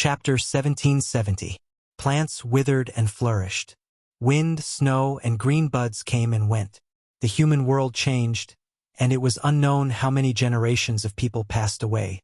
Chapter 1770. Plants withered and flourished. Wind, snow, and green buds came and went. The human world changed, and it was unknown how many generations of people passed away,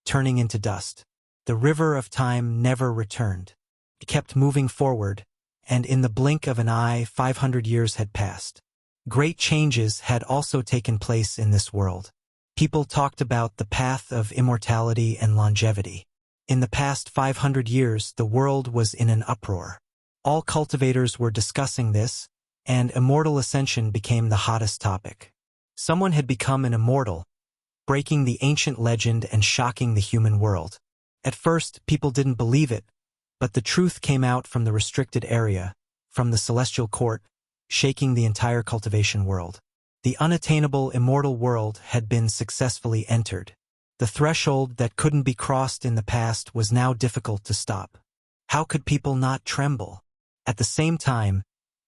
turning into dust. The river of time never returned. It kept moving forward, and in the blink of an eye 500 years had passed. Great changes had also taken place in this world. People talked about the path of immortality and longevity. In the past 500 years, the world was in an uproar. All cultivators were discussing this, and immortal ascension became the hottest topic. Someone had become an immortal, breaking the ancient legend and shocking the human world. At first, people didn't believe it, but the truth came out from the restricted area, from the celestial court, shaking the entire cultivation world. The unattainable immortal world had been successfully entered. The threshold that couldn't be crossed in the past was now difficult to stop. How could people not tremble? At the same time,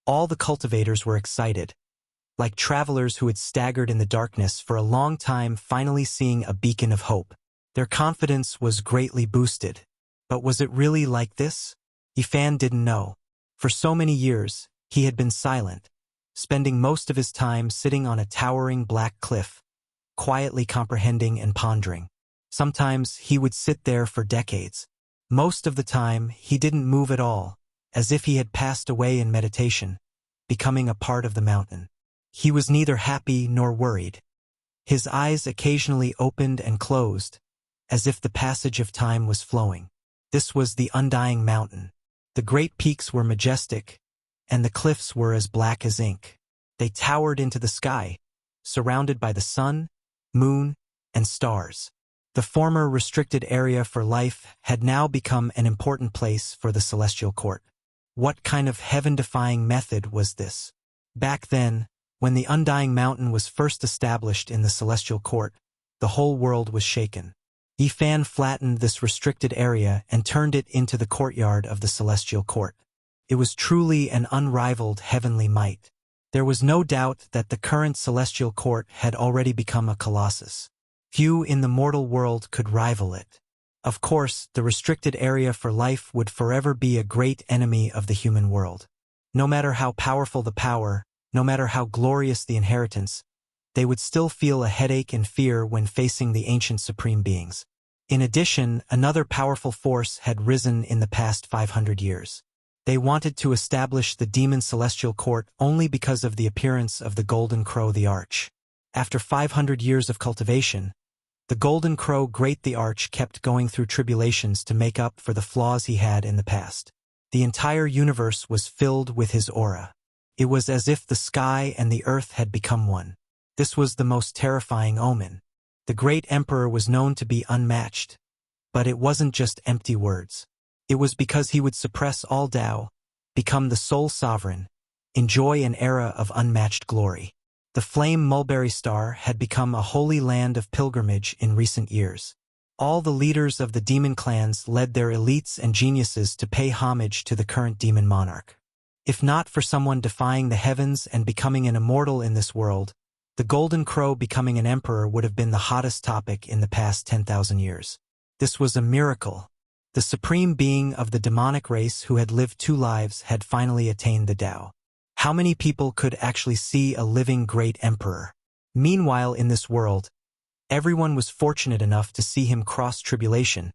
all the cultivators were excited, like travelers who had staggered in the darkness for a long time finally seeing a beacon of hope. Their confidence was greatly boosted. But was it really like this? Ifan didn't know. For so many years, he had been silent, spending most of his time sitting on a towering black cliff, quietly comprehending and pondering. Sometimes he would sit there for decades. Most of the time, he didn't move at all, as if he had passed away in meditation, becoming a part of the mountain. He was neither happy nor worried. His eyes occasionally opened and closed, as if the passage of time was flowing. This was the undying mountain. The great peaks were majestic, and the cliffs were as black as ink. They towered into the sky, surrounded by the sun, moon, and stars. The former restricted area for life had now become an important place for the celestial court. What kind of heaven-defying method was this? Back then, when the undying mountain was first established in the celestial court, the whole world was shaken. Ifan flattened this restricted area and turned it into the courtyard of the celestial court. It was truly an unrivaled heavenly might. There was no doubt that the current celestial court had already become a colossus. Few in the mortal world could rival it. Of course, the restricted area for life would forever be a great enemy of the human world. No matter how powerful the power, no matter how glorious the inheritance, they would still feel a headache and fear when facing the ancient supreme beings. In addition, another powerful force had risen in the past 500 years. They wanted to establish the demon celestial court only because of the appearance of the golden crow the arch. After 500 years of cultivation, the golden crow great the arch kept going through tribulations to make up for the flaws he had in the past. The entire universe was filled with his aura. It was as if the sky and the earth had become one. This was the most terrifying omen. The great emperor was known to be unmatched. But it wasn't just empty words. It was because he would suppress all Tao, become the sole sovereign, enjoy an era of unmatched glory. The flame mulberry star had become a holy land of pilgrimage in recent years. All the leaders of the demon clans led their elites and geniuses to pay homage to the current demon monarch. If not for someone defying the heavens and becoming an immortal in this world, the golden crow becoming an emperor would have been the hottest topic in the past 10,000 years. This was a miracle. The supreme being of the demonic race who had lived 2 lives had finally attained the Tao. How many people could actually see a living great emperor? Meanwhile, in this world, everyone was fortunate enough to see him cross tribulation,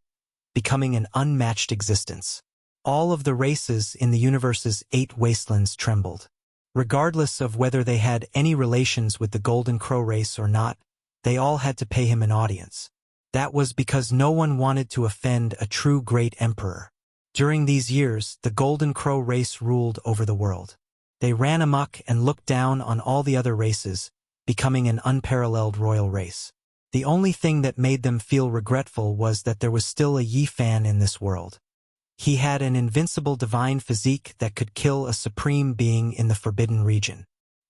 becoming an unmatched existence. All of the races in the universe's 8 wastelands trembled. Regardless of whether they had any relations with the golden crow race or not, they all had to pay him an audience. That was because no one wanted to offend a true great emperor. During these years, the golden crow race ruled over the world. They ran amok and looked down on all the other races, becoming an unparalleled royal race. The only thing that made them feel regretful was that there was still a Yifan in this world. He had an invincible divine physique that could kill a supreme being in the forbidden region.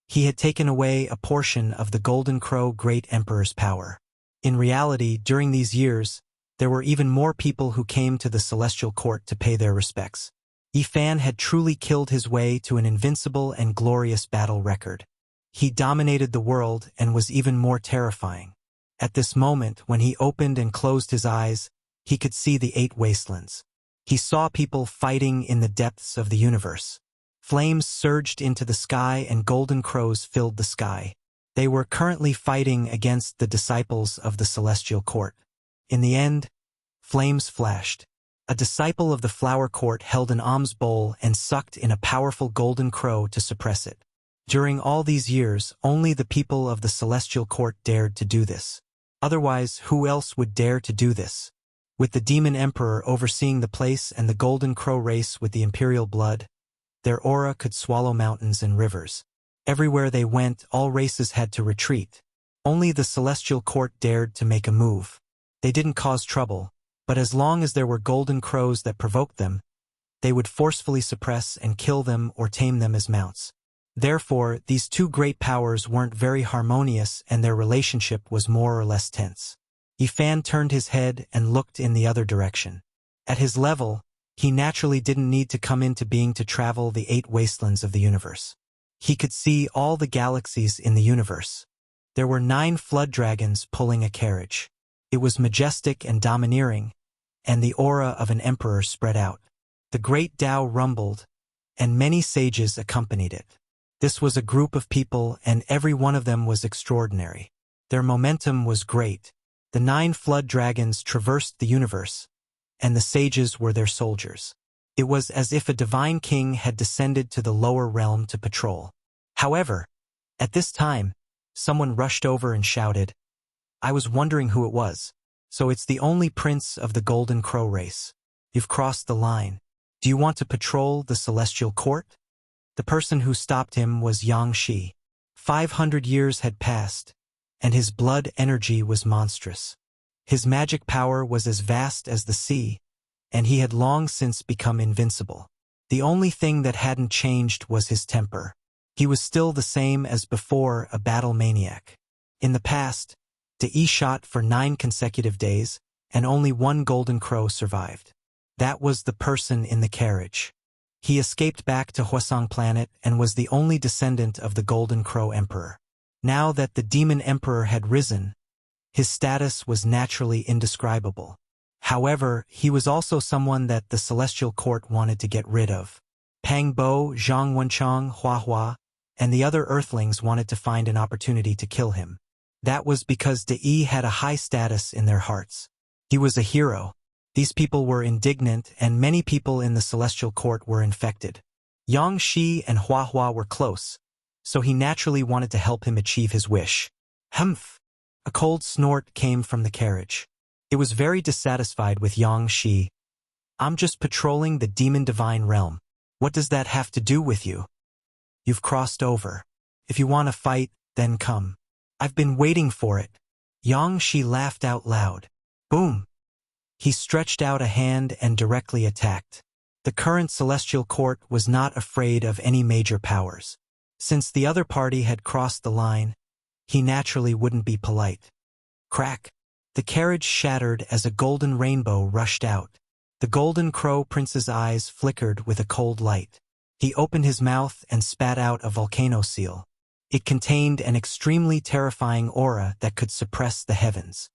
He had taken away a portion of the golden crow great emperor's power. In reality, during these years, there were even more people who came to the celestial court to pay their respects. Ifan had truly killed his way to an invincible and glorious battle record. He dominated the world and was even more terrifying. At this moment, when he opened and closed his eyes, he could see the 8 wastelands. He saw people fighting in the depths of the universe. Flames surged into the sky and golden crows filled the sky. They were currently fighting against the disciples of the celestial court. In the end, flames flashed. A disciple of the flower court held an alms bowl and sucked in a powerful golden crow to suppress it. During all these years, only the people of the celestial court dared to do this. Otherwise, who else would dare to do this? With the demon emperor overseeing the place and the golden crow race with the imperial blood, their aura could swallow mountains and rivers. Everywhere they went, all races had to retreat. Only the celestial court dared to make a move. They didn't cause trouble, but as long as there were golden crows that provoked them, they would forcefully suppress and kill them or tame them as mounts. Therefore, these two great powers weren't very harmonious and their relationship was more or less tense. Yifan turned his head and looked in the other direction. At his level, he naturally didn't need to come into being to travel the 8 wastelands of the universe. He could see all the galaxies in the universe. There were 9 flood dragons pulling a carriage. It was majestic and domineering, and the aura of an emperor spread out. The great Tao rumbled, and many sages accompanied it. This was a group of people, and every one of them was extraordinary. Their momentum was great. The 9 flood dragons traversed the universe, and the sages were their soldiers. It was as if a divine king had descended to the lower realm to patrol. However, at this time, someone rushed over and shouted, "I was wondering who it was. So it's the only prince of the Golden Crow race. You've crossed the line. Do you want to patrol the celestial court?" The person who stopped him was Yang Shi. 500 years had passed, and his blood energy was monstrous. His magic power was as vast as the sea, and he had long since become invincible. The only thing that hadn't changed was his temper. He was still the same as before, a battle maniac. In the past, Dai shot for 9 consecutive days, and only 1 golden crow survived. That was the person in the carriage. He escaped back to Huasong planet and was the only descendant of the Golden Crow Emperor. Now that the Demon Emperor had risen, his status was naturally indescribable. However, he was also someone that the Celestial Court wanted to get rid of. Pang Bo, Zhang Wenchang, Hua Hua, and the other Earthlings wanted to find an opportunity to kill him. That was because Dai had a high status in their hearts. He was a hero. These people were indignant, and many people in the Celestial Court were infected. Yang Shi and Hua Hua were close, so he naturally wanted to help him achieve his wish. Humph! A cold snort came from the carriage. It was very dissatisfied with Yang Shi. "I'm just patrolling the demon divine realm. What does that have to do with you? You've crossed over. If you want to fight, then come. I've been waiting for it." Yang Shi laughed out loud. Boom! He stretched out a hand and directly attacked. The current Celestial Court was not afraid of any major powers. Since the other party had crossed the line, he naturally wouldn't be polite. Crack! The carriage shattered as a golden rainbow rushed out. The Golden Crow Prince's eyes flickered with a cold light. He opened his mouth and spat out a volcano seal. It contained an extremely terrifying aura that could suppress the heavens.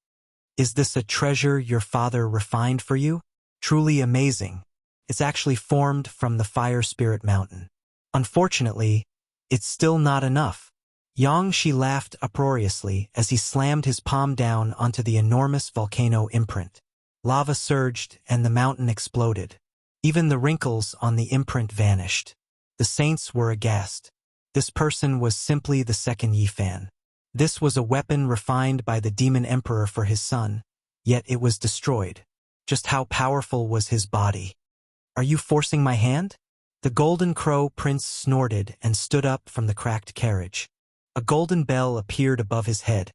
"Is this a treasure your father refined for you? Truly amazing. It's actually formed from the Fire Spirit Mountain. Unfortunately, it's still not enough." Yang Shi laughed uproariously as he slammed his palm down onto the enormous volcano imprint. Lava surged and the mountain exploded. Even the wrinkles on the imprint vanished. The saints were aghast. This person was simply the second Yifan. This was a weapon refined by the Demon Emperor for his son, yet it was destroyed. Just how powerful was his body? "Are you forcing my hand?" The Golden Crow Prince snorted and stood up from the cracked carriage. A golden bell appeared above his head,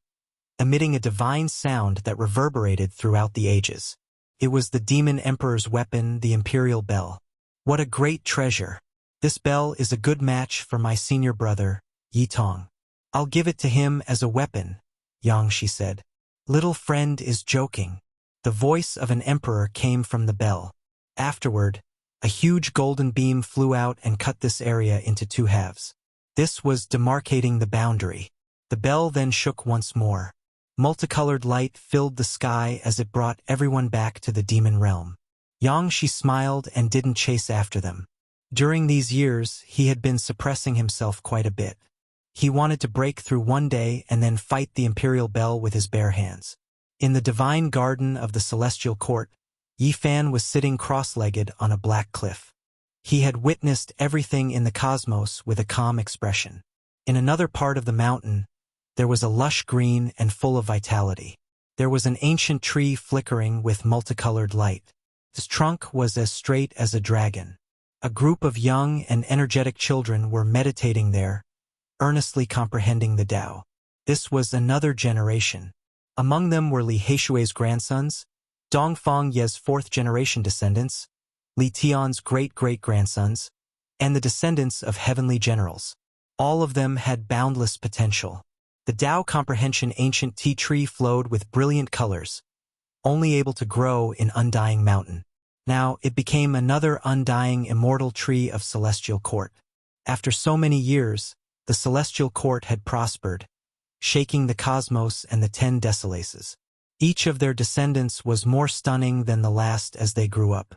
emitting a divine sound that reverberated throughout the ages. It was the Demon Emperor's weapon, the Imperial Bell. "What a great treasure! This bell is a good match for my senior brother, Yi Tong. I'll give it to him as a weapon," Yang Shi said. "Little friend is joking." The voice of an emperor came from the bell. Afterward, a huge golden beam flew out and cut this area into 2 halves. This was demarcating the boundary. The bell then shook once more. Multicolored light filled the sky as it brought everyone back to the demon realm. Yang Shi smiled and didn't chase after them. During these years, he had been suppressing himself quite a bit. He wanted to break through one day and then fight the imperial bell with his bare hands. In the divine garden of the celestial court, Yi Fan was sitting cross-legged on a black cliff. He had witnessed everything in the cosmos with a calm expression. In another part of the mountain, there was a lush green and full of vitality. There was an ancient tree flickering with multicolored light. Its trunk was as straight as a dragon. A group of young and energetic children were meditating there, earnestly comprehending the Tao. This was another generation. Among them were Li Heishui's grandsons, Dongfang Ye's fourth-generation descendants, Li Tian's great-great-grandsons, and the descendants of heavenly generals. All of them had boundless potential. The Tao comprehension ancient tea tree flowed with brilliant colors, only able to grow in undying mountain. Now it became another undying immortal tree of celestial court. After so many years, the celestial court had prospered, shaking the cosmos and the 10 desolaces. Each of their descendants was more stunning than the last as they grew up.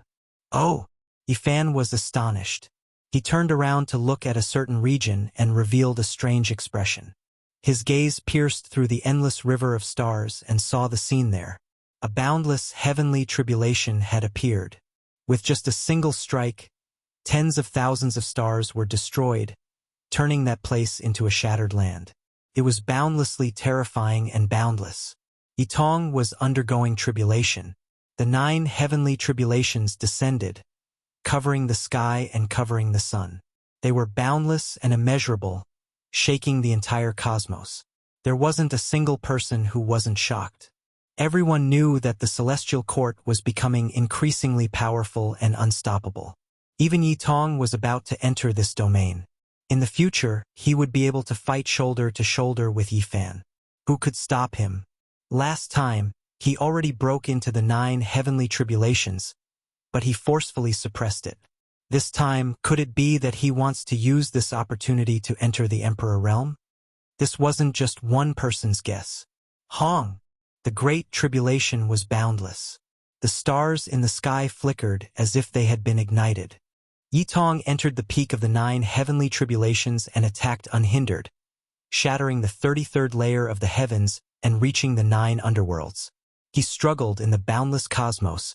Oh! Yi Fan was astonished. He turned around to look at a certain region and revealed a strange expression. His gaze pierced through the endless river of stars and saw the scene there. A boundless heavenly tribulation had appeared. With just a single strike, tens of thousands of stars were destroyed, turning that place into a shattered land. It was boundlessly terrifying and boundless. Yitong was undergoing tribulation. The 9 heavenly tribulations descended, covering the sky and covering the sun. They were boundless and immeasurable, shaking the entire cosmos. There wasn't a single person who wasn't shocked. Everyone knew that the celestial court was becoming increasingly powerful and unstoppable. Even Yitong was about to enter this domain. In the future, he would be able to fight shoulder to shoulder with Yi Fan. Who could stop him? Last time, he already broke into the 9 heavenly tribulations, but he forcefully suppressed it. This time, could it be that he wants to use this opportunity to enter the Emperor realm? This wasn't just one person's guess. Hong! The great tribulation was boundless. The stars in the sky flickered as if they had been ignited. Yitong entered the peak of the 9 heavenly tribulations and attacked unhindered, shattering the 33rd layer of the heavens and reaching the 9 underworlds. He struggled in the boundless cosmos,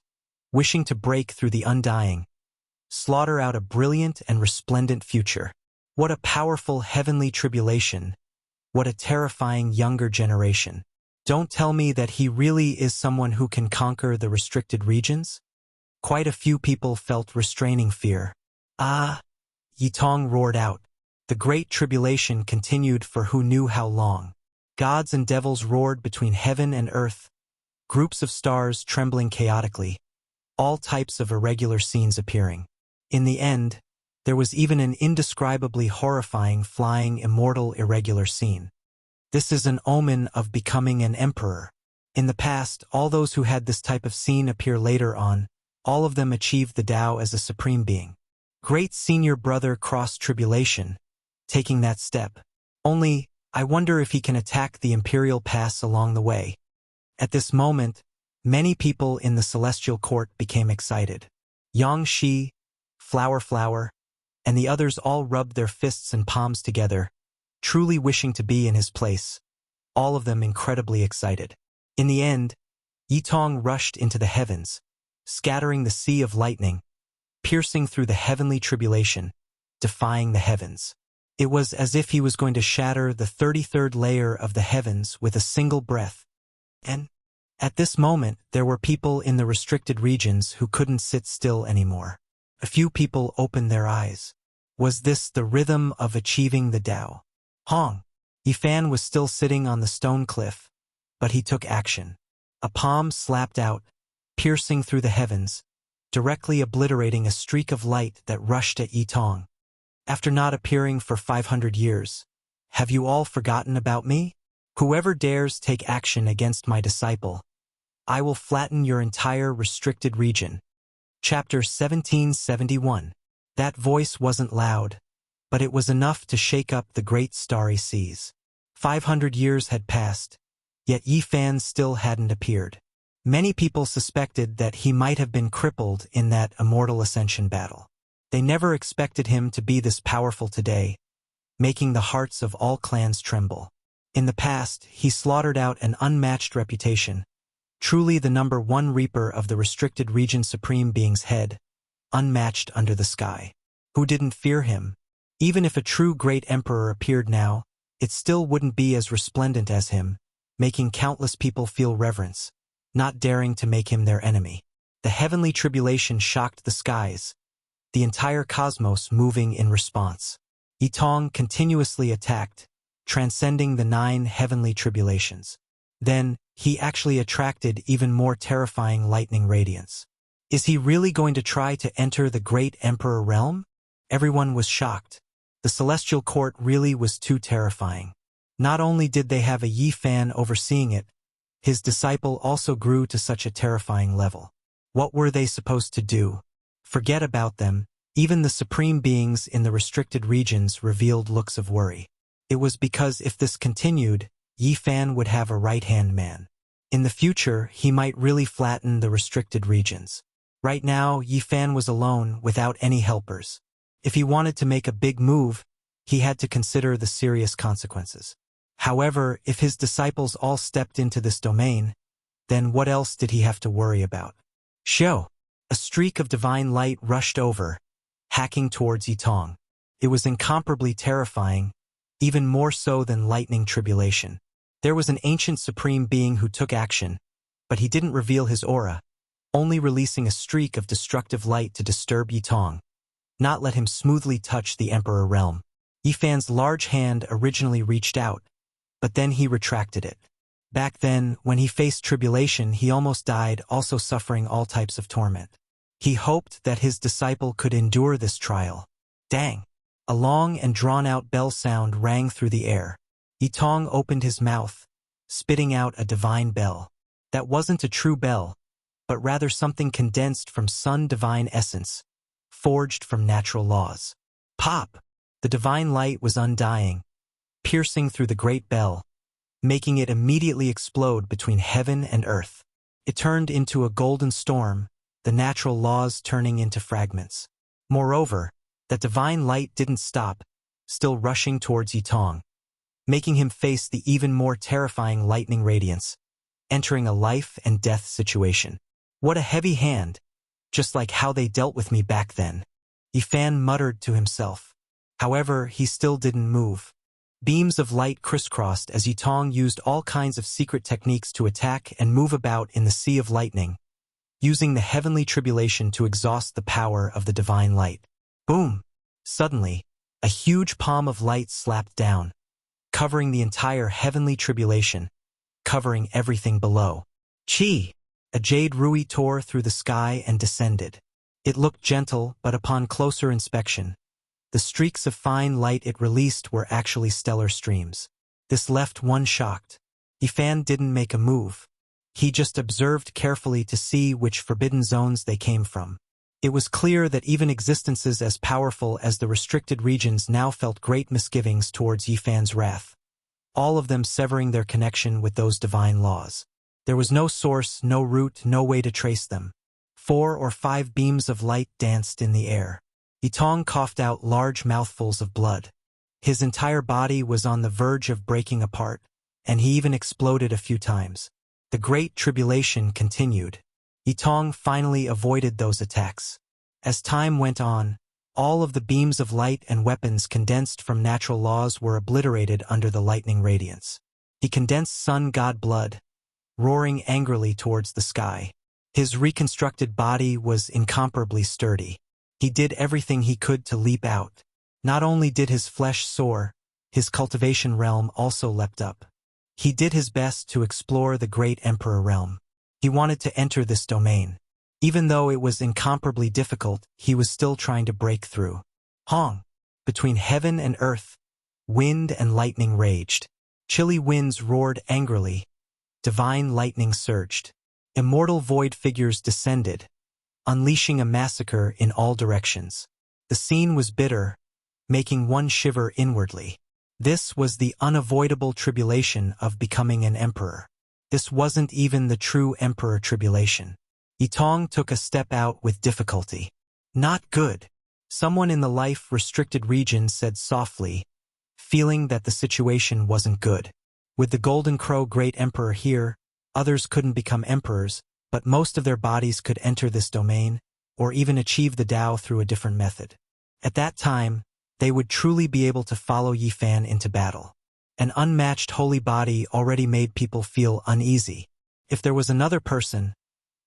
wishing to break through the undying, slaughter out a brilliant and resplendent future. What a powerful heavenly tribulation! What a terrifying younger generation! Don't tell me that he really is someone who can conquer the restricted regions? Quite a few people felt restraining fear. Ah! Yitong roared out. The great tribulation continued for who knew how long. Gods and devils roared between heaven and earth, groups of stars trembling chaotically, all types of irregular scenes appearing. In the end, there was even an indescribably horrifying flying immortal irregular scene. This is an omen of becoming an emperor. In the past, all those who had this type of scene appear later on, all of them achieved the Tao as a supreme being. Great senior brother crossed tribulation, taking that step. Only, I wonder if he can attack the imperial pass along the way. At this moment, many people in the celestial court became excited. Yang Shi, Flower, and the others all rubbed their fists and palms together, truly wishing to be in his place, all of them incredibly excited. In the end, Yitong rushed into the heavens, scattering the sea of lightning, piercing through the heavenly tribulation, defying the heavens. It was as if he was going to shatter the 33rd layer of the heavens with a single breath. And at this moment, there were people in the restricted regions who couldn't sit still anymore. A few people opened their eyes. Was this the rhythm of achieving the Tao? Hong! Yi Fan was still sitting on the stone cliff, but he took action. A palm slapped out, piercing through the heavens, directly obliterating a streak of light that rushed at Yitong. After not appearing for 500 years, have you all forgotten about me? Whoever dares take action against my disciple, I will flatten your entire restricted region. Chapter 1771. That voice wasn't loud, but it was enough to shake up the great starry seas. 500 years had passed, yet Yi Fan still hadn't appeared. Many people suspected that he might have been crippled in that immortal ascension battle. They never expected him to be this powerful today, making the hearts of all clans tremble. In the past, he slaughtered out an unmatched reputation, truly the #1 reaper of the restricted region supreme being's head, unmatched under the sky. Who didn't fear him? Even if a true great emperor appeared now, it still wouldn't be as resplendent as him, making countless people feel reverence, not daring to make him their enemy. The heavenly tribulation shocked the skies, the entire cosmos moving in response. Yitong continuously attacked, transcending the 9 heavenly tribulations. Then, he actually attracted even more terrifying lightning radiance. Is he really going to try to enter the great emperor realm? Everyone was shocked. The celestial court really was too terrifying. Not only did they have a Yi Fan overseeing it, his disciple also grew to such a terrifying level. What were they supposed to do? Forget about them. Even the supreme beings in the restricted regions revealed looks of worry. It was because if this continued, Yi Fan would have a right-hand man. In the future, he might really flatten the restricted regions. Right now, Yi Fan was alone, without any helpers. If he wanted to make a big move, he had to consider the serious consequences. However, if his disciples all stepped into this domain, then what else did he have to worry about? Shoo! A streak of divine light rushed over, hacking towards Yitong. It was incomparably terrifying, even more so than lightning tribulation. There was an ancient supreme being who took action, but he didn't reveal his aura, only releasing a streak of destructive light to disturb Yitong, not let him smoothly touch the emperor realm. Yi Fan's large hand originally reached out, but then he retracted it. Back then, when he faced tribulation, he almost died, also suffering all types of torment. He hoped that his disciple could endure this trial. Dang! A long and drawn-out bell sound rang through the air. Yitong opened his mouth, spitting out a divine bell. That wasn't a true bell, but rather something condensed from sun divine essence, forged from natural laws. Pop! The divine light was undying, piercing through the great bell, making it immediately explode between heaven and earth. It turned into a golden storm, the natural laws turning into fragments. Moreover, that divine light didn't stop, still rushing towards Yitong, making him face the even more terrifying lightning radiance, entering a life and death situation. What a heavy hand, just like how they dealt with me back then. Yi Fan muttered to himself. However, he still didn't move. Beams of light crisscrossed as Yitong used all kinds of secret techniques to attack and move about in the sea of lightning, using the heavenly tribulation to exhaust the power of the divine light. Boom! Suddenly, a huge palm of light slapped down, covering the entire heavenly tribulation, covering everything below. Chi! A jade rui tore through the sky and descended. It looked gentle, but upon closer inspection, the streaks of fine light it released were actually stellar streams. This left one shocked. Yi Fan didn't make a move. He just observed carefully to see which forbidden zones they came from. It was clear that even existences as powerful as the restricted regions now felt great misgivings towards Yi Fan's wrath, all of them severing their connection with those divine laws. There was no source, no root, no way to trace them. 4 or 5 beams of light danced in the air. Yitong coughed out large mouthfuls of blood. His entire body was on the verge of breaking apart, and he even exploded a few times. The great tribulation continued. Yitong finally avoided those attacks. As time went on, all of the beams of light and weapons condensed from natural laws were obliterated under the lightning radiance. He condensed sun god blood, roaring angrily towards the sky. His reconstructed body was incomparably sturdy. He did everything he could to leap out. Not only did his flesh soar, his cultivation realm also leapt up. He did his best to explore the great emperor realm. He wanted to enter this domain. Even though it was incomparably difficult, he was still trying to break through. Hong! Between heaven and earth, wind and lightning raged. Chilly winds roared angrily. Divine lightning surged. Immortal void figures descended, unleashing a massacre in all directions. The scene was bitter, making one shiver inwardly. This was the unavoidable tribulation of becoming an emperor. This wasn't even the true emperor tribulation. Yitong took a step out with difficulty. Not good. Someone in the life-restricted region said softly, feeling that the situation wasn't good. With the Golden Crow Great Emperor here, others couldn't become emperors, but most of their bodies could enter this domain, or even achieve the Tao through a different method. At that time, they would truly be able to follow Yi Fan into battle. An unmatched holy body already made people feel uneasy. If there was another person,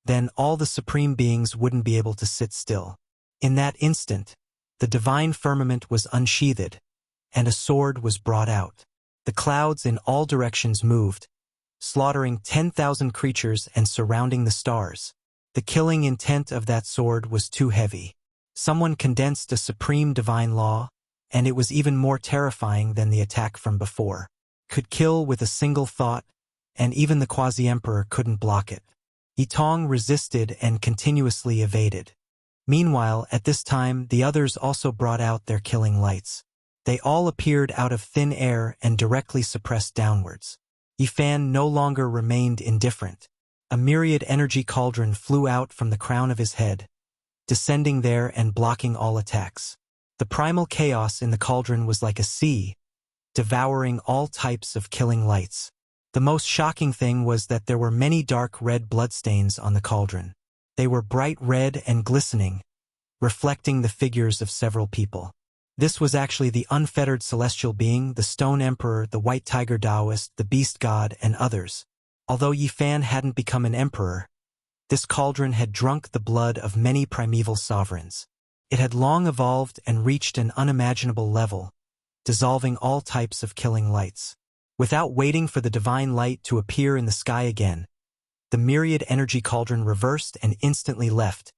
then all the supreme beings wouldn't be able to sit still. In that instant, the divine firmament was unsheathed, and a sword was brought out. The clouds in all directions moved, slaughtering 10,000 creatures and surrounding the stars. The killing intent of that sword was too heavy. Someone condensed a supreme divine law, and it was even more terrifying than the attack from before. Could kill with a single thought, and even the quasi-emperor couldn't block it. Yitong resisted and continuously evaded. Meanwhile, at this time, the others also brought out their killing lights. They all appeared out of thin air and directly suppressed downwards. Yi Fan no longer remained indifferent. A myriad energy cauldron flew out from the crown of his head, descending there and blocking all attacks. The primal chaos in the cauldron was like a sea, devouring all types of killing lights. The most shocking thing was that there were many dark red bloodstains on the cauldron. They were bright red and glistening, reflecting the figures of several people. This was actually the unfettered celestial being, the Stone Emperor, the White Tiger Taoist, the Beast God, and others. Although Yi Fan hadn't become an emperor, this cauldron had drunk the blood of many primeval sovereigns. It had long evolved and reached an unimaginable level, dissolving all types of killing lights. Without waiting for the divine light to appear in the sky again, the myriad energy cauldron reversed and instantly left,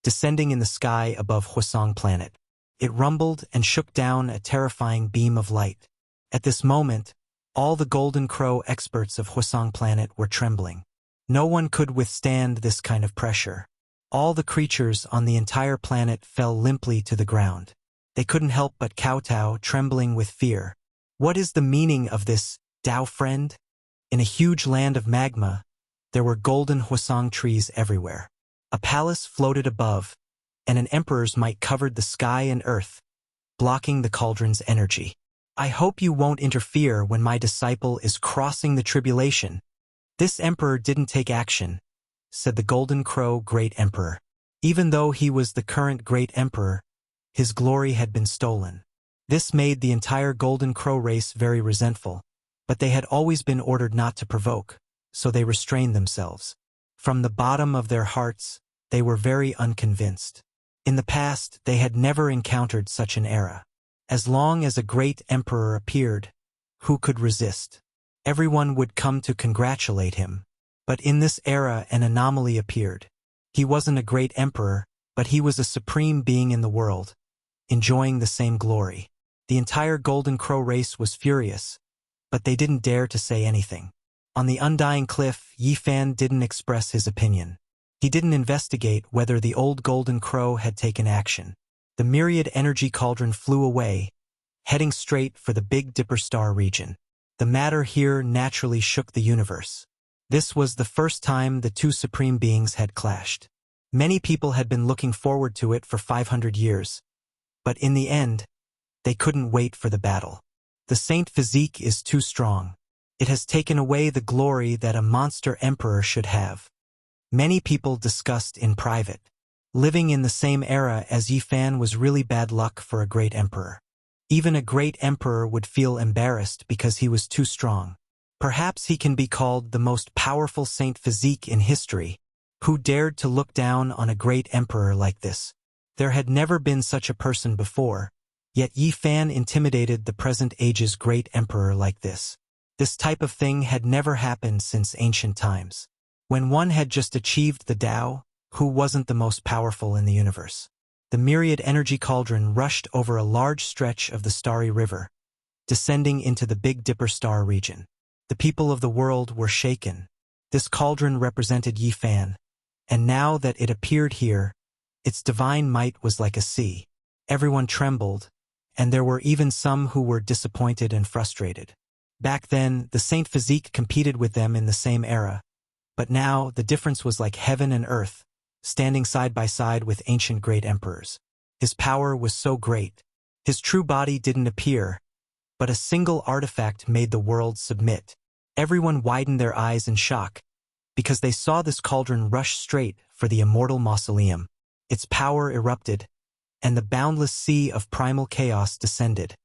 descending in the sky above Hwasong planet. It rumbled and shook down a terrifying beam of light. At this moment, all the Golden Crow experts of Hwasong planet were trembling. No one could withstand this kind of pressure. All the creatures on the entire planet fell limply to the ground. They couldn't help but kowtow, trembling with fear. What is the meaning of this, Tao friend? In a huge land of magma, there were golden Hwasong trees everywhere. A palace floated above, and an emperor's might covered the sky and earth, blocking the cauldron's energy. I hope you won't interfere when my disciple is crossing the tribulation. This emperor didn't take action, said the Golden Crow Great Emperor. Even though he was the current Great Emperor, his glory had been stolen. This made the entire Golden Crow race very resentful, but they had always been ordered not to provoke, so they restrained themselves. From the bottom of their hearts, they were very unconvinced. In the past, they had never encountered such an era. As long as a great emperor appeared, who could resist? Everyone would come to congratulate him. But in this era, an anomaly appeared. He wasn't a great emperor, but he was a supreme being in the world, enjoying the same glory. The entire Golden Crow race was furious, but they didn't dare to say anything. On the Undying Cliff, Yi Fan didn't express his opinion. He didn't investigate whether the old Golden Crow had taken action. The myriad energy cauldron flew away, heading straight for the Big Dipper star region. The matter here naturally shook the universe. This was the first time the two supreme beings had clashed. Many people had been looking forward to it for 500 years. But in the end, they couldn't wait for the battle. The saint physique is too strong. It has taken away the glory that a monster emperor should have. Many people discussed in private. Living in the same era as Yi Fan was really bad luck for a great emperor. Even a great emperor would feel embarrassed because he was too strong. Perhaps he can be called the most powerful saint physique in history. Who dared to look down on a great emperor like this? There had never been such a person before, yet Yi Fan intimidated the present age's great emperor like this. This type of thing had never happened since ancient times. When one had just achieved the Tao, who wasn't the most powerful in the universe? The myriad energy cauldron rushed over a large stretch of the starry river, descending into the Big Dipper star region. The people of the world were shaken. This cauldron represented Yi Fan, and now that it appeared here, its divine might was like a sea. Everyone trembled, and there were even some who were disappointed and frustrated. Back then, the Saint Physique competed with them in the same era. But now, the difference was like heaven and earth, standing side by side with ancient great emperors. His power was so great. His true body didn't appear, but a single artifact made the world submit. Everyone widened their eyes in shock, because they saw this cauldron rush straight for the immortal mausoleum. Its power erupted, and the boundless sea of primal chaos descended,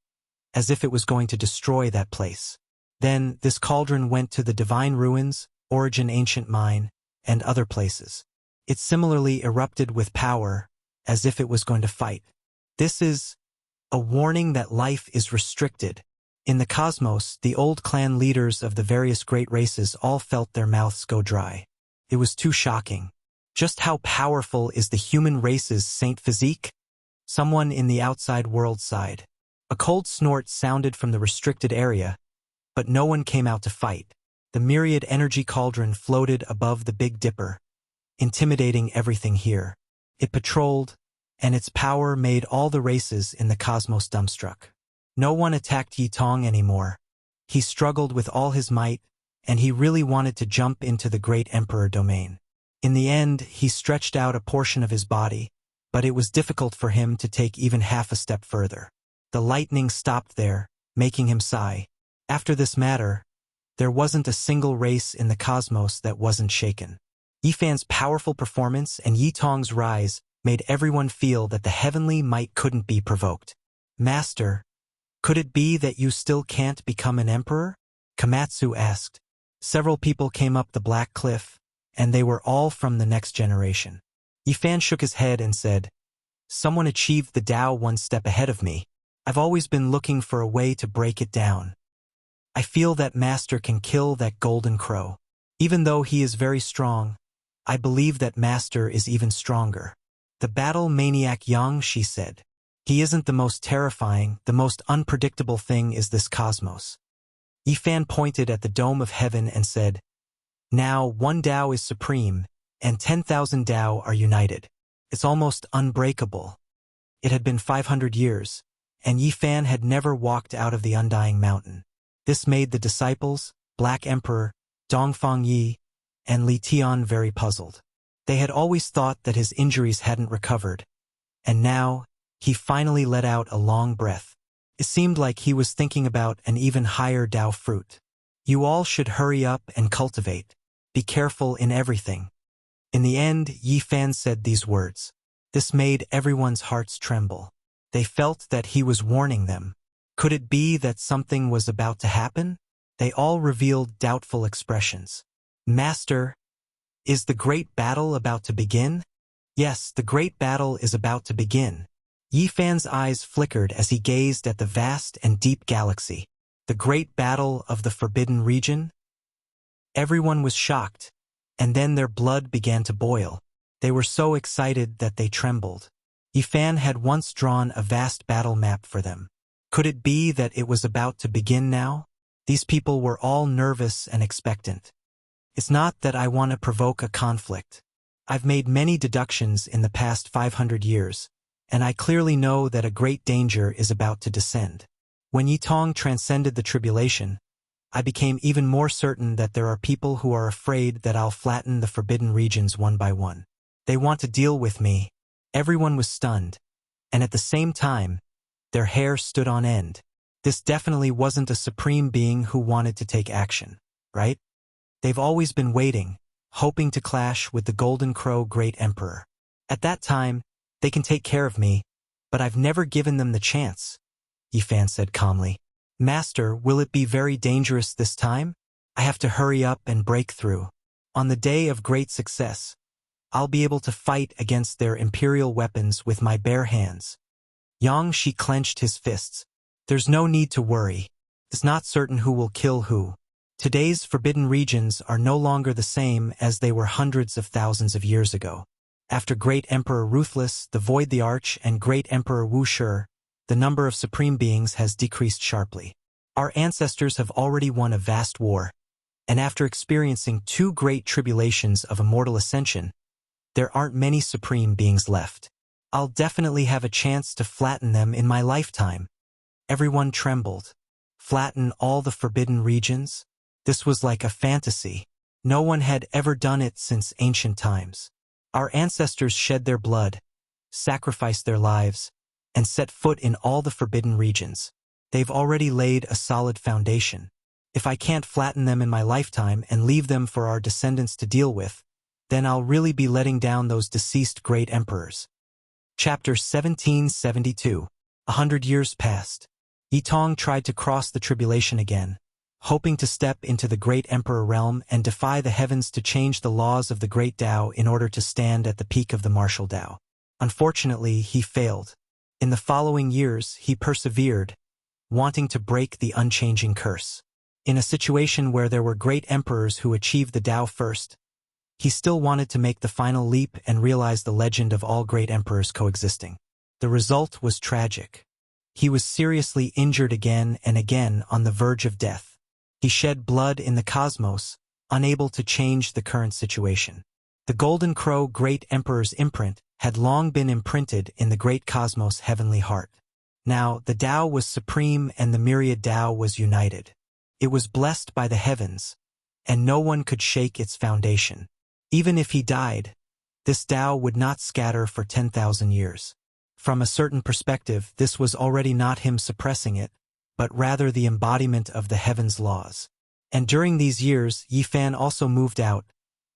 as if it was going to destroy that place. Then, this cauldron went to the divine ruins, Origin Ancient Mine, and other places. It similarly erupted with power, as if it was going to fight. This is a warning that life is restricted. In the cosmos, the old clan leaders of the various great races all felt their mouths go dry. It was too shocking. Just how powerful is the human race's Saint Physique? Someone in the outside world sighed. A cold snort sounded from the restricted area, but no one came out to fight. The myriad energy cauldron floated above the Big Dipper, intimidating everything here. It patrolled, and its power made all the races in the cosmos dumbstruck. No one attacked Yi Tong anymore. He struggled with all his might, and he really wanted to jump into the great emperor domain. In the end, he stretched out a portion of his body, but it was difficult for him to take even half a step further. The lightning stopped there, making him sigh. After this matter, there wasn't a single race in the cosmos that wasn't shaken. Yi Fan's powerful performance and Yi Tong's rise made everyone feel that the heavenly might couldn't be provoked. Master, could it be that you still can't become an emperor? Komatsu asked. Several people came up the black cliff, and they were all from the next generation. Yi Fan shook his head and said, "Someone achieved the Tao one step ahead of me. I've always been looking for a way to break it down. I feel that Master can kill that golden crow. Even though he is very strong, I believe that Master is even stronger." The battle maniac Yang, she said. He isn't the most terrifying, the most unpredictable thing is this cosmos. Yi Fan pointed at the dome of heaven and said, "Now one Tao is supreme, and 10,000 Tao are united. It's almost unbreakable." It had been 500 years, and Yi Fan had never walked out of the Undying Mountain. This made the disciples, Black Emperor, Dongfang Yi, and Li Tian very puzzled. They had always thought that his injuries hadn't recovered, and now, he finally let out a long breath. It seemed like he was thinking about an even higher Tao fruit. "You all should hurry up and cultivate. Be careful in everything." In the end, Yi Fan said these words. This made everyone's hearts tremble. They felt that he was warning them. Could it be that something was about to happen? They all revealed doubtful expressions. "Master, is the great battle about to begin?" "Yes, the great battle is about to begin." Yi Fan's eyes flickered as he gazed at the vast and deep galaxy. The great battle of the Forbidden Region? Everyone was shocked, and then their blood began to boil. They were so excited that they trembled. Yi Fan had once drawn a vast battle map for them. Could it be that it was about to begin now? These people were all nervous and expectant. It's not that I want to provoke a conflict. I've made many deductions in the past 500 years, and I clearly know that a great danger is about to descend. When Yi Tong transcended the tribulation, I became even more certain that there are people who are afraid that I'll flatten the forbidden regions one by one. They want to deal with me. Everyone was stunned, and at the same time, their hair stood on end. This definitely wasn't a supreme being who wanted to take action, right? They've always been waiting, hoping to clash with the Golden Crow Great Emperor. At that time, they can take care of me, but I've never given them the chance, Yi Fan said calmly. Master, will it be very dangerous this time? I have to hurry up and break through. On the day of great success, I'll be able to fight against their imperial weapons with my bare hands. Yang Shi clenched his fists. There's no need to worry. It's not certain who will kill who. Today's forbidden regions are no longer the same as they were hundreds of thousands of years ago. After Great Emperor Ruthless, the Void the Arch, and Great Emperor Wuxia, the number of supreme beings has decreased sharply. Our ancestors have already won a vast war, and after experiencing 2 great tribulations of immortal ascension, there aren't many supreme beings left. I'll definitely have a chance to flatten them in my lifetime. Everyone trembled. Flatten all the forbidden regions? This was like a fantasy. No one had ever done it since ancient times. Our ancestors shed their blood, sacrificed their lives, and set foot in all the forbidden regions. They've already laid a solid foundation. If I can't flatten them in my lifetime and leave them for our descendants to deal with, then I'll really be letting down those deceased great emperors. Chapter 1772. 100 years passed. Yitong tried to cross the tribulation again, hoping to step into the great emperor realm and defy the heavens to change the laws of the great Tao in order to stand at the peak of the martial Tao. Unfortunately, he failed. In the following years, he persevered, wanting to break the unchanging curse. In a situation where there were great emperors who achieved the Tao first, he still wanted to make the final leap and realize the legend of all great emperors coexisting. The result was tragic. He was seriously injured again and again on the verge of death. He shed blood in the cosmos, unable to change the current situation. The Golden Crow Great Emperor's imprint had long been imprinted in the great cosmos' heavenly heart. Now, the Tao was supreme and the myriad Tao was united. It was blessed by the heavens, and no one could shake its foundation. Even if he died, this Tao would not scatter for 10,000 years. From a certain perspective, this was already not him suppressing it, but rather the embodiment of the heavens' laws. And during these years, Yifan also moved out,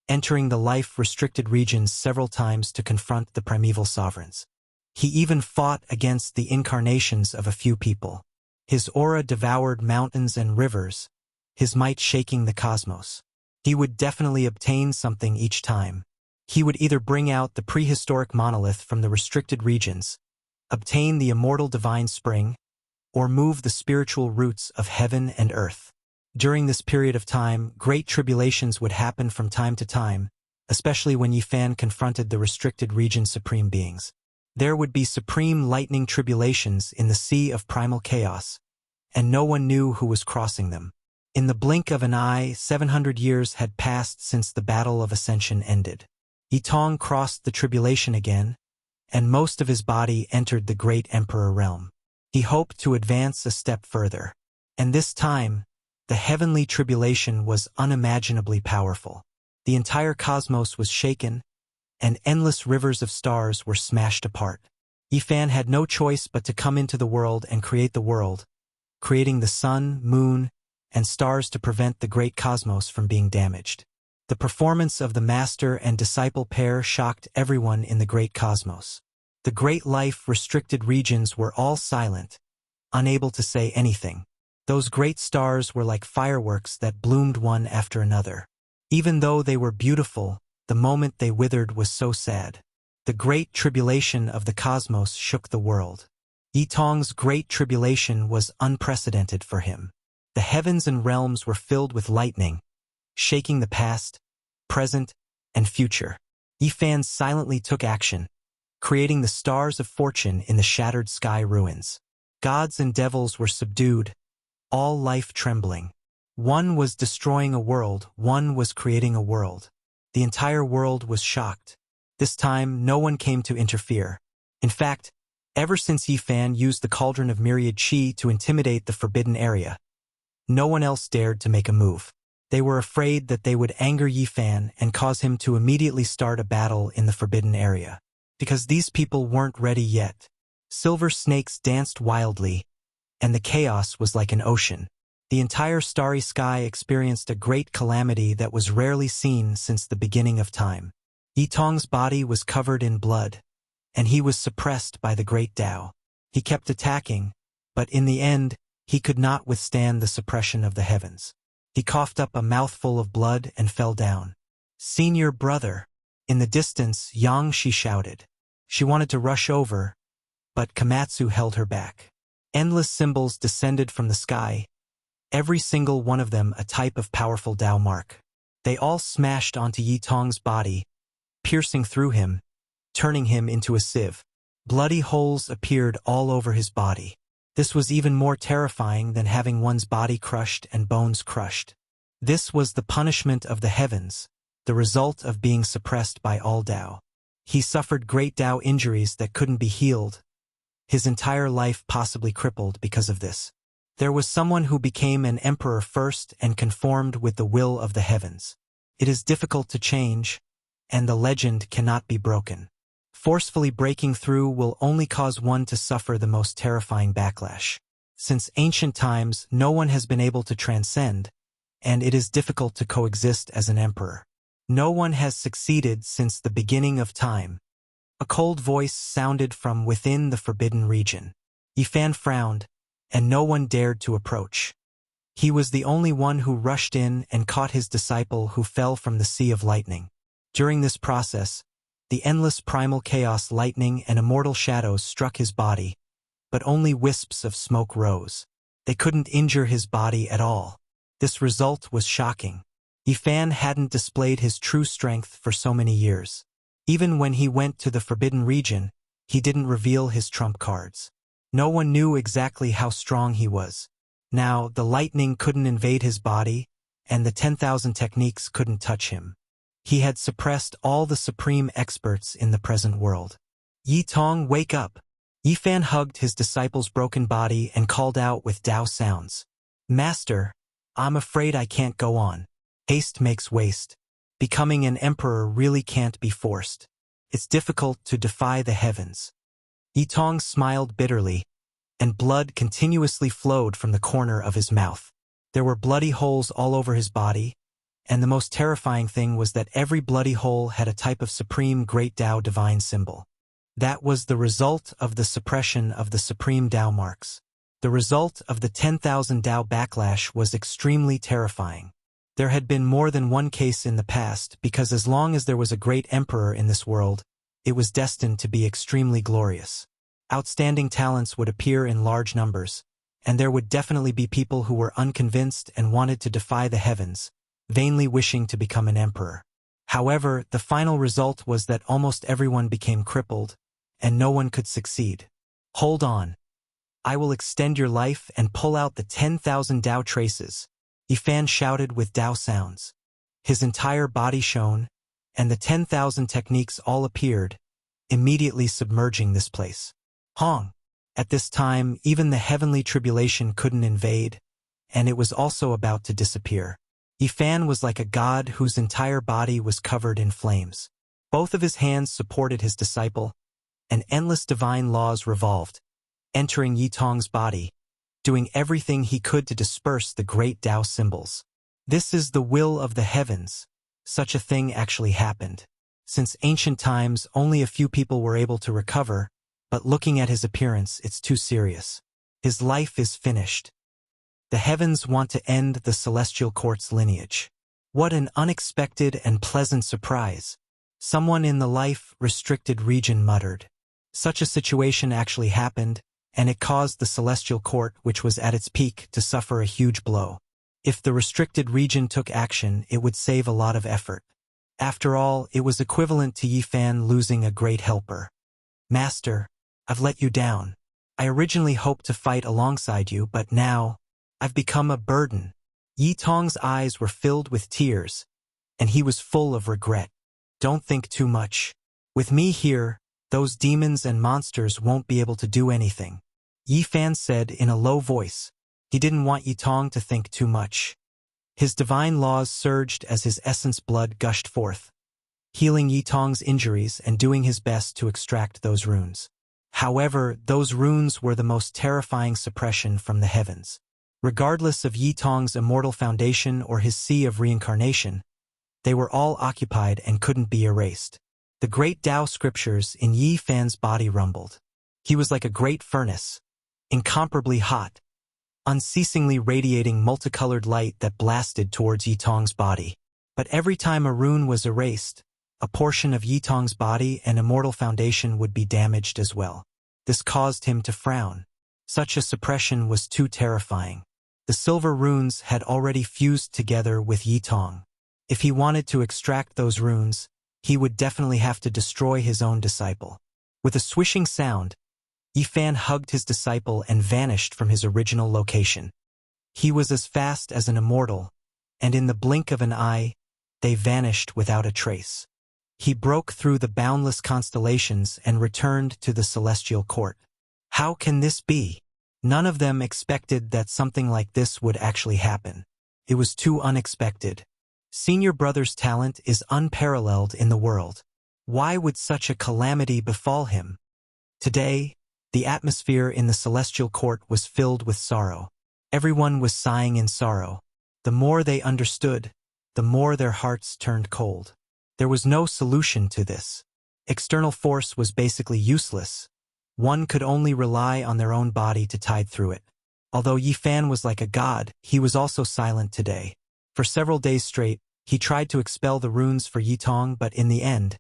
entering the life-restricted regions several times to confront the primeval sovereigns. He even fought against the incarnations of a few people. His aura devoured mountains and rivers, his might shaking the cosmos. He would definitely obtain something each time. He would either bring out the prehistoric monolith from the restricted regions, obtain the immortal divine spring, or move the spiritual roots of heaven and earth. During this period of time, great tribulations would happen from time to time, especially when Yifan confronted the restricted region's supreme beings. There would be supreme lightning tribulations in the sea of primal chaos, and no one knew who was crossing them. In the blink of an eye, 700 years had passed since the Battle of Ascension ended. Yitong crossed the tribulation again, and most of his body entered the great emperor realm. He hoped to advance a step further, and this time, the heavenly tribulation was unimaginably powerful. The entire cosmos was shaken, and endless rivers of stars were smashed apart. Yifan had no choice but to come into the world and create the world, creating the sun, moon, and stars to prevent the great cosmos from being damaged. The performance of the master and disciple pair shocked everyone in the great cosmos. The great life-restricted regions were all silent, unable to say anything. Those great stars were like fireworks that bloomed one after another. Even though they were beautiful, the moment they withered was so sad. The great tribulation of the cosmos shook the world. Yitong's great tribulation was unprecedented for him. The heavens and realms were filled with lightning, shaking the past, present, and future. Yifan silently took action, creating the stars of fortune in the shattered sky ruins. Gods and devils were subdued, all life trembling. One was destroying a world, one was creating a world. The entire world was shocked. This time, no one came to interfere. In fact, ever since Yifan used the cauldron of myriad qi to intimidate the forbidden area, no one else dared to make a move. They were afraid that they would anger Yifan and cause him to immediately start a battle in the forbidden area. Because these people weren't ready yet. Silver snakes danced wildly, and the chaos was like an ocean. The entire starry sky experienced a great calamity that was rarely seen since the beginning of time. Yitong's body was covered in blood, and he was suppressed by the great Tao. He kept attacking, but in the end, he could not withstand the suppression of the heavens. He coughed up a mouthful of blood and fell down. "Senior brother!" In the distance, Yang Shi shouted. She wanted to rush over, but Komatsu held her back. Endless symbols descended from the sky, every single one of them a type of powerful Tao mark. They all smashed onto Yitong's body, piercing through him, turning him into a sieve. Bloody holes appeared all over his body. This was even more terrifying than having one's body crushed and bones crushed. This was the punishment of the heavens, the result of being suppressed by all Tao. He suffered great Tao injuries that couldn't be healed, his entire life possibly crippled because of this. There was someone who became an emperor first and conformed with the will of the heavens. It is difficult to change, and the legend cannot be broken. Forcefully breaking through will only cause one to suffer the most terrifying backlash. Since ancient times, no one has been able to transcend, and it is difficult to coexist as an emperor. No one has succeeded since the beginning of time. A cold voice sounded from within the forbidden region. Yifan frowned, and no one dared to approach. He was the only one who rushed in and caught his disciple who fell from the sea of lightning. During this process, the endless primal chaos lightning and immortal shadows struck his body, but only wisps of smoke rose. They couldn't injure his body at all. This result was shocking. Yifan hadn't displayed his true strength for so many years. Even when he went to the forbidden region, he didn't reveal his trump cards. No one knew exactly how strong he was. Now, the lightning couldn't invade his body, and the 10,000 techniques couldn't touch him. He had suppressed all the supreme experts in the present world. Yi Tong, wake up! Yifan hugged his disciple's broken body and called out with Dao sounds. Master, I'm afraid I can't go on. Haste makes waste. Becoming an emperor really can't be forced. It's difficult to defy the heavens. Yi Tong smiled bitterly, and blood continuously flowed from the corner of his mouth. There were bloody holes all over his body, and the most terrifying thing was that every bloody hole had a type of supreme great Tao divine symbol. That was the result of the suppression of the supreme Tao marks. The result of the 10,000 Tao backlash was extremely terrifying. There had been more than one case in the past because as long as there was a great emperor in this world, it was destined to be extremely glorious. Outstanding talents would appear in large numbers, and there would definitely be people who were unconvinced and wanted to defy the heavens, vainly wishing to become an emperor. However, the final result was that almost everyone became crippled, and no one could succeed. Hold on. I will extend your life and pull out the 10,000 Tao traces, Yifan shouted with Tao sounds. His entire body shone, and the 10,000 techniques all appeared, immediately submerging this place. Hong! At this time, even the heavenly tribulation couldn't invade, and it was also about to disappear. Yifan was like a god whose entire body was covered in flames. Both of his hands supported his disciple, and endless divine laws revolved, entering Yi Tong's body, doing everything he could to disperse the great Tao symbols. This is the will of the heavens. Such a thing actually happened. Since ancient times, only a few people were able to recover, but looking at his appearance, it's too serious. His life is finished. The heavens want to end the celestial court's lineage. What an unexpected and pleasant surprise. Someone in the life-restricted region muttered. Such a situation actually happened, and it caused the celestial court, which was at its peak, to suffer a huge blow. If the restricted region took action, it would save a lot of effort. After all, it was equivalent to Yifan losing a great helper. Master, I've let you down. I originally hoped to fight alongside you, but now, I've become a burden. Yi Tong's eyes were filled with tears, and he was full of regret. Don't think too much. With me here, those demons and monsters won't be able to do anything. Yifan said in a low voice. He didn't want Yi Tong to think too much. His divine laws surged as his essence blood gushed forth, healing Yi Tong's injuries and doing his best to extract those runes. However, those runes were the most terrifying suppression from the heavens. Regardless of Yi Tong's immortal foundation or his sea of reincarnation, they were all occupied and couldn't be erased. The great Tao scriptures in Yi Fan's body rumbled. He was like a great furnace, incomparably hot, unceasingly radiating multicolored light that blasted towards Yi Tong's body. But every time a rune was erased, a portion of Yi Tong's body and immortal foundation would be damaged as well. This caused him to frown. Such a suppression was too terrifying. The silver runes had already fused together with Yi Tong. If he wanted to extract those runes, he would definitely have to destroy his own disciple. With a swishing sound, Yifan hugged his disciple and vanished from his original location. He was as fast as an immortal, and in the blink of an eye, they vanished without a trace. He broke through the boundless constellations and returned to the celestial court. How can this be? None of them expected that something like this would actually happen. It was too unexpected. Senior brother's talent is unparalleled in the world. Why would such a calamity befall him? Today, the atmosphere in the celestial court was filled with sorrow. Everyone was sighing in sorrow. The more they understood, the more their hearts turned cold. There was no solution to this. External force was basically useless. One could only rely on their own body to tide through it. Although Yi Fan was like a god, he was also silent today. For several days straight, he tried to expel the runes for Yi Tong, but in the end,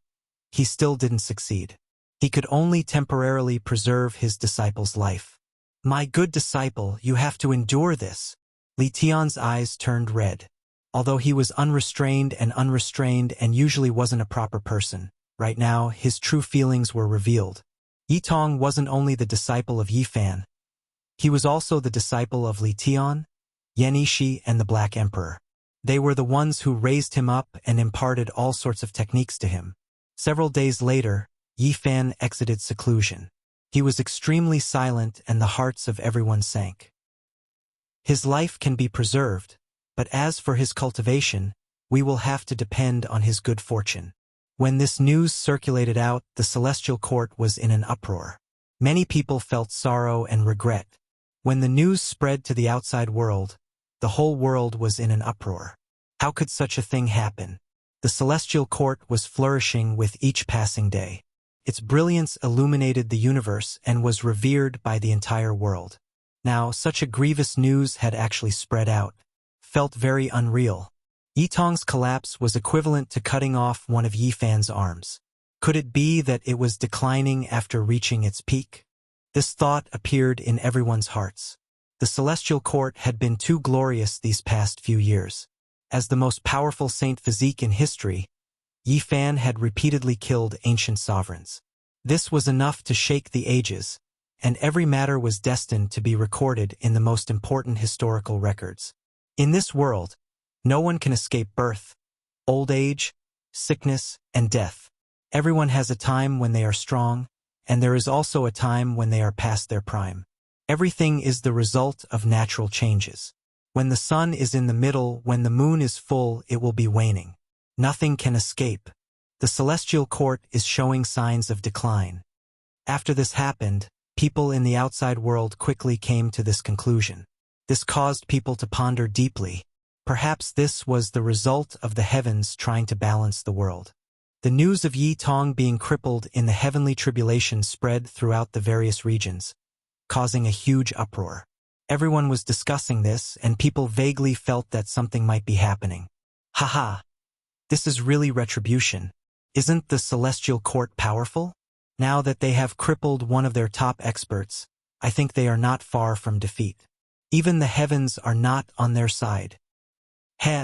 he still didn't succeed. He could only temporarily preserve his disciple's life. My good disciple, you have to endure this. Li Tian's eyes turned red. Although he was unrestrained and usually wasn't a proper person, right now his true feelings were revealed. Yi Tong wasn't only the disciple of Yi Fan. He was also the disciple of Li Tian, Yan Yishi, and the Black Emperor. They were the ones who raised him up and imparted all sorts of techniques to him. Several days later, Yi Fan exited seclusion. He was extremely silent and the hearts of everyone sank. His life can be preserved, but as for his cultivation, we will have to depend on his good fortune. When this news circulated out, the celestial court was in an uproar. Many people felt sorrow and regret. When the news spread to the outside world, the whole world was in an uproar. How could such a thing happen? The celestial court was flourishing with each passing day. Its brilliance illuminated the universe and was revered by the entire world. Now, such a grievous news had actually spread out. Felt very unreal. Yi Tong's collapse was equivalent to cutting off one of Yi Fan's arms. Could it be that it was declining after reaching its peak? This thought appeared in everyone's hearts. The celestial court had been too glorious these past few years. As the most powerful saint physique in history, Yi Fan had repeatedly killed ancient sovereigns. This was enough to shake the ages, and every matter was destined to be recorded in the most important historical records. In this world, no one can escape birth, old age, sickness, and death. Everyone has a time when they are strong, and there is also a time when they are past their prime. Everything is the result of natural changes. When the sun is in the middle, when the moon is full, it will be waning. Nothing can escape. The celestial court is showing signs of decline. After this happened, people in the outside world quickly came to this conclusion. This caused people to ponder deeply. Perhaps this was the result of the heavens trying to balance the world. The news of Yi Tong being crippled in the heavenly tribulation spread throughout the various regions, causing a huge uproar. Everyone was discussing this, and people vaguely felt that something might be happening. Haha! This is really retribution. Isn't the celestial court powerful? Now that they have crippled one of their top experts, I think they are not far from defeat. Even the heavens are not on their side.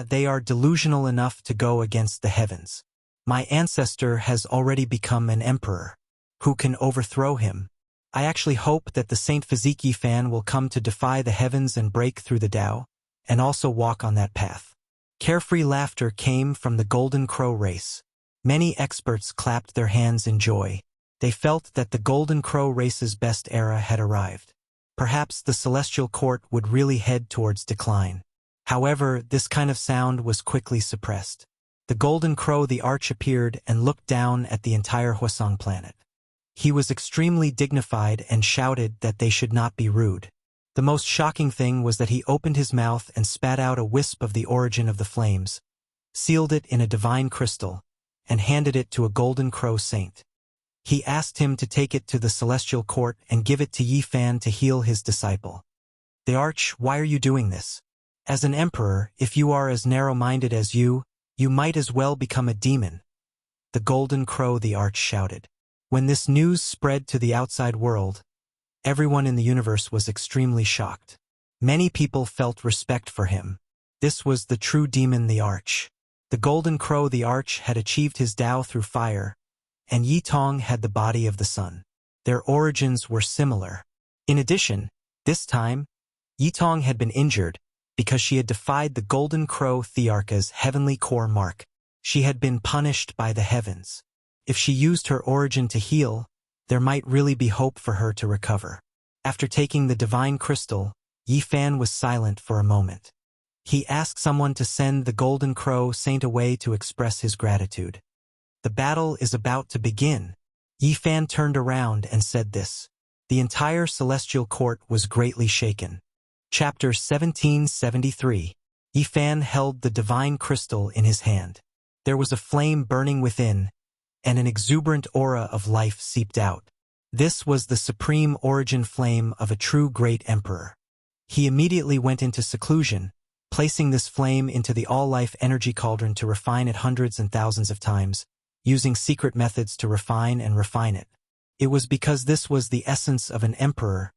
They are delusional enough to go against the heavens. My ancestor has already become an emperor. Who can overthrow him? I actually hope that the Saint Physique Yi Fan will come to defy the heavens and break through the Tao, and also walk on that path. Carefree laughter came from the Golden Crow race. Many experts clapped their hands in joy. They felt that the Golden Crow race's best era had arrived. Perhaps the celestial court would really head towards decline. However, this kind of sound was quickly suppressed. The Golden Crow the Arch appeared and looked down at the entire Huasong planet. He was extremely dignified and shouted that they should not be rude. The most shocking thing was that he opened his mouth and spat out a wisp of the origin of the flames, sealed it in a divine crystal, and handed it to a Golden Crow saint. He asked him to take it to the celestial court and give it to Yi Fan to heal his disciple. The Arch, why are you doing this? As an emperor, if you are as narrow-minded as you might as well become a demon. The Golden Crow the Arch shouted. When this news spread to the outside world, everyone in the universe was extremely shocked. Many people felt respect for him. This was the true demon the Arch. The Golden Crow the Arch had achieved his Tao through fire, and Yi Tong had the body of the sun. Their origins were similar. In addition, this time, Yi Tong had been injured because she had defied the Golden Crow Thearcha's heavenly core mark. She had been punished by the heavens. If she used her origin to heal, there might really be hope for her to recover. After taking the divine crystal, Yi Fan was silent for a moment. He asked someone to send the Golden Crow Saint away to express his gratitude. The battle is about to begin. Yi Fan turned around and said this. The entire celestial court was greatly shaken. Chapter 1773. Yi Fan held the divine crystal in his hand. There was a flame burning within, and an exuberant aura of life seeped out. This was the supreme origin flame of a true great emperor. He immediately went into seclusion, placing this flame into the all-life energy cauldron to refine it hundreds and thousands of times, using secret methods to refine it. It was because this was the essence of an emperor,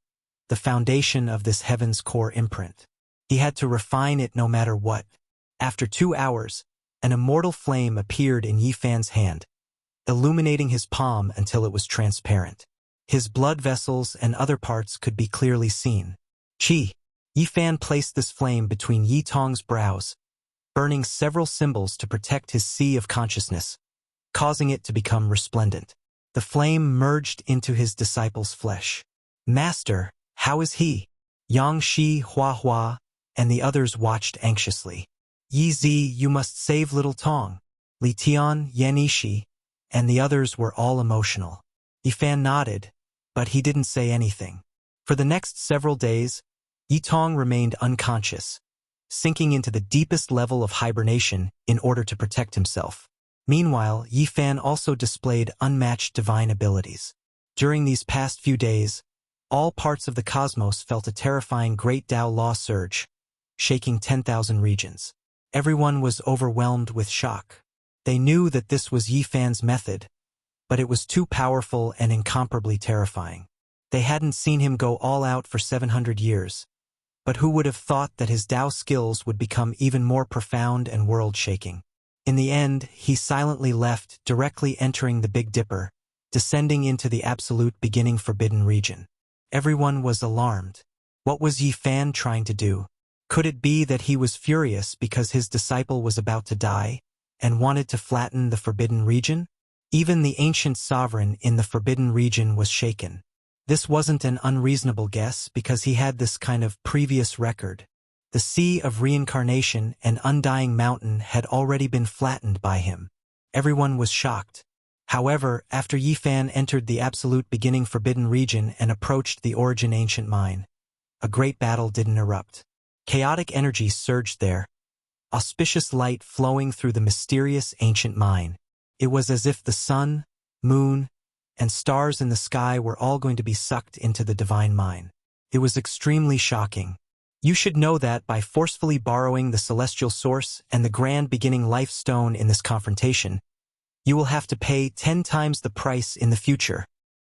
the foundation of this heaven's core imprint. He had to refine it no matter what. After 2 hours, an immortal flame appeared in Yi Fan's hand, illuminating his palm until it was transparent. His blood vessels and other parts could be clearly seen. Yi Fan placed this flame between Yi Tong's brows, burning several symbols to protect his sea of consciousness, causing it to become resplendent. The flame merged into his disciple's flesh. Master, how is he? Yang Shi, Hua Hua, and the others watched anxiously. Yi Zi, you must save little Tong. Li Tian, Yan Ishi, and the others were all emotional. Yi Fan nodded, but he didn't say anything. For the next several days, Yi Tong remained unconscious, sinking into the deepest level of hibernation in order to protect himself. Meanwhile, Yi Fan also displayed unmatched divine abilities. During these past few days, all parts of the cosmos felt a terrifying great Tao law surge, shaking 10,000 regions. Everyone was overwhelmed with shock. They knew that this was Yi Fan's method, but it was too powerful and incomparably terrifying. They hadn't seen him go all out for 700 years, but who would have thought that his Tao skills would become even more profound and world-shaking? In the end, he silently left, directly entering the Big Dipper, descending into the absolute beginning forbidden region. Everyone was alarmed. What was Yi Fan trying to do? Could it be that he was furious because his disciple was about to die, and wanted to flatten the forbidden region? Even the ancient sovereign in the forbidden region was shaken. This wasn't an unreasonable guess because he had this kind of previous record. The sea of reincarnation and undying mountain had already been flattened by him. Everyone was shocked. However, after Yi Fan entered the absolute beginning forbidden region and approached the origin ancient mine, a great battle didn't erupt. Chaotic energy surged there, auspicious light flowing through the mysterious ancient mine. It was as if the sun, moon, and stars in the sky were all going to be sucked into the divine mine. It was extremely shocking. You should know that by forcefully borrowing the celestial source and the grand beginning life stone in this confrontation, you will have to pay 10 times the price in the future.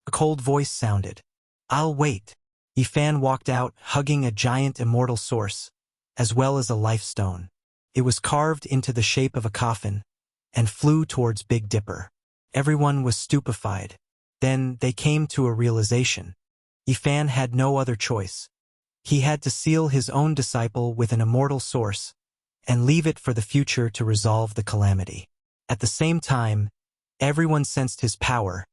A cold voice sounded. I'll wait. Yi Fan walked out, hugging a giant immortal source, as well as a life stone. It was carved into the shape of a coffin, and flew towards Big Dipper. Everyone was stupefied. Then they came to a realization. Yi Fan had no other choice. He had to seal his own disciple with an immortal source, and leave it for the future to resolve the calamity. At the same time, everyone sensed his power,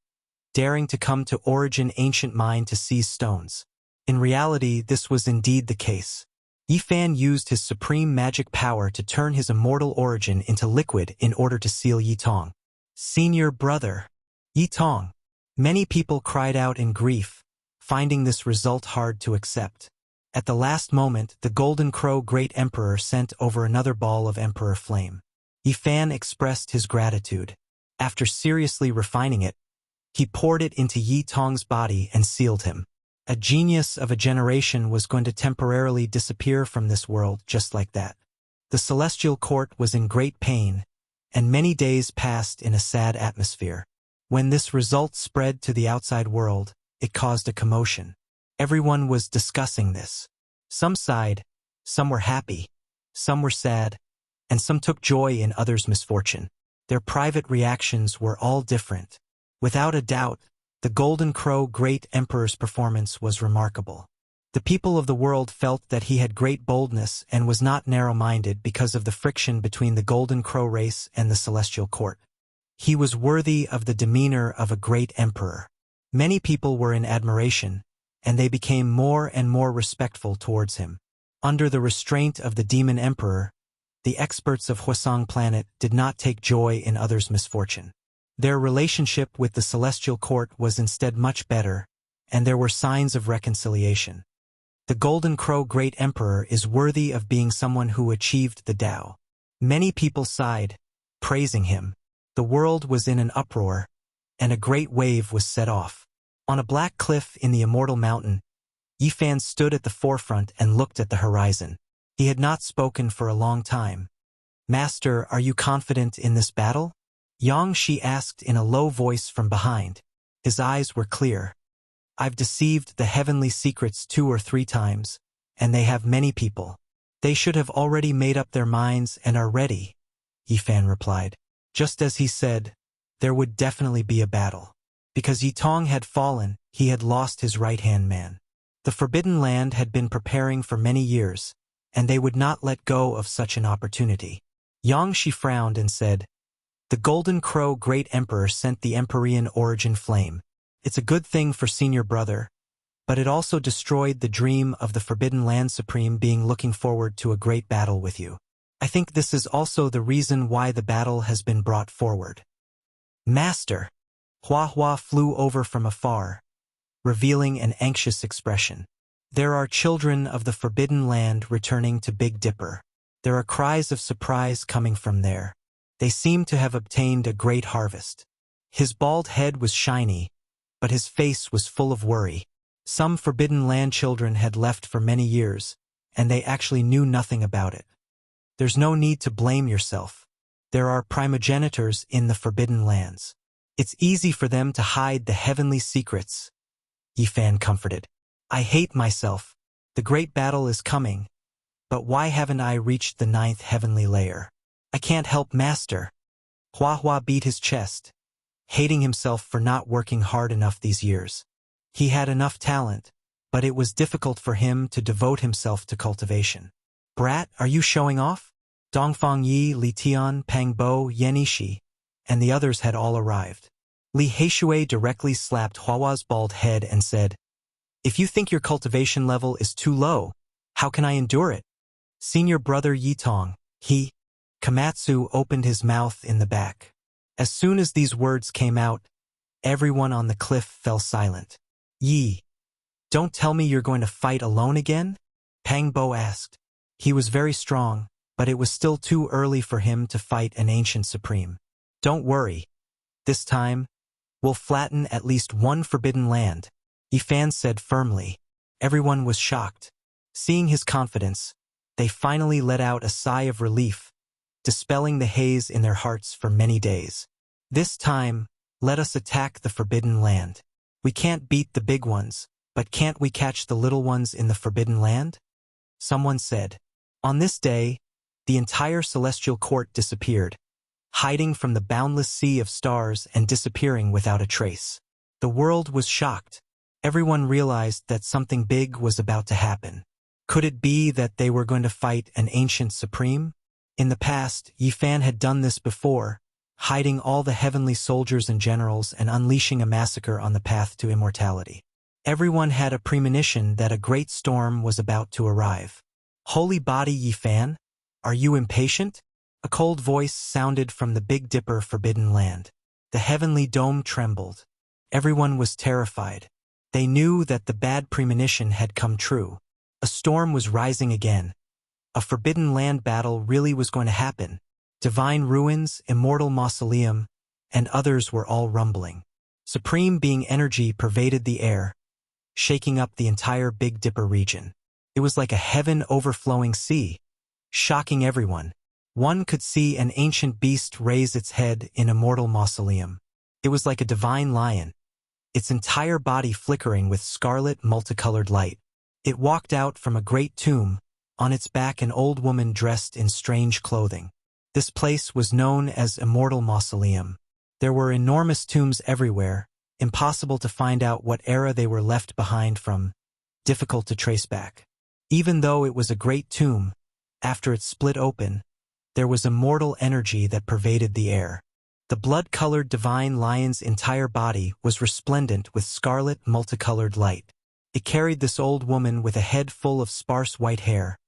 daring to come to origin ancient mine to seize stones. In reality, this was indeed the case. Yi Fan used his supreme magic power to turn his immortal origin into liquid in order to seal Yi Tong. Senior brother, Yi Tong. Many people cried out in grief, finding this result hard to accept. At the last moment, the Golden Crow Great Emperor sent over another ball of Emperor Flame. Yi Fan expressed his gratitude. After seriously refining it, he poured it into Yi Tong's body and sealed him. A genius of a generation was going to temporarily disappear from this world just like that. The celestial court was in great pain, and many days passed in a sad atmosphere. When this result spread to the outside world, it caused a commotion. Everyone was discussing this. Some sighed, some were happy, some were sad, and some took joy in others' misfortune. Their private reactions were all different. Without a doubt, the Golden Crow Great Emperor's performance was remarkable. The people of the world felt that he had great boldness and was not narrow-minded because of the friction between the Golden Crow race and the Celestial Court. He was worthy of the demeanor of a great emperor. Many people were in admiration, and they became more and more respectful towards him. Under the restraint of the demon emperor, the experts of Huasong planet did not take joy in others' misfortune. Their relationship with the celestial court was instead much better, and there were signs of reconciliation. The Golden Crow Great Emperor is worthy of being someone who achieved the Tao. Many people sighed, praising him. The world was in an uproar, and a great wave was set off. On a black cliff in the Immortal Mountain, Yifan stood at the forefront and looked at the horizon. He had not spoken for a long time. "Master, are you confident in this battle?" Yang Shi asked in a low voice from behind. His eyes were clear. "I've deceived the heavenly secrets 2 or 3 times, and they have many people. They should have already made up their minds and are ready," Yifan replied. Just as he said, there would definitely be a battle. Because Yitong had fallen, he had lost his right-hand man. The Forbidden Land had been preparing for many years, and they would not let go of such an opportunity. Yang Shi frowned and said, "The Golden Crow Great Emperor sent the Empyrean origin flame. It's a good thing for senior brother, but it also destroyed the dream of the Forbidden Land Supreme being looking forward to a great battle with you. I think this is also the reason why the battle has been brought forward." "Master!" Hua Hua flew over from afar, revealing an anxious expression. "There are children of the Forbidden Land returning to Big Dipper. There are cries of surprise coming from there. They seem to have obtained a great harvest." His bald head was shiny, but his face was full of worry. Some Forbidden Land children had left for many years, and they actually knew nothing about it. "There's no need to blame yourself. There are primogenitors in the Forbidden Lands. It's easy for them to hide the heavenly secrets," Yifan comforted. "I hate myself. The great battle is coming, but why haven't I reached the 9th heavenly layer? I can't help Master." Hua Hua beat his chest, hating himself for not working hard enough these years. He had enough talent, but it was difficult for him to devote himself to cultivation. "Brat, are you showing off?" Dongfang Yi, Li Tian, Pang Bo, Yenishi, and the others had all arrived. Li Heishui directly slapped Huahua's bald head and said, "If you think your cultivation level is too low, how can I endure it?" "Senior brother Yitong," Komatsu opened his mouth in the back. As soon as these words came out, everyone on the cliff fell silent. "Yi, don't tell me you're going to fight alone again?" Pang Bo asked. He was very strong, but it was still too early for him to fight an ancient supreme. "Don't worry. This time, we'll flatten at least one Forbidden Land," Yifan said firmly. Everyone was shocked. Seeing his confidence, they finally let out a sigh of relief, dispelling the haze in their hearts for many days. "This time, let us attack the Forbidden Land. We can't beat the big ones, but can't we catch the little ones in the Forbidden Land?" Someone said. On this day, the entire celestial court disappeared, hiding from the boundless sea of stars and disappearing without a trace. The world was shocked. Everyone realized that something big was about to happen. Could it be that they were going to fight an ancient supreme? In the past, Yifan had done this before, hiding all the heavenly soldiers and generals and unleashing a massacre on the path to immortality. Everyone had a premonition that a great storm was about to arrive. "Holy body Yifan, are you impatient?" A cold voice sounded from the Big Dipper Forbidden Land. The heavenly dome trembled. Everyone was terrified. They knew that the bad premonition had come true. A storm was rising again. A Forbidden Land battle really was going to happen. Divine Ruins, Immortal Mausoleum, and others were all rumbling. Supreme being energy pervaded the air, shaking up the entire Big Dipper region. It was like a heaven-overflowing sea, shocking everyone. One could see an ancient beast raise its head in Immortal Mausoleum. It was like a divine lion, its entire body flickering with scarlet multicolored light. It walked out from a great tomb, on its back an old woman dressed in strange clothing. This place was known as Immortal Mausoleum. There were enormous tombs everywhere, impossible to find out what era they were left behind from, difficult to trace back. Even though it was a great tomb, after it split open, there was immortal energy that pervaded the air. The blood-colored divine lion's entire body was resplendent with scarlet multicolored light. It carried this old woman with a head full of sparse white hair,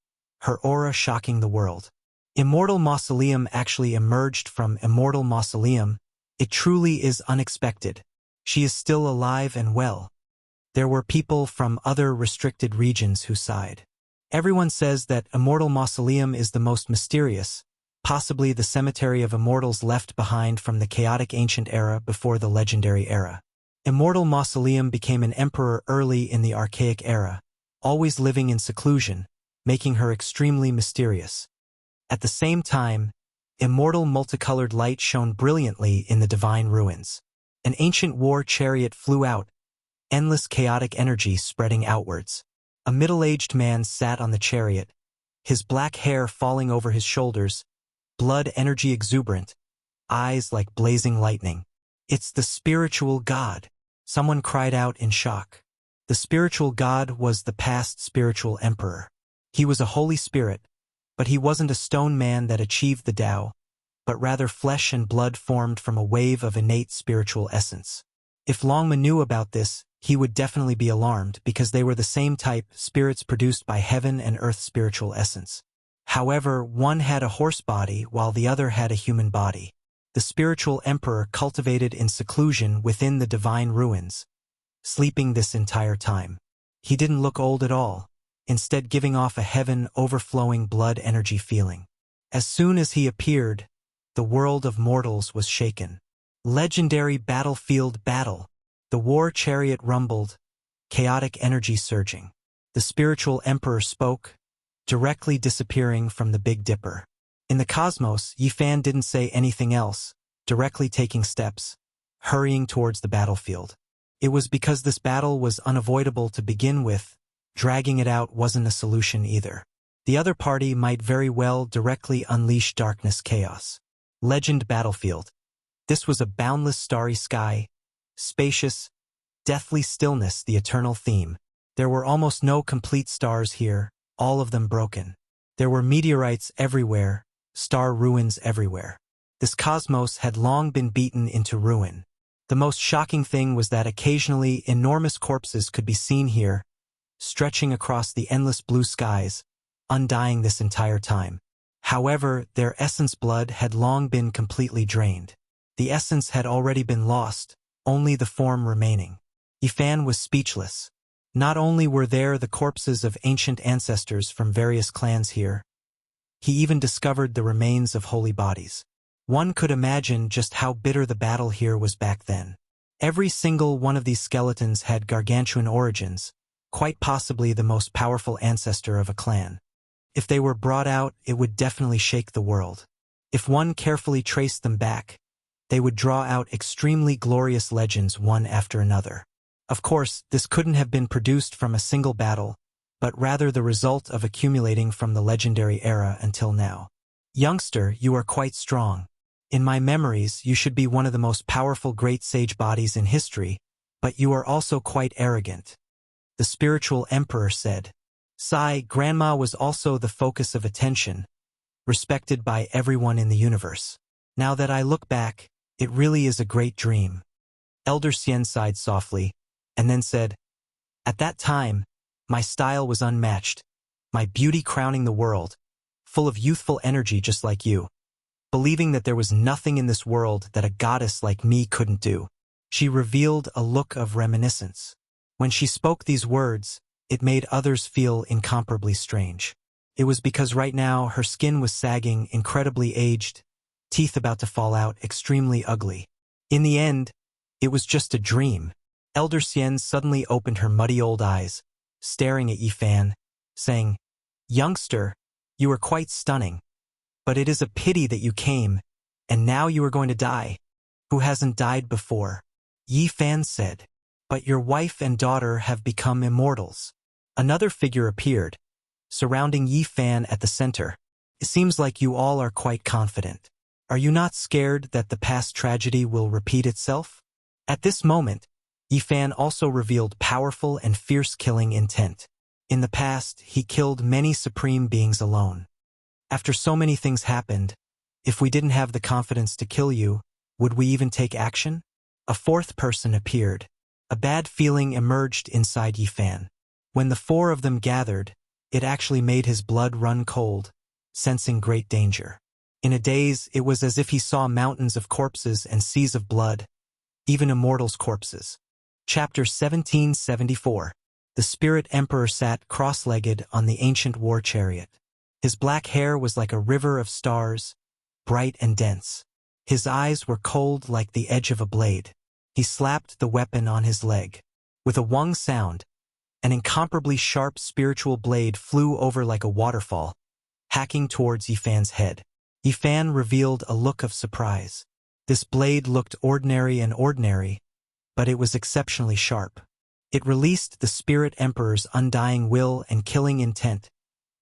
her aura shocking the world. Immortal Mausoleum actually emerged from Immortal Mausoleum. It truly is unexpected. She is still alive and well. There were people from other restricted regions who sighed. Everyone says that Immortal Mausoleum is the most mysterious, possibly the cemetery of immortals left behind from the chaotic ancient era before the legendary era. Immortal Mausoleum became an emperor early in the archaic era, always living in seclusion, making her extremely mysterious. At the same time, immortal multicolored light shone brilliantly in the divine ruins. An ancient war chariot flew out, endless chaotic energy spreading outwards. A middle-aged man sat on the chariot, his black hair falling over his shoulders, blood energy exuberant, eyes like blazing lightning. It's the spiritual god, someone cried out in shock. The spiritual god was the past spiritual emperor. He was a holy spirit, but he wasn't a stone man that achieved the Tao, but rather flesh and blood formed from a wave of innate spiritual essence. If Longma knew about this, he would definitely be alarmed because they were the same type, spirits produced by heaven and earth spiritual essence. However, one had a horse body while the other had a human body. The spiritual emperor cultivated in seclusion within the divine ruins, sleeping this entire time. He didn't look old at all, instead giving off a heaven overflowing blood energy feeling. As soon as he appeared, the world of mortals was shaken. Legendary battlefield battle. The war chariot rumbled, chaotic energy surging. The spiritual emperor spoke, directly disappearing from the Big Dipper. In the cosmos, Yifan didn't say anything else, directly taking steps, hurrying towards the battlefield. It was because this battle was unavoidable to begin with. Dragging it out wasn't a solution either. The other party might very well directly unleash darkness chaos. Legend battlefield. This was a boundless starry sky, spacious, deathly stillness, the eternal theme. There were almost no complete stars here, all of them broken. There were meteorites everywhere, star ruins everywhere. This cosmos had long been beaten into ruin. The most shocking thing was that occasionally enormous corpses could be seen here, stretching across the endless blue skies, undying this entire time. However, their essence blood had long been completely drained. The essence had already been lost, only the form remaining. Yifan was speechless. Not only were there the corpses of ancient ancestors from various clans here, he even discovered the remains of holy bodies. One could imagine just how bitter the battle here was back then. Every single one of these skeletons had gargantuan origins, quite possibly the most powerful ancestor of a clan. If they were brought out, it would definitely shake the world. If one carefully traced them back, they would draw out extremely glorious legends one after another. Of course, this couldn't have been produced from a single battle, but rather the result of accumulating from the legendary era until now. Youngster, you are quite strong. In my memories, you should be one of the most powerful great sage bodies in history, but you are also quite arrogant. The spiritual emperor said. Sai, Grandma was also the focus of attention, respected by everyone in the universe. Now that I look back, it really is a great dream. Elder Xian sighed softly, and then said, At that time, my style was unmatched, my beauty crowning the world, full of youthful energy just like you, believing that there was nothing in this world that a goddess like me couldn't do. She revealed a look of reminiscence. When she spoke these words, it made others feel incomparably strange. It was because right now her skin was sagging, incredibly aged, teeth about to fall out, extremely ugly. In the end, it was just a dream. Elder Xian suddenly opened her muddy old eyes, staring at Yifan, saying, Youngster, you are quite stunning. But it is a pity that you came, and now you are going to die. Who hasn't died before? Yifan said. But your wife and daughter have become immortals. Another figure appeared, surrounding Yifan at the center. It seems like you all are quite confident. Are you not scared that the past tragedy will repeat itself? At this moment, Yifan also revealed powerful and fierce killing intent. In the past, he killed many supreme beings alone. After so many things happened, if we didn't have the confidence to kill you, would we even take action? A fourth person appeared. A bad feeling emerged inside Yifan. When the four of them gathered, it actually made his blood run cold, sensing great danger. In a daze, it was as if he saw mountains of corpses and seas of blood, even immortals' corpses. Chapter 1774. The Spirit Emperor sat cross-legged on the ancient war chariot. His black hair was like a river of stars, bright and dense. His eyes were cold like the edge of a blade. He slapped the weapon on his leg. With a wung sound, an incomparably sharp spiritual blade flew over like a waterfall, hacking towards Yifan's head. Yifan revealed a look of surprise. This blade looked ordinary, but it was exceptionally sharp. It released the Spirit Emperor's undying will and killing intent,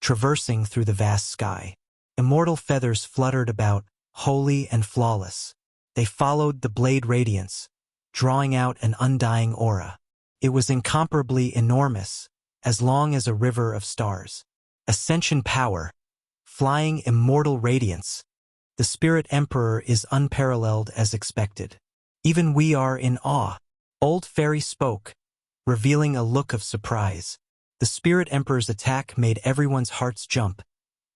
traversing through the vast sky. Immortal feathers fluttered about, holy and flawless. They followed the blade radiance, drawing out an undying aura. It was incomparably enormous, as long as a river of stars. Ascension power, flying immortal radiance. The Spirit Emperor is unparalleled as expected. Even we are in awe. Old Fairy spoke, revealing a look of surprise. The Spirit Emperor's attack made everyone's hearts jump,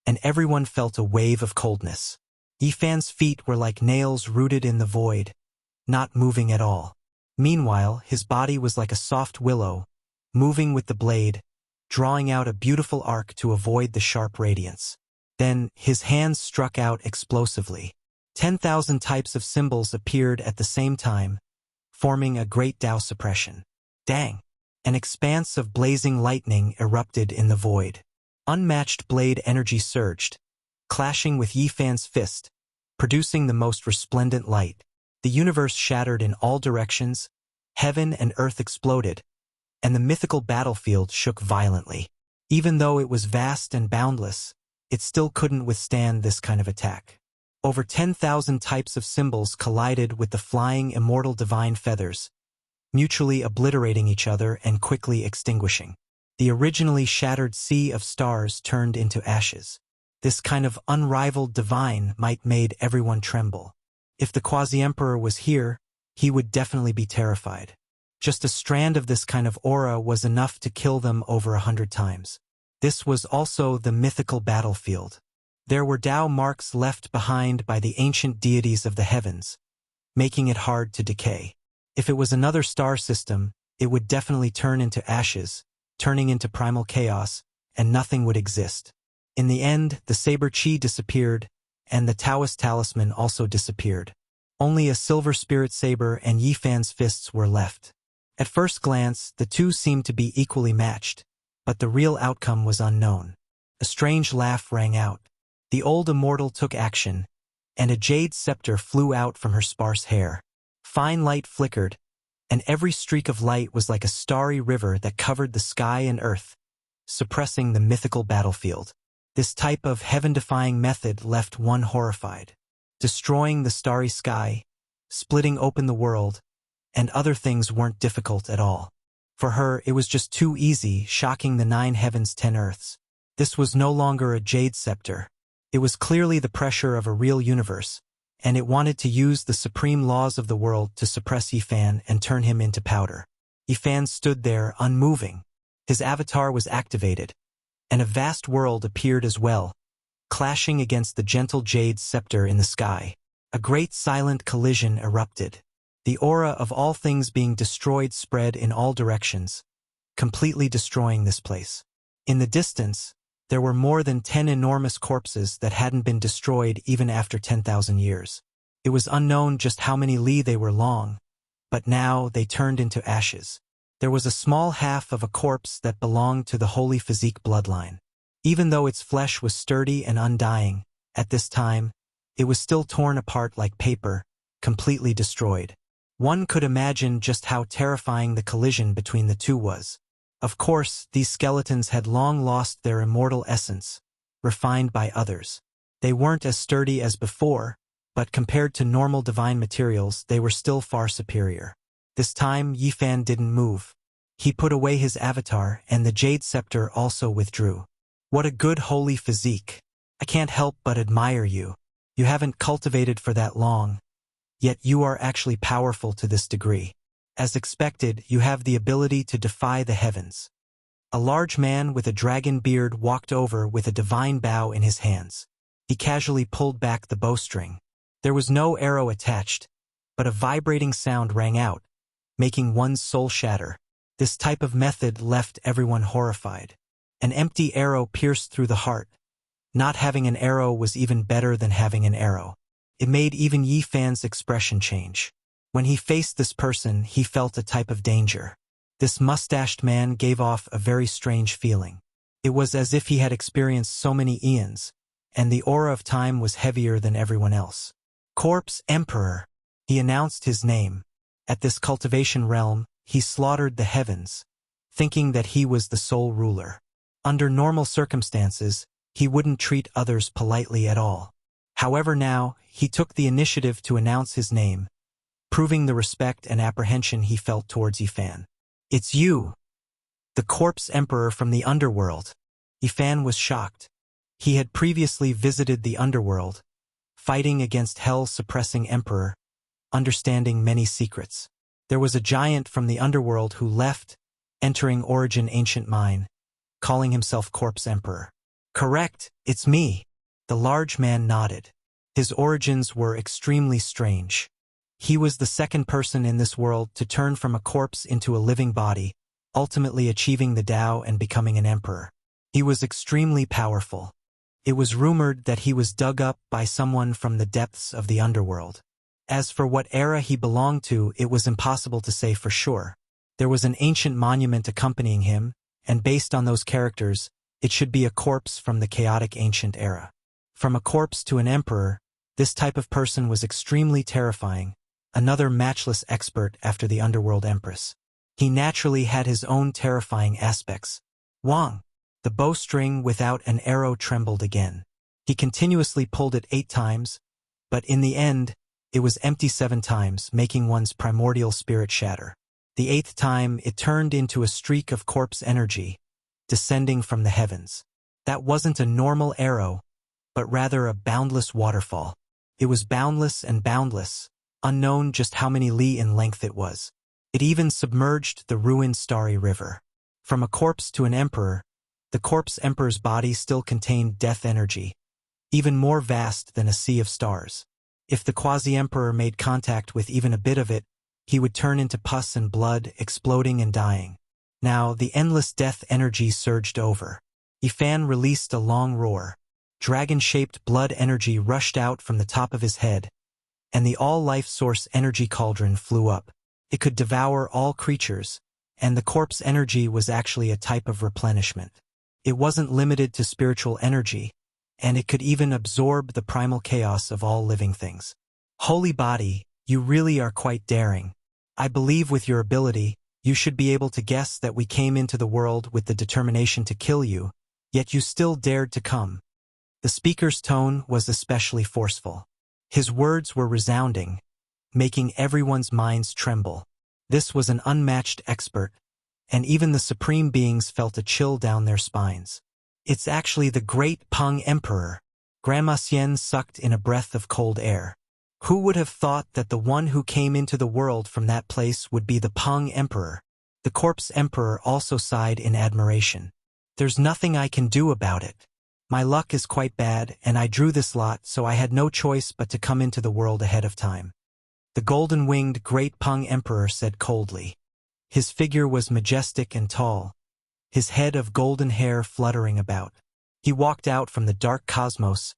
and everyone felt a wave of coldness. Yifan's feet were like nails rooted in the void, not moving at all. Meanwhile, his body was like a soft willow, moving with the blade, drawing out a beautiful arc to avoid the sharp radiance. Then, his hands struck out explosively. 10,000 types of symbols appeared at the same time, forming a great Tao suppression. Dang! An expanse of blazing lightning erupted in the void. Unmatched blade energy surged, clashing with Yifan's fist, producing the most resplendent light. The universe shattered in all directions, heaven and earth exploded, and the mythical battlefield shook violently. Even though it was vast and boundless, it still couldn't withstand this kind of attack. Over 10,000 types of symbols collided with the flying immortal divine feathers, mutually obliterating each other and quickly extinguishing. The originally shattered sea of stars turned into ashes. This kind of unrivaled divine might made everyone tremble. If the Quasi-Emperor was here, he would definitely be terrified. Just a strand of this kind of aura was enough to kill them over 100 times. This was also the mythical battlefield. There were Tao marks left behind by the ancient deities of the heavens, making it hard to decay. If it was another star system, it would definitely turn into ashes, turning into primal chaos, and nothing would exist. In the end, the saber chi disappeared, and the Taoist talisman also disappeared. Only a silver spirit saber and Yifan's fists were left. At first glance, the two seemed to be equally matched, but the real outcome was unknown. A strange laugh rang out. The old immortal took action, and a jade scepter flew out from her sparse hair. Fine light flickered, and every streak of light was like a starry river that covered the sky and earth, suppressing the mythical battlefield. This type of heaven-defying method left one horrified. Destroying the starry sky, splitting open the world, and other things weren't difficult at all. For her, it was just too easy, shocking the 9 heavens 10 earths. This was no longer a jade scepter. It was clearly the pressure of a real universe, and it wanted to use the supreme laws of the world to suppress Yifan and turn him into powder. Yifan stood there, unmoving. His avatar was activated, and a vast world appeared as well, clashing against the gentle jade scepter in the sky. A great silent collision erupted. The aura of all things being destroyed spread in all directions, completely destroying this place. In the distance, there were more than 10 enormous corpses that hadn't been destroyed even after 10,000 years. It was unknown just how many li they were long, but now they turned into ashes. There was a small half of a corpse that belonged to the holy physique bloodline. Even though its flesh was sturdy and undying, at this time, it was still torn apart like paper, completely destroyed. One could imagine just how terrifying the collision between the two was. Of course, these skeletons had long lost their immortal essence, refined by others. They weren't as sturdy as before, but compared to normal divine materials, they were still far superior. This time, Yifan didn't move. He put away his avatar, and the jade scepter also withdrew. What a good holy physique. I can't help but admire you. You haven't cultivated for that long, yet you are actually powerful to this degree. As expected, you have the ability to defy the heavens. A large man with a dragon beard walked over with a divine bow in his hands. He casually pulled back the bowstring. There was no arrow attached, but a vibrating sound rang out, making one's soul shatter. This type of method left everyone horrified. An empty arrow pierced through the heart. Not having an arrow was even better than having an arrow. It made even Yi Fan's expression change. When he faced this person, he felt a type of danger. This mustached man gave off a very strange feeling. It was as if he had experienced so many eons, and the aura of time was heavier than everyone else. Corpse Emperor. He announced his name. At this cultivation realm, he slaughtered the heavens, thinking that he was the sole ruler. Under normal circumstances, he wouldn't treat others politely at all. However, now, he took the initiative to announce his name, proving the respect and apprehension he felt towards Yi Fan. It's you, the Corpse Emperor from the underworld. Yi Fan was shocked. He had previously visited the underworld, fighting against Hell-suppressing Emperor, understanding many secrets. There was a giant from the underworld who left, entering Origin Ancient Mine, calling himself Corpse Emperor. Correct, it's me. The large man nodded. His origins were extremely strange. He was the second person in this world to turn from a corpse into a living body, ultimately achieving the Tao and becoming an emperor. He was extremely powerful. It was rumored that he was dug up by someone from the depths of the underworld. As for what era he belonged to, it was impossible to say for sure. There was an ancient monument accompanying him, and based on those characters, it should be a corpse from the chaotic ancient era. From a corpse to an emperor, this type of person was extremely terrifying, another matchless expert after the underworld empress. He naturally had his own terrifying aspects. Wang. The bowstring without an arrow trembled again. He continuously pulled it 8 times, but in the end, it was empty 7 times, making one's primordial spirit shatter. The 8th time, it turned into a streak of corpse energy, descending from the heavens. That wasn't a normal arrow, but rather a boundless waterfall. It was boundless and boundless, unknown just how many li in length it was. It even submerged the ruined starry river. From a corpse to an emperor, the Corpse Emperor's body still contained death energy, even more vast than a sea of stars. If the Quasi-Emperor made contact with even a bit of it, he would turn into pus and blood, exploding and dying. Now, the endless death energy surged over. Yi Fan released a long roar. Dragon-shaped blood energy rushed out from the top of his head, and the all-life source energy cauldron flew up. It could devour all creatures, and the corpse energy was actually a type of replenishment. It wasn't limited to spiritual energy, and it could even absorb the primal chaos of all living things. Holy body, you really are quite daring. I believe with your ability, you should be able to guess that we came into the world with the determination to kill you, yet you still dared to come. The speaker's tone was especially forceful. His words were resounding, making everyone's minds tremble. This was an unmatched expert, and even the supreme beings felt a chill down their spines. It's actually the great Peng Emperor. Grandma Xian sucked in a breath of cold air. Who would have thought that the one who came into the world from that place would be the Peng Emperor? The Corpse Emperor also sighed in admiration. There's nothing I can do about it. My luck is quite bad, and I drew this lot, so I had no choice but to come into the world ahead of time. The golden-winged great Peng Emperor said coldly. His figure was majestic and tall, his head of golden hair fluttering about. He walked out from the dark cosmos,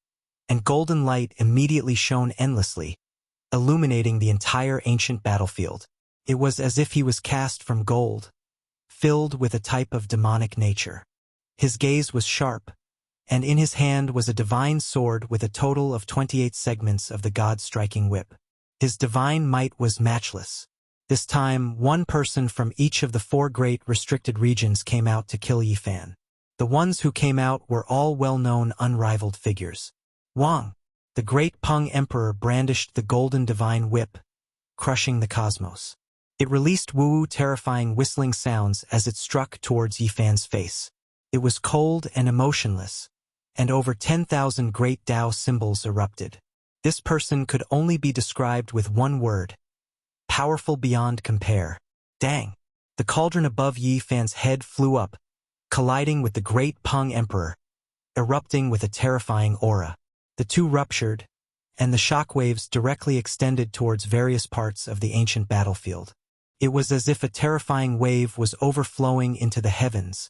and golden light immediately shone endlessly, illuminating the entire ancient battlefield. It was as if he was cast from gold, filled with a type of demonic nature. His gaze was sharp, and in his hand was a divine sword with a total of 28 segments of the god-striking whip. His divine might was matchless. This time, one person from each of the 4 great restricted regions came out to kill Yi Fan. The ones who came out were all well-known, unrivaled figures. Wang, the great Peng Emperor, brandished the golden divine whip, crushing the cosmos. It released woo-woo terrifying whistling sounds as it struck towards Yi Fan's face. It was cold and emotionless, and over 10,000 great Tao symbols erupted. This person could only be described with one word: powerful beyond compare. Dang! The cauldron above Yi Fan's head flew up, colliding with the great Peng Emperor, erupting with a terrifying aura. The two ruptured, and the shockwaves directly extended towards various parts of the ancient battlefield. It was as if a terrifying wave was overflowing into the heavens,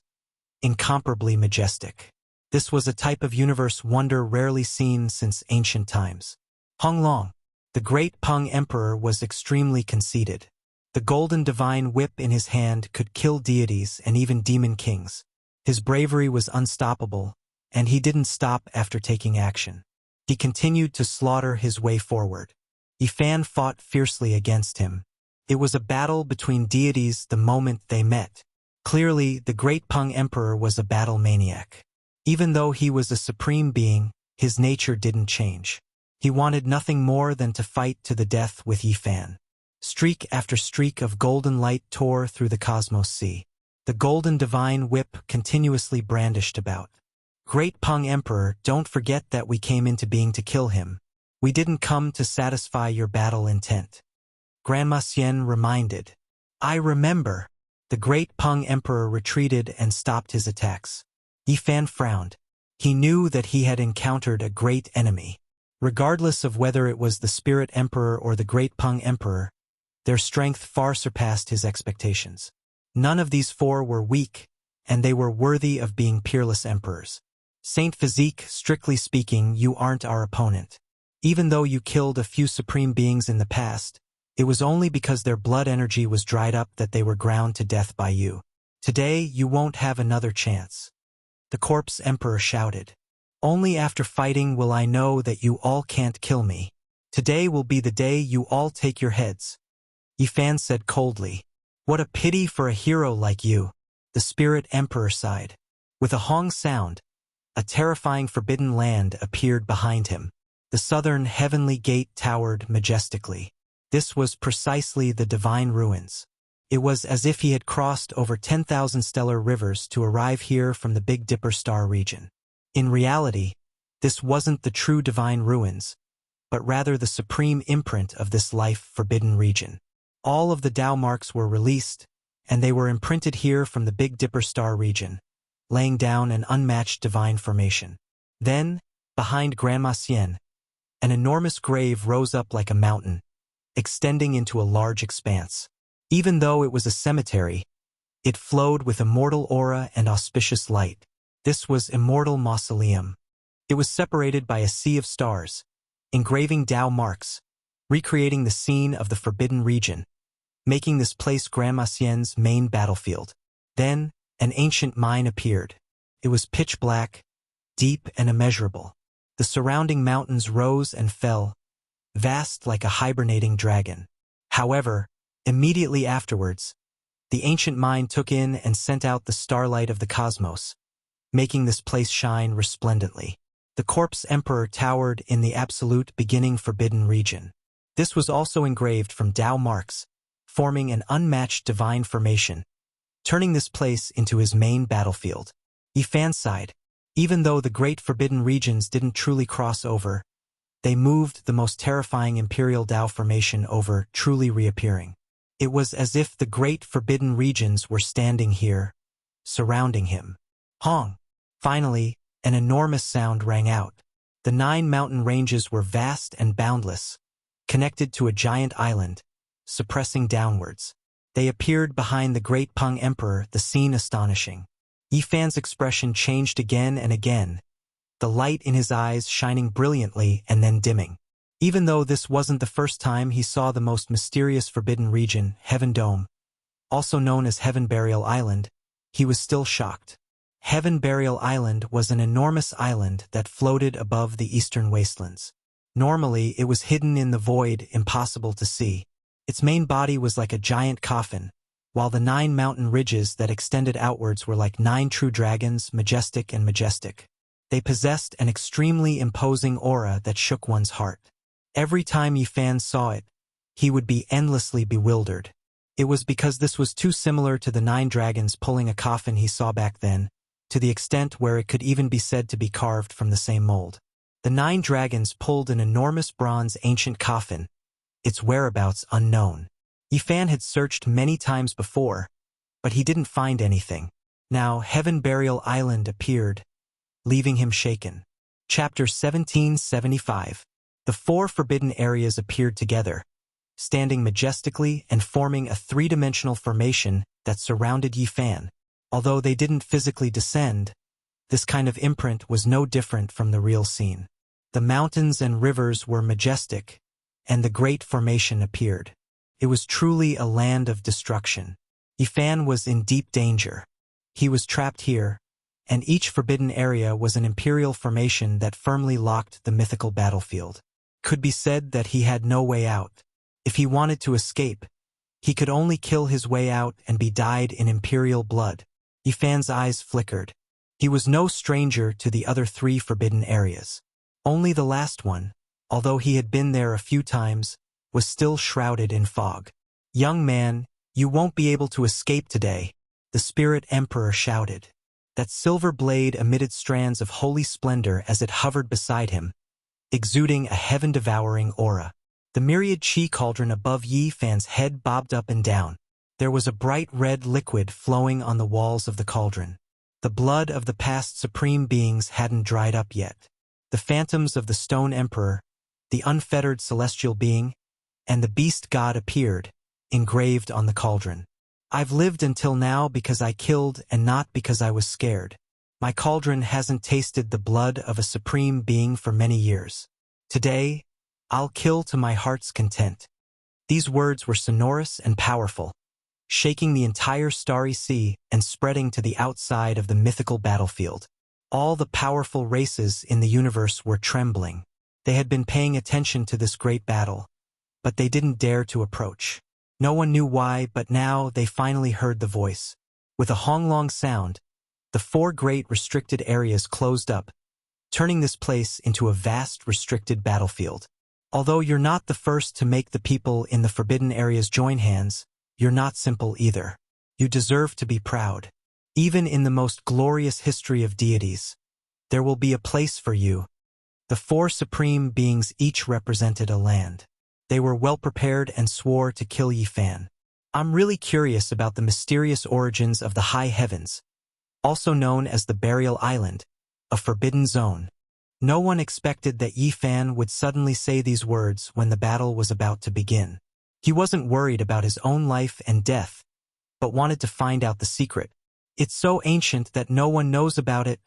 incomparably majestic. This was a type of universe wonder rarely seen since ancient times. Honglong, the great Peng Emperor, was extremely conceited. The golden divine whip in his hand could kill deities and even demon kings. His bravery was unstoppable, and he didn't stop after taking action. He continued to slaughter his way forward. Yifan fought fiercely against him. It was a battle between deities the moment they met. Clearly, the great Peng Emperor was a battle maniac. Even though he was a supreme being, his nature didn't change. He wanted nothing more than to fight to the death with Yifan. Streak after streak of golden light tore through the cosmos sea. The golden divine whip continuously brandished about. Great Peng Emperor, don't forget that we came into being to kill him. We didn't come to satisfy your battle intent. Grandma Xian reminded. I remember. The great Peng Emperor retreated and stopped his attacks. Yifan frowned. He knew that he had encountered a great enemy. Regardless of whether it was the Spirit Emperor or the great Peng Emperor, their strength far surpassed his expectations. None of these four were weak, and they were worthy of being peerless emperors. Saint Physique, strictly speaking, you aren't our opponent. Even though you killed a few supreme beings in the past, it was only because their blood energy was dried up that they were ground to death by you. Today, you won't have another chance. The corpse emperor shouted. Only after fighting will I know that you all can't kill me. Today will be the day you all take your heads. Yifan said coldly. What a pity for a hero like you. The spirit emperor sighed. With a hong sound, a terrifying forbidden land appeared behind him. The southern heavenly gate towered majestically. This was precisely the divine ruins. It was as if he had crossed over 10,000 stellar rivers to arrive here from the Big Dipper star region. In reality, this wasn't the true divine ruins, but rather the supreme imprint of this life-forbidden region. All of the Tao marks were released, and they were imprinted here from the Big Dipper star region, laying down an unmatched divine formation. Then, behind Grandma Xian, an enormous grave rose up like a mountain, extending into a large expanse. Even though it was a cemetery, it flowed with immortal aura and auspicious light. This was Immortal Mausoleum. It was separated by a sea of stars, engraving Tao marks, recreating the scene of the forbidden region, making this place Grandma Xian's main battlefield. Then, an ancient mine appeared. It was pitch black, deep and immeasurable. The surrounding mountains rose and fell, vast like a hibernating dragon. However, immediately afterwards, the ancient mine took in and sent out the starlight of the cosmos, making this place shine resplendently. The corpse emperor towered in the absolute beginning forbidden region. This was also engraved from Tao marks, forming an unmatched divine formation, turning this place into his main battlefield. Yifan sighed. Even though the great forbidden regions didn't truly cross over, they moved the most terrifying imperial Tao formation over, truly reappearing. It was as if the great forbidden regions were standing here, surrounding him. Hong! Finally, an enormous sound rang out. The 9 mountain ranges were vast and boundless, connected to a giant island, suppressing downwards. They appeared behind the great Peng Emperor, the scene astonishing. Yifan's expression changed again and again, the light in his eyes shining brilliantly and then dimming. Even though this wasn't the first time he saw the most mysterious forbidden region, Heaven Dome, also known as Heaven Burial Island, he was still shocked. Heaven Burial Island was an enormous island that floated above the eastern wastelands. Normally, it was hidden in the void, impossible to see. Its main body was like a giant coffin, while the 9 mountain ridges that extended outwards were like 9 true dragons, majestic and majestic. They possessed an extremely imposing aura that shook one's heart. Every time Yifan saw it, he would be endlessly bewildered. It was because this was too similar to the 9 dragons pulling a coffin he saw back then, to the extent where it could even be said to be carved from the same mold. The 9 dragons pulled an enormous bronze ancient coffin, its whereabouts unknown. Yifan had searched many times before, but he didn't find anything. Now Heaven Burial Island appeared, leaving him shaken. Chapter 1775. The four forbidden areas appeared together, standing majestically and forming a three-dimensional formation that surrounded Yifan. Although they didn't physically descend, this kind of imprint was no different from the real scene. The mountains and rivers were majestic, and the great formation appeared. It was truly a land of destruction. Yifan was in deep danger. He was trapped here, and each forbidden area was an imperial formation that firmly locked the mythical battlefield. Could be said that he had no way out. If he wanted to escape, he could only kill his way out and be dyed in imperial blood. Yifan's eyes flickered. He was no stranger to the other three forbidden areas. Only the last one, although he had been there a few times, was still shrouded in fog. "Young man, you won't be able to escape today," the Spirit Emperor shouted. That silver blade emitted strands of holy splendor as it hovered beside him, exuding a heaven-devouring aura. The myriad chi cauldron above Yifan's head bobbed up and down. There was a bright red liquid flowing on the walls of the cauldron. The blood of the past supreme beings hadn't dried up yet. The phantoms of the Stone Emperor, the unfettered celestial being, and the beast god appeared, engraved on the cauldron. "I've lived until now because I killed and not because I was scared. My cauldron hasn't tasted the blood of a supreme being for many years. Today, I'll kill to my heart's content." These words were sonorous and powerful, shaking the entire starry sea and spreading to the outside of the mythical battlefield. All the powerful races in the universe were trembling. They had been paying attention to this great battle, but they didn't dare to approach. No one knew why, but now they finally heard the voice. With a honglong sound, the four great restricted areas closed up, turning this place into a vast restricted battlefield. Although you're not the first to make the people in the forbidden areas join hands, you're not simple either. You deserve to be proud. Even in the most glorious history of deities, there will be a place for you. The four supreme beings each represented a land. They were well prepared and swore to kill Yifan. "I'm really curious about the mysterious origins of the high heavens, also known as the Burial Island, a forbidden zone." No one expected that Yifan would suddenly say these words when the battle was about to begin. He wasn't worried about his own life and death, but wanted to find out the secret. "It's so ancient that no one knows about it,"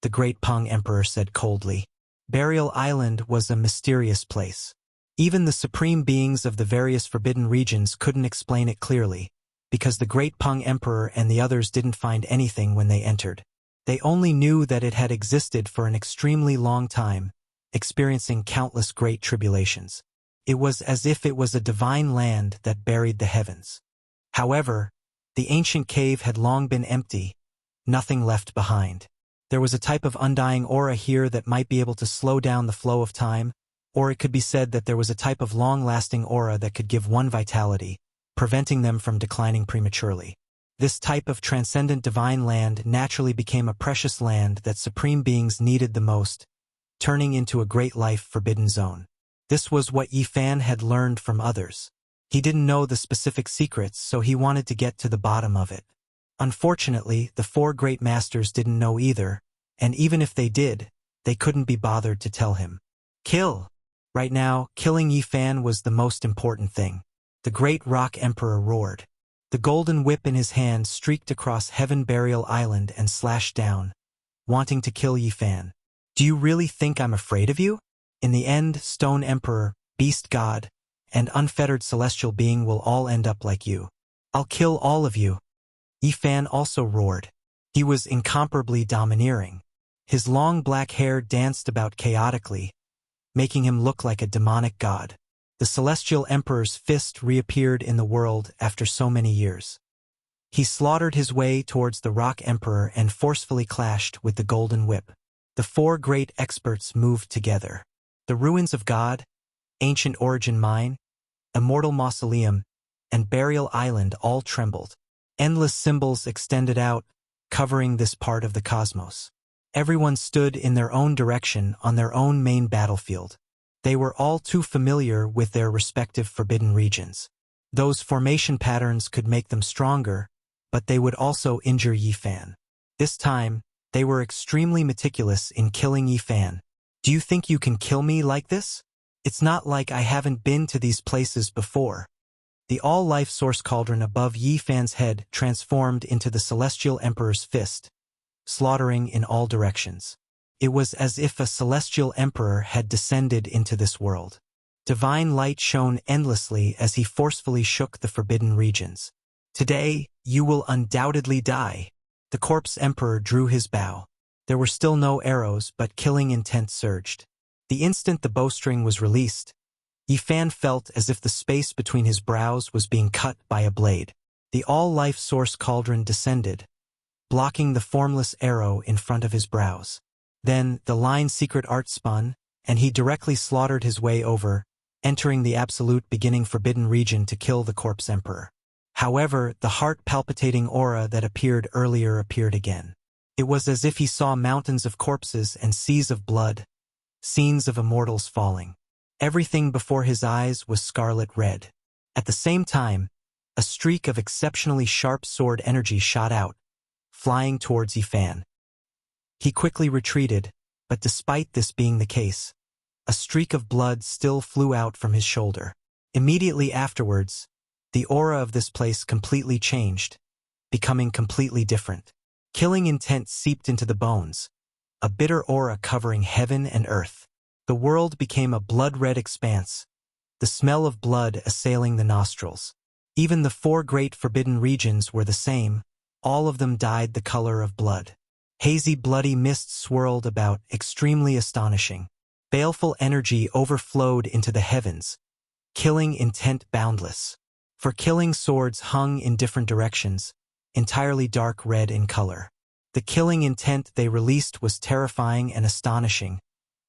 the great Peng Emperor said coldly. Burial Island was a mysterious place. Even the supreme beings of the various forbidden regions couldn't explain it clearly, because the great Peng Emperor and the others didn't find anything when they entered. They only knew that it had existed for an extremely long time, experiencing countless great tribulations. It was as if it was a divine land that buried the heavens. However, the ancient cave had long been empty, nothing left behind. There was a type of undying aura here that might be able to slow down the flow of time, or it could be said that there was a type of long-lasting aura that could give one vitality, preventing them from declining prematurely. This type of transcendent divine land naturally became a precious land that supreme beings needed the most, turning into a great life forbidden zone. This was what Yifan had learned from others. He didn't know the specific secrets, so he wanted to get to the bottom of it. Unfortunately, the four great masters didn't know either, and even if they did, they couldn't be bothered to tell him. "Kill!" Right now, killing Yifan was the most important thing. The great Rock Emperor roared. The golden whip in his hand streaked across Heaven Burial Island and slashed down, wanting to kill Yifan. "Do you really think I'm afraid of you? In the end, Stone Emperor, Beast God, and unfettered celestial being will all end up like you. I'll kill all of you." Yifan also roared. He was incomparably domineering. His long black hair danced about chaotically, making him look like a demonic god. The Celestial Emperor's fist reappeared in the world after so many years. He slaughtered his way towards the Rock Emperor and forcefully clashed with the Golden Whip. The four great experts moved together. The ruins of God, Ancient Origin Mine, Immortal Mausoleum, and Burial Island all trembled. Endless symbols extended out, covering this part of the cosmos. Everyone stood in their own direction on their own main battlefield. They were all too familiar with their respective forbidden regions. Those formation patterns could make them stronger, but they would also injure Yi Fan. This time, they were extremely meticulous in killing Yi Fan. Do you think you can kill me like this? It's not like I haven't been to these places before. The all-life source cauldron above Yi Fan's head transformed into the Celestial Emperor's fist, slaughtering in all directions. It was as if a celestial emperor had descended into this world. Divine light shone endlessly as he forcefully shook the forbidden regions. Today, you will undoubtedly die. The corpse emperor drew his bow. There were still no arrows, but killing intent surged. The instant the bowstring was released, Yi Fan felt as if the space between his brows was being cut by a blade. The all-life source cauldron descended, blocking the formless arrow in front of his brows. Then, the line secret art spun, and he directly slaughtered his way over, entering the absolute beginning forbidden region to kill the corpse emperor. However, the heart-palpitating aura that appeared earlier appeared again. It was as if he saw mountains of corpses and seas of blood, scenes of immortals falling. Everything before his eyes was scarlet red. At the same time, a streak of exceptionally sharp sword energy shot out, flying towards Yi Fan. He quickly retreated, but despite this being the case, a streak of blood still flew out from his shoulder. Immediately afterwards, the aura of this place completely changed, becoming completely different. Killing intent seeped into the bones, a bitter aura covering heaven and earth. The world became a blood-red expanse, the smell of blood assailing the nostrils. Even the 4 great forbidden regions were the same, all of them dyed the color of blood. Hazy bloody mists swirled about, extremely astonishing. Baleful energy overflowed into the heavens, killing intent boundless. For killing swords hung in different directions, entirely dark red in color. The killing intent they released was terrifying and astonishing,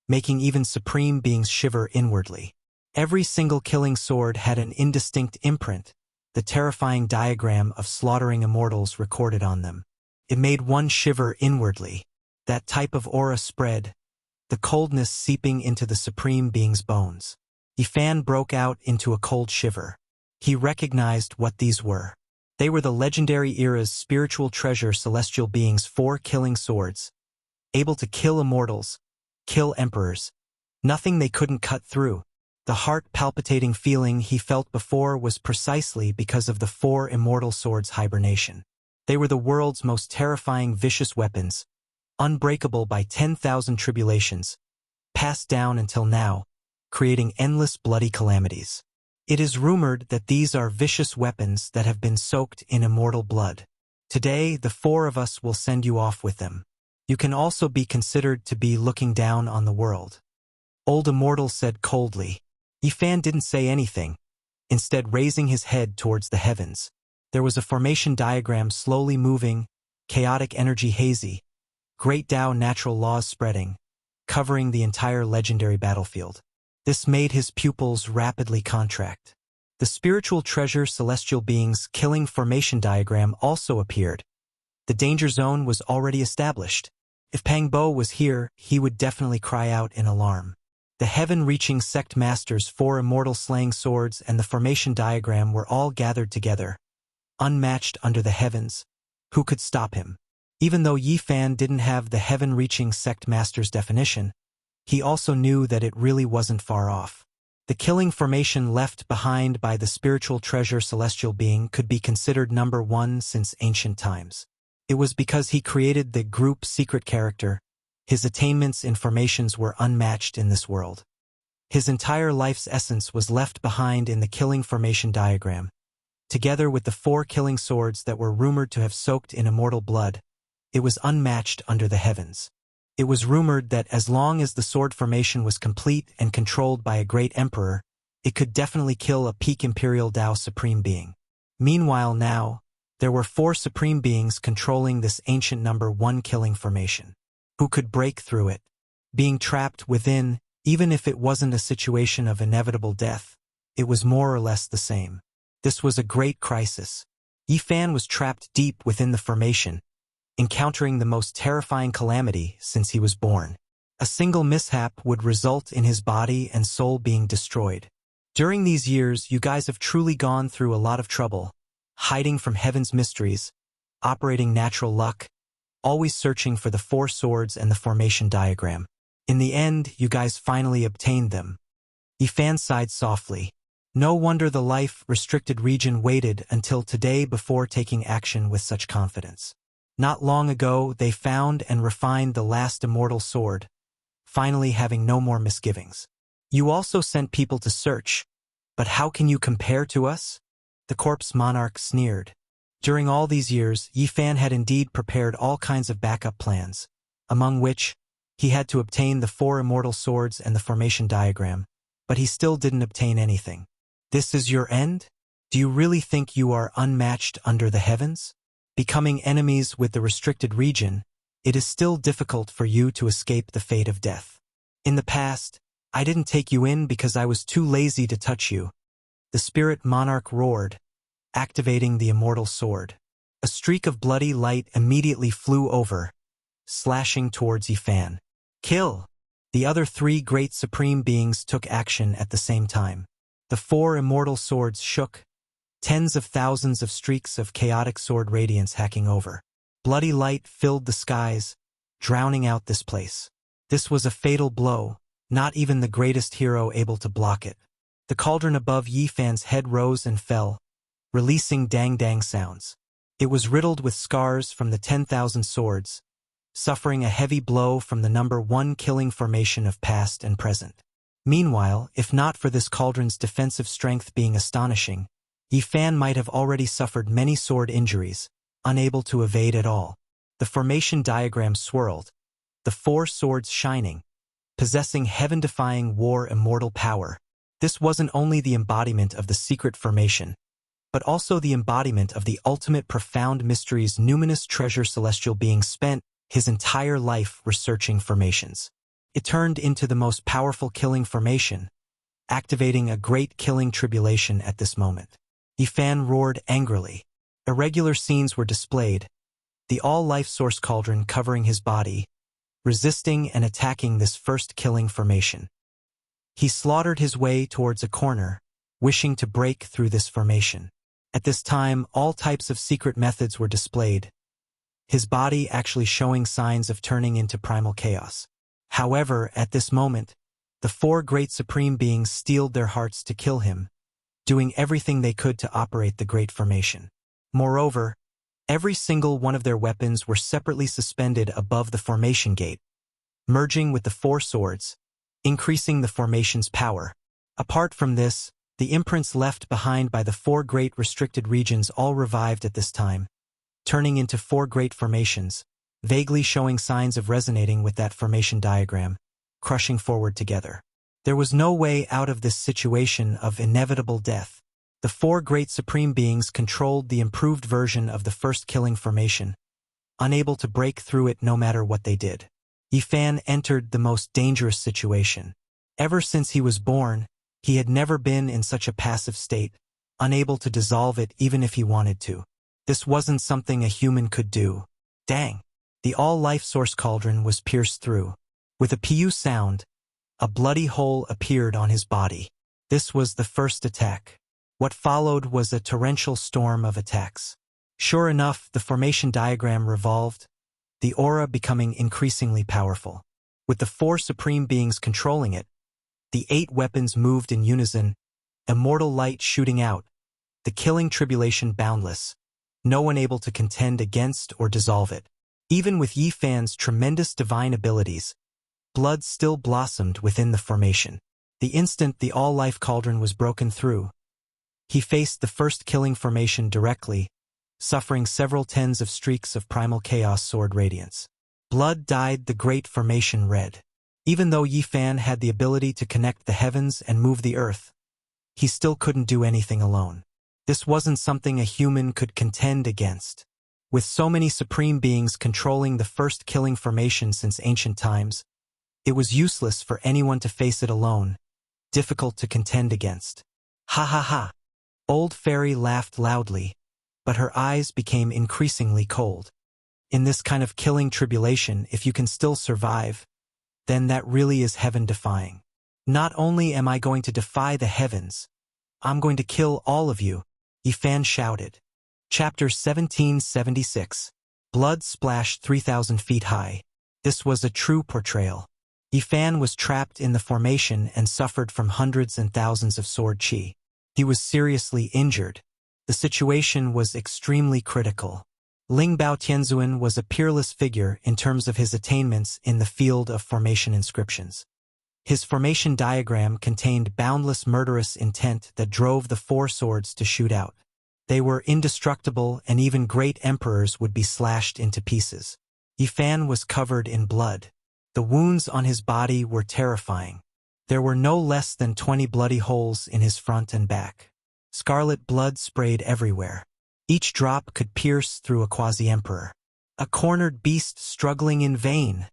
making even supreme beings shiver inwardly. Every single killing sword had an indistinct imprint, the terrifying diagram of slaughtering immortals recorded on them. It made one shiver inwardly. That type of aura spread, the coldness seeping into the supreme being's bones. Yi Fan broke out into a cold shiver. He recognized what these were. They were the legendary era's spiritual treasure celestial beings' 4 killing swords, able to kill immortals, kill emperors. Nothing they couldn't cut through. The heart-palpitating feeling he felt before was precisely because of the 4 immortal swords' hibernation. They were the world's most terrifying vicious weapons, unbreakable by 10,000 tribulations, passed down until now, creating endless bloody calamities. It is rumored that these are vicious weapons that have been soaked in immortal blood. Today, the 4 of us will send you off with them. You can also be considered to be looking down on the world. Old Immortal said coldly. Yi Fan didn't say anything, instead raising his head towards the heavens. There was a formation diagram slowly moving, chaotic energy hazy, great Tao natural laws spreading, covering the entire legendary battlefield. This made his pupils rapidly contract. The spiritual treasure celestial beings killing formation diagram also appeared. The danger zone was already established. If Pang Bo was here, he would definitely cry out in alarm. The heaven-reaching sect masters, 4 immortal slaying swords, and the formation diagram were all gathered together, unmatched under the heavens. Who could stop him? Even though Yi Fan didn't have the heaven-reaching sect master's definition, he also knew that it really wasn't far off. The killing formation left behind by the spiritual treasure celestial being could be considered number 1 since ancient times. It was because he created the group secret character. His attainments in formations were unmatched in this world. His entire life's essence was left behind in the killing formation diagram. Together with the 4 killing swords that were rumored to have soaked in immortal blood, it was unmatched under the heavens. It was rumored that as long as the sword formation was complete and controlled by a great emperor, it could definitely kill a peak imperial Tao supreme being. Meanwhile now, there were 4 supreme beings controlling this ancient number 1 killing formation. Who could break through it? Being trapped within, even if it wasn't a situation of inevitable death, it was more or less the same. This was a great crisis. Yi Fan was trapped deep within the formation, encountering the most terrifying calamity since he was born. A single mishap would result in his body and soul being destroyed. During these years, you guys have truly gone through a lot of trouble, hiding from heaven's mysteries, operating natural luck, always searching for the four swords and the formation diagram. In the end, you guys finally obtained them. Yifan sighed softly. No wonder the life-restricted region waited until today before taking action with such confidence. Not long ago, they found and refined the last immortal sword, finally having no more misgivings. You also sent people to search, but how can you compare to us? The corpse monarch sneered. During all these years, Yifan had indeed prepared all kinds of backup plans, among which he had to obtain the four immortal swords and the formation diagram, but he still didn't obtain anything. This is your end? Do you really think you are unmatched under the heavens? Becoming enemies with the restricted region, it is still difficult for you to escape the fate of death. In the past, I didn't take you in because I was too lazy to touch you. The spirit monarch roared, activating the immortal sword. A streak of bloody light immediately flew over, slashing towards Yifan. Kill! The other three great supreme beings took action at the same time. The four immortal swords shook, tens of thousands of streaks of chaotic sword radiance hacking over. Bloody light filled the skies, drowning out this place. This was a fatal blow, not even the greatest hero able to block it. The cauldron above Yifan's head rose and fell, releasing dang-dang sounds. It was riddled with scars from the 10,000 swords, suffering a heavy blow from the number 1 killing formation of past and present. Meanwhile, if not for this cauldron's defensive strength being astonishing, Yifan might have already suffered many sword injuries, unable to evade at all. The formation diagram swirled, the four swords shining, possessing heaven-defying war immortal power. This wasn't only the embodiment of the secret formation, but also the embodiment of the ultimate profound mystery's numinous treasure. Celestial being spent his entire life researching formations. It turned into the most powerful killing formation, activating a great killing tribulation at this moment. Yifan roared angrily. Irregular scenes were displayed, the all-life source cauldron covering his body, resisting and attacking this first killing formation. He slaughtered his way towards a corner, wishing to break through this formation. At this time, all types of secret methods were displayed, his body actually showing signs of turning into primal chaos. However, at this moment, the four great supreme beings steeled their hearts to kill him, doing everything they could to operate the great formation. Moreover, every single one of their weapons were separately suspended above the formation gate, merging with the four swords, increasing the formation's power. Apart from this, the imprints left behind by the four great restricted regions all revived at this time, turning into four great formations, vaguely showing signs of resonating with that formation diagram, crushing forward together. There was no way out of this situation of inevitable death. The four great supreme beings controlled the improved version of the first killing formation, unable to break through it no matter what they did. Yifan entered the most dangerous situation. Ever since he was born, he had never been in such a passive state, unable to dissolve it even if he wanted to. This wasn't something a human could do. Dang! The all-life source cauldron was pierced through. With a pu sound, a bloody hole appeared on his body. This was the first attack. What followed was a torrential storm of attacks. Sure enough, the formation diagram revolved, the aura becoming increasingly powerful. With the four supreme beings controlling it, the 8 weapons moved in unison, immortal light shooting out, the killing tribulation boundless, no one able to contend against or dissolve it. Even with Yifan's tremendous divine abilities, blood still blossomed within the formation. The instant the all-life cauldron was broken through, he faced the first killing formation directly, suffering several tens of streaks of primal chaos sword radiance. Blood dyed the great formation red. Even though Yifan had the ability to connect the heavens and move the earth, he still couldn't do anything alone. This wasn't something a human could contend against. With so many supreme beings controlling the first killing formation since ancient times, it was useless for anyone to face it alone, difficult to contend against. Ha ha ha! Old Fairy laughed loudly, but her eyes became increasingly cold. In this kind of killing tribulation, if you can still survive, then that really is heaven-defying. Not only am I going to defy the heavens, I'm going to kill all of you, Yifan shouted. Chapter 1776. Blood splashed 3,000 feet high. This was a true portrayal. Yifan was trapped in the formation and suffered from hundreds and thousands of sword qi. He was seriously injured. The situation was extremely critical. Ling Bao Tianzuan was a peerless figure in terms of his attainments in the field of formation inscriptions. His formation diagram contained boundless murderous intent that drove the four swords to shoot out. They were indestructible, and even great emperors would be slashed into pieces. Yifan was covered in blood. The wounds on his body were terrifying. There were no less than 20 bloody holes in his front and back. Scarlet blood sprayed everywhere. Each drop could pierce through a quasi-emperor. A cornered beast struggling in vain,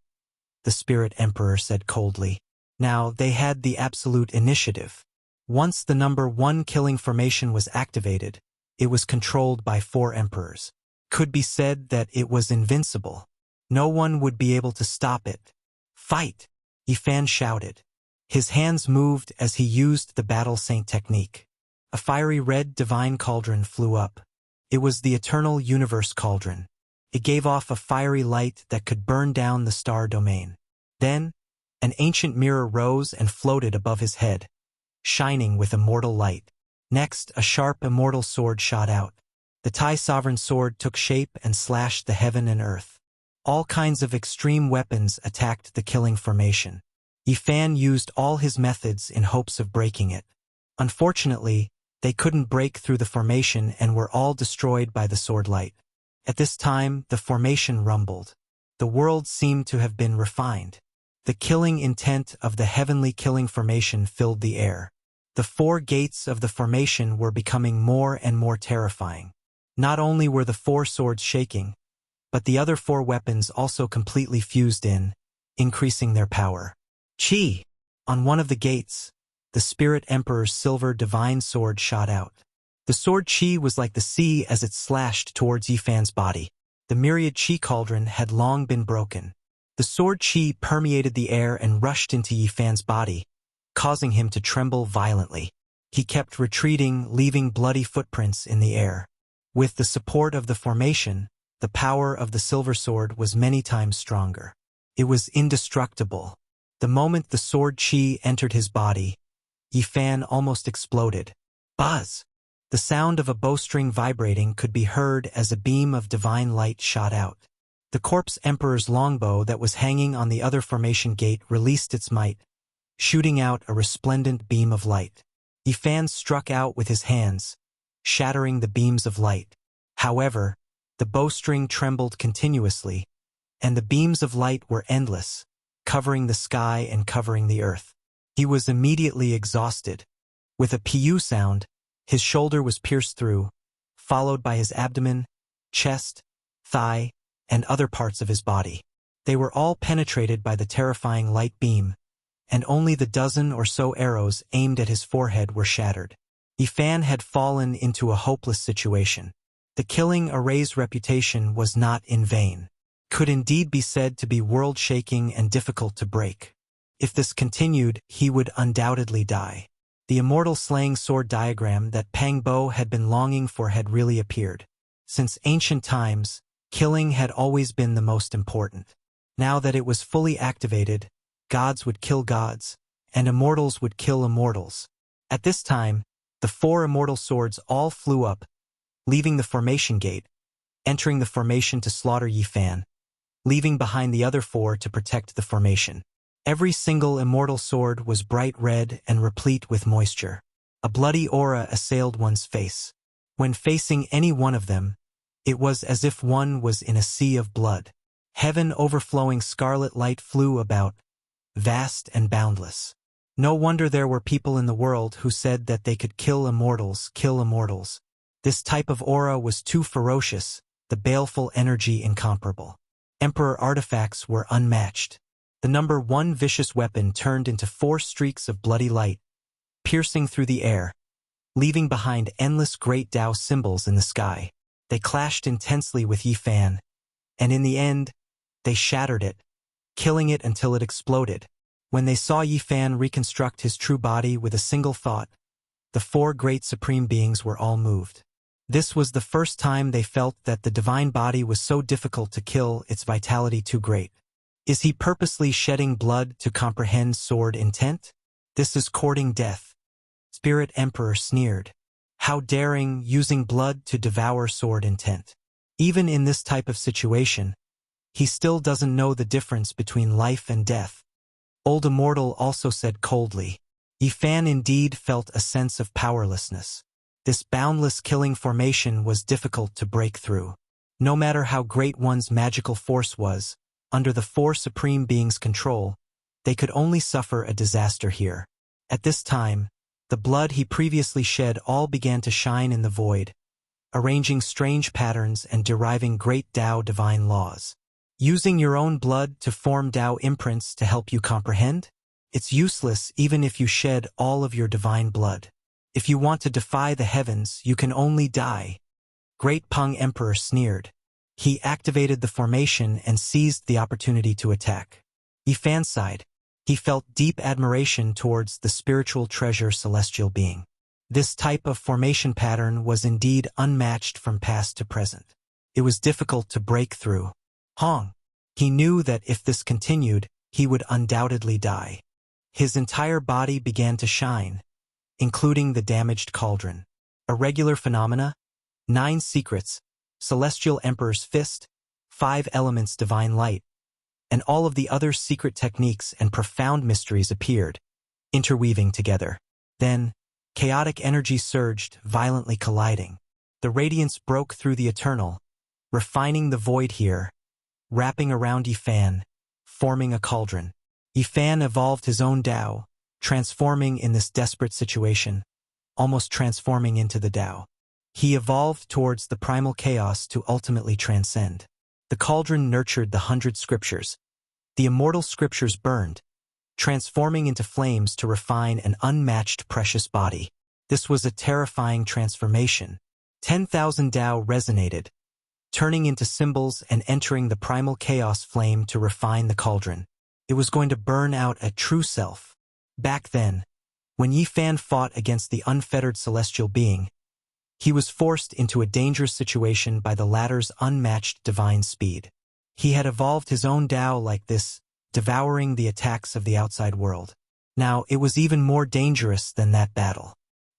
the spirit emperor said coldly. Now they had the absolute initiative. Once the number 1 killing formation was activated, it was controlled by 4 emperors. Could be said that it was invincible. No one would be able to stop it. Fight! Yifan shouted. His hands moved as he used the battle saint technique. A fiery red divine cauldron flew up. It was the eternal universe cauldron. It gave off a fiery light that could burn down the star domain. Then, an ancient mirror rose and floated above his head, shining with immortal light. Next, a sharp immortal sword shot out. The Tai Sovereign sword took shape and slashed the heaven and earth. All kinds of extreme weapons attacked the killing formation. Yifan used all his methods in hopes of breaking it. Unfortunately, they couldn't break through the formation and were all destroyed by the sword light. At this time, the formation rumbled. The world seemed to have been refined. The killing intent of the heavenly killing formation filled the air. The 4 gates of the formation were becoming more and more terrifying. Not only were the 4 swords shaking, but the other 4 weapons also completely fused in, increasing their power. Qi! On one of the gates, the Spirit Emperor's silver divine sword shot out. The sword Qi was like the sea as it slashed towards Yifan's body. The myriad Qi cauldron had long been broken. The sword Qi permeated the air and rushed into Yifan's body, causing him to tremble violently. He kept retreating, leaving bloody footprints in the air. With the support of the formation, the power of the silver sword was many times stronger. It was indestructible. The moment the sword Qi entered his body, Yifan almost exploded. Buzz! The sound of a bowstring vibrating could be heard as a beam of divine light shot out. The corpse emperor's longbow that was hanging on the other formation gate released its might, shooting out a resplendent beam of light. Yifan struck out with his hands, shattering the beams of light. However, the bowstring trembled continuously, and the beams of light were endless, covering the sky and covering the earth. He was immediately exhausted. With a pu sound, his shoulder was pierced through, followed by his abdomen, chest, thigh, and other parts of his body. They were all penetrated by the terrifying light beam, and only the dozen or so arrows aimed at his forehead were shattered. Yifan had fallen into a hopeless situation. The killing array's reputation was not in vain. Could indeed be said to be world-shaking and difficult to break. If this continued, he would undoubtedly die. The immortal slaying sword diagram that Pang Bo had been longing for had really appeared. Since ancient times, killing had always been the most important. Now that it was fully activated, gods would kill gods, and immortals would kill immortals. At this time, the 4 immortal swords all flew up, leaving the formation gate, entering the formation to slaughter Yifan, leaving behind the other 4 to protect the formation. Every single immortal sword was bright red and replete with moisture. A bloody aura assailed one's face. When facing any one of them, it was as if one was in a sea of blood. Heaven overflowing scarlet light flew about, vast and boundless. No wonder there were people in the world who said that they could kill immortals, kill immortals. This type of aura was too ferocious, the baleful energy incomparable. Emperor artifacts were unmatched. The number 1 vicious weapon turned into 4 streaks of bloody light, piercing through the air, leaving behind endless great Tao symbols in the sky. They clashed intensely with Yifan, and in the end, they shattered it, killing it until it exploded. When they saw Yifan reconstruct his true body with a single thought, the 4 great supreme beings were all moved. This was the first time they felt that the divine body was so difficult to kill, its vitality too great. Is he purposely shedding blood to comprehend sword intent? This is courting death. Spirit Emperor sneered. How daring, using blood to devour sword intent. Even in this type of situation, he still doesn't know the difference between life and death. Old Immortal also said coldly. Yi Fan indeed felt a sense of powerlessness. This boundless killing formation was difficult to break through. No matter how great one's magical force was, under the four supreme beings' control, they could only suffer a disaster here. At this time, the blood he previously shed all began to shine in the void, arranging strange patterns and deriving great Tao divine laws. Using your own blood to form Tao imprints to help you comprehend? It's useless even if you shed all of your divine blood. If you want to defy the heavens, you can only die. Great Peng Emperor sneered. He activated the formation and seized the opportunity to attack. Yi Fan sighed. He felt deep admiration towards the spiritual treasure celestial being. This type of formation pattern was indeed unmatched from past to present. It was difficult to break through. Hong. He knew that if this continued, he would undoubtedly die. His entire body began to shine, including the damaged cauldron. Irregular phenomena, 9 secrets, Celestial Emperor's Fist, 5 elements divine light, and all of the other secret techniques and profound mysteries appeared, interweaving together. Then, chaotic energy surged, violently colliding. The radiance broke through the eternal, refining the void here, wrapping around Yi Fan, forming a cauldron. Yi Fan evolved his own Tao, transforming in this desperate situation, almost transforming into the Tao. He evolved towards the primal chaos to ultimately transcend. The cauldron nurtured the 100 scriptures. The immortal scriptures burned, transforming into flames to refine an unmatched precious body. This was a terrifying transformation. 10,000 Tao resonated, turning into symbols and entering the primal chaos flame to refine the cauldron. It was going to burn out a true self. Back then, when Yi Fan fought against the unfettered celestial being, he was forced into a dangerous situation by the latter's unmatched divine speed. He had evolved his own Tao like this, devouring the attacks of the outside world. Now, it was even more dangerous than that battle.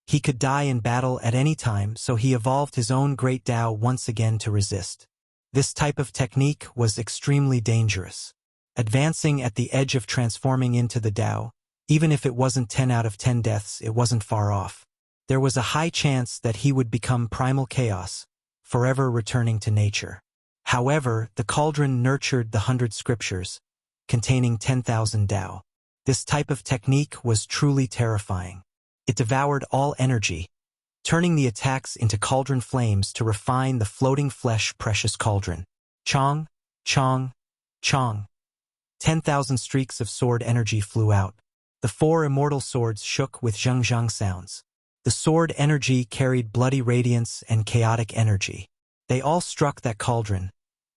He could die in battle at any time, so he evolved his own great Tao once again to resist. This type of technique was extremely dangerous. Advancing at the edge of transforming into the Tao, even if it wasn't 10 out of 10 deaths, it wasn't far off. There was a high chance that he would become primal chaos, forever returning to nature. However, the cauldron nurtured the 100 scriptures, containing 10,000 Tao. This type of technique was truly terrifying. It devoured all energy, turning the attacks into cauldron flames to refine the floating flesh precious cauldron. Chong, chong, chong. 10,000 streaks of sword energy flew out. The 4 immortal swords shook with zhang sounds. The sword energy carried bloody radiance and chaotic energy. They all struck that cauldron,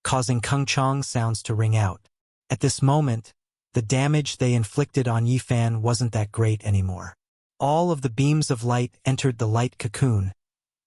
causing kung chong sounds to ring out. At this moment, the damage they inflicted on Yi Fan wasn't that great anymore. All of the beams of light entered the light cocoon,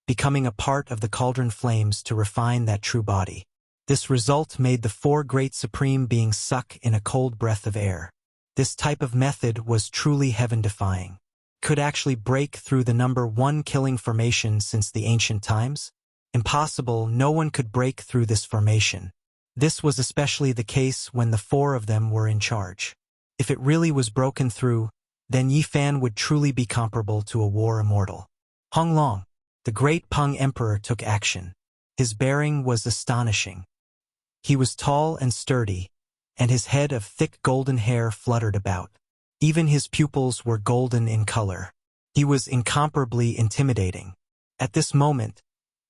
becoming a part of the cauldron flames to refine that true body. This result made the 4 great supreme beings suck in a cold breath of air. This type of method was truly heaven-defying. Could actually break through the number 1 killing formation since the ancient times? Impossible, no one could break through this formation. This was especially the case when the 4 of them were in charge. If it really was broken through, then Yi Fan would truly be comparable to a war immortal. Hong Long, the great Peng Emperor, took action. His bearing was astonishing. He was tall and sturdy, and his head of thick golden hair fluttered about. Even his pupils were golden in color. He was incomparably intimidating. At this moment,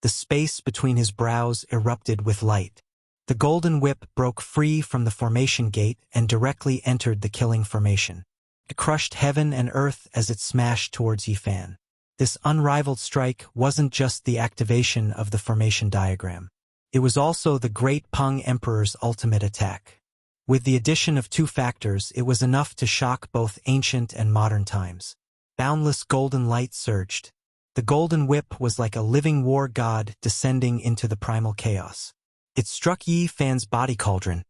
the space between his brows erupted with light. The golden whip broke free from the formation gate and directly entered the killing formation. It crushed heaven and earth as it smashed towards Yi Fan. This unrivaled strike wasn't just the activation of the formation diagram. It was also the great Peng Emperor's ultimate attack. With the addition of 2 factors, it was enough to shock both ancient and modern times. Boundless golden light surged, The golden whip was like a living war god descending into the primal chaos. It struck Yi Fan's body cauldron,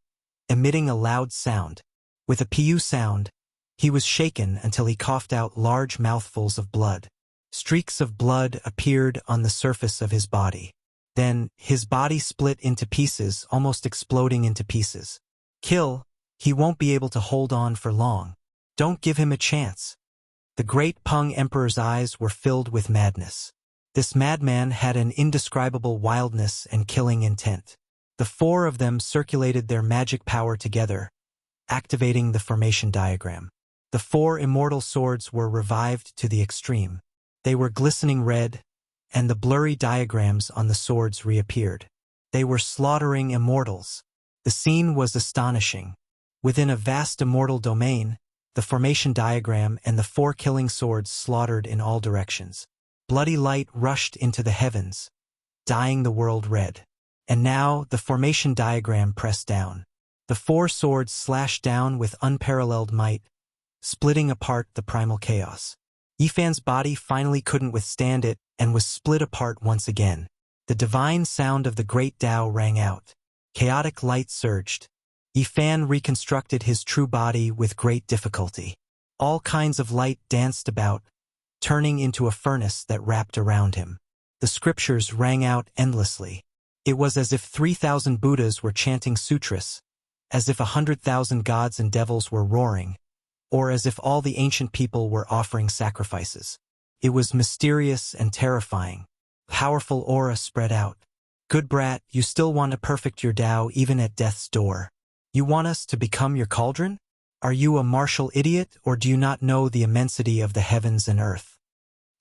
emitting a loud sound. With a pu sound, he was shaken until he coughed out large mouthfuls of blood. Streaks of blood appeared on the surface of his body. Then, his body split into pieces, almost exploding into pieces. Kill, he won't be able to hold on for long. Don't give him a chance. The great Peng Emperor's eyes were filled with madness. This madman had an indescribable wildness and killing intent. The four of them circulated their magic power together, activating the formation diagram. The four immortal swords were revived to the extreme. They were glistening red, and the blurry diagrams on the swords reappeared. They were slaughtering immortals. The scene was astonishing. Within a vast immortal domain, the formation diagram and the four killing swords slaughtered in all directions. Bloody light rushed into the heavens, dyeing the world red. And now the formation diagram pressed down. The four swords slashed down with unparalleled might, splitting apart the primal chaos. Yi Fan's body finally couldn't withstand it and was split apart once again. The divine sound of the great Tao rang out. Chaotic light surged. Yi Fan reconstructed his true body with great difficulty. All kinds of light danced about, turning into a furnace that wrapped around him. The scriptures rang out endlessly. It was as if 3,000 Buddhas were chanting sutras, as if 100,000 gods and devils were roaring, or as if all the ancient people were offering sacrifices. It was mysterious and terrifying. Powerful aura spread out. Good brat, you still want to perfect your Tao even at death's door. You want us to become your cauldron? Are you a martial idiot, or do you not know the immensity of the heavens and earth?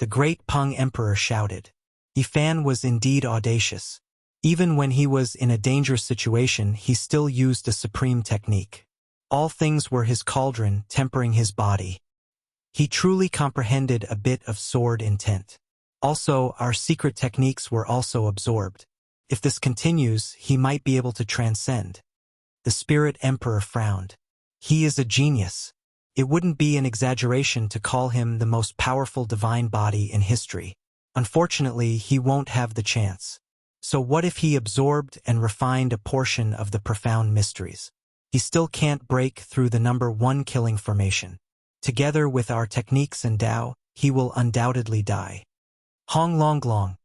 The great Peng Emperor shouted. Yi Fan was indeed audacious. Even when he was in a dangerous situation, he still used a supreme technique. All things were his cauldron, tempering his body. He truly comprehended a bit of sword intent. Also, our secret techniques were also absorbed. If this continues, he might be able to transcend. The Spirit Emperor frowned. He is a genius. It wouldn't be an exaggeration to call him the most powerful divine body in history. Unfortunately, he won't have the chance. So what if he absorbed and refined a portion of the profound mysteries? He still can't break through the number one killing formation. Together with our techniques and Tao, he will undoubtedly die. Hong Long Long.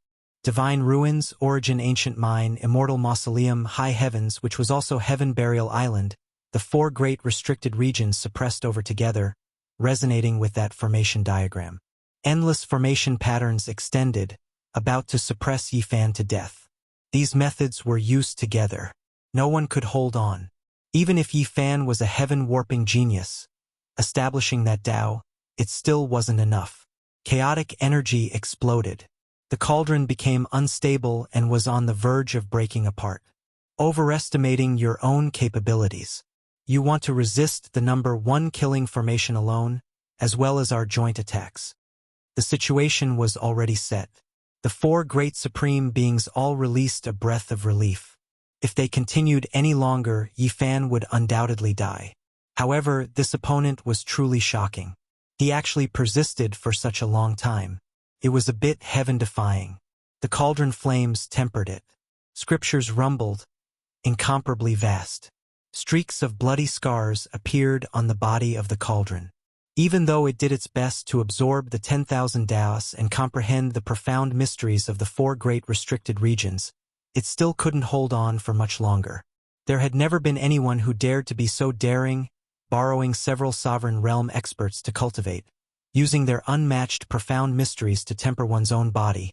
Divine Ruins, Origin Ancient Mine, Immortal Mausoleum, High Heavens, which was also Heaven Burial Island, the four great restricted regions suppressed over together, resonating with that formation diagram. Endless formation patterns extended, about to suppress Yi Fan to death. These methods were used together. No one could hold on. Even if Yi Fan was a heaven-warping genius, establishing that Tao, it still wasn't enough. Chaotic energy exploded. The cauldron became unstable and was on the verge of breaking apart. Overestimating your own capabilities. You want to resist the number one killing formation alone, as well as our joint attacks. The situation was already set. The four great supreme beings all released a breath of relief. If they continued any longer, Yi Fan would undoubtedly die. However, this opponent was truly shocking. He actually persisted for such a long time. It was a bit heaven-defying. The cauldron flames tempered it. Scriptures rumbled, incomparably vast. Streaks of bloody scars appeared on the body of the cauldron. Even though it did its best to absorb the 10,000 Daos and comprehend the profound mysteries of the four great restricted regions, it still couldn't hold on for much longer. There had never been anyone who dared to be so daring, borrowing several sovereign realm experts to cultivate, using their unmatched profound mysteries to temper one's own body,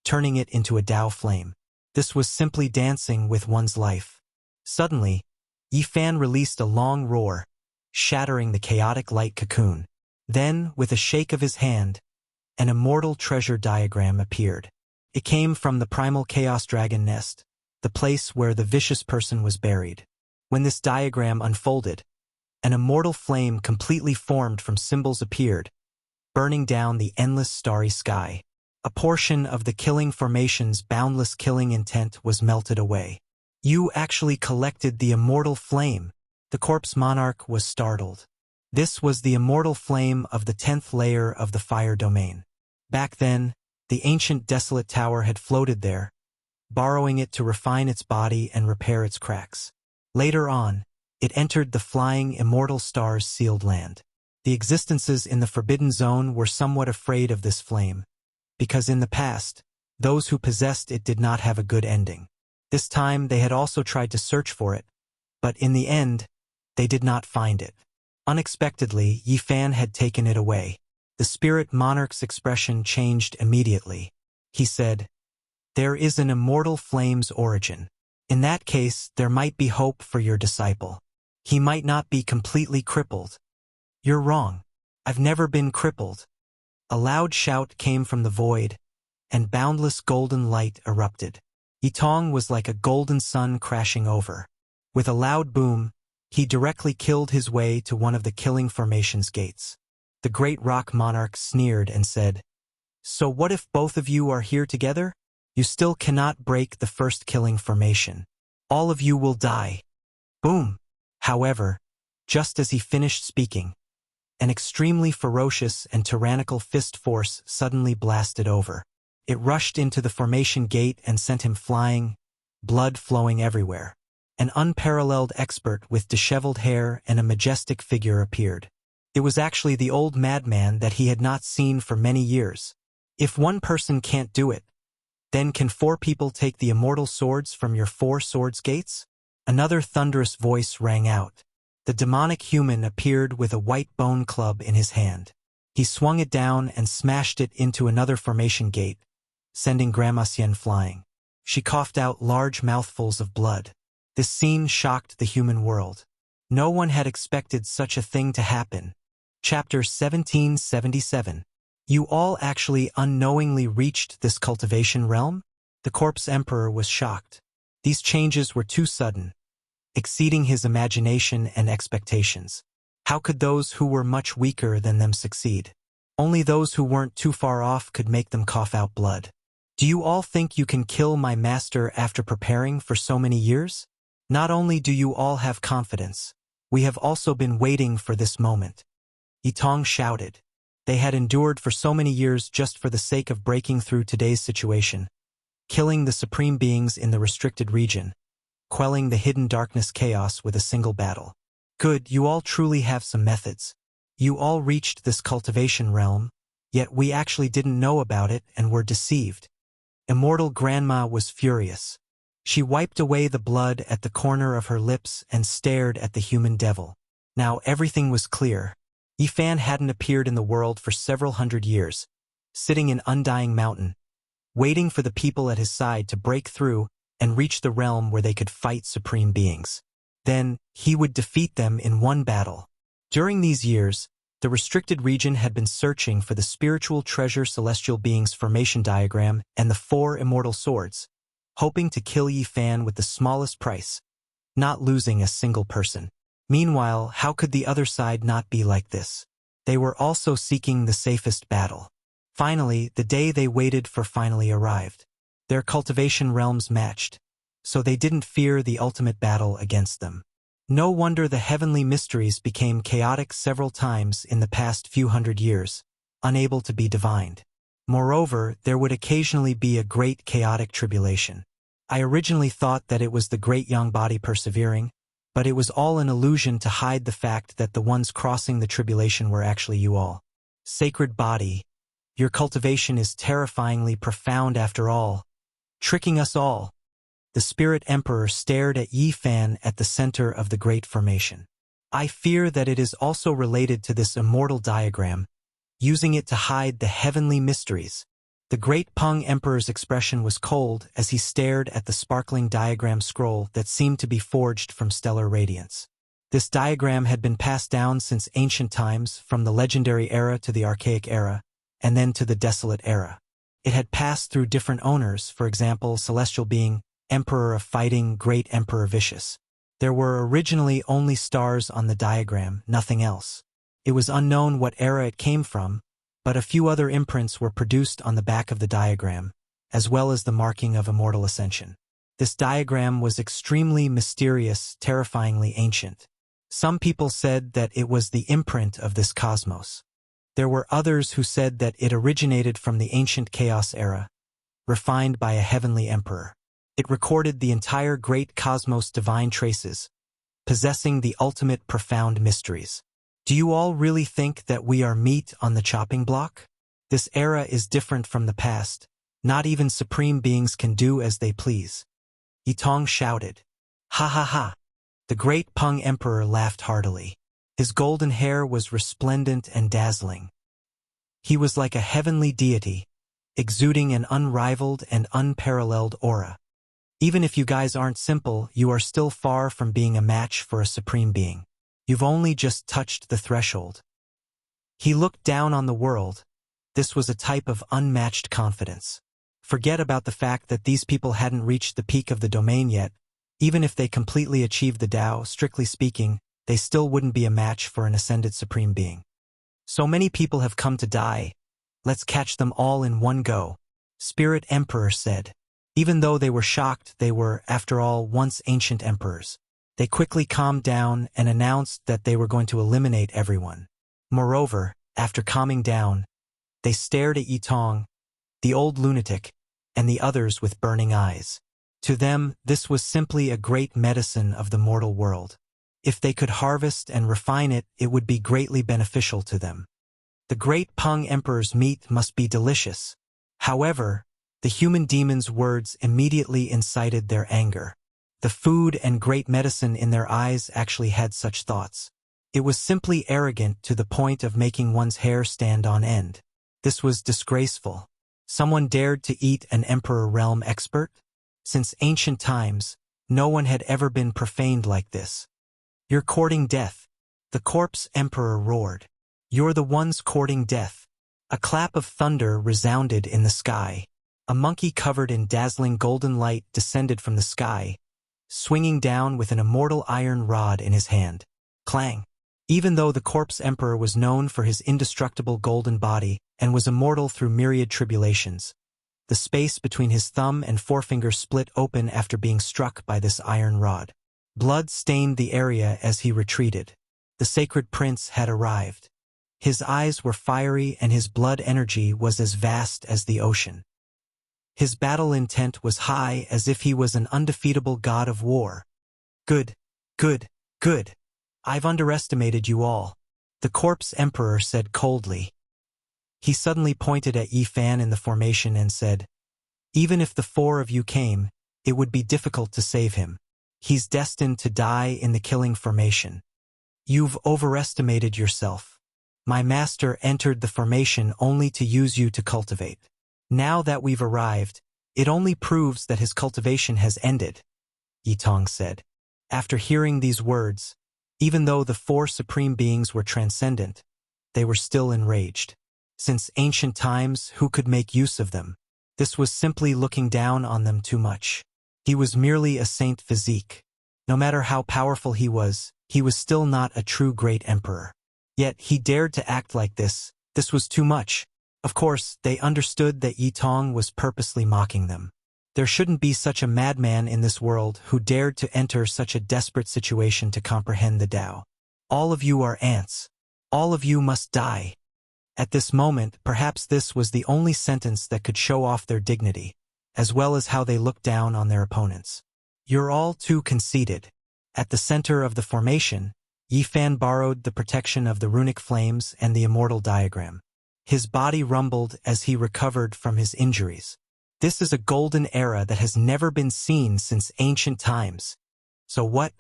turning it into a Tao flame. This was simply dancing with one's life. Suddenly, Yi Fan released a long roar, shattering the chaotic light cocoon. Then, with a shake of his hand, an immortal treasure diagram appeared. It came from the primal chaos dragon nest, the place where the vicious person was buried. When this diagram unfolded, an immortal flame completely formed from symbols appeared, burning down the endless starry sky. A portion of the killing formation's boundless killing intent was melted away. You actually collected the immortal flame. The corpse monarch was startled. This was the immortal flame of the 10th layer of the fire domain. Back then, The ancient desolate tower had floated there, borrowing it to refine its body and repair its cracks. Later on, it entered the flying immortal stars' sealed land. The existences in the Forbidden Zone were somewhat afraid of this flame, because in the past, those who possessed it did not have a good ending. This time they had also tried to search for it, but in the end, they did not find it. Unexpectedly, Yi Fan had taken it away. The spirit monarch's expression changed immediately. He said, "There is an immortal flame's origin. In that case, there might be hope for your disciple. He might not be completely crippled." "You're wrong. I've never been crippled." A loud shout came from the void, and boundless golden light erupted. Yitong was like a golden sun crashing over. With a loud boom, he directly killed his way to one of the killing formation's gates. The great rock monarch sneered and said, "So what if both of you are here together? You still cannot break the first killing formation. All of you will die." Boom! However, just as he finished speaking, an extremely ferocious and tyrannical fist force suddenly blasted over. It rushed into the formation gate and sent him flying, blood flowing everywhere. An unparalleled expert with disheveled hair and a majestic figure appeared. It was actually the old madman that he had not seen for many years. If one person can't do it, then can 4 people take the immortal swords from your 4 swords gates? Another thunderous voice rang out. The demonic human appeared with a white bone club in his hand. He swung it down and smashed it into another formation gate, sending Grandma Xian flying. She coughed out large mouthfuls of blood. This scene shocked the human world. No one had expected such a thing to happen. Chapter 1777. You all actually unknowingly reached this cultivation realm? The corpse emperor was shocked. These changes were too sudden, exceeding his imagination and expectations. How could those who were much weaker than them succeed? Only those who weren't too far off could make them cough out blood. Do you all think you can kill my master after preparing for so many years? Not only do you all have confidence, we have also been waiting for this moment. Yitong shouted. They had endured for so many years just for the sake of breaking through today's situation, killing the supreme beings in the restricted region, quelling the hidden darkness chaos with a single battle. Good, you all truly have some methods. You all reached this cultivation realm, yet we actually didn't know about it and were deceived. Immortal Grandma was furious. She wiped away the blood at the corner of her lips and stared at the human devil. Now everything was clear. Yi Fan hadn't appeared in the world for several hundred years, sitting in Undying Mountain, waiting for the people at his side to break through and reach the realm where they could fight supreme beings. Then, he would defeat them in one battle. During these years, the restricted region had been searching for the spiritual treasure celestial being's formation diagram and the 4 immortal swords, hoping to kill Yi Fan with the smallest price, not losing a single person. Meanwhile, how could the other side not be like this? They were also seeking the safest battle. Finally, the day they waited for finally arrived. Their cultivation realms matched, so they didn't fear the ultimate battle against them. No wonder the heavenly mysteries became chaotic several times in the past few hundred years, unable to be divined. Moreover, there would occasionally be a great chaotic tribulation. I originally thought that it was the great young body persevering, but it was all an illusion to hide the fact that the ones crossing the tribulation were actually you all. Sacred body, your cultivation is terrifyingly profound after all, tricking us all. The Spirit Emperor stared at Yi Fan at the center of the Great Formation. I fear that it is also related to this immortal diagram, using it to hide the heavenly mysteries. The Great Peng Emperor's expression was cold as he stared at the sparkling diagram scroll that seemed to be forged from stellar radiance. This diagram had been passed down since ancient times, from the legendary era to the archaic era, and then to the desolate era. It had passed through different owners, for example, Celestial Being, Emperor of Fighting, Great Emperor Vicious. There were originally only stars on the diagram, nothing else. It was unknown what era it came from, but a few other imprints were produced on the back of the diagram, as well as the marking of immortal ascension. This diagram was extremely mysterious, terrifyingly ancient. Some people said that it was the imprint of this cosmos. There were others who said that it originated from the ancient chaos era, refined by a heavenly emperor. It recorded the entire great cosmos' divine traces, possessing the ultimate profound mysteries. Do you all really think that we are meat on the chopping block? This era is different from the past. Not even supreme beings can do as they please. Yitong shouted. Ha ha ha. The great Peng Emperor laughed heartily. His golden hair was resplendent and dazzling. He was like a heavenly deity, exuding an unrivaled and unparalleled aura. Even if you guys aren't simple, you are still far from being a match for a supreme being. You've only just touched the threshold. He looked down on the world. This was a type of unmatched confidence. Forget about the fact that these people hadn't reached the peak of the domain yet. Even if they completely achieved the Tao, strictly speaking, they still wouldn't be a match for an ascended supreme being. So many people have come to die. Let's catch them all in one go, Spirit Emperor said. Even though they were shocked, they were, after all, once ancient emperors. They quickly calmed down and announced that they were going to eliminate everyone. Moreover, after calming down, they stared at Yitong, the old lunatic, and the others with burning eyes. To them, this was simply a great medicine of the mortal world. If they could harvest and refine it, it would be greatly beneficial to them. The great Peng Emperor's meat must be delicious. However, the human demon's words immediately incited their anger. The food and great medicine in their eyes actually had such thoughts. It was simply arrogant to the point of making one's hair stand on end. This was disgraceful. Someone dared to eat an Emperor realm expert? Since ancient times, no one had ever been profaned like this. You're courting death. The corpse Emperor roared. You're the ones courting death. A clap of thunder resounded in the sky. A monkey covered in dazzling golden light descended from the sky, swinging down with an immortal iron rod in his hand. Clang! Even though the corpse emperor was known for his indestructible golden body and was immortal through myriad tribulations, the space between his thumb and forefinger split open after being struck by this iron rod. Blood stained the area as he retreated. The sacred prince had arrived. His eyes were fiery and his blood energy was as vast as the ocean. His battle intent was high, as if he was an undefeatable god of war. Good, good, good. I've underestimated you all, the corpse emperor said coldly. He suddenly pointed at Yi Fan in the formation and said, even if the four of you came, it would be difficult to save him. He's destined to die in the killing formation. You've overestimated yourself. My master entered the formation only to use you to cultivate. Now that we've arrived, it only proves that his cultivation has ended, Yitong said. After hearing these words, even though the four supreme beings were transcendent, they were still enraged. Since ancient times, who could make use of them? This was simply looking down on them too much. He was merely a saint physique. No matter how powerful he was still not a true great emperor. Yet he dared to act like this. This was too much. Of course, they understood that Yitong was purposely mocking them. There shouldn't be such a madman in this world who dared to enter such a desperate situation to comprehend the Tao. All of you are ants. All of you must die. At this moment, perhaps this was the only sentence that could show off their dignity, as well as how they looked down on their opponents. You're all too conceited. At the center of the formation, Yi Fan borrowed the protection of the runic flames and the immortal diagram. His body rumbled as he recovered from his injuries. This is a golden era that has never been seen since ancient times. So what?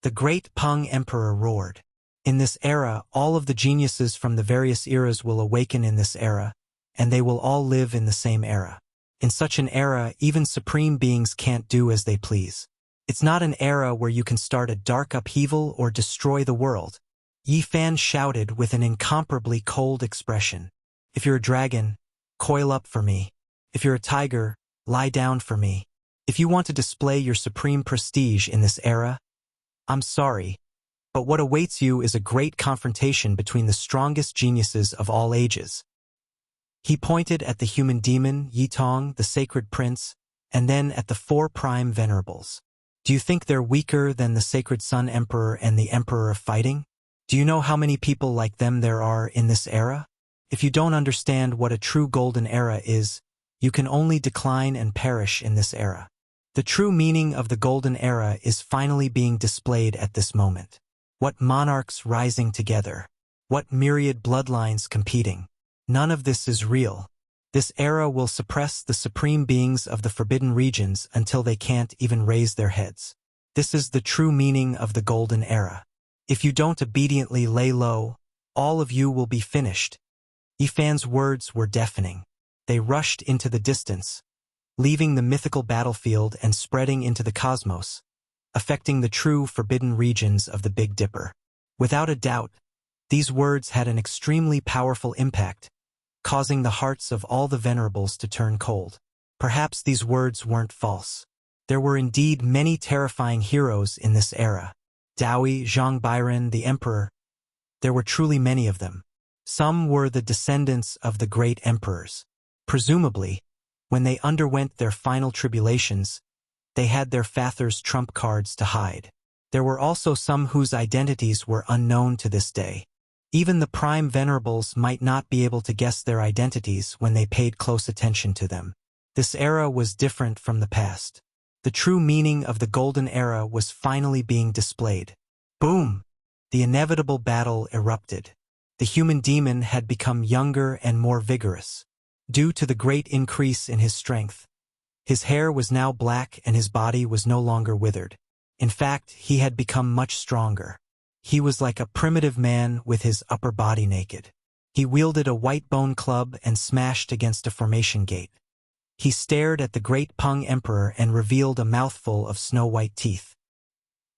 The great Peng Emperor roared. In this era, all of the geniuses from the various eras will awaken in this era, and they will all live in the same era. In such an era, even supreme beings can't do as they please. It's not an era where you can start a dark upheaval or destroy the world. Yi Fan shouted with an incomparably cold expression. If you're a dragon, coil up for me. If you're a tiger, lie down for me. If you want to display your supreme prestige in this era, I'm sorry, but what awaits you is a great confrontation between the strongest geniuses of all ages. He pointed at the human demon, Yitong, the sacred prince, and then at the four prime venerables. Do you think they're weaker than the sacred sun emperor and the emperor of fighting? Do you know how many people like them there are in this era? If you don't understand what a true golden era is, you can only decline and perish in this era. The true meaning of the golden era is finally being displayed at this moment. What monarchs rising together? What myriad bloodlines competing? None of this is real. This era will suppress the supreme beings of the forbidden regions until they can't even raise their heads. This is the true meaning of the golden era. If you don't obediently lay low, all of you will be finished. Yifan's words were deafening. They rushed into the distance, leaving the mythical battlefield and spreading into the cosmos, affecting the true forbidden regions of the Big Dipper. Without a doubt, these words had an extremely powerful impact, causing the hearts of all the venerables to turn cold. Perhaps these words weren't false. There were indeed many terrifying heroes in this era. Dowie, Zhang Byron, the Emperor. There were truly many of them. Some were the descendants of the great emperors. Presumably, when they underwent their final tribulations, they had their father's trump cards to hide. There were also some whose identities were unknown to this day. Even the prime venerables might not be able to guess their identities when they paid close attention to them. This era was different from the past. The true meaning of the golden era was finally being displayed. Boom! The inevitable battle erupted. The human demon had become younger and more vigorous. Due to the great increase in his strength, his hair was now black and his body was no longer withered. In fact, he had become much stronger. He was like a primitive man with his upper body naked. He wielded a white bone club and smashed against a formation gate. He stared at the great Peng Emperor and revealed a mouthful of snow-white teeth.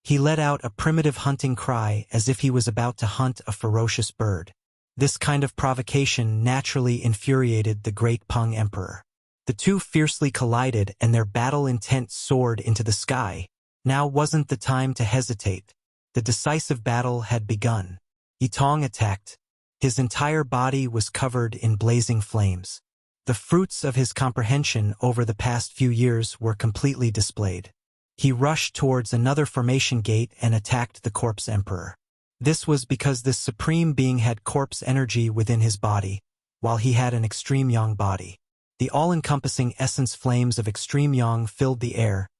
He let out a primitive hunting cry as if he was about to hunt a ferocious bird. This kind of provocation naturally infuriated the great Peng Emperor. The two fiercely collided and their battle intent soared into the sky. Now wasn't the time to hesitate. The decisive battle had begun. Yitong attacked. His entire body was covered in blazing flames. The fruits of his comprehension over the past few years were completely displayed. He rushed towards another formation gate and attacked the corpse emperor. This was because this supreme being had corpse energy within his body, while he had an extreme yang body. The all-encompassing essence flames of extreme yang filled the air,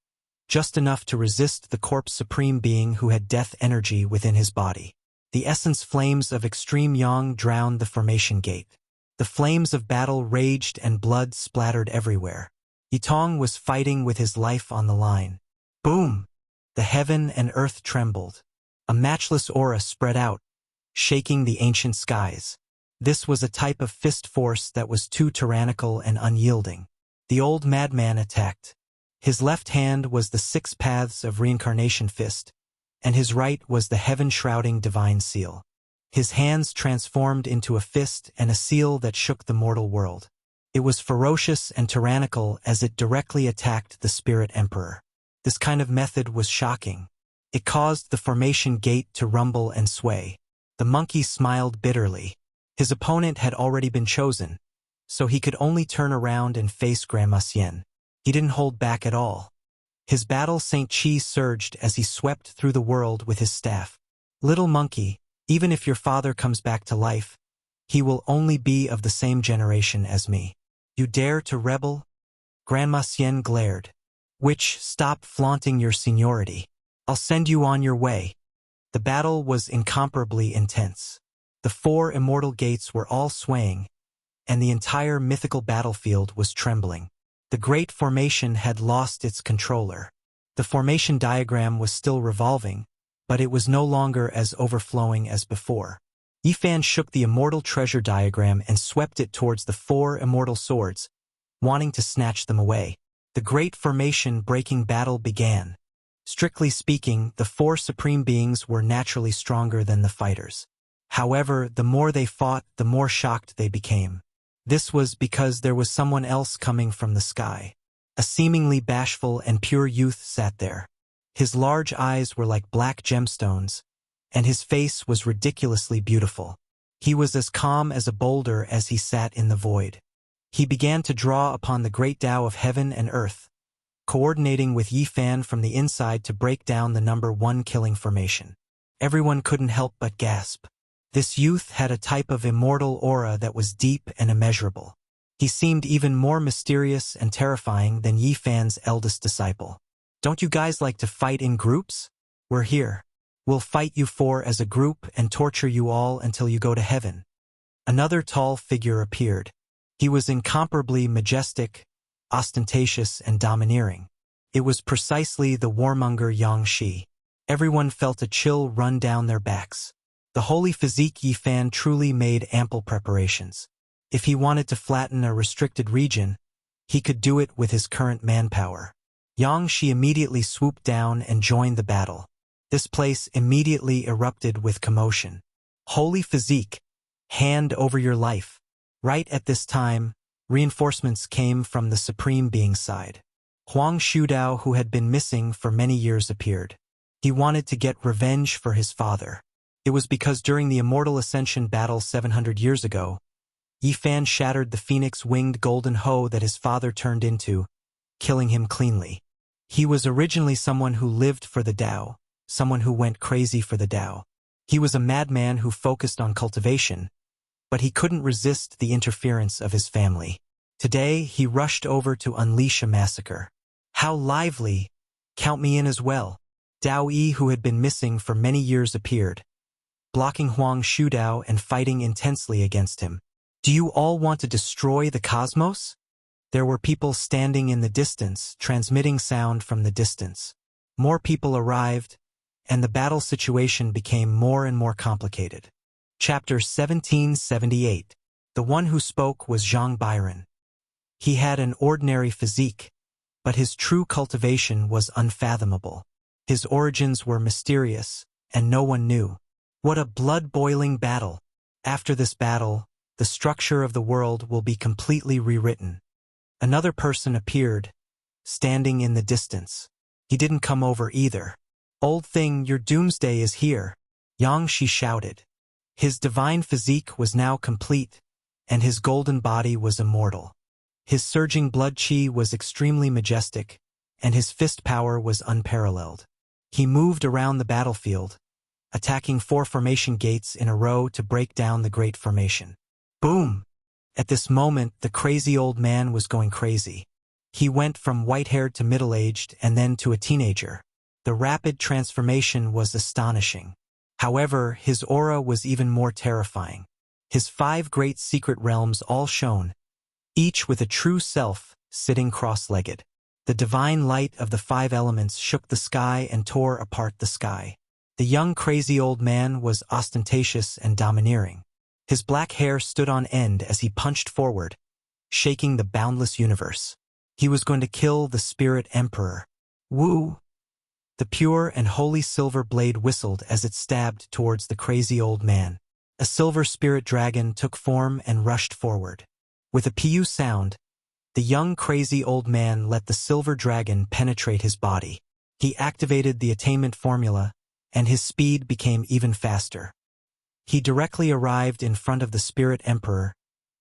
just enough to resist the corpse supreme being who had death energy within his body. The essence flames of extreme yang drowned the formation gate. The flames of battle raged and blood splattered everywhere. Yitong was fighting with his life on the line. Boom! The heaven and earth trembled. A matchless aura spread out, shaking the ancient skies. This was a type of fist force that was too tyrannical and unyielding. The old madman attacked. His left hand was the 6 paths of reincarnation fist, and his right was the heaven-shrouding divine seal. His hands transformed into a fist and a seal that shook the mortal world. It was ferocious and tyrannical as it directly attacked the spirit emperor. This kind of method was shocking. It caused the formation gate to rumble and sway. The monkey smiled bitterly. His opponent had already been chosen, so he could only turn around and face Grandma Xian. He didn't hold back at all. His battle Saint Chi surged as he swept through the world with his staff. Little monkey, even if your father comes back to life, he will only be of the same generation as me. You dare to rebel? Grandma Xian glared. Witch, stop flaunting your seniority. I'll send you on your way. The battle was incomparably intense. The 4 immortal gates were all swaying, and the entire mythical battlefield was trembling. The great formation had lost its controller. The formation diagram was still revolving, but it was no longer as overflowing as before. Yifan shook the immortal treasure diagram and swept it towards the 4 immortal swords, wanting to snatch them away. The great formation-breaking battle began. Strictly speaking, the 4 supreme beings were naturally stronger than the fighters. However, the more they fought, the more shocked they became. This was because there was someone else coming from the sky. A seemingly bashful and pure youth sat there. His large eyes were like black gemstones, and his face was ridiculously beautiful. He was as calm as a boulder as he sat in the void. He began to draw upon the great Tao of heaven and earth, coordinating with Yifan from the inside to break down the number 1 killing formation. Everyone couldn't help but gasp. This youth had a type of immortal aura that was deep and immeasurable. He seemed even more mysterious and terrifying than Yi Fan's eldest disciple. "Don't you guys like to fight in groups? We're here. We'll fight you four as a group and torture you all until you go to heaven." Another tall figure appeared. He was incomparably majestic, ostentatious, and domineering. It was precisely the warmonger Yang Shi. Everyone felt a chill run down their backs. The holy physique Yi Fan truly made ample preparations. If he wanted to flatten a restricted region, he could do it with his current manpower. Yang Shi immediately swooped down and joined the battle. This place immediately erupted with commotion. "Holy physique, hand over your life." Right at this time, reinforcements came from the Supreme Being's side. Huang Shudao, who had been missing for many years, appeared. He wanted to get revenge for his father. It was because during the Immortal Ascension battle 700 years ago, Yi Fan shattered the phoenix-winged golden hoe that his father turned into, killing him cleanly. He was originally someone who lived for the Tao, someone who went crazy for the Tao. He was a madman who focused on cultivation, but he couldn't resist the interference of his family. Today, he rushed over to unleash a massacre. "How lively! Count me in as well." Dao Yi, who had been missing for many years, appeared, blocking Huang Shudao and fighting intensely against him. "Do you all want to destroy the cosmos?" There were people standing in the distance, transmitting sound from the distance. More people arrived, and the battle situation became more and more complicated. Chapter 1778. The one who spoke was Zhang Byron. He had an ordinary physique, but his true cultivation was unfathomable. His origins were mysterious, and no one knew. What a blood-boiling battle! After this battle, the structure of the world will be completely rewritten. Another person appeared, standing in the distance. He didn't come over either. "Old thing, your doomsday is here," Yang Shi shouted. His divine physique was now complete, and his golden body was immortal. His surging blood chi was extremely majestic, and his fist power was unparalleled. He moved around the battlefield, attacking 4 formation gates in a row to break down the Great Formation. Boom! At this moment, the crazy old man was going crazy. He went from white-haired to middle-aged and then to a teenager. The rapid transformation was astonishing. However, his aura was even more terrifying. His 5 great secret realms all shone, each with a true self, sitting cross-legged. The divine light of the 5 elements shook the sky and tore apart the sky. The young crazy old man was ostentatious and domineering. His black hair stood on end as he punched forward, shaking the boundless universe. He was going to kill the Spirit Emperor. Woo! The pure and holy silver blade whistled as it stabbed towards the crazy old man. A silver spirit dragon took form and rushed forward. With a piu sound, the young crazy old man let the silver dragon penetrate his body. He activated the attainment formula, and his speed became even faster. He directly arrived in front of the Spirit Emperor,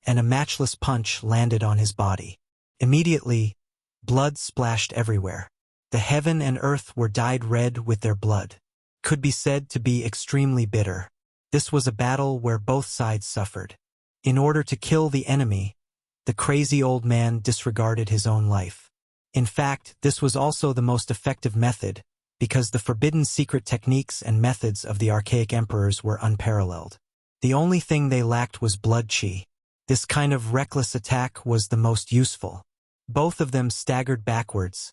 and a matchless punch landed on his body. Immediately, blood splashed everywhere. The heaven and earth were dyed red with their blood. Could be said to be extremely bitter. This was a battle where both sides suffered. In order to kill the enemy, the crazy old man disregarded his own life. In fact, this was also the most effective method, because the forbidden secret techniques and methods of the archaic emperors were unparalleled. The only thing they lacked was blood chi. This kind of reckless attack was the most useful. Both of them staggered backwards,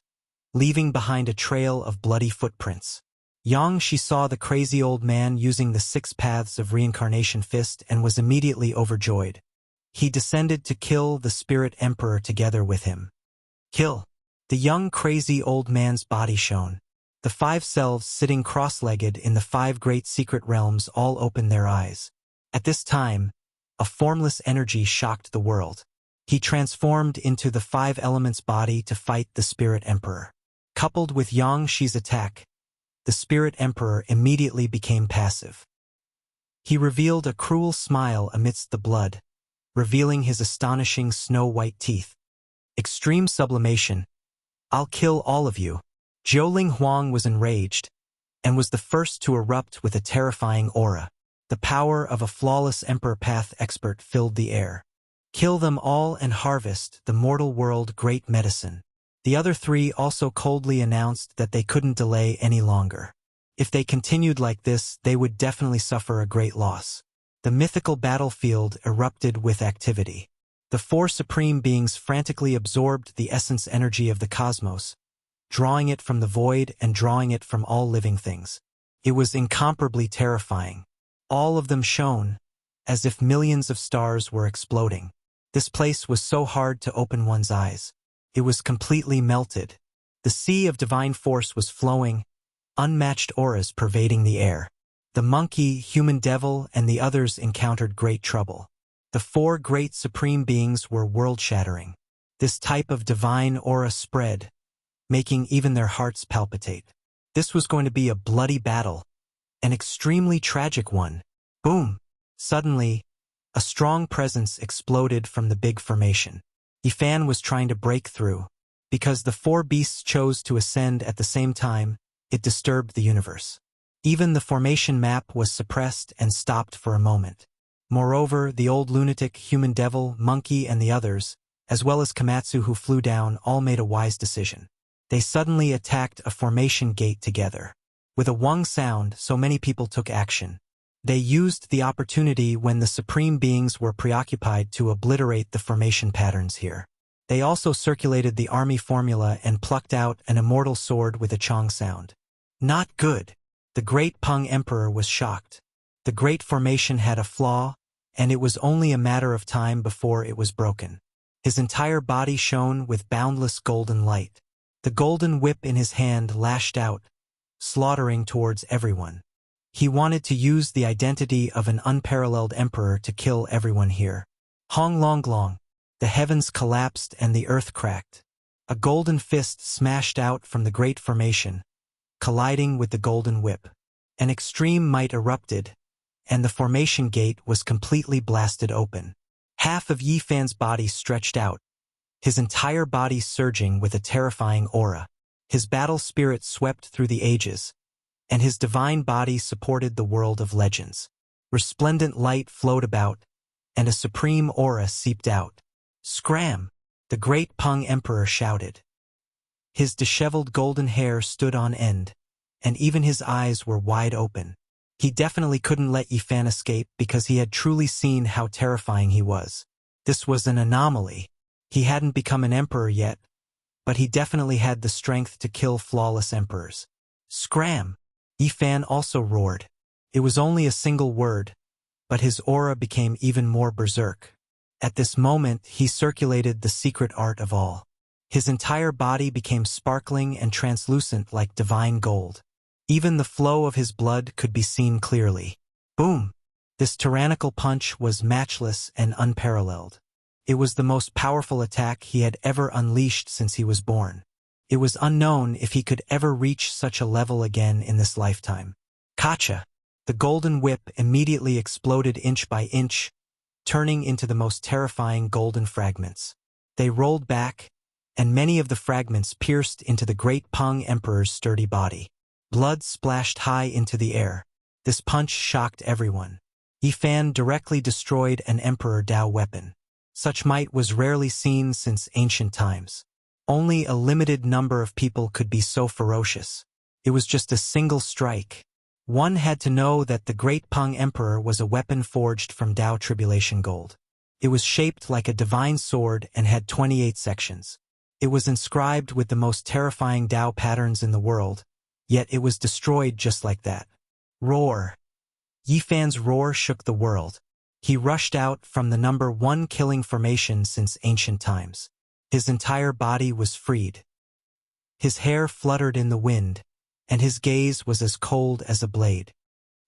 leaving behind a trail of bloody footprints. Yang Shi saw the crazy old man using the 6 paths of reincarnation fist and was immediately overjoyed. He descended to kill the Spirit Emperor together with him. Kill! The young crazy old man's body shone. The 5 selves sitting cross-legged in the 5 great secret realms all opened their eyes. At this time, a formless energy shocked the world. He transformed into the 5 elements body to fight the Spirit Emperor. Coupled with Yang Shi's attack, the Spirit Emperor immediately became passive. He revealed a cruel smile amidst the blood, revealing his astonishing snow-white teeth. Extreme sublimation. "I'll kill all of you." Zhou Huang was enraged, and was the first to erupt with a terrifying aura. The power of a flawless emperor path expert filled the air. Kill them all and harvest the mortal world great medicine. The other three also coldly announced that they couldn't delay any longer. If they continued like this, they would definitely suffer a great loss. The mythical battlefield erupted with activity. The four supreme beings frantically absorbed the essence energy of the cosmos, drawing it from the void and drawing it from all living things. It was incomparably terrifying. All of them shone, as if millions of stars were exploding. This place was so hard to open one's eyes. It was completely melted. The sea of divine force was flowing, unmatched auras pervading the air. The monkey, human devil, and the others encountered great trouble. The four great supreme beings were world-shattering. This type of divine aura spread, making even their hearts palpitate. This was going to be a bloody battle, an extremely tragic one. Boom! Suddenly, a strong presence exploded from the big formation. Yifan was trying to break through. Because the four beasts chose to ascend at the same time, it disturbed the universe. Even the formation map was suppressed and stopped for a moment. Moreover, the old lunatic, human devil, monkey, and the others, as well as Komatsu who flew down, all made a wise decision. They suddenly attacked a formation gate together. With a wung sound, so many people took action. They used the opportunity when the supreme beings were preoccupied to obliterate the formation patterns here. They also circulated the army formula and plucked out an immortal sword with a chong sound. Not good. The great Peng Emperor was shocked. The great formation had a flaw, and it was only a matter of time before it was broken. His entire body shone with boundless golden light. The golden whip in his hand lashed out, slaughtering towards everyone. He wanted to use the identity of an unparalleled emperor to kill everyone here. Hong Long Long. The heavens collapsed and the earth cracked. A golden fist smashed out from the great formation, colliding with the golden whip. An extreme might erupted, and the formation gate was completely blasted open. Half of Yifan's body stretched out, his entire body surging with a terrifying aura. His battle spirit swept through the ages, and his divine body supported the world of legends. Resplendent light flowed about, and a supreme aura seeped out. Scram! The great Peng Emperor shouted. His disheveled golden hair stood on end, and even his eyes were wide open. He definitely couldn't let Yifan escape because he had truly seen how terrifying he was. This was an anomaly. He hadn't become an emperor yet, but he definitely had the strength to kill flawless emperors. Scram! Yifan also roared. It was only a single word, but his aura became even more berserk. At this moment, he circulated the secret art of all. His entire body became sparkling and translucent like divine gold. Even the flow of his blood could be seen clearly. Boom! This tyrannical punch was matchless and unparalleled. It was the most powerful attack he had ever unleashed since he was born. It was unknown if he could ever reach such a level again in this lifetime. Kacha! The golden whip immediately exploded inch by inch, turning into the most terrifying golden fragments. They rolled back, and many of the fragments pierced into the great Peng Emperor's sturdy body. Blood splashed high into the air. This punch shocked everyone. Yifan directly destroyed an Emperor Dao weapon. Such might was rarely seen since ancient times. Only a limited number of people could be so ferocious. It was just a single strike. One had to know that the great Peng Emperor was a weapon forged from Dao Tribulation Gold. It was shaped like a divine sword and had 28 sections. It was inscribed with the most terrifying Dao patterns in the world, yet it was destroyed just like that. Roar! Yifan's roar shook the world. He rushed out from the number 1 killing formation since ancient times. His entire body was freed. His hair fluttered in the wind, and his gaze was as cold as a blade.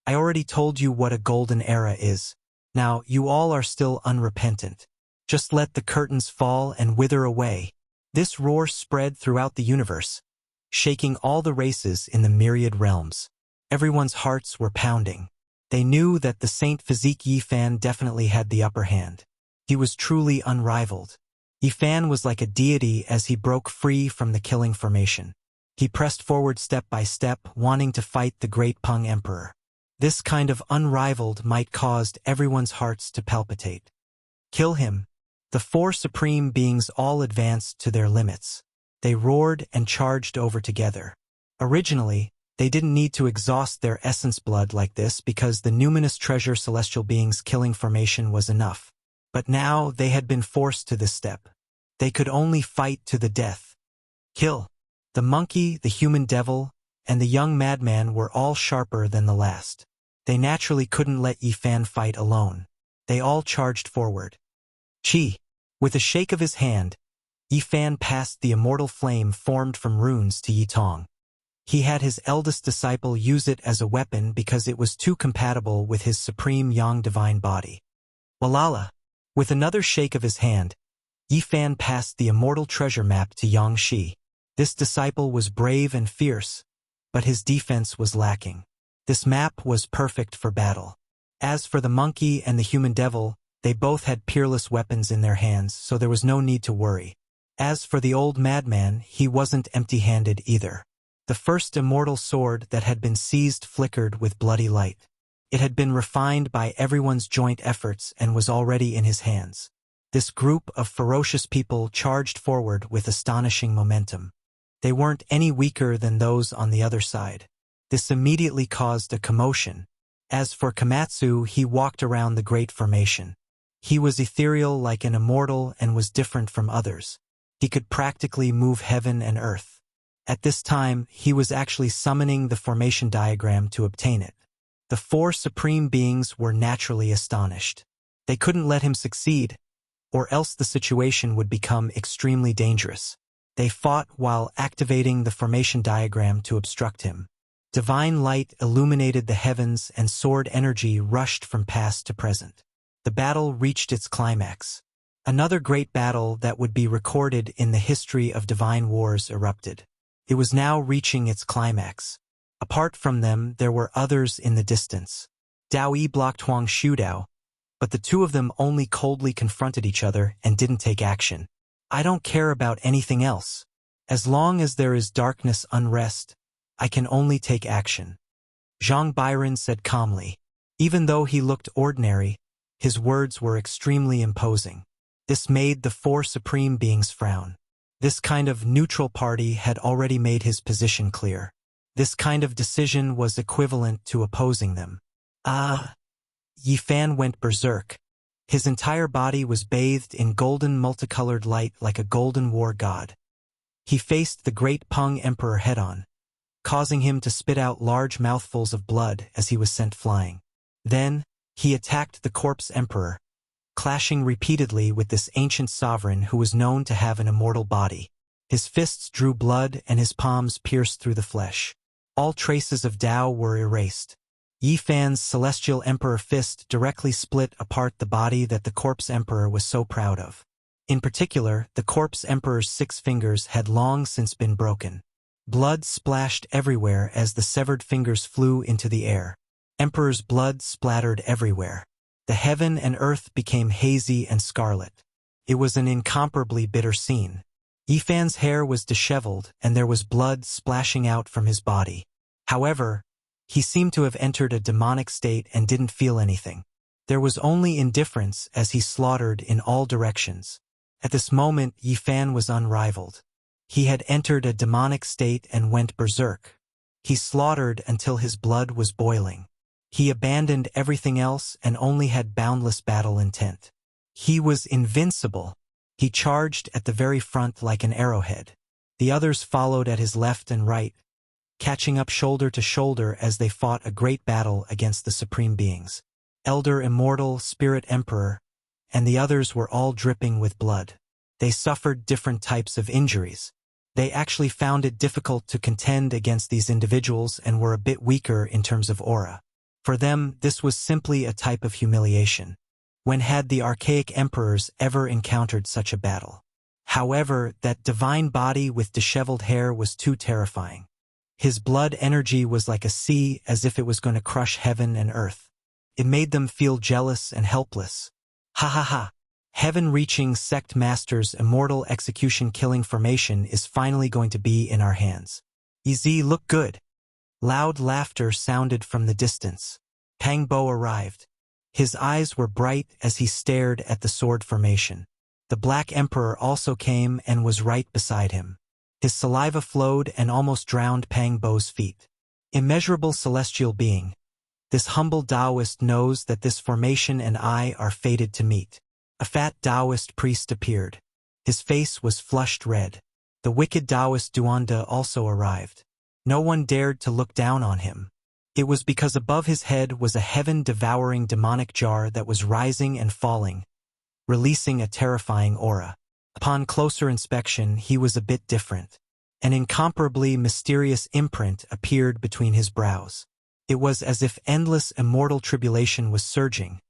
I already told you what a golden era is. Now, you all are still unrepentant. Just let the curtains fall and wither away. This roar spread throughout the universe, shaking all the races in the myriad realms. Everyone's hearts were pounding. They knew that the Saint Physique Yifan definitely had the upper hand. He was truly unrivaled. Yifan was like a deity as he broke free from the killing formation. He pressed forward step by step, wanting to fight the great Peng Emperor. This kind of unrivaled might caused everyone's hearts to palpitate. Kill him. The four supreme beings all advanced to their limits. They roared and charged over together. Originally, they didn't need to exhaust their essence blood like this because the numinous treasure celestial beings killing formation was enough. But now they had been forced to this step. They could only fight to the death. Kill. The monkey, the human devil, and the young madman were all sharper than the last. They naturally couldn't let Yifan fight alone. They all charged forward. Chi. With a shake of his hand, Yifan passed the immortal flame formed from runes to Yitong. He had his eldest disciple use it as a weapon because it was too compatible with his supreme yang divine body. Walala. With another shake of his hand, Yifan passed the immortal treasure map to Yang Shi. This disciple was brave and fierce, but his defense was lacking. This map was perfect for battle. As for the monkey and the human devil, they both had peerless weapons in their hands, so there was no need to worry. As for the old madman, he wasn't empty-handed either. The first immortal sword that had been seized flickered with bloody light. It had been refined by everyone's joint efforts and was already in his hands. This group of ferocious people charged forward with astonishing momentum. They weren't any weaker than those on the other side. This immediately caused a commotion. As for Komatsu, he walked around the great formation. He was ethereal like an immortal and was different from others. He could practically move heaven and earth. At this time, he was actually summoning the formation diagram to obtain it. The four supreme beings were naturally astonished. They couldn't let him succeed, or else the situation would become extremely dangerous. They fought while activating the formation diagram to obstruct him. Divine light illuminated the heavens and sword energy rushed from past to present. The battle reached its climax. Another great battle that would be recorded in the history of divine wars erupted. It was now reaching its climax. Apart from them, there were others in the distance. Dao Yi blocked Huang Shudao, but the two of them only coldly confronted each other and didn't take action. I don't care about anything else. As long as there is darkness unrest, I can only take action. Zhang Byron said calmly. Even though he looked ordinary, his words were extremely imposing. This made the four supreme beings frown. This kind of neutral party had already made his position clear. This kind of decision was equivalent to opposing them. Yifan went berserk. His entire body was bathed in golden multicolored light like a golden war god. He faced the great Peng Emperor head-on, causing him to spit out large mouthfuls of blood as he was sent flying. Then, he attacked the corpse emperor, clashing repeatedly with this ancient sovereign who was known to have an immortal body. His fists drew blood and his palms pierced through the flesh. All traces of Tao were erased. Yifan's celestial emperor fist directly split apart the body that the corpse emperor was so proud of. In particular, the corpse emperor's 6 fingers had long since been broken. Blood splashed everywhere as the severed fingers flew into the air. Emperor's blood splattered everywhere. The heaven and earth became hazy and scarlet. It was an incomparably bitter scene. Yifan's hair was disheveled and there was blood splashing out from his body. However, he seemed to have entered a demonic state and didn't feel anything. There was only indifference as he slaughtered in all directions. At this moment, Yifan was unrivaled. He had entered a demonic state and went berserk. He slaughtered until his blood was boiling. He abandoned everything else and only had boundless battle intent. He was invincible. He charged at the very front like an arrowhead. The others followed at his left and right, catching up shoulder to shoulder as they fought a great battle against the supreme beings. Elder Immortal, Spirit Emperor, and the others were all dripping with blood. They suffered different types of injuries. They actually found it difficult to contend against these individuals and were a bit weaker in terms of aura. For them, this was simply a type of humiliation. When had the archaic emperors ever encountered such a battle? However, that divine body with disheveled hair was too terrifying. His blood energy was like a sea, as if it was going to crush heaven and earth. It made them feel jealous and helpless. Ha ha ha! Heaven-reaching sect master's immortal execution-killing formation is finally going to be in our hands. Easy, look good. Loud laughter sounded from the distance. Pang Bo arrived. His eyes were bright as he stared at the sword formation. The Black Emperor also came and was right beside him. His saliva flowed and almost drowned Pang Bo's feet. Immeasurable celestial being. This humble Taoist knows that this formation and I are fated to meet. A fat Taoist priest appeared. His face was flushed red. The wicked Taoist Duanda also arrived. No one dared to look down on him. It was because above his head was a heaven-devouring demonic jar that was rising and falling, releasing a terrifying aura. Upon closer inspection, he was a bit different. An incomparably mysterious imprint appeared between his brows. It was as if endless immortal tribulation was surging,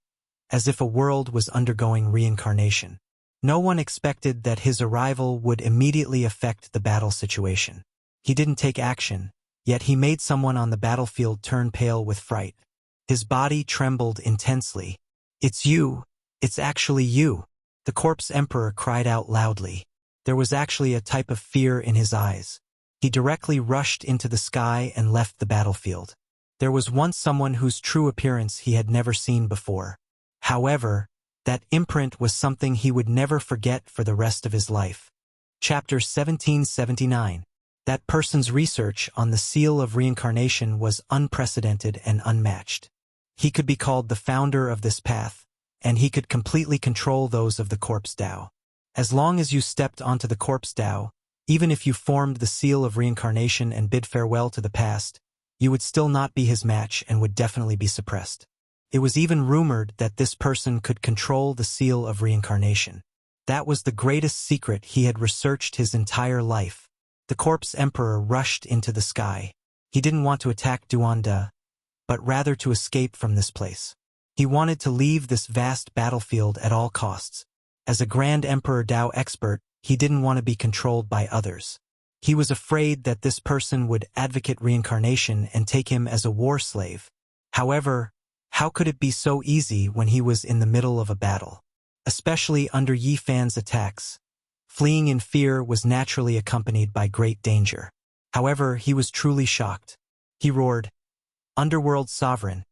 as if a world was undergoing reincarnation. No one expected that his arrival would immediately affect the battle situation. He didn't take action, yet he made someone on the battlefield turn pale with fright. His body trembled intensely. "It's you! It's actually you!" The Corpse Emperor cried out loudly. There was actually a type of fear in his eyes. He directly rushed into the sky and left the battlefield. There was once someone whose true appearance he had never seen before. However, that imprint was something he would never forget for the rest of his life. Chapter 1779. That person's research on the seal of reincarnation was unprecedented and unmatched. He could be called the founder of this path, and he could completely control those of the Corpse Tao. As long as you stepped onto the Corpse Tao, even if you formed the seal of reincarnation and bid farewell to the past, you would still not be his match and would definitely be suppressed. It was even rumored that this person could control the seal of reincarnation. That was the greatest secret he had researched his entire life. The Corpse Emperor rushed into the sky. He didn't want to attack Duanda, but rather to escape from this place. He wanted to leave this vast battlefield at all costs. As a Grand Emperor Tao expert, he didn't want to be controlled by others. He was afraid that this person would advocate reincarnation and take him as a war slave. However, how could it be so easy when he was in the middle of a battle? Especially under Yi Fan's attacks. Fleeing in fear was naturally accompanied by great danger. However, he was truly shocked. He roared, "Underworld Sovereign!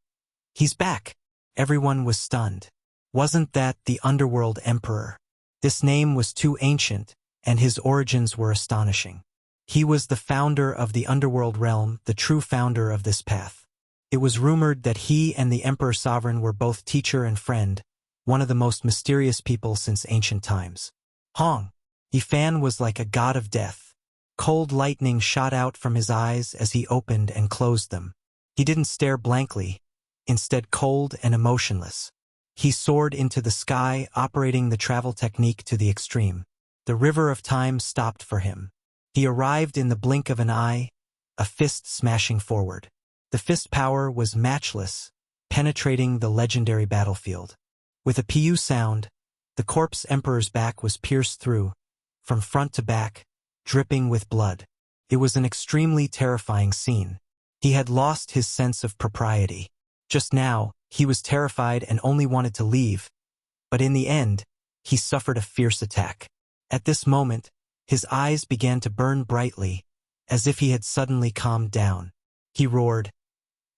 He's back!" Everyone was stunned. Wasn't that the Underworld Emperor? This name was too ancient, and his origins were astonishing. He was the founder of the Underworld realm, the true founder of this path. It was rumored that he and the Emperor Sovereign were both teacher and friend, one of the most mysterious people since ancient times. Hong Yifan was like a god of death. Cold lightning shot out from his eyes as he opened and closed them. He didn't stare blankly, instead cold and emotionless. He soared into the sky, operating the travel technique to the extreme. The river of time stopped for him. He arrived in the blink of an eye, a fist smashing forward. The fist power was matchless, penetrating the legendary battlefield. With a pu sound, the Corpse Emperor's back was pierced through, from front to back, dripping with blood. It was an extremely terrifying scene. He had lost his sense of propriety. Just now, he was terrified and only wanted to leave, but in the end, he suffered a fierce attack. At this moment, his eyes began to burn brightly, as if he had suddenly calmed down. He roared,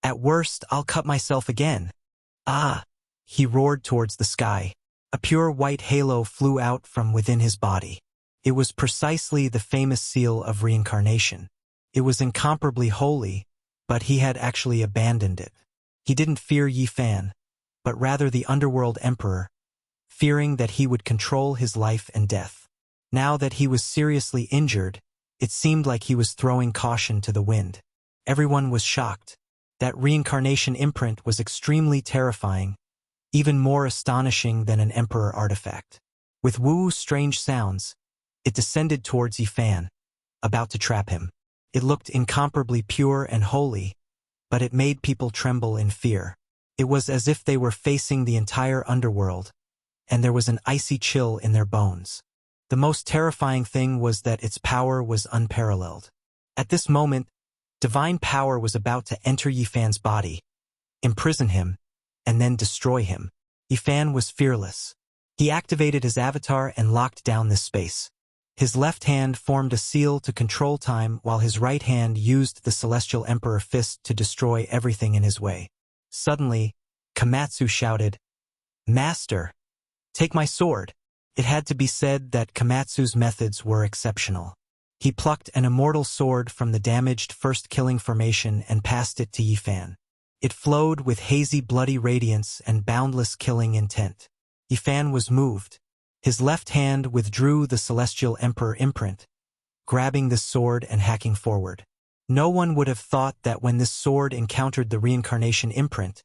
"At worst, I'll cut myself again." "Ah!" He roared towards the sky. A pure white halo flew out from within his body. It was precisely the famous seal of reincarnation. It was incomparably holy, but he had actually abandoned it. He didn't fear Yi Fan, but rather the Underworld Emperor, fearing that he would control his life and death. Now that he was seriously injured, it seemed like he was throwing caution to the wind. Everyone was shocked. That reincarnation imprint was extremely terrifying, even more astonishing than an emperor artifact. With woo strange sounds, it descended towards Yi Fan, about to trap him. It looked incomparably pure and holy, but it made people tremble in fear. It was as if they were facing the entire underworld, and there was an icy chill in their bones. The most terrifying thing was that its power was unparalleled. At this moment, divine power was about to enter Yi Fan's body, imprison him, and then destroy him. Yi Fan was fearless. He activated his avatar and locked down this space. His left hand formed a seal to control time while his right hand used the Celestial Emperor fist to destroy everything in his way. Suddenly, Komatsu shouted, "Master, take my sword." It had to be said that Komatsu's methods were exceptional. He plucked an immortal sword from the damaged first killing formation and passed it to Yifan. It flowed with hazy bloody radiance and boundless killing intent. Yifan was moved. His left hand withdrew the Celestial Emperor imprint, grabbing the sword and hacking forward. No one would have thought that when this sword encountered the reincarnation imprint,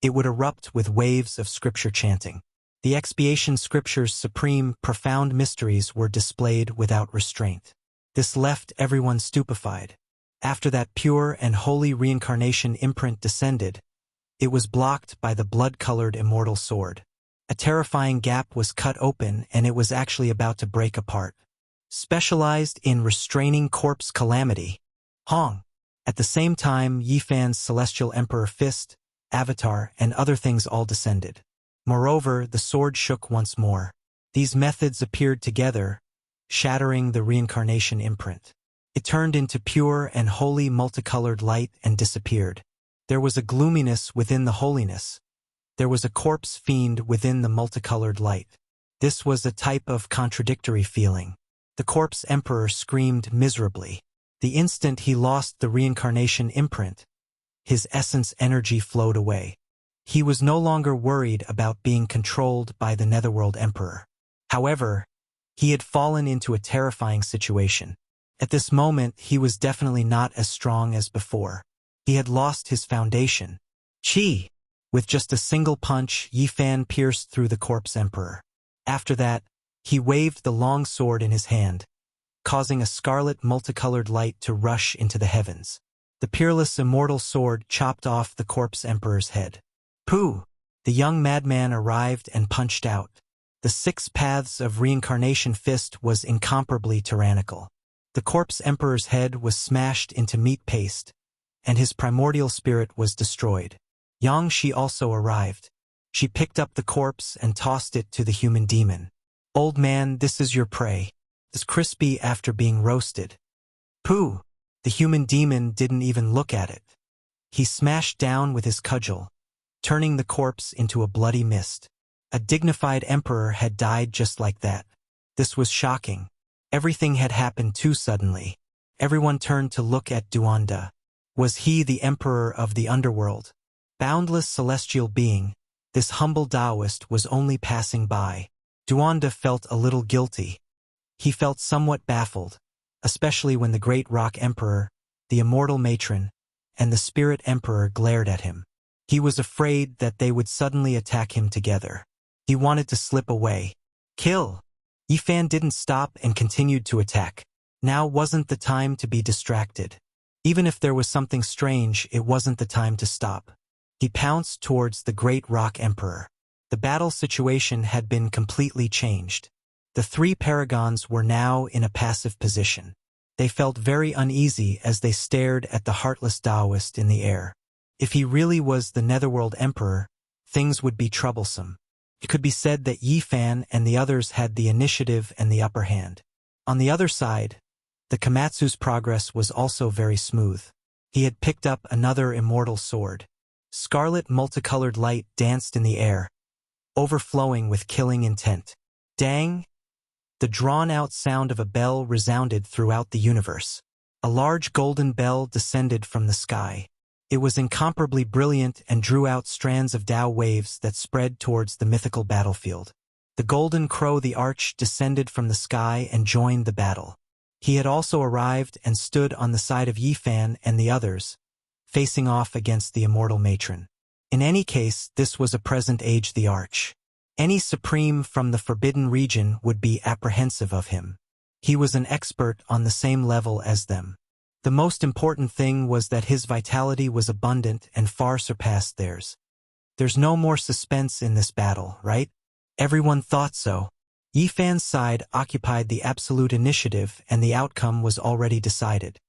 it would erupt with waves of scripture chanting. The expiation scripture's supreme, profound mysteries were displayed without restraint. This left everyone stupefied. After that pure and holy reincarnation imprint descended, it was blocked by the blood-colored immortal sword. A terrifying gap was cut open and it was actually about to break apart. Specialized in restraining corpse calamity, Hong. At the same time, Yifan's Celestial Emperor fist, avatar, and other things all descended. Moreover, the sword shook once more. These methods appeared together, shattering the reincarnation imprint. It turned into pure and holy multicolored light and disappeared. There was a gloominess within the holiness. There was a corpse fiend within the multicolored light. This was a type of contradictory feeling. The corpse emperor screamed miserably. The instant he lost the reincarnation imprint, his essence energy flowed away. He was no longer worried about being controlled by the Netherworld Emperor. However, he had fallen into a terrifying situation. At this moment, he was definitely not as strong as before. He had lost his foundation. Chi! With just a single punch, Yifan pierced through the corpse emperor. After that, he waved the long sword in his hand, causing a scarlet multicolored light to rush into the heavens. The peerless immortal sword chopped off the corpse emperor's head. Pooh! The young madman arrived and punched out. The 6 paths of reincarnation fist was incomparably tyrannical. The corpse emperor's head was smashed into meat paste, and his primordial spirit was destroyed. Yang Shi also arrived. She picked up the corpse and tossed it to the human demon. "Old man, this is your prey. It's crispy after being roasted." Pooh! The human demon didn't even look at it. He smashed down with his cudgel, turning the corpse into a bloody mist. A dignified emperor had died just like that. This was shocking. Everything had happened too suddenly. Everyone turned to look at Duanda. Was he the emperor of the underworld? Boundless celestial being, this humble Taoist was only passing by. Duanda felt a little guilty. He felt somewhat baffled, especially when the great rock emperor, the immortal matron, and the spirit emperor glared at him. He was afraid that they would suddenly attack him together. He wanted to slip away. Kill! Yifan didn't stop and continued to attack. Now wasn't the time to be distracted. Even if there was something strange, it wasn't the time to stop. He pounced towards the great rock emperor. The battle situation had been completely changed. The 3 paragons were now in a passive position. They felt very uneasy as they stared at the heartless Taoist in the air. If he really was the Netherworld Emperor, things would be troublesome. It could be said that Yifan and the others had the initiative and the upper hand. On the other side, the Komatsu's progress was also very smooth. He had picked up another immortal sword. Scarlet multicolored light danced in the air, overflowing with killing intent. Dang! The drawn-out sound of a bell resounded throughout the universe. A large golden bell descended from the sky. It was incomparably brilliant and drew out strands of Tao waves that spread towards the mythical battlefield. The golden crow the arch descended from the sky and joined the battle. He had also arrived and stood on the side of Yifan and the others, facing off against the immortal matron. In any case, this was a present age the arch. Any supreme from the forbidden region would be apprehensive of him. He was an expert on the same level as them. The most important thing was that his vitality was abundant and far surpassed theirs. There's no more suspense in this battle, right? Everyone thought so. Yifan's side occupied the absolute initiative and the outcome was already decided.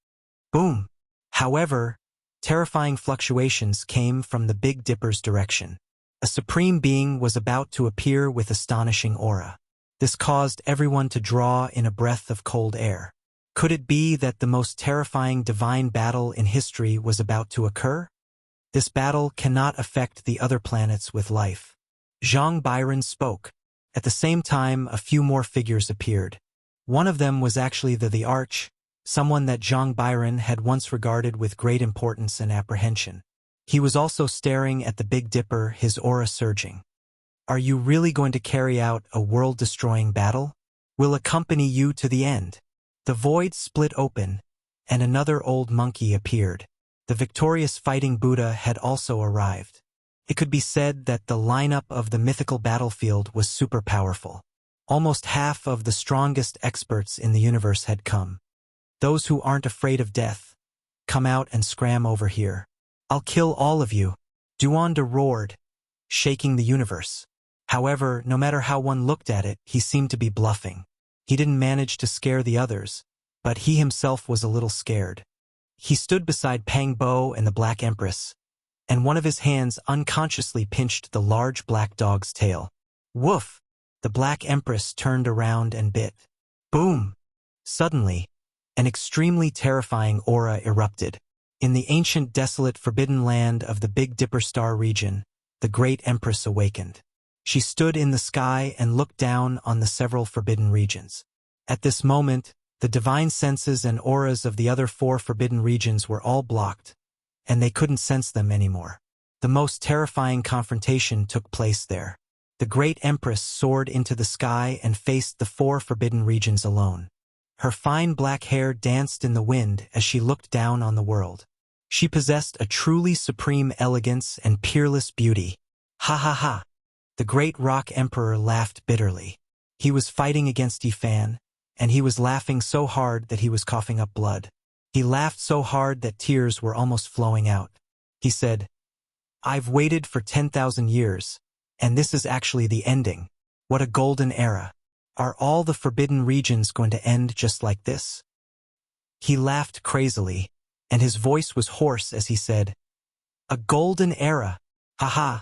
Boom! However, terrifying fluctuations came from the Big Dipper's direction. A supreme being was about to appear with astonishing aura. This caused everyone to draw in a breath of cold air. Could it be that the most terrifying divine battle in history was about to occur? This battle cannot affect the other planets with life. Zhang Byron spoke. At the same time, a few more figures appeared. One of them was actually the Arch, someone that Zhang Byron had once regarded with great importance and apprehension. He was also staring at the Big Dipper, his aura surging. Are you really going to carry out a world-destroying battle? We'll accompany you to the end. The void split open, and another old monkey appeared. The victorious fighting Buddha had also arrived. It could be said that the lineup of the mythical battlefield was super powerful. Almost half of the strongest experts in the universe had come. Those who aren't afraid of death, come out and scram over here. I'll kill all of you. Duanda roared, shaking the universe. However, no matter how one looked at it, he seemed to be bluffing. He didn't manage to scare the others, but he himself was a little scared. He stood beside Pang Bo and the Black Empress, and one of his hands unconsciously pinched the large black dog's tail. Woof! The Black Empress turned around and bit. Boom! Suddenly, an extremely terrifying aura erupted. In the ancient desolate forbidden land of the Big Dipper Star region, the Great Empress awakened. She stood in the sky and looked down on the several forbidden regions. At this moment, the divine senses and auras of the other 4 forbidden regions were all blocked, and they couldn't sense them anymore. The most terrifying confrontation took place there. The Great Empress soared into the sky and faced the 4 forbidden regions alone. Her fine black hair danced in the wind as she looked down on the world. She possessed a truly supreme elegance and peerless beauty. Ha ha ha! The Great Rock Emperor laughed bitterly. He was fighting against Yifan, and he was laughing so hard that he was coughing up blood. He laughed so hard that tears were almost flowing out. He said, I've waited for 10,000 years, and this is actually the ending. What a golden era. Are all the forbidden regions going to end just like this? He laughed crazily, and his voice was hoarse as he said, A golden era. Haha.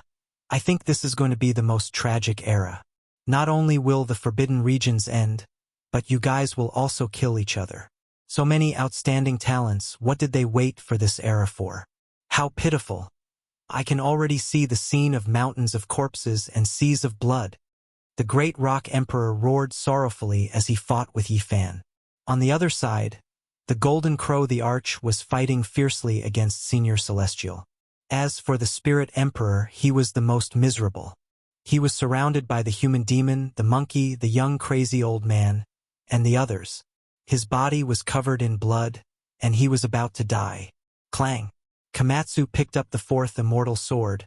I think this is going to be the most tragic era. Not only will the forbidden regions end, but you guys will also kill each other. So many outstanding talents, what did they wait for this era for? How pitiful. I can already see the scene of mountains of corpses and seas of blood. The Great Rock Emperor roared sorrowfully as he fought with Yifan. On the other side, the Golden Crow the Arch was fighting fiercely against Senior Celestial. As for the Spirit Emperor, he was the most miserable. He was surrounded by the human demon, the monkey, the young crazy old man, and the others. His body was covered in blood, and he was about to die. Clang! Komatsu picked up the 4th immortal sword,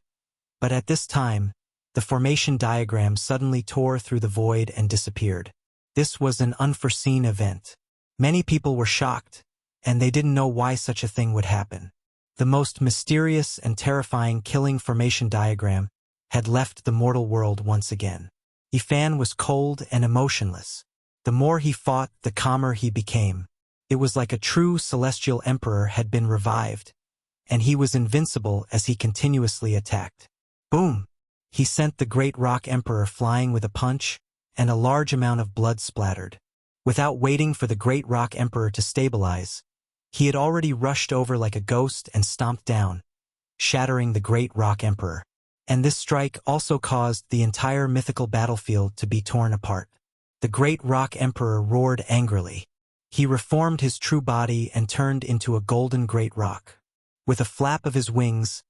but at this time, the formation diagram suddenly tore through the void and disappeared. This was an unforeseen event. Many people were shocked, and they didn't know why such a thing would happen. The most mysterious and terrifying killing formation diagram had left the mortal world once again. Yifan was cold and emotionless. The more he fought, the calmer he became. It was like a true celestial emperor had been revived, and he was invincible as he continuously attacked. Boom! He sent the Great Rock Emperor flying with a punch, and a large amount of blood splattered. Without waiting for the Great Rock Emperor to stabilize, he had already rushed over like a ghost and stomped down, shattering the Great Rock Emperor. And this strike also caused the entire mythical battlefield to be torn apart. The Great Rock Emperor roared angrily. He reformed his true body and turned into a golden great rock. With a flap of his wings,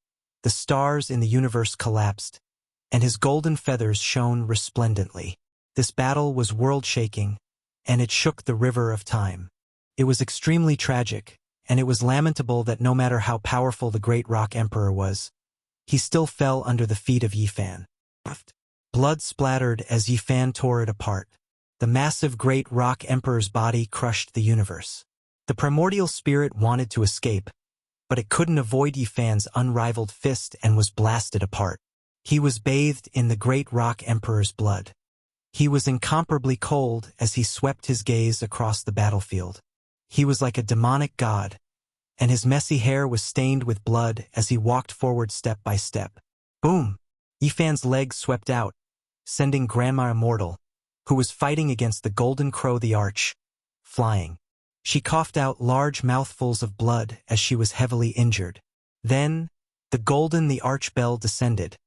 the stars in the universe collapsed, and his golden feathers shone resplendently. This battle was world-shaking, and it shook the river of time. It was extremely tragic, and it was lamentable that no matter how powerful the Great Rock Emperor was, he still fell under the feet of Yifan. Blood splattered as Yifan tore it apart. The massive Great Rock Emperor's body crushed the universe. The primordial spirit wanted to escape, but it couldn't avoid Yifan's unrivaled fist and was blasted apart. He was bathed in the Great Rock Emperor's blood. He was incomparably cold as he swept his gaze across the battlefield. He was like a demonic god, and his messy hair was stained with blood as he walked forward step by step. Boom! Yifan's legs swept out, sending Grandma Immortal, who was fighting against the Golden Crow the Arch, flying. She coughed out large mouthfuls of blood as she was heavily injured. Then, The arch bell descended,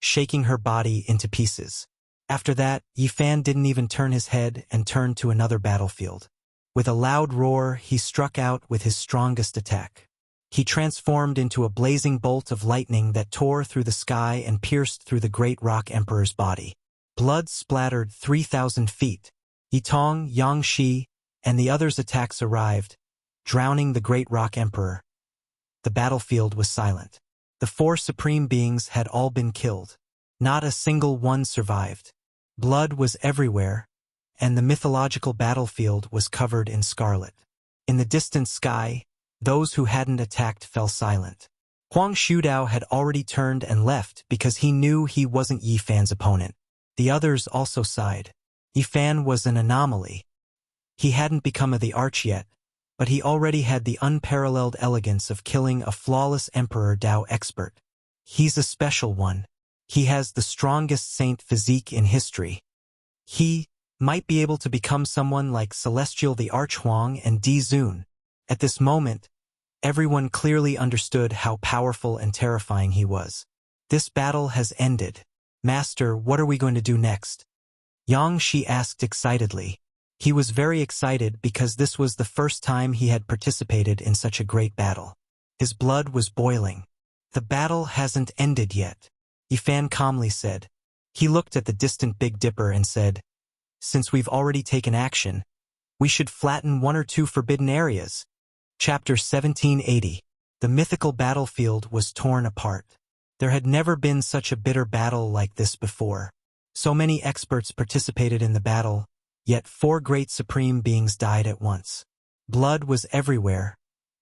shaking her body into pieces. After that, Yifan didn't even turn his head and turned to another battlefield. With a loud roar, he struck out with his strongest attack. He transformed into a blazing bolt of lightning that tore through the sky and pierced through the great rock emperor's body. Blood splattered 3,000 feet. Yitong, Yangshi, and the others' attacks arrived, drowning the great rock emperor. The battlefield was silent. The 4 supreme beings had all been killed. Not a single one survived. Blood was everywhere, and the mythological battlefield was covered in scarlet. In the distant sky, those who hadn't attacked fell silent. Huang Shudao had already turned and left because he knew he wasn't Yifan's opponent. The others also sighed. Yifan was an anomaly. He hadn't become the arch yet, but he already had the unparalleled elegance of killing a flawless Emperor Dao expert. He's a special one. He has the strongest saint physique in history. He might be able to become someone like Celestial the Archhuang and Di Zun. At this moment, everyone clearly understood how powerful and terrifying he was. This battle has ended. Master, what are we going to do next? Yang Shi asked excitedly. He was very excited because this was the first time he had participated in such a great battle. His blood was boiling. The battle hasn't ended yet, Yifan calmly said. He looked at the distant Big Dipper and said, since we've already taken action, we should flatten 1 or 2 forbidden areas. Chapter 1780. The mythical battlefield was torn apart. There had never been such a bitter battle like this before. So many experts participated in the battle, yet 4 great supreme beings died at once. Blood was everywhere,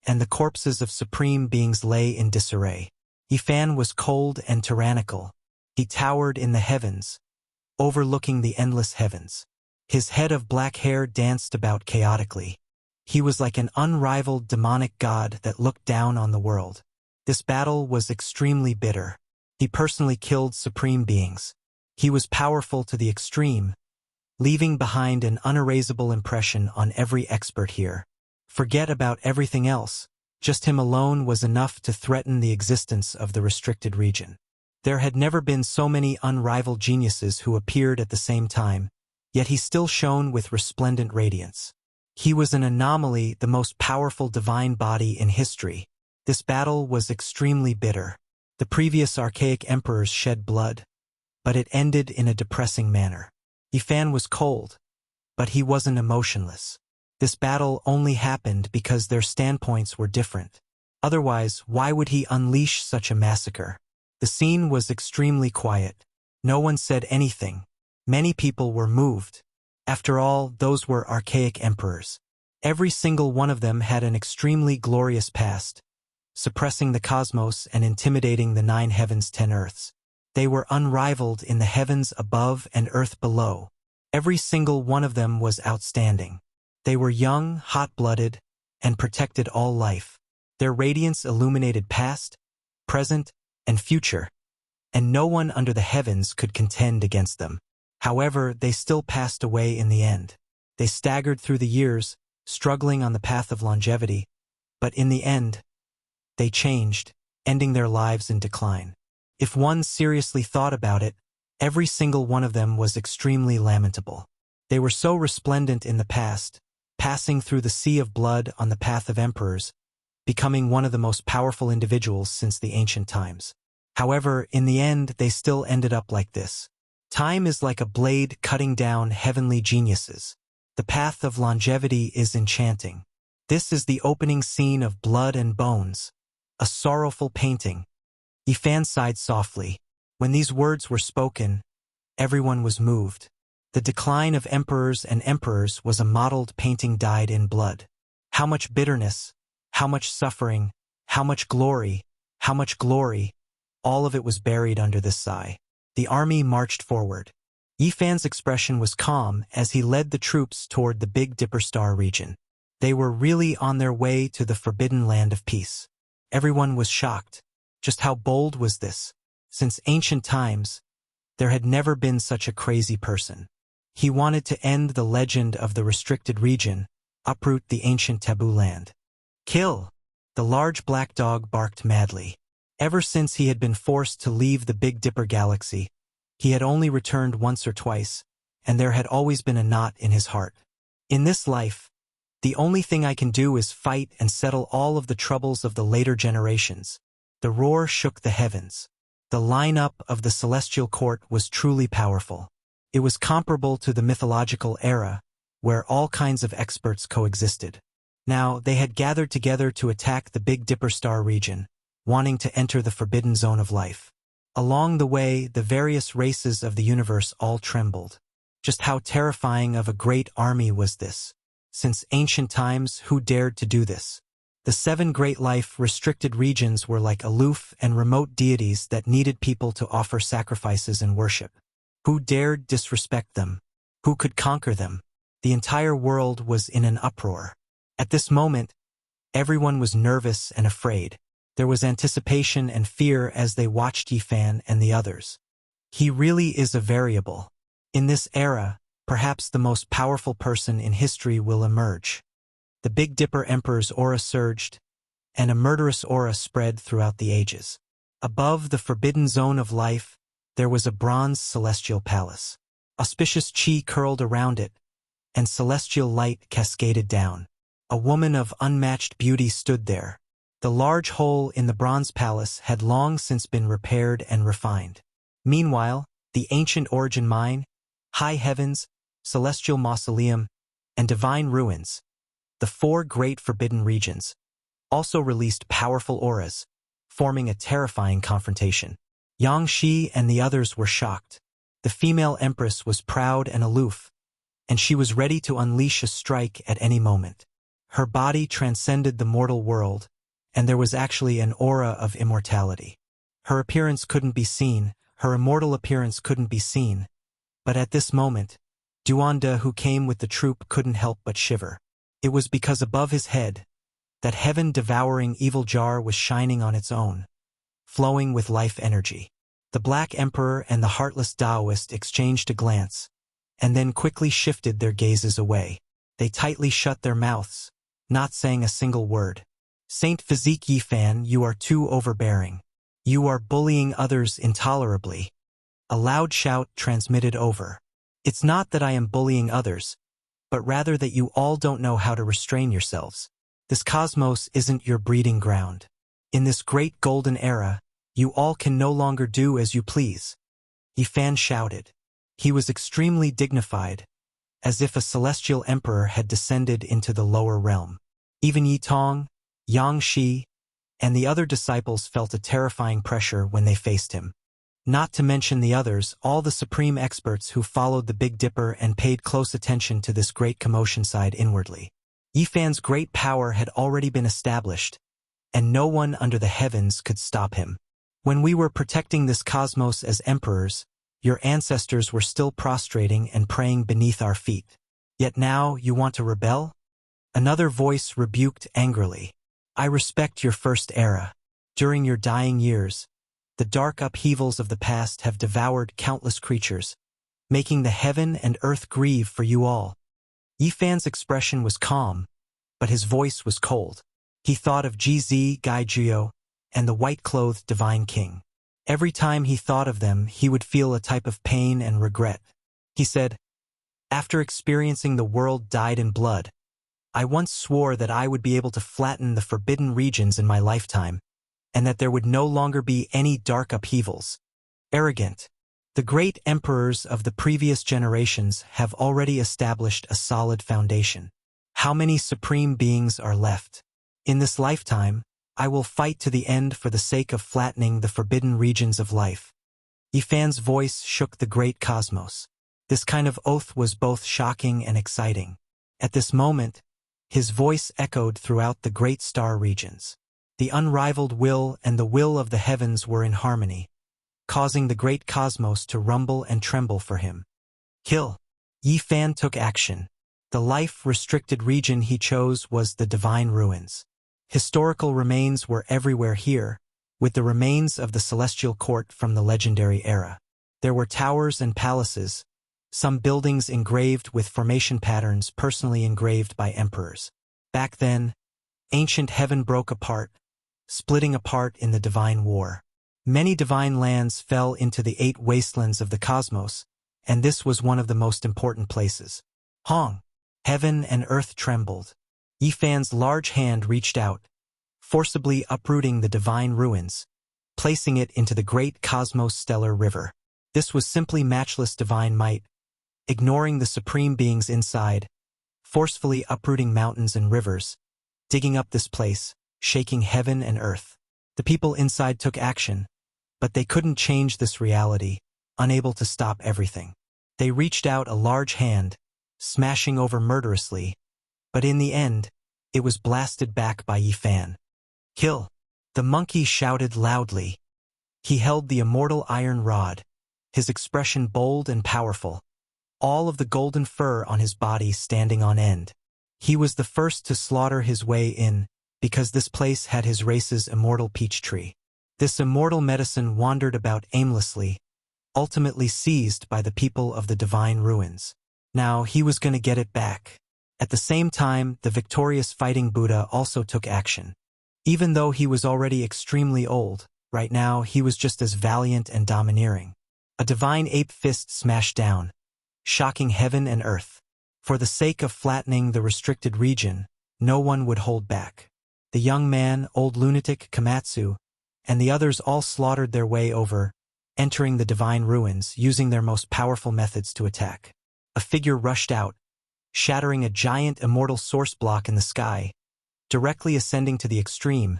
and the corpses of supreme beings lay in disarray. Yifan was cold and tyrannical. He towered in the heavens, overlooking the endless heavens. His head of black hair danced about chaotically. He was like an unrivaled demonic god that looked down on the world. This battle was extremely bitter. He personally killed supreme beings. He was powerful to the extreme, leaving behind an unerasable impression on every expert here. Forget about everything else. Just him alone was enough to threaten the existence of the restricted region. There had never been so many unrivaled geniuses who appeared at the same time, yet he still shone with resplendent radiance. He was an anomaly, the most powerful divine body in history. This battle was extremely bitter. The previous archaic emperors shed blood, but it ended in a depressing manner. Yifan was cold, but he wasn't emotionless. This battle only happened because their standpoints were different. Otherwise, why would he unleash such a massacre? The scene was extremely quiet. No one said anything. Many people were moved. After all, those were archaic emperors. Every single one of them had an extremely glorious past, suppressing the cosmos and intimidating the 9 heavens 10 earths. They were unrivaled in the heavens above and earth below. Every single one of them was outstanding. They were young, hot-blooded, and protected all life. Their radiance illuminated past, present, and future, and no one under the heavens could contend against them. However, they still passed away in the end. They staggered through the years, struggling on the path of longevity, but in the end, they changed, ending their lives in decline. If one seriously thought about it, every single one of them was extremely lamentable. They were so resplendent in the past, passing through the sea of blood on the path of emperors, becoming one of the most powerful individuals since the ancient times. However, in the end, they still ended up like this. Time is like a blade cutting down heavenly geniuses. The path of longevity is enchanting. This is the opening scene of Blood and Bones, a sorrowful painting. Yifan sighed softly. When these words were spoken, everyone was moved. The decline of emperors and emperors was a modeled painting dyed in blood. How much bitterness, how much suffering, how much glory, all of it was buried under this sigh. The army marched forward. Yifan's expression was calm as he led the troops toward the Big Dipper Star region. They were really on their way to the forbidden land of peace. Everyone was shocked. Just how bold was this? Since ancient times, there had never been such a crazy person. He wanted to end the legend of the restricted region, uproot the ancient taboo land. Kill! The large black dog barked madly. Ever since he had been forced to leave the Big Dipper galaxy, he had only returned once or twice, and there had always been a knot in his heart. In this life, the only thing I can do is fight and settle all of the troubles of the later generations. The roar shook the heavens. The lineup of the celestial court was truly powerful. It was comparable to the mythological era, where all kinds of experts coexisted. Now, they had gathered together to attack the Big Dipper star region, wanting to enter the forbidden zone of life. Along the way, the various races of the universe all trembled. Just how terrifying of a great army was this? Since ancient times, who dared to do this? The 7 great life-restricted regions were like aloof and remote deities that needed people to offer sacrifices and worship. Who dared disrespect them? Who could conquer them? The entire world was in an uproar. At this moment, everyone was nervous and afraid. There was anticipation and fear as they watched Yifan and the others. He really is a variable. In this era, perhaps the most powerful person in history will emerge. The Big Dipper Emperor's aura surged, and a murderous aura spread throughout the ages. Above the forbidden zone of life, there was a bronze celestial palace. Auspicious chi curled around it, and celestial light cascaded down. A woman of unmatched beauty stood there. The large hole in the bronze palace had long since been repaired and refined. Meanwhile, the ancient origin mine, high heavens, celestial mausoleum, and divine ruins, the 4 great forbidden regions, also released powerful auras, forming a terrifying confrontation. Yang Shi and the others were shocked. The female empress was proud and aloof, and she was ready to unleash a strike at any moment. Her body transcended the mortal world, and there was actually an aura of immortality. Her appearance couldn't be seen, her immortal appearance couldn't be seen, but at this moment, Duanda, who came with the troop, couldn't help but shiver. It was because above his head, that heaven-devouring evil jar was shining on its own, flowing with life energy. The Black Emperor and the heartless Taoist exchanged a glance, and then quickly shifted their gazes away. They tightly shut their mouths, not saying a single word. Saint Physique Yifan, you are too overbearing. You are bullying others intolerably. A loud shout transmitted over. It's not that I am bullying others, but rather that you all don't know how to restrain yourselves. This cosmos isn't your breeding ground. In this great golden era, you all can no longer do as you please. Yifan shouted. He was extremely dignified, as if a celestial emperor had descended into the lower realm. Even Yitong, Yang Shi, and the other disciples felt a terrifying pressure when they faced him. Not to mention the others, all the supreme experts who followed the Big Dipper and paid close attention to this great commotion sighed inwardly. Yifan's great power had already been established, and no one under the heavens could stop him. When we were protecting this cosmos as emperors, your ancestors were still prostrating and praying beneath our feet. Yet now you want to rebel? Another voice rebuked angrily. I respect your first era. During your dying years, the dark upheavals of the past have devoured countless creatures, making the heaven and earth grieve for you all. Yifan's expression was calm, but his voice was cold. He thought of GZ Gaijio and the white-clothed divine king. Every time he thought of them, he would feel a type of pain and regret. He said, after experiencing the world dyed in blood, I once swore that I would be able to flatten the forbidden regions in my lifetime, and that there would no longer be any dark upheavals. Arrogant. The great emperors of the previous generations have already established a solid foundation. How many supreme beings are left? In this lifetime, I will fight to the end for the sake of flattening the forbidden regions of life. Yifan's voice shook the great cosmos. This kind of oath was both shocking and exciting. At this moment, his voice echoed throughout the great star regions. The unrivaled will and the will of the heavens were in harmony, causing the great cosmos to rumble and tremble for him. Kill. Yifan took action. The life-restricted region he chose was the divine ruins. Historical remains were everywhere here, with the remains of the celestial court from the legendary era. There were towers and palaces, some buildings engraved with formation patterns personally engraved by emperors. Back then, ancient heaven broke apart, splitting apart in the divine war. Many divine lands fell into the 8 wastelands of the cosmos, and this was one of the most important places. Hong! Heaven and earth trembled. Yifan's large hand reached out, forcibly uprooting the divine ruins, placing it into the great cosmos stellar river. This was simply matchless divine might, ignoring the supreme beings inside, forcefully uprooting mountains and rivers, digging up this place, shaking heaven and earth. The people inside took action, but they couldn't change this reality, unable to stop everything. They reached out a large hand, smashing over murderously, but in the end, it was blasted back by Yifan. Kill! The monkey shouted loudly. He held the immortal iron rod, his expression bold and powerful, all of the golden fur on his body standing on end. He was the first to slaughter his way in, because this place had his race's immortal peach tree. This immortal medicine wandered about aimlessly, ultimately seized by the people of the divine ruins. Now he was going to get it back. At the same time, the victorious fighting Buddha also took action. Even though he was already extremely old, right now he was just as valiant and domineering. A divine ape fist smashed down, shocking heaven and earth. For the sake of flattening the restricted region, no one would hold back. The young man, old lunatic Komatsu, and the others all slaughtered their way over, entering the divine ruins, using their most powerful methods to attack. A figure rushed out, shattering a giant immortal source block in the sky, directly ascending to the extreme,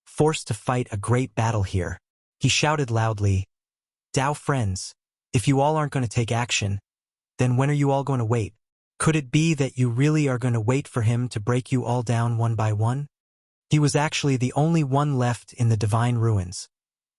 forced to fight a great battle here. He shouted loudly, "Dao friends, if you all aren't going to take action, then when are you all going to wait? Could it be that you really are going to wait for him to break you all down one by one?" He was actually the only one left in the divine ruins,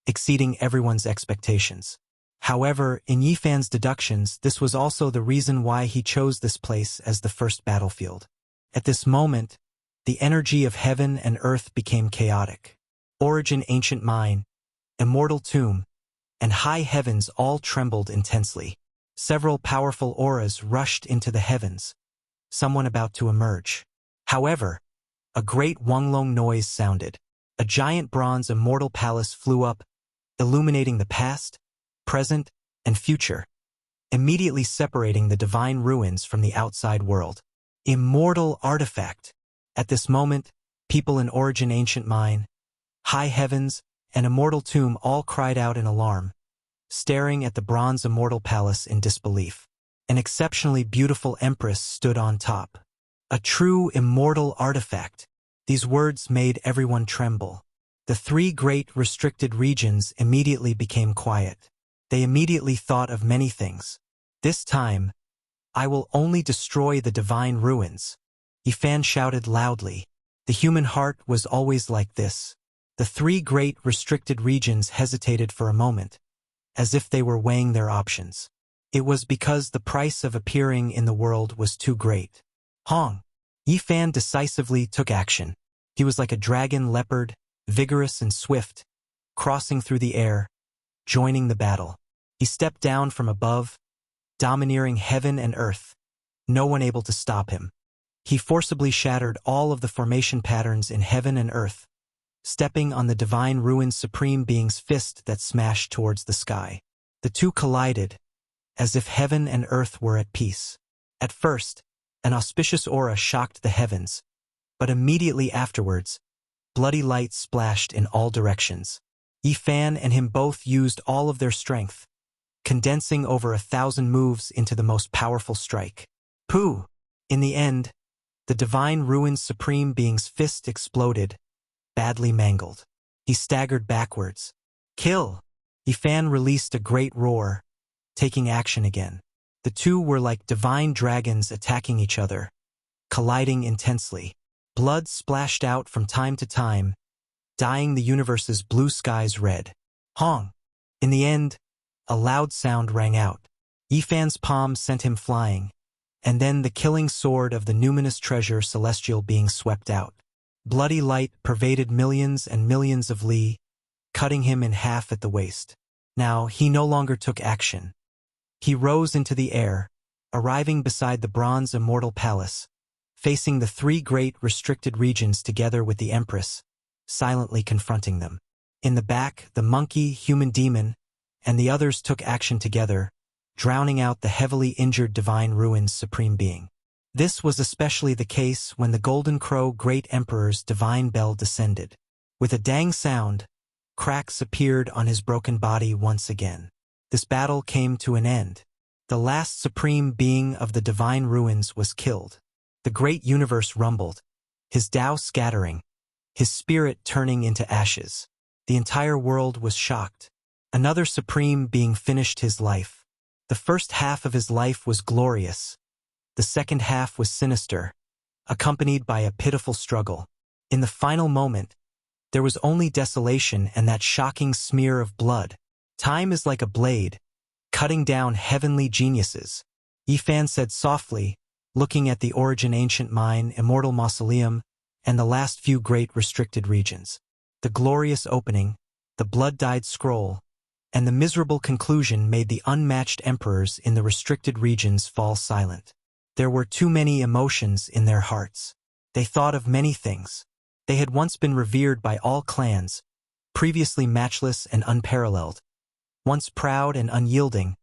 exceeding everyone's expectations. However, in Yifan's deductions, this was also the reason why he chose this place as the first battlefield. At this moment, the energy of heaven and earth became chaotic. Origin ancient mine, immortal tomb, and high heavens all trembled intensely. Several powerful auras rushed into the heavens, someone about to emerge. However, a great Wonglong noise sounded. A giant bronze immortal palace flew up, illuminating the past, present, and future, immediately separating the divine ruins from the outside world. Immortal artifact! At this moment, people in Origin ancient mine, high heavens, and immortal tomb all cried out in alarm, staring at the bronze immortal palace in disbelief. An exceptionally beautiful empress stood on top. A true immortal artifact. These words made everyone tremble. The 3 great restricted regions immediately became quiet. They immediately thought of many things. This time, I will only destroy the divine ruins. Yifan shouted loudly. The human heart was always like this. The 3 great restricted regions hesitated for a moment, as if they were weighing their options. It was because the price of appearing in the world was too great. Hong! Yifan decisively took action. He was like a dragon leopard, vigorous and swift, crossing through the air, joining the battle. He stepped down from above, domineering heaven and earth, no one able to stop him. He forcibly shattered all of the formation patterns in heaven and earth, stepping on the divine ruin's supreme being's fist that smashed towards the sky. The two collided, as if heaven and earth were at peace. At first, an auspicious aura shocked the heavens, but immediately afterwards, bloody light splashed in all directions. Yifan and him both used all of their strength, condensing over 1,000 moves into the most powerful strike. Pooh! In the end, the divine ruin's supreme being's fist exploded, badly mangled. He staggered backwards. Kill! Yifan released a great roar, taking action again. The two were like divine dragons attacking each other, colliding intensely. Blood splashed out from time to time, dyeing the universe's blue skies red. Hong! In the end, a loud sound rang out. Yifan's palm sent him flying, and then the killing sword of the numinous treasure celestial being swept out. Bloody light pervaded millions and millions of li, cutting him in half at the waist. Now he no longer took action. He rose into the air, arriving beside the bronze immortal palace, facing the 3 great restricted regions together with the Empress, silently confronting them. In the back, the monkey, human demon, and the others took action together, drowning out the heavily injured Divine Ruin's supreme being. This was especially the case when the Golden Crow Great Emperor's divine bell descended. With a dang sound, cracks appeared on his broken body once again. This battle came to an end. The last supreme being of the Divine Ruins was killed. The great universe rumbled, his Tao scattering, his spirit turning into ashes. The entire world was shocked. Another supreme being finished his life. The first half of his life was glorious. The second half was sinister, accompanied by a pitiful struggle. In the final moment, there was only desolation and that shocking smear of blood. Time is like a blade, cutting down heavenly geniuses, Yifan said softly, looking at the Origin Ancient Mine, Immortal Mausoleum, and the last few great restricted regions. The glorious opening, the blood-dyed scroll, and the miserable conclusion made the unmatched emperors in the restricted regions fall silent. There were too many emotions in their hearts. They thought of many things. They had once been revered by all clans, previously matchless and unparalleled, once proud and unyielding,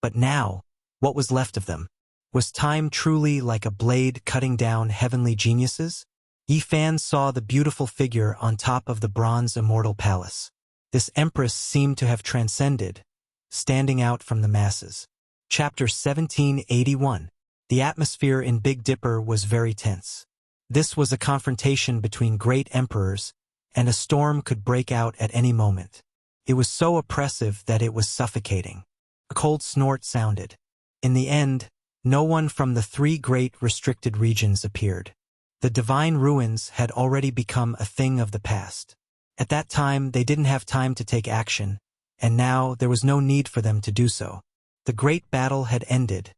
but now, what was left of them? Was time truly like a blade cutting down heavenly geniuses? Yifan saw the beautiful figure on top of the bronze immortal palace. This empress seemed to have transcended, standing out from the masses. Chapter 1781. The atmosphere in Big Dipper was very tense. This was a confrontation between great emperors, and a storm could break out at any moment. It was so oppressive that it was suffocating. A cold snort sounded. In the end, no one from the three great restricted regions appeared. The Divine Ruins had already become a thing of the past. At that time, they didn't have time to take action, and now there was no need for them to do so. The great battle had ended,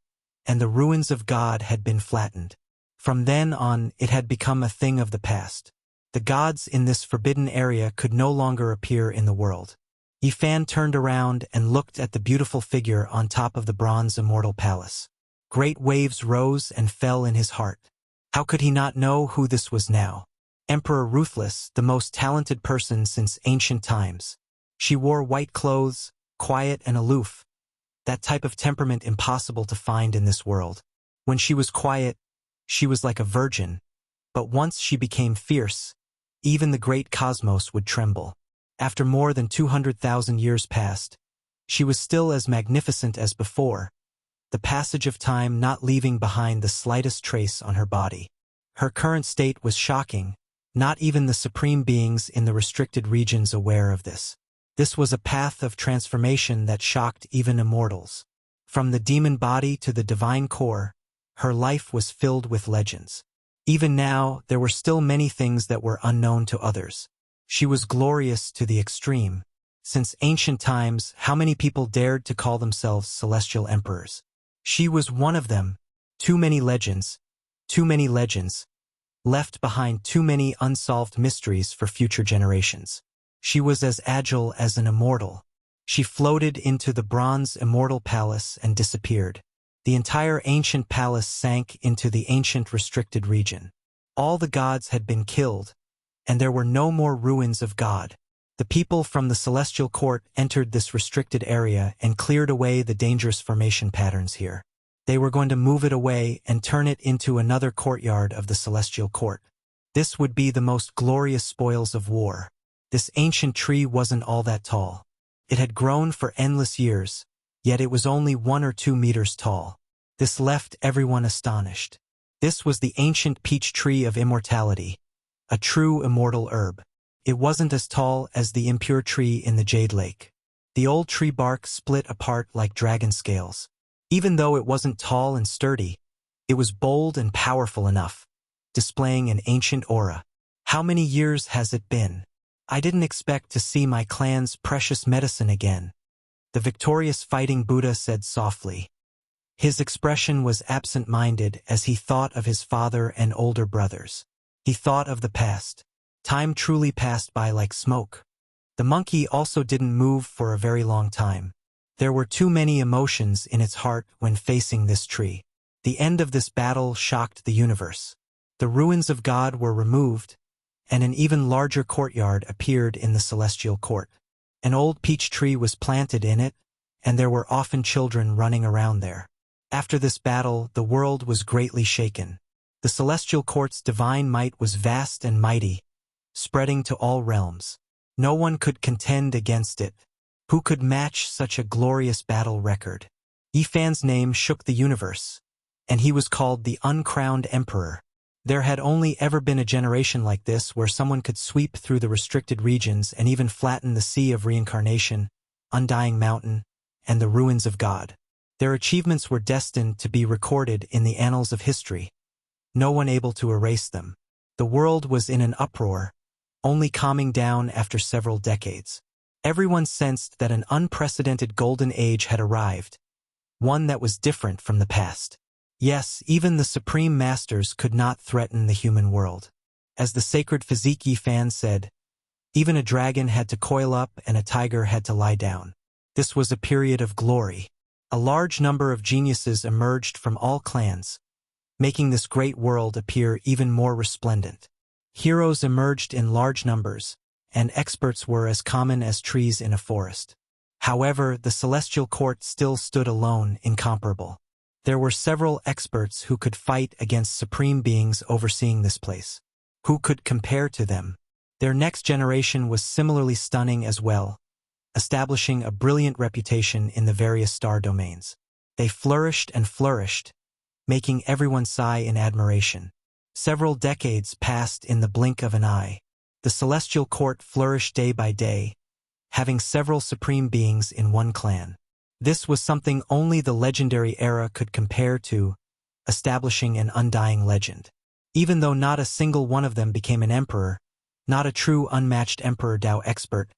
and the ruins of God had been flattened. From then on, it had become a thing of the past. The gods in this forbidden area could no longer appear in the world. Yifan turned around and looked at the beautiful figure on top of the bronze immortal palace. Great waves rose and fell in his heart. How could he not know who this was now? Emperor Ruthless, the most talented person since ancient times. She wore white clothes, quiet and aloof, that type of temperament impossible to find in this world. When she was quiet, she was like a virgin, but once she became fierce, even the great cosmos would tremble. After more than 200,000 years passed, she was still as magnificent as before, the passage of time not leaving behind the slightest trace on her body. Her current state was shocking, not even the supreme beings in the restricted regions aware of this. This was a path of transformation that shocked even immortals. From the demon body to the divine core, her life was filled with legends. Even now, there were still many things that were unknown to others. She was glorious to the extreme. Since ancient times, how many people dared to call themselves celestial emperors? She was one of them. Too many legends, left behind too many unsolved mysteries for future generations. She was as agile as an immortal. She floated into the bronze immortal palace and disappeared. The entire ancient palace sank into the ancient restricted region. All the gods had been killed, and there were no more ruins of God. The people from the celestial court entered this restricted area and cleared away the dangerous formation patterns here. They were going to move it away and turn it into another courtyard of the celestial court. This would be the most glorious spoils of war. This ancient tree wasn't all that tall. It had grown for endless years, yet it was only 1 or 2 meters tall. This left everyone astonished. This was the ancient peach tree of immortality, a true immortal herb. It wasn't as tall as the impure tree in the Jade Lake. The old tree bark split apart like dragon scales. Even though it wasn't tall and sturdy, it was bold and powerful enough, displaying an ancient aura. How many years has it been? I didn't expect to see my clan's precious medicine again, the victorious fighting Buddha said softly. His expression was absent-minded as he thought of his father and older brothers. He thought of the past. Time truly passed by like smoke. The monkey also didn't move for a very long time. There were too many emotions in its heart when facing this tree. The end of this battle shocked the universe. The ruins of God were removed, and an even larger courtyard appeared in the celestial court. An old peach tree was planted in it, and there were often children running around there. After this battle, the world was greatly shaken. The celestial court's divine might was vast and mighty, spreading to all realms. No one could contend against it. Who could match such a glorious battle record? Yifan's name shook the universe, and he was called the uncrowned emperor. There had only ever been a generation like this where someone could sweep through the restricted regions and even flatten the sea of reincarnation, Undying Mountain, and the ruins of God. Their achievements were destined to be recorded in the annals of history, no one able to erase them. The world was in an uproar, only calming down after several decades. Everyone sensed that an unprecedented golden age had arrived, one that was different from the past. Yes, even the supreme masters could not threaten the human world. As the sacred physique Yifan said, even a dragon had to coil up and a tiger had to lie down. This was a period of glory. A large number of geniuses emerged from all clans, making this great world appear even more resplendent. Heroes emerged in large numbers, and experts were as common as trees in a forest. However, the celestial court still stood alone, incomparable. There were several experts who could fight against supreme beings overseeing this place. Who could compare to them? Their next generation was similarly stunning as well, establishing a brilliant reputation in the various star domains. They flourished and flourished, making everyone sigh in admiration. Several decades passed in the blink of an eye. The celestial court flourished day by day, having several supreme beings in one clan. This was something only the legendary era could compare to, establishing an undying legend. Even though not a single one of them became an emperor, not a true unmatched emperor Dao expert,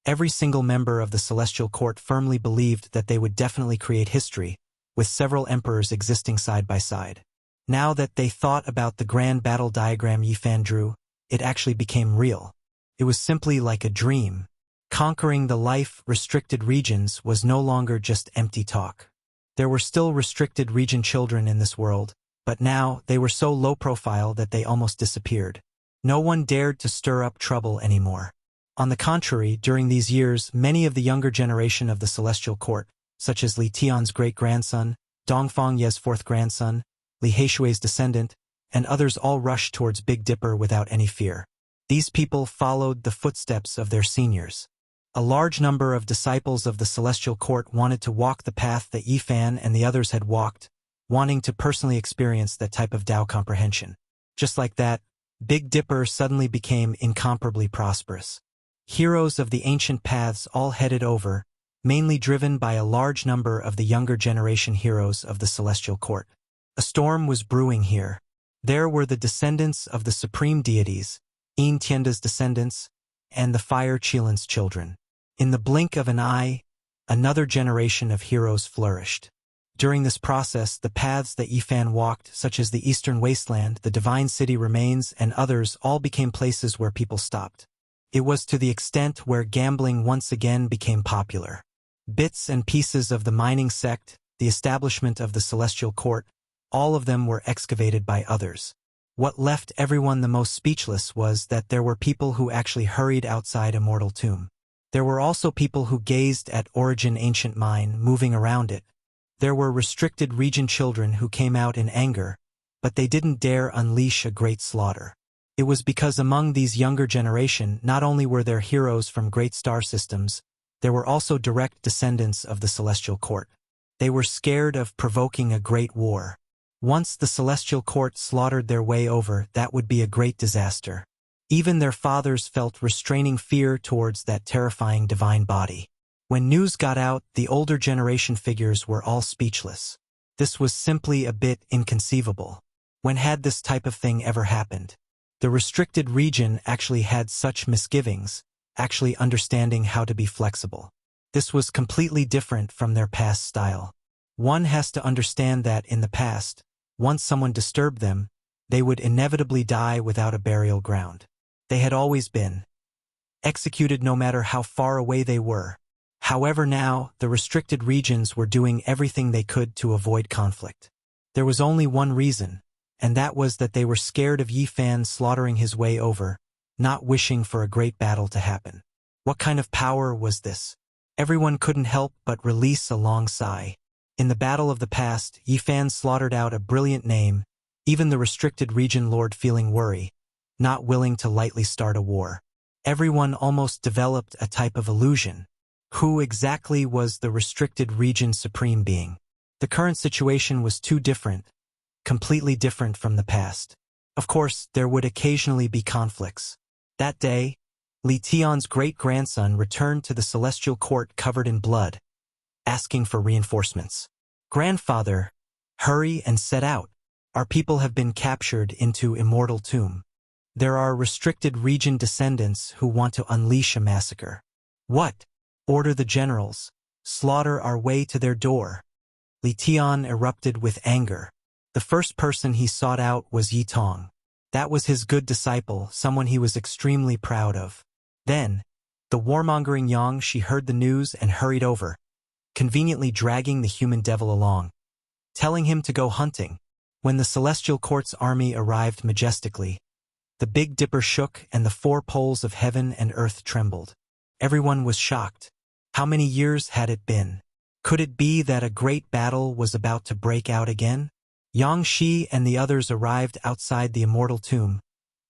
every single member of the celestial court firmly believed that they would definitely create history, with several emperors existing side by side. Now that they thought about the grand battle diagram Yifan drew, it actually became real. It was simply like a dream. Conquering the life-restricted regions was no longer just empty talk. There were still restricted region children in this world, but now they were so low profile that they almost disappeared. No one dared to stir up trouble anymore. On the contrary, during these years, many of the younger generation of the celestial court, such as Li Tian's great-grandson, Dongfang Ye's fourth grandson, Li Heishui's descendant, and others all rushed towards Big Dipper without any fear. These people followed the footsteps of their seniors. A large number of disciples of the celestial court wanted to walk the path that Yifan and the others had walked, wanting to personally experience that type of Tao comprehension. Just like that, Big Dipper suddenly became incomparably prosperous. Heroes of the ancient paths all headed over, mainly driven by a large number of the younger generation heroes of the celestial court. A storm was brewing here. There were the descendants of the supreme deities, Yin Tianda's descendants, and the Fire Qilin's children. In the blink of an eye, another generation of heroes flourished. During this process, the paths that Yifan walked, such as the Eastern Wasteland, the Divine City Remains, and others, all became places where people stopped. It was to the extent where gambling once again became popular. Bits and pieces of the mining sect, the establishment of the celestial court, all of them were excavated by others. What left everyone the most speechless was that there were people who actually hurried outside a mortal tomb. There were also people who gazed at Origin Ancient Mine moving around it. There were restricted region children who came out in anger, but they didn't dare unleash a great slaughter. It was because among these younger generation not only were there heroes from great star systems, there were also direct descendants of the celestial court. They were scared of provoking a great war. Once the celestial court slaughtered their way over, that would be a great disaster. Even their fathers felt restraining fear towards that terrifying divine body. When news got out, the older generation figures were all speechless. This was simply a bit inconceivable. When had this type of thing ever happened? The restricted region actually had such misgivings, actually understanding how to be flexible. This was completely different from their past style. One has to understand that in the past, once someone disturbed them, they would inevitably die without a burial ground. They had always been executed no matter how far away they were. However, now, the restricted regions were doing everything they could to avoid conflict. There was only one reason, and that was that they were scared of Yifan slaughtering his way over, not wishing for a great battle to happen. What kind of power was this? Everyone couldn't help but release a long sigh. In the battle of the past, Yi Fan slaughtered out a brilliant name, even the restricted region lord feeling worry, not willing to lightly start a war. Everyone almost developed a type of illusion. Who exactly was the restricted region supreme being? The current situation was too different, completely different from the past. Of course, there would occasionally be conflicts. That day, Li Tian's great-grandson returned to the celestial court covered in blood, asking for reinforcements. "Grandfather, hurry and set out. Our people have been captured into immortal tomb. There are restricted region descendants who want to unleash a massacre." "What? Order the generals. Slaughter our way to their door." Li Tian erupted with anger. The first person he sought out was Yi Tong. That was his good disciple, someone he was extremely proud of. Then, the warmongering Yang she heard the news and hurried over, conveniently dragging the human devil along, telling him to go hunting. When the celestial court's army arrived majestically, the Big Dipper shook and the four poles of heaven and earth trembled. Everyone was shocked. How many years had it been? Could it be that a great battle was about to break out again? Yang Shi and the others arrived outside the immortal tomb,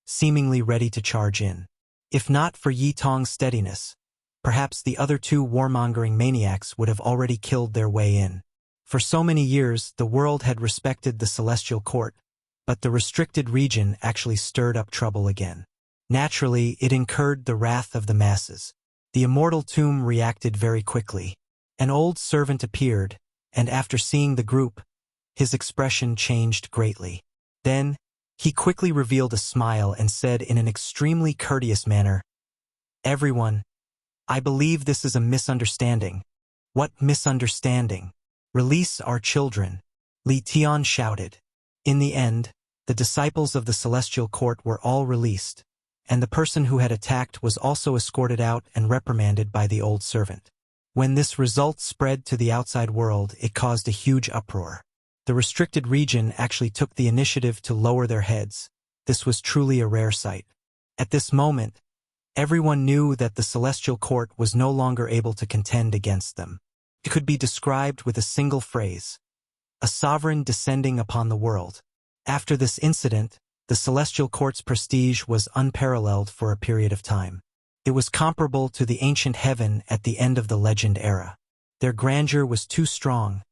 seemingly ready to charge in. If not for Yi Tong's steadiness, perhaps the other two warmongering maniacs would have already killed their way in. For so many years, the world had respected the celestial court, but the restricted region actually stirred up trouble again. Naturally, it incurred the wrath of the masses. The immortal tomb reacted very quickly. An old servant appeared, and after seeing the group, his expression changed greatly. Then, he quickly revealed a smile and said in an extremely courteous manner, "Everyone, I believe this is a misunderstanding." "What misunderstanding?" "Release our children," Li Tian shouted. In the end, the disciples of the celestial court were all released, and the person who had attacked was also escorted out and reprimanded by the old servant. When this result spread to the outside world, it caused a huge uproar. The restricted region actually took the initiative to lower their heads. This was truly a rare sight. At this moment, everyone knew that the celestial court was no longer able to contend against them. It could be described with a single phrase: a sovereign descending upon the world. After this incident, the celestial court's prestige was unparalleled for a period of time. It was comparable to the ancient heaven at the end of the legend era. Their grandeur was too strong,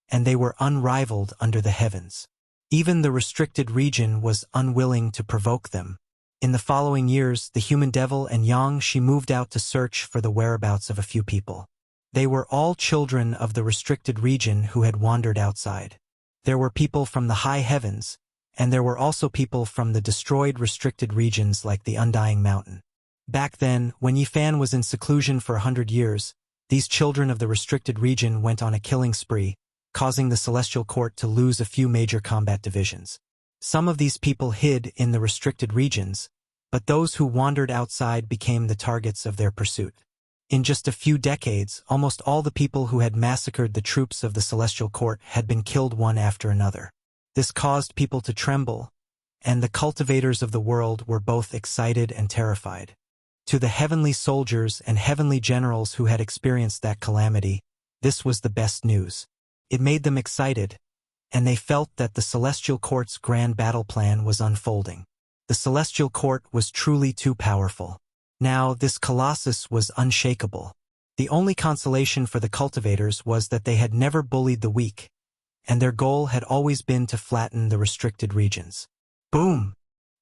and they were unrivaled under the heavens. Even the restricted region was unwilling to provoke them. In the following years, the human devil and Yang Shi moved out to search for the whereabouts of a few people. They were all children of the restricted region who had wandered outside. There were people from the high heavens, and there were also people from the destroyed restricted regions like the Undying Mountain. Back then, when Yi Fan was in seclusion for 100 years, these children of the restricted region went on a killing spree, causing the celestial court to lose a few major combat divisions. Some of these people hid in the restricted regions, but those who wandered outside became the targets of their pursuit. In just a few decades, almost all the people who had massacred the troops of the celestial court had been killed one after another. This caused people to tremble, and the cultivators of the world were both excited and terrified. To the heavenly soldiers and heavenly generals who had experienced that calamity, this was the best news. It made them excited, and they felt that the celestial court's grand battle plan was unfolding. The celestial court was truly too powerful. Now, this colossus was unshakable. The only consolation for the cultivators was that they had never bullied the weak, and their goal had always been to flatten the restricted regions. Boom!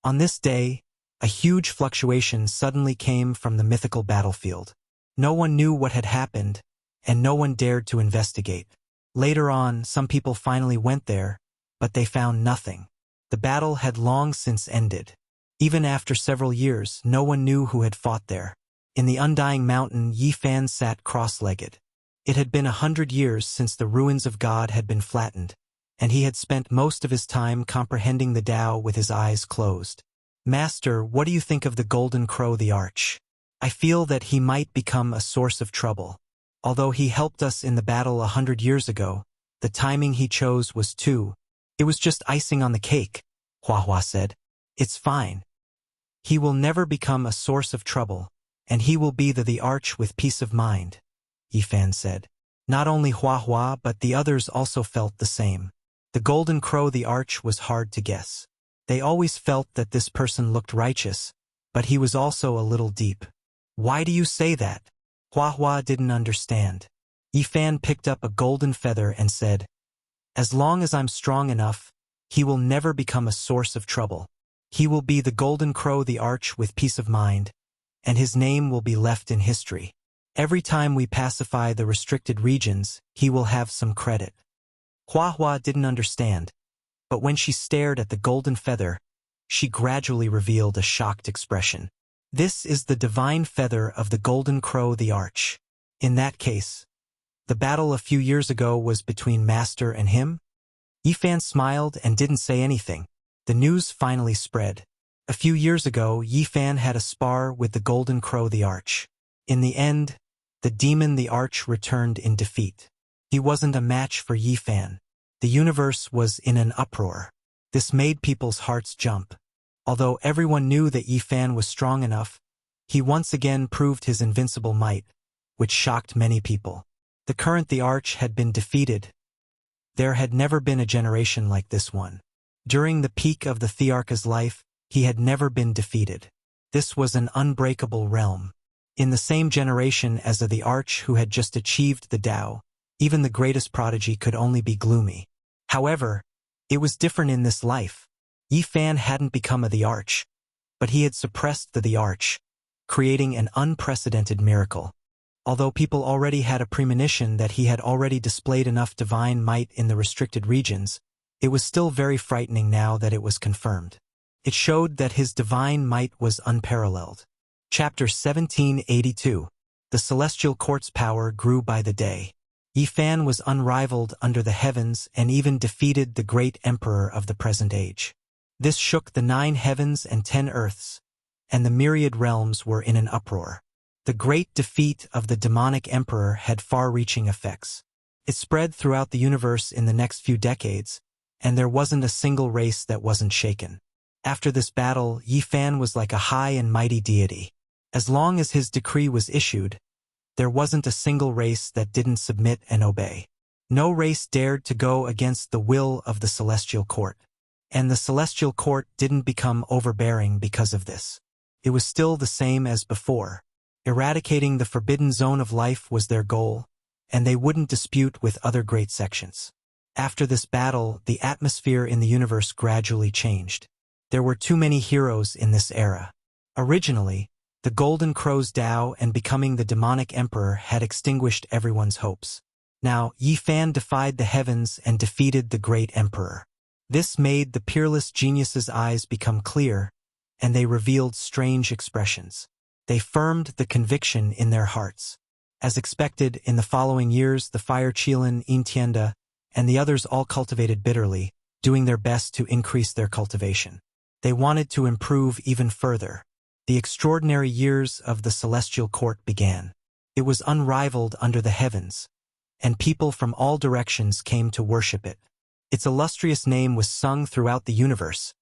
On this day, a huge fluctuation suddenly came from the mythical battlefield. No one knew what had happened, and no one dared to investigate. Later on, some people finally went there, but they found nothing. The battle had long since ended. Even after several years, no one knew who had fought there. In the Undying Mountain, Yi Fan sat cross-legged. It had been 100 years since the ruins of God had been flattened, and he had spent most of his time comprehending the Tao with his eyes closed. "Master, what do you think of the Golden Crow the Arch? I feel that he might become a source of trouble. Although he helped us in the battle 100 years ago, the timing he chose was too. It was just icing on the cake," Hua Hua said. "It's fine. He will never become a source of trouble, and he will be the arch with peace of mind, Yifan said. Not only Hua but the others also felt the same. The golden crow the arch was hard to guess. They always felt that this person looked righteous, but he was also a little deep. Why do you say that? Hua didn't understand. Yifan picked up a golden feather and said, as long as I'm strong enough, he will never become a source of trouble. He will be the golden crow the arch with peace of mind, and his name will be left in history. Every time we pacify the restricted regions, he will have some credit. Hua didn't understand, but when she stared at the golden feather, she gradually revealed a shocked expression. This is the divine feather of the golden crow the arch. In that case, the battle a few years ago was between Master and him? Yifan smiled and didn't say anything. The news finally spread. A few years ago, Yifan had a spar with the golden crow the arch. In the end, the demon the arch returned in defeat. He wasn't a match for Yifan. The universe was in an uproar. This made people's hearts jump. Although everyone knew that Yifan was strong enough, he once again proved his invincible might, which shocked many people. The current the arch had been defeated. There had never been a generation like this one. During the peak of the Thearch's life, he had never been defeated. This was an unbreakable realm. In the same generation as the arch who had just achieved the Tao, even the greatest prodigy could only be gloomy. However, it was different in this life. Yifan hadn't become the arch, but he had suppressed the arch, creating an unprecedented miracle. Although people already had a premonition that he had already displayed enough divine might in the restricted regions, it was still very frightening now that it was confirmed. It showed that his divine might was unparalleled. Chapter 1782. The Celestial Court's power grew by the day. Yifan was unrivaled under the heavens and even defeated the great emperor of the present age. This shook the 9 heavens and 10 earths, and the myriad realms were in an uproar. The great defeat of the demonic emperor had far-reaching effects. It spread throughout the universe in the next few decades, and there wasn't a single race that wasn't shaken. After this battle, Yifan was like a high and mighty deity. As long as his decree was issued, there wasn't a single race that didn't submit and obey. No race dared to go against the will of the Celestial Court. And the Celestial Court didn't become overbearing because of this. It was still the same as before. Eradicating the forbidden zone of life was their goal, and they wouldn't dispute with other great sections. After this battle, the atmosphere in the universe gradually changed. There were too many heroes in this era. Originally, the Golden Crow's Tao and becoming the demonic emperor had extinguished everyone's hopes. Now, Yifan defied the heavens and defeated the great emperor. This made the peerless genius's eyes become clear, and they revealed strange expressions. They firmed the conviction in their hearts. As expected, in the following years, the Fire Qilin, Intienda, and the others all cultivated bitterly, doing their best to increase their cultivation. They wanted to improve even further. The extraordinary years of the Celestial Court began. It was unrivaled under the heavens, and people from all directions came to worship it. Its illustrious name was sung throughout the universe,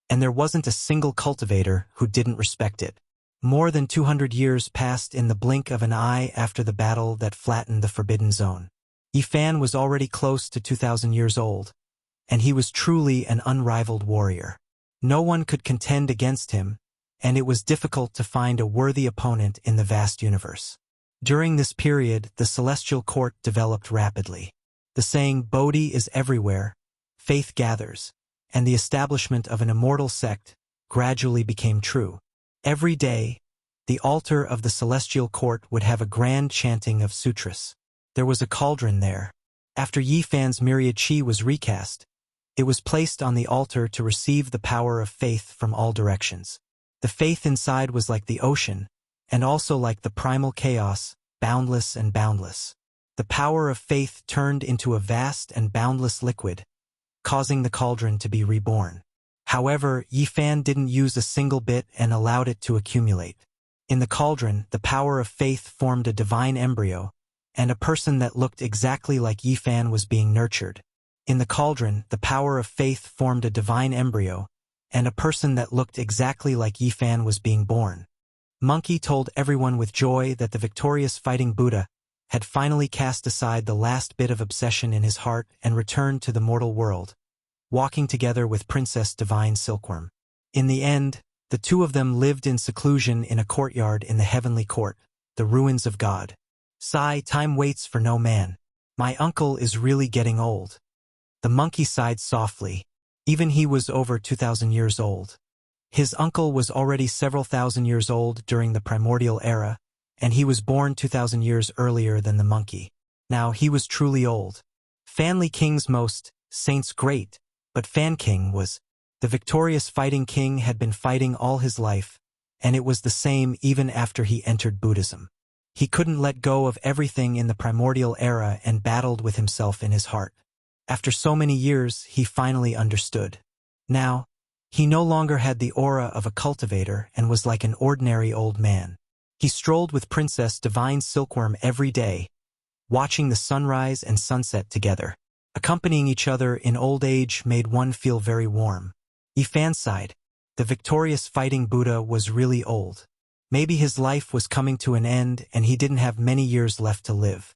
and there wasn't a single cultivator who didn't respect it. More than 200 years passed in the blink of an eye after the battle that flattened the Forbidden Zone. Yifan was already close to 2,000 years old, and he was truly an unrivaled warrior. No one could contend against him, and it was difficult to find a worthy opponent in the vast universe. During this period, the Celestial Court developed rapidly. The saying, Bodhi is everywhere, faith gathers, and the establishment of an immortal sect gradually became true. Every day, the altar of the Celestial Court would have a grand chanting of sutras. There was a cauldron there. After Yifan's myriad chi was recast, it was placed on the altar to receive the power of faith from all directions. The faith inside was like the ocean, and also like the primal chaos, boundless and boundless. The power of faith turned into a vast and boundless liquid, causing the cauldron to be reborn. However, Yifan didn't use a single bit and allowed it to accumulate. In the cauldron, the power of faith formed a divine embryo, and a person that looked exactly like Yifan was being nurtured. In the cauldron, the power of faith formed a divine embryo, and a person that looked exactly like Yi Fan was being born. Monkey told everyone with joy that the victorious fighting Buddha had finally cast aside the last bit of obsession in his heart and returned to the mortal world, walking together with Princess Divine Silkworm. In the end, the two of them lived in seclusion in a courtyard in the heavenly court, the ruins of God. Sigh, time waits for no man. My uncle is really getting old. The monkey sighed softly. Even he was over 2,000 years old. His uncle was already several thousand years old during the primordial era, and he was born 2,000 years earlier than the monkey. Now he was truly old. Fanly King's most, saints great, but Fan King was. The victorious fighting king had been fighting all his life, and it was the same even after he entered Buddhism. He couldn't let go of everything in the primordial era and battled with himself in his heart. After so many years, he finally understood. Now, he no longer had the aura of a cultivator and was like an ordinary old man. He strolled with Princess Divine Silkworm every day, watching the sunrise and sunset together. Accompanying each other in old age made one feel very warm. Yi Fan sighed. The victorious fighting Buddha was really old. Maybe his life was coming to an end and he didn't have many years left to live.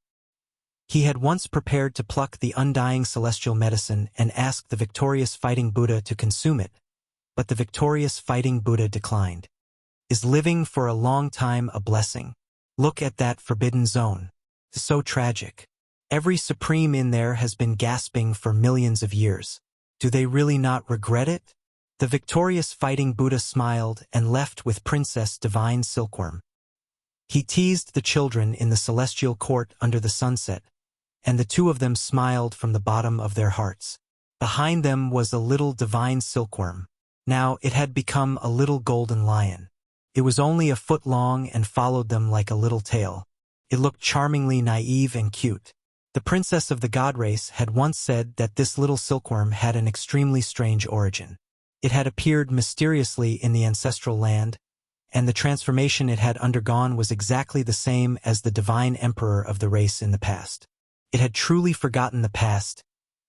He had once prepared to pluck the undying celestial medicine and asked the victorious fighting Buddha to consume it, but the victorious fighting Buddha declined. Is living for a long time a blessing? Look at that forbidden zone. So tragic. Every supreme in there has been gasping for millions of years. Do they really not regret it? The victorious fighting Buddha smiled and left with Princess Divine Silkworm. He teased the children in the celestial court under the sunset, and the two of them smiled from the bottom of their hearts. Behind them was a little divine silkworm. Now it had become a little golden lion. It was only a foot long and followed them like a little tail. It looked charmingly naive and cute. The princess of the god race had once said that this little silkworm had an extremely strange origin. It had appeared mysteriously in the ancestral land, and the transformation it had undergone was exactly the same as the divine emperor of the race in the past. It had truly forgotten the past,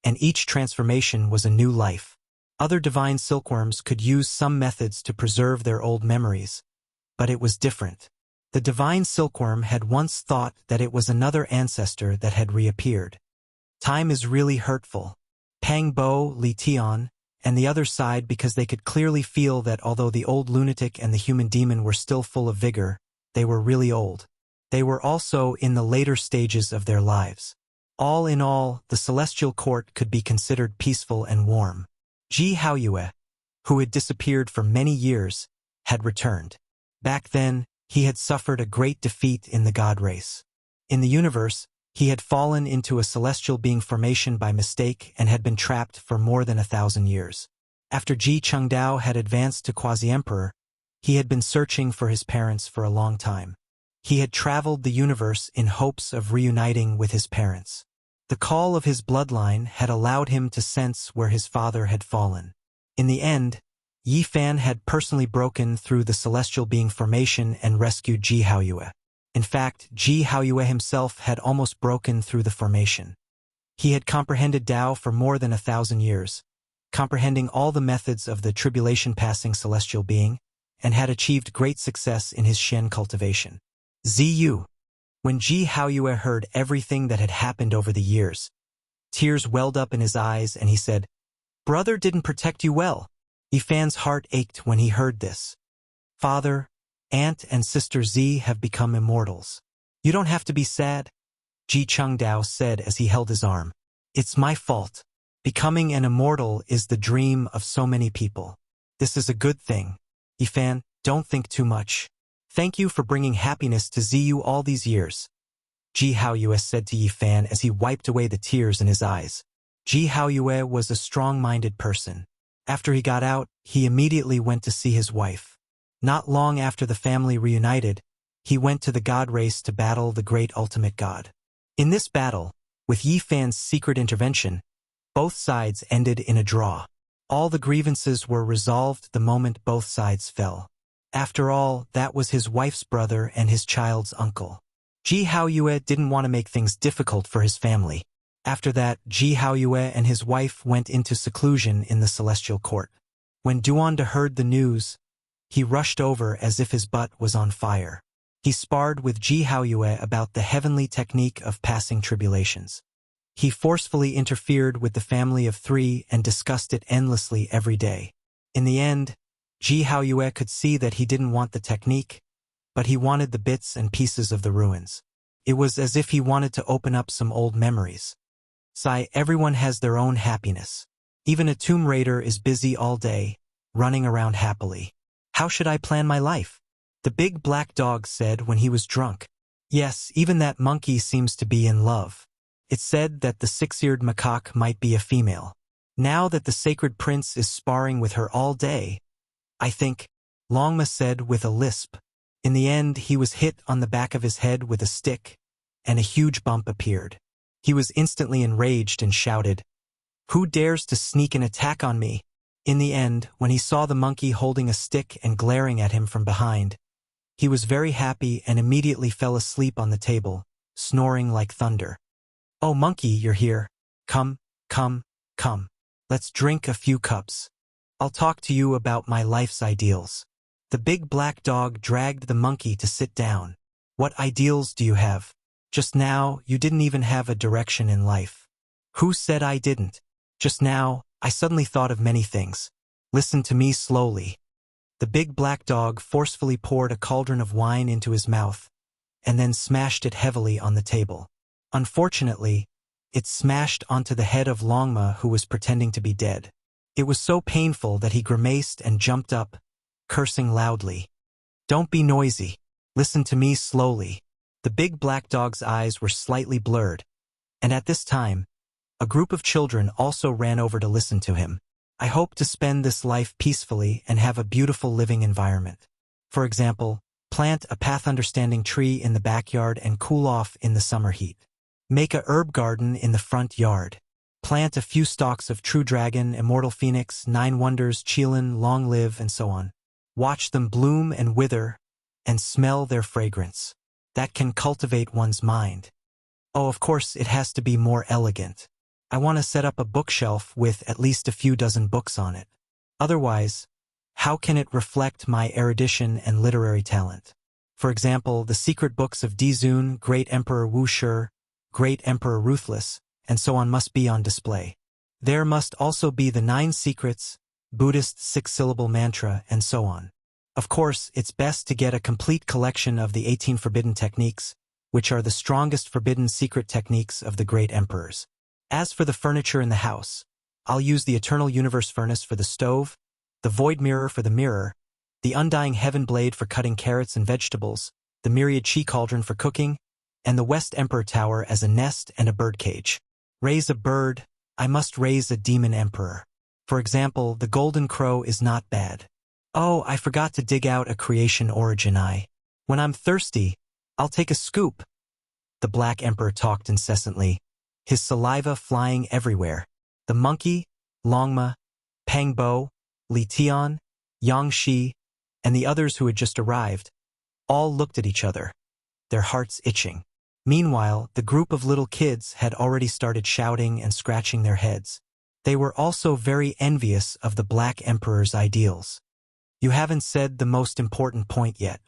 and each transformation was a new life. Other divine silkworms could use some methods to preserve their old memories, but it was different. The divine silkworm had once thought that it was another ancestor that had reappeared. Time is really hurtful. Pang Bo, Li Tian, and the other sighed because they could clearly feel that although the old lunatic and the human demon were still full of vigor, they were really old. They were also in the later stages of their lives. All in all, the celestial court could be considered peaceful and warm. Ji Haoyue, who had disappeared for many years, had returned. Back then, he had suffered a great defeat in the god race. In the universe, he had fallen into a celestial being formation by mistake and had been trapped for more than 1,000 years. After Ji Chengdao had advanced to quasi-emperor, he had been searching for his parents for a long time. He had traveled the universe in hopes of reuniting with his parents. The call of his bloodline had allowed him to sense where his father had fallen. In the end, Yi Fan had personally broken through the celestial being formation and rescued Ji Haoyue. In fact, Ji Haoyue himself had almost broken through the formation. He had comprehended Tao for more than 1,000 years, comprehending all the methods of the tribulation-passing celestial being, and had achieved great success in his Shen cultivation. Ziyu. When Ji Haoyue heard everything that had happened over the years, tears welled up in his eyes and he said, "Brother didn't protect you well." Yi Fan's heart ached when he heard this. "Father, aunt and sister Z have become immortals. You don't have to be sad," Ji Chengdao said as he held his arm. "It's my fault. Becoming an immortal is the dream of so many people. This is a good thing. Yi Fan, don't think too much. Thank you for bringing happiness to ZU all these years," Ji Haoyue said to Yi Fan as he wiped away the tears in his eyes. Ji Haoyue was a strong-minded person. After he got out, he immediately went to see his wife. Not long after the family reunited, he went to the god race to battle the great ultimate god. In this battle, with Yi Fan's secret intervention, both sides ended in a draw. All the grievances were resolved the moment both sides fell. After all, that was his wife's brother and his child's uncle. Ji Haoyue didn't want to make things difficult for his family. After that, Ji Haoyue and his wife went into seclusion in the celestial court. When Duanda heard the news, he rushed over as if his butt was on fire. He sparred with Ji Haoyue about the heavenly technique of passing tribulations. He forcefully interfered with the family of three and discussed it endlessly every day. In the end, Ji Haoyue could see that he didn't want the technique, but he wanted the bits and pieces of the ruins. It was as if he wanted to open up some old memories. Sigh, everyone has their own happiness. Even a tomb raider is busy all day, running around happily. How should I plan my life? The big black dog said when he was drunk. Yes, even that monkey seems to be in love. It said that the six-eared macaque might be a female. Now that the sacred prince is sparring with her all day, I think, Longma said with a lisp. In the end, he was hit on the back of his head with a stick, and a huge bump appeared. He was instantly enraged and shouted, "Who dares to sneak an attack on me?" In the end, when he saw the monkey holding a stick and glaring at him from behind, he was very happy and immediately fell asleep on the table, snoring like thunder. "Oh, monkey, you're here. Come, come, come. Let's drink a few cups. I'll talk to you about my life's ideals." The big black dog dragged the monkey to sit down. "What ideals do you have? Just now, you didn't even have a direction in life." "Who said I didn't? Just now, I suddenly thought of many things. Listen to me slowly." The big black dog forcefully poured a cauldron of wine into his mouth, and then smashed it heavily on the table. Unfortunately, it smashed onto the head of Longma, who was pretending to be dead. It was so painful that he grimaced and jumped up, cursing loudly. "Don't be noisy. Listen to me slowly." The big black dog's eyes were slightly blurred, and at this time, a group of children also ran over to listen to him. "I hope to spend this life peacefully and have a beautiful living environment. For example, plant a path-understanding tree in the backyard and cool off in the summer heat. Make a herb garden in the front yard. Plant a few stalks of True Dragon, Immortal Phoenix, Nine Wonders, Qilin, Long Live, and so on. Watch them bloom and wither, and smell their fragrance. That can cultivate one's mind. Oh, of course, it has to be more elegant. I want to set up a bookshelf with at least a few dozen books on it. Otherwise, how can it reflect my erudition and literary talent? For example, the secret books of Dizun, Great Emperor Wuxia, Great Emperor Ruthless, and so on must be on display. There must also be the 9 secrets, Buddhist 6-syllable mantra, and so on. Of course, it's best to get a complete collection of the 18 forbidden techniques, which are the strongest forbidden secret techniques of the great emperors. As for the furniture in the house, I'll use the Eternal Universe Furnace for the stove, the Void Mirror for the mirror, the Undying Heaven Blade for cutting carrots and vegetables, the Myriad Chi Cauldron for cooking, and the West Emperor Tower as a nest and a birdcage. Raise a bird, I must raise a demon emperor. For example, the Golden Crow is not bad. Oh, I forgot to dig out a creation origin eye. When I'm thirsty, I'll take a scoop. The Black Emperor talked incessantly, his saliva flying everywhere. The monkey, Longma, Pang Bo, Li Tian, Yang Shi, and the others who had just arrived, all looked at each other, their hearts itching. Meanwhile, the group of little kids had already started shouting and scratching their heads. They were also very envious of the Black Emperor's ideals. You haven't said the most important point yet.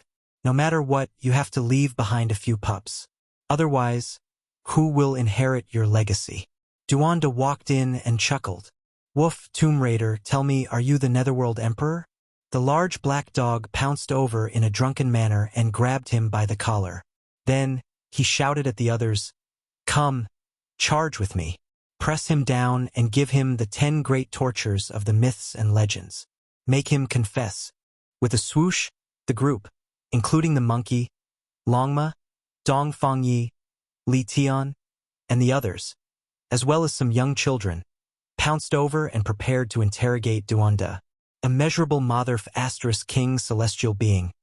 No matter what, you have to leave behind a few pups. Otherwise, who will inherit your legacy? Duanda walked in and chuckled. Woof, Tomb Raider, tell me, are you the Netherworld Emperor? The large black dog pounced over in a drunken manner and grabbed him by the collar. Then, he shouted at the others, "Come, charge with me. Press him down and give him the 10 great tortures of the myths and legends. Make him confess." With a swoosh, the group, including the monkey, Longma, Dong Fangyi, Li Tian, and the others, as well as some young children, pounced over and prepared to interrogate Duanda, immeasurable Motherf * King celestial being,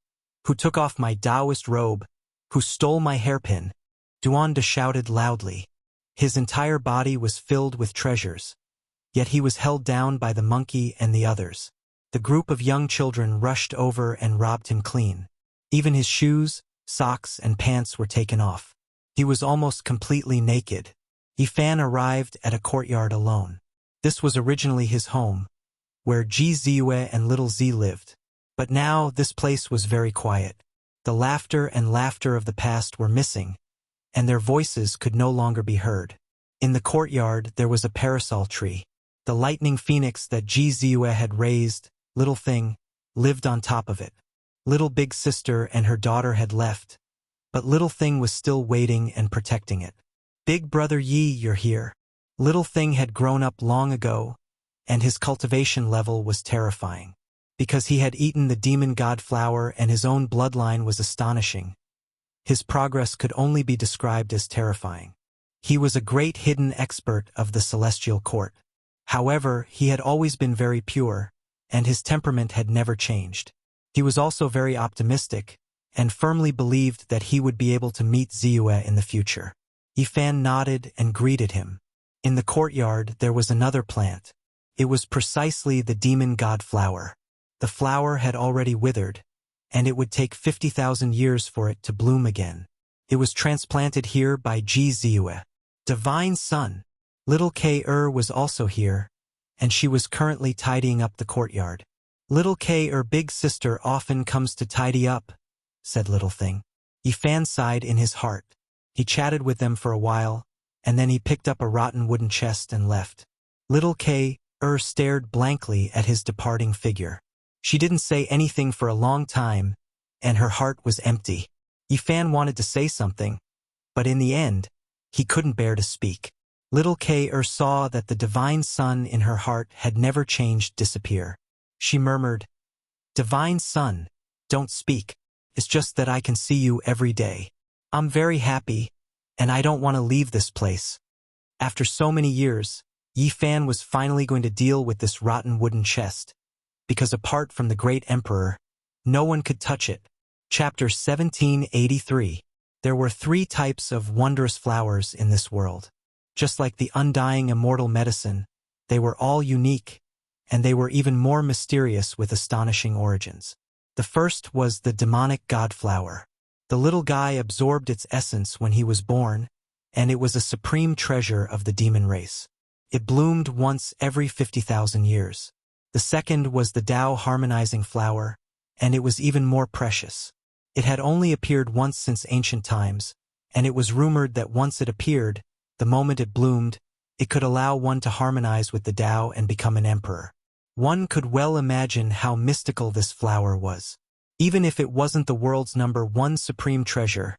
who took off my Taoist robe, who stole my hairpin. Duanda shouted loudly. His entire body was filled with treasures, yet he was held down by the monkey and the others. The group of young children rushed over and robbed him clean. Even his shoes, socks, and pants were taken off. He was almost completely naked. Yifan arrived at a courtyard alone. This was originally his home, where Ji Ziyue and little Z lived. But now this place was very quiet. The laughter and laughter of the past were missing, and their voices could no longer be heard. In the courtyard there was a parasol tree. The lightning phoenix that Ji Ziyue had raised, Little Thing, lived on top of it. Little Big Sister and her daughter had left, but Little Thing was still waiting and protecting it. Big Brother Yi, you're here. Little Thing had grown up long ago, and his cultivation level was terrifying. Because he had eaten the demon god flower and his own bloodline was astonishing. His progress could only be described as terrifying. He was a great hidden expert of the celestial court. However, he had always been very pure, and his temperament had never changed. He was also very optimistic, and firmly believed that he would be able to meet Ziyue in the future. Yifan nodded and greeted him. In the courtyard there was another plant. It was precisely the demon god flower. The flower had already withered, and it would take 50,000 years for it to bloom again. It was transplanted here by Ji Ziyue. Divine Sun. Little K-er was also here, and she was currently tidying up the courtyard. Little K-er Big Sister often comes to tidy up, said Little Thing. Yifan sighed in his heart. He chatted with them for a while, and then he picked up a rotten wooden chest and left. Little K-er stared blankly at his departing figure. She didn't say anything for a long time, and her heart was empty. Yifan wanted to say something, but in the end, he couldn't bear to speak. Little K-er saw that the divine sun in her heart had never changed disappear. She murmured, "Divine Sun, don't speak. It's just that I can see you every day. I'm very happy, and I don't want to leave this place." After so many years, Yifan was finally going to deal with this rotten wooden chest, because apart from the great emperor, no one could touch it. Chapter 1783. There were 3 types of wondrous flowers in this world. Just like the undying immortal medicine, they were all unique, and they were even more mysterious with astonishing origins. The first was the demonic god flower. The little guy absorbed its essence when he was born, and it was a supreme treasure of the demon race. It bloomed once every 50,000 years. The second was the Tao harmonizing flower, and it was even more precious. It had only appeared once since ancient times, and it was rumored that once it appeared, the moment it bloomed, it could allow one to harmonize with the Tao and become an emperor. One could well imagine how mystical this flower was. Even if it wasn't the world's #1 supreme treasure,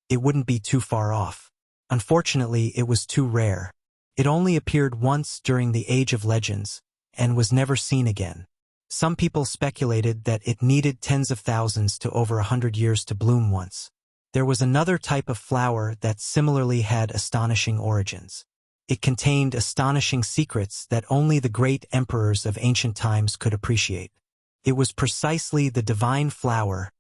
it wouldn't be too far off. Unfortunately, it was too rare. It only appeared once during the Age of Legends, and was never seen again. Some people speculated that it needed tens of thousands to over 100 years to bloom once. There was another type of flower that similarly had astonishing origins. It contained astonishing secrets that only the great emperors of ancient times could appreciate. It was precisely the divine flower,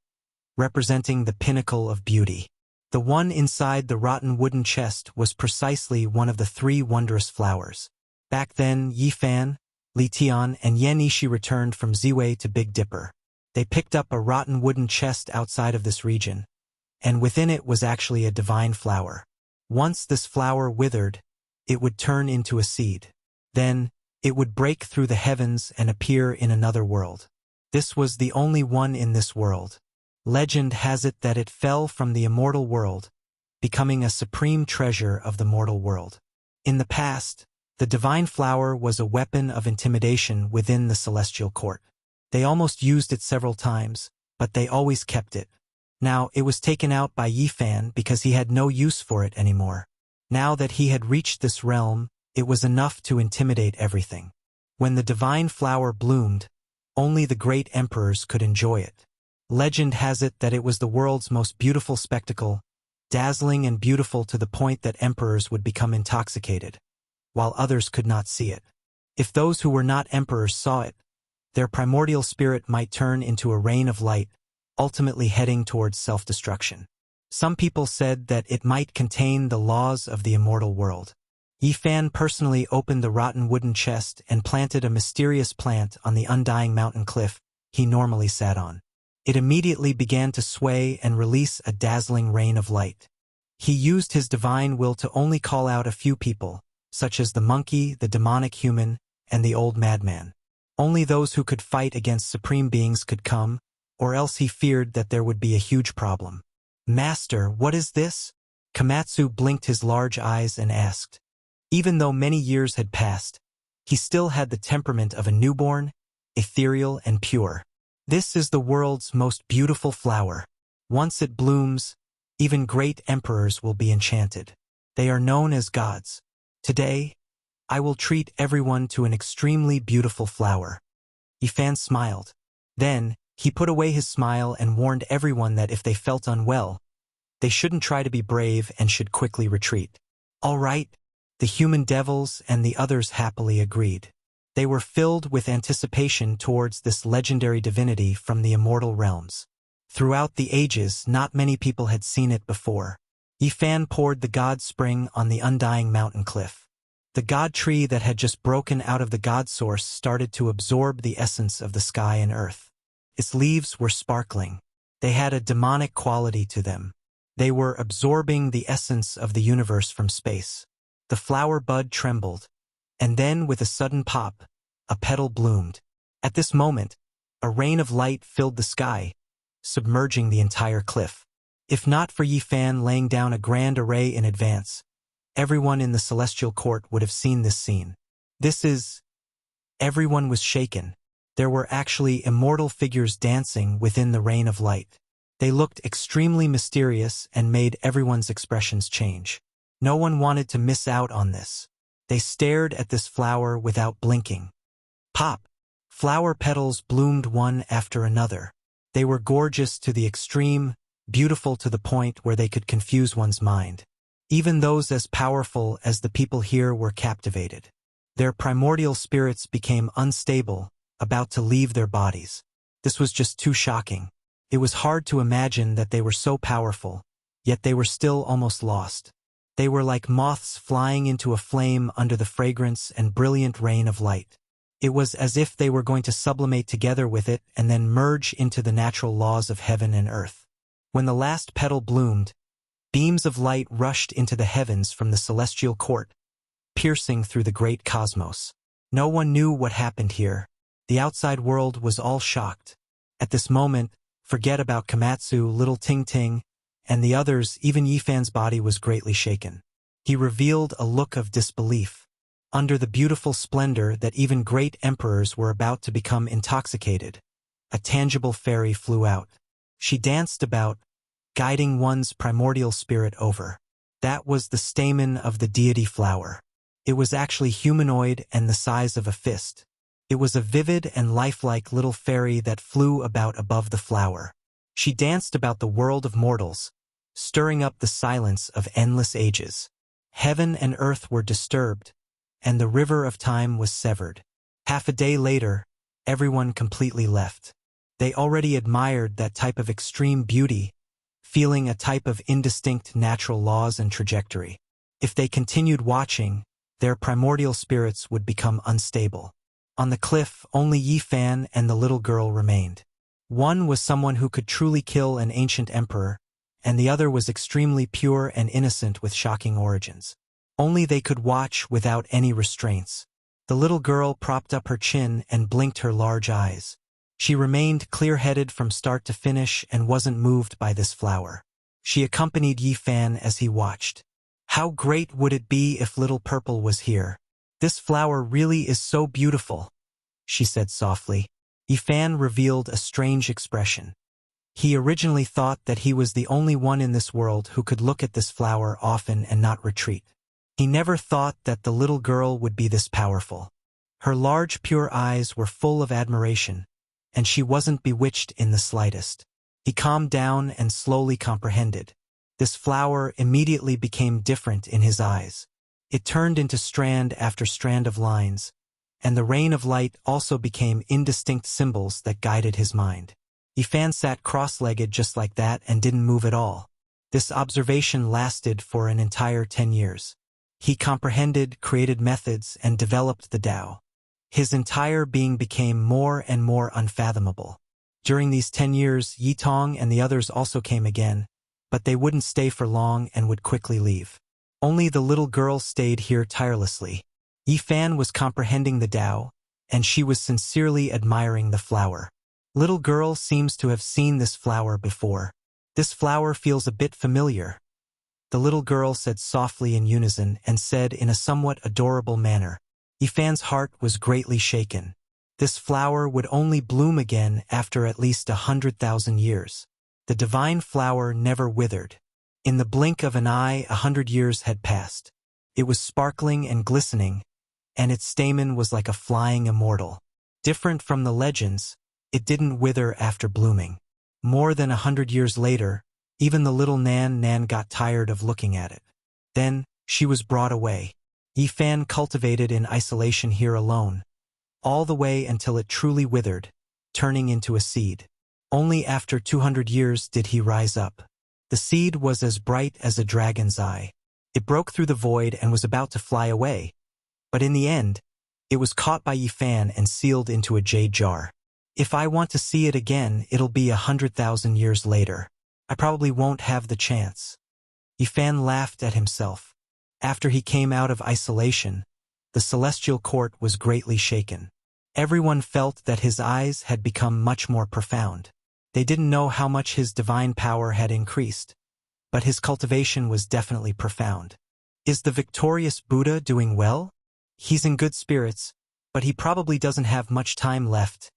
representing the pinnacle of beauty. The one inside the rotten wooden chest was precisely one of the 3 wondrous flowers. Back then, Yifan, Li Tian, and Yan Ishi returned from Ziwei to Big Dipper. They picked up a rotten wooden chest outside of this region, and within it was actually a divine flower. Once this flower withered, it would turn into a seed. Then, it would break through the heavens and appear in another world. This was the only one in this world. Legend has it that it fell from the immortal world, becoming a supreme treasure of the mortal world. In the past, the divine flower was a weapon of intimidation within the celestial court. They almost used it several times, but they always kept it. Now, it was taken out by Yifan because he had no use for it anymore. Now that he had reached this realm, it was enough to intimidate everything. When the divine flower bloomed, only the great emperors could enjoy it. Legend has it that it was the world's most beautiful spectacle, dazzling and beautiful to the point that emperors would become intoxicated, while others could not see it. If those who were not emperors saw it, their primordial spirit might turn into a rain of light, ultimately heading towards self-destruction. Some people said that it might contain the laws of the immortal world. Yifan personally opened the rotten wooden chest and planted a mysterious plant on the undying mountain cliff he normally sat on. It immediately began to sway and release a dazzling rain of light. He used his divine will to only call out a few people, such as the monkey, the demonic human, and the old madman. Only those who could fight against supreme beings could come, or else he feared that there would be a huge problem. "Master, what is this?" Komatsu blinked his large eyes and asked. Even though many years had passed, he still had the temperament of a newborn, ethereal and pure. "This is the world's most beautiful flower. Once it blooms, even great emperors will be enchanted. They are known as gods. Today, I will treat everyone to an extremely beautiful flower." Yifan smiled. Then, he put away his smile and warned everyone that if they felt unwell, they shouldn't try to be brave and should quickly retreat. "All right," the human devils and the others happily agreed. They were filled with anticipation towards this legendary divinity from the immortal realms. Throughout the ages, not many people had seen it before. Yifan poured the god spring on the undying mountain cliff. The god tree that had just broken out of the god source started to absorb the essence of the sky and earth. Its leaves were sparkling. They had a demonic quality to them. They were absorbing the essence of the universe from space. The flower bud trembled, and then with a sudden pop, a petal bloomed. At this moment, a rain of light filled the sky, submerging the entire cliff. If not for Yifan laying down a grand array in advance, everyone in the celestial court would have seen this scene. Everyone was shaken. There were actually immortal figures dancing within the rain of light. They looked extremely mysterious and made everyone's expressions change. No one wanted to miss out on this. They stared at this flower without blinking. Pop! Flower petals bloomed one after another. They were gorgeous to the extreme, beautiful to the point where they could confuse one's mind. Even those as powerful as the people here were captivated. Their primordial spirits became unstable, about to leave their bodies. This was just too shocking. It was hard to imagine that they were so powerful, yet they were still almost lost. They were like moths flying into a flame under the fragrance and brilliant rain of light. It was as if they were going to sublimate together with it and then merge into the natural laws of heaven and earth. When the last petal bloomed, beams of light rushed into the heavens from the celestial court, piercing through the great cosmos. No one knew what happened here. The outside world was all shocked. At this moment, forget about Komatsu, Little Ting Ting, and the others, even Yifan's body was greatly shaken. He revealed a look of disbelief. Under the beautiful splendor that even great emperors were about to become intoxicated, a tangible fairy flew out. She danced about, guiding one's primordial spirit over. That was the stamen of the deity flower. It was actually humanoid and the size of a fist. It was a vivid and lifelike little fairy that flew about above the flower. She danced about the world of mortals, stirring up the silence of endless ages. Heaven and earth were disturbed, and the river of time was severed. Half a day later, everyone completely left. They already admired that type of extreme beauty, feeling a type of indistinct natural laws and trajectory. If they continued watching, their primordial spirits would become unstable. On the cliff, only Yifan and the little girl remained. One was someone who could truly kill an ancient emperor, and the other was extremely pure and innocent with shocking origins. Only they could watch without any restraints. The little girl propped up her chin and blinked her large eyes. She remained clear-headed from start to finish and wasn't moved by this flower. She accompanied Yifan as he watched. "How great would it be if Little Purple was here? This flower really is so beautiful," she said softly. Yifan revealed a strange expression. He originally thought that he was the only one in this world who could look at this flower often and not retreat. He never thought that the little girl would be this powerful. Her large, pure eyes were full of admiration, and she wasn't bewitched in the slightest. He calmed down and slowly comprehended. This flower immediately became different in his eyes. It turned into strand after strand of lines, and the rain of light also became indistinct symbols that guided his mind. Yifan sat cross-legged just like that and didn't move at all. This observation lasted for an entire 10 years. He comprehended, created methods, and developed the Tao. His entire being became more and more unfathomable. During these 10 years, Yitong and the others also came again, but they wouldn't stay for long and would quickly leave. Only the little girl stayed here tirelessly. Yifan was comprehending the Tao, and she was sincerely admiring the flower. Little girl seems to have seen this flower before. This flower feels a bit familiar. The little girl said softly in unison and said in a somewhat adorable manner. Yifan's heart was greatly shaken. This flower would only bloom again after at least 100,000 years. The divine flower never withered. In the blink of an eye, 100 years had passed. It was sparkling and glistening, and its stamen was like a flying immortal. Different from the legends, it didn't wither after blooming. More than 100 years later, even the little Nan got tired of looking at it. Then, she was brought away. Yifan cultivated in isolation here alone, all the way until it truly withered, turning into a seed. Only after 200 years did he rise up. The seed was as bright as a dragon's eye. It broke through the void and was about to fly away, but in the end, it was caught by Yifan and sealed into a jade jar. If I want to see it again, it'll be 100,000 years later. I probably won't have the chance. Yifan laughed at himself. After he came out of isolation, the celestial court was greatly shaken. Everyone felt that his eyes had become much more profound. They didn't know how much his divine power had increased, but his cultivation was definitely profound. Is the victorious Buddha doing well? He's in good spirits, but he probably doesn't have much time left,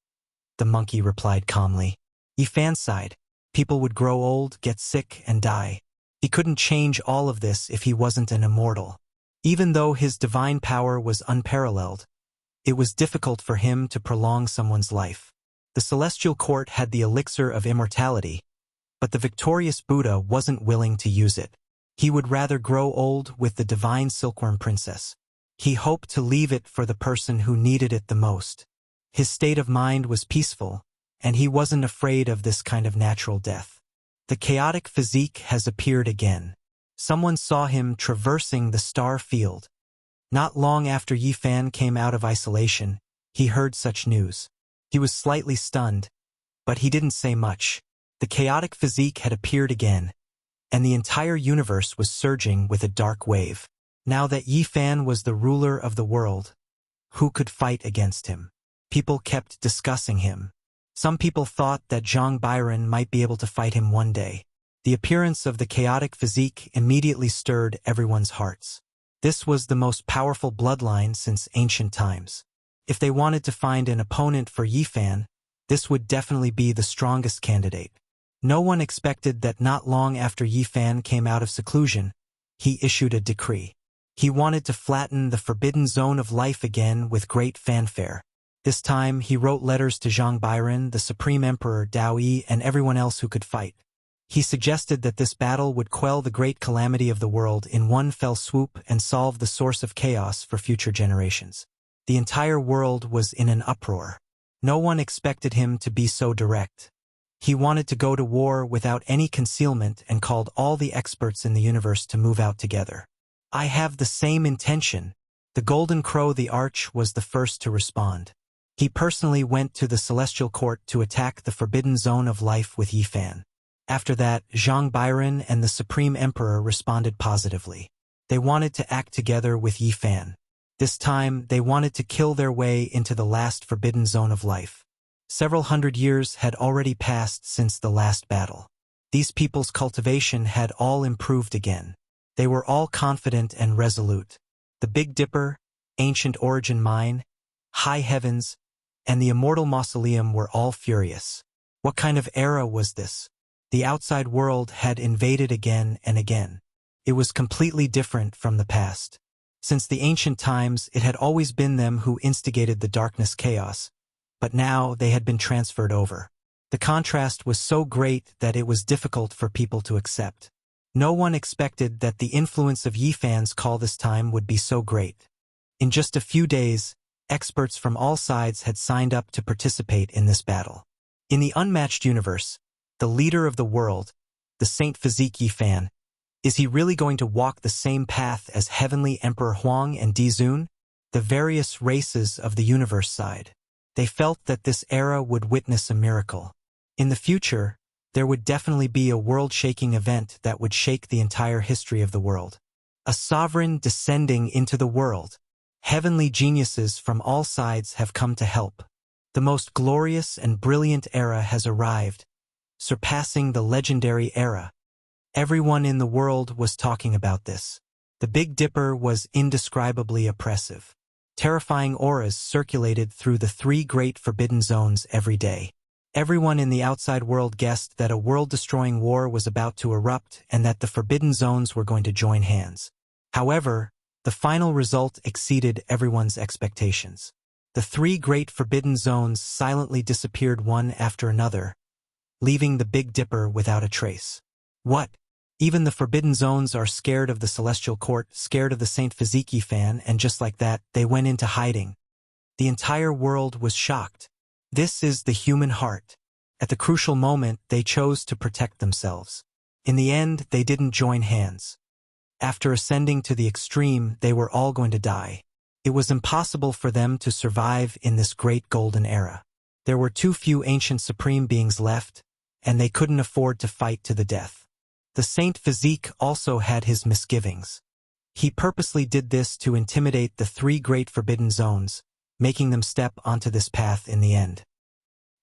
the monkey replied calmly. Yifan sighed. People would grow old, get sick, and die. He couldn't change all of this if he wasn't an immortal. Even though his divine power was unparalleled, it was difficult for him to prolong someone's life. The celestial court had the elixir of immortality, but the victorious Buddha wasn't willing to use it. He would rather grow old with the divine silkworm princess. He hoped to leave it for the person who needed it the most. His state of mind was peaceful, and he wasn't afraid of this kind of natural death. The chaotic physique has appeared again. Someone saw him traversing the star field. Not long after Yifan came out of isolation, he heard such news. He was slightly stunned, but he didn't say much. The chaotic physique had appeared again, and the entire universe was surging with a dark wave. Now that Yifan was the ruler of the world, who could fight against him? People kept discussing him. Some people thought that Zhang Byron might be able to fight him one day. The appearance of the chaotic physique immediately stirred everyone's hearts. This was the most powerful bloodline since ancient times. If they wanted to find an opponent for Yifan, this would definitely be the strongest candidate. No one expected that not long after Yifan came out of seclusion, he issued a decree. He wanted to flatten the forbidden zone of life again with great fanfare. This time, he wrote letters to Zhang Byron, the Supreme Emperor Dao Yi, and everyone else who could fight. He suggested that this battle would quell the great calamity of the world in one fell swoop and solve the source of chaos for future generations. The entire world was in an uproar. No one expected him to be so direct. He wanted to go to war without any concealment and called all the experts in the universe to move out together. I have the same intention. The Golden Crow the Arch was the first to respond. He personally went to the Celestial Court to attack the Forbidden Zone of Life with Yifan. After that, Zhang Byron and the Supreme Emperor responded positively. They wanted to act together with Yifan. This time, they wanted to kill their way into the last Forbidden Zone of Life. Several hundred years had already passed since the last battle. These people's cultivation had all improved again. They were all confident and resolute. The Big Dipper, Ancient Origin Mine, High Heavens, and the Immortal Mausoleum were all furious. What kind of era was this? The outside world had invaded again and again. It was completely different from the past. Since the ancient times, it had always been them who instigated the darkness chaos, but now they had been transferred over. The contrast was so great that it was difficult for people to accept. No one expected that the influence of Yifan's call this time would be so great. In just a few days, experts from all sides had signed up to participate in this battle. In the unmatched universe, the leader of the world, the Saint Physique Yifan, is he really going to walk the same path as Heavenly Emperor Huang and Dizun? The various races of the universe sighed. They felt that this era would witness a miracle. In the future, there would definitely be a world-shaking event that would shake the entire history of the world. A sovereign descending into the world. Heavenly geniuses from all sides have come to help. The most glorious and brilliant era has arrived, surpassing the legendary era. Everyone in the world was talking about this. The Big Dipper was indescribably oppressive. Terrifying auras circulated through the three great forbidden zones every day. Everyone in the outside world guessed that a world-destroying war was about to erupt and that the forbidden zones were going to join hands. However, the final result exceeded everyone's expectations. The three great forbidden zones silently disappeared one after another, leaving the Big Dipper without a trace. What? Even the forbidden zones are scared of the celestial court, scared of the Saint Fiziki fan, and just like that, they went into hiding. The entire world was shocked. This is the human heart. At the crucial moment, they chose to protect themselves. In the end, they didn't join hands. After ascending to the extreme, they were all going to die. It was impossible for them to survive in this great golden era. There were too few ancient supreme beings left, and they couldn't afford to fight to the death. The Saint Physique also had his misgivings. He purposely did this to intimidate the three great forbidden zones, making them step onto this path in the end.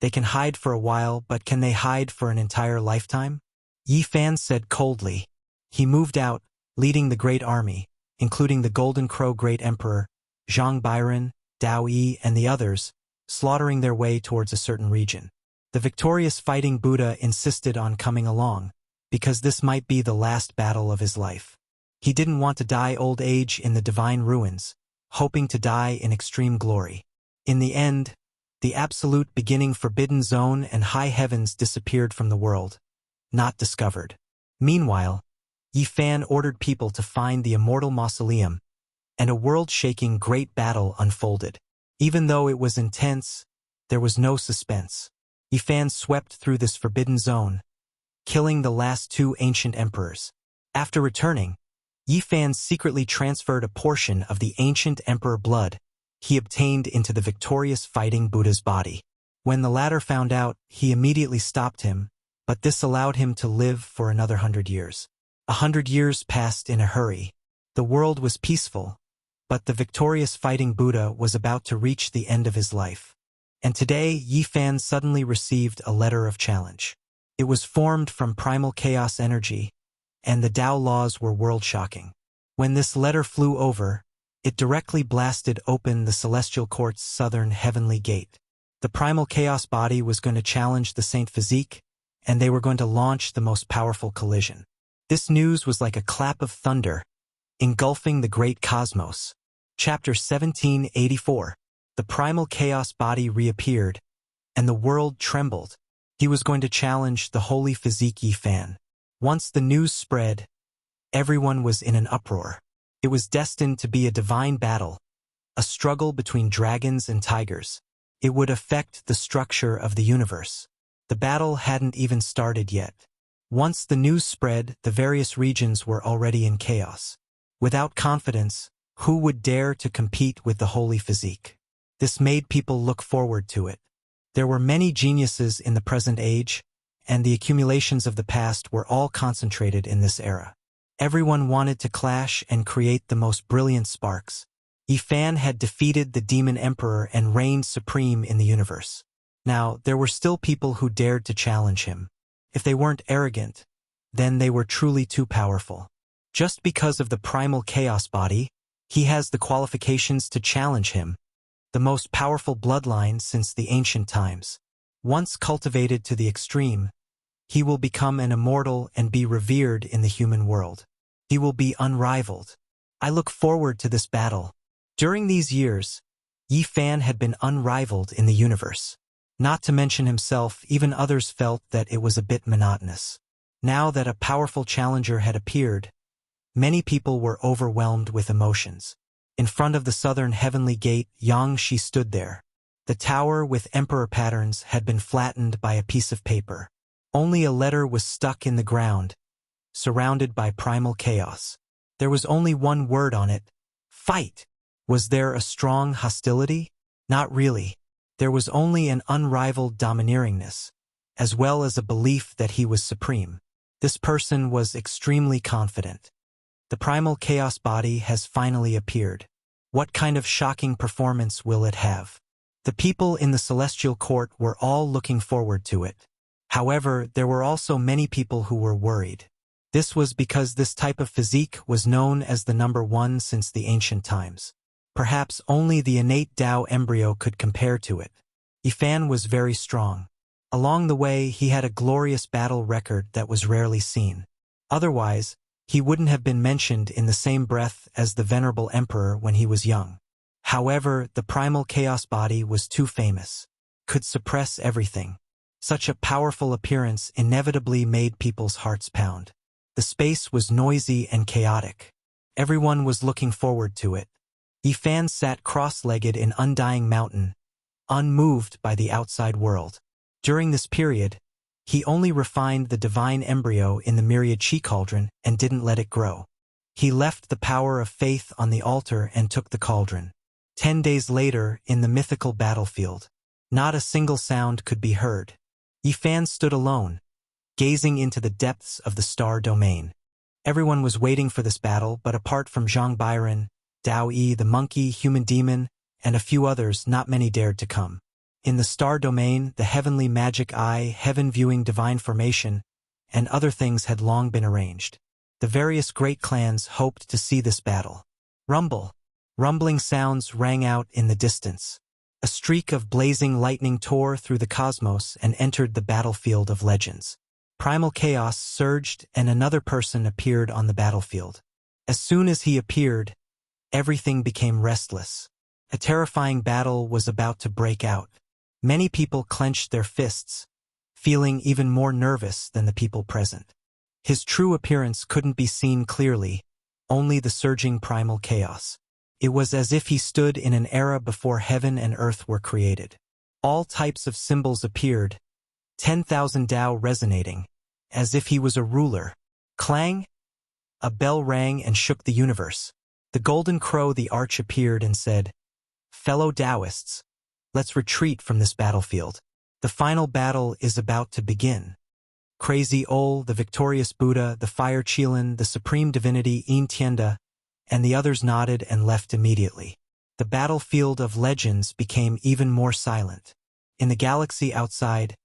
They can hide for a while, but can they hide for an entire lifetime? Yi Fan said coldly. He moved out, leading the great army, including the Golden Crow Great Emperor, Zhang Bairen, Dao Yi, and the others, slaughtering their way towards a certain region. The victorious fighting Buddha insisted on coming along, because this might be the last battle of his life. He didn't want to die old age in the divine ruins, hoping to die in extreme glory. In the end, the absolute beginning forbidden zone and high heavens disappeared from the world, not discovered. Meanwhile, Yi Fan ordered people to find the immortal mausoleum, and a world-shaking great battle unfolded. Even though it was intense, there was no suspense. Yi Fan swept through this forbidden zone, killing the last two ancient emperors. After returning, Yi Fan secretly transferred a portion of the ancient emperor blood he obtained into the victorious fighting Buddha's body. When the latter found out, he immediately stopped him, but this allowed him to live for another 100 years. 100 years passed in a hurry. The world was peaceful, but the victorious fighting Buddha was about to reach the end of his life. And today, Yi Fan suddenly received a letter of challenge. It was formed from primal chaos energy, and the Tao laws were world-shocking. When this letter flew over, it directly blasted open the Celestial Court's southern heavenly gate. The primal chaos body was going to challenge the Saint Physique, and they were going to launch the most powerful collision. This news was like a clap of thunder, engulfing the great cosmos. Chapter 1784. The primal chaos body reappeared, and the world trembled. He was going to challenge the holy Physique Yi Fan. Once the news spread, everyone was in an uproar. It was destined to be a divine battle, a struggle between dragons and tigers. It would affect the structure of the universe. The battle hadn't even started yet. Once the news spread, the various regions were already in chaos. Without confidence, who would dare to compete with the holy Physique? This made people look forward to it. There were many geniuses in the present age, and the accumulations of the past were all concentrated in this era. Everyone wanted to clash and create the most brilliant sparks. Yi Fan had defeated the demon emperor and reigned supreme in the universe. Now, there were still people who dared to challenge him. If they weren't arrogant, then they were truly too powerful. Just because of the primal chaos body, he has the qualifications to challenge him, the most powerful bloodline since the ancient times. Once cultivated to the extreme, he will become an immortal and be revered in the human world. He will be unrivaled. I look forward to this battle. During these years, Yi Fan had been unrivaled in the universe. Not to mention himself, even others felt that it was a bit monotonous. Now that a powerful challenger had appeared, many people were overwhelmed with emotions. In front of the southern heavenly gate, Yang Shi stood there. The tower with emperor patterns had been flattened by a piece of paper. Only a letter was stuck in the ground, surrounded by primal chaos. There was only one word on it: fight. Was there a strong hostility? Not really. There was only an unrivaled domineeringness, as well as a belief that he was supreme. This person was extremely confident. The primal chaos body has finally appeared. What kind of shocking performance will it have? The people in the celestial court were all looking forward to it. However, there were also many people who were worried. This was because this type of physique was known as the number one since the ancient times. Perhaps only the innate Tao embryo could compare to it. Yifan was very strong. Along the way, he had a glorious battle record that was rarely seen. Otherwise, he wouldn't have been mentioned in the same breath as the venerable emperor when he was young. However, the primal chaos body was too famous, could suppress everything. Such a powerful appearance inevitably made people's hearts pound. The space was noisy and chaotic. Everyone was looking forward to it. Yifan sat cross-legged in Undying Mountain, unmoved by the outside world. During this period, he only refined the divine embryo in the myriad chi cauldron and didn't let it grow. He left the power of faith on the altar and took the cauldron. 10 days later, in the mythical battlefield, not a single sound could be heard. Yifan stood alone, gazing into the depths of the star domain. Everyone was waiting for this battle, but apart from Zhang Byron, Dao Yi, the monkey, human demon, and a few others, not many dared to come. In the star domain, the heavenly magic eye, heaven-viewing divine formation, and other things had long been arranged. The various great clans hoped to see this battle. Rumble. Rumbling sounds rang out in the distance. A streak of blazing lightning tore through the cosmos and entered the battlefield of legends. Primal chaos surged and another person appeared on the battlefield. As soon as he appeared, everything became restless. A terrifying battle was about to break out. Many people clenched their fists, feeling even more nervous than the people present. His true appearance couldn't be seen clearly, only the surging primal chaos. It was as if he stood in an era before heaven and earth were created. All types of symbols appeared, 10,000 Tao resonating, as if he was a ruler. Clang! A bell rang and shook the universe. The golden crow, the arch, appeared and said, "Fellow Taoists, let's retreat from this battlefield. The final battle is about to begin." Crazy Ol, the victorious Buddha, the fire Qilin, the supreme divinity Yin Tianda, and the others nodded and left immediately. The battlefield of legends became even more silent. In the galaxy outside,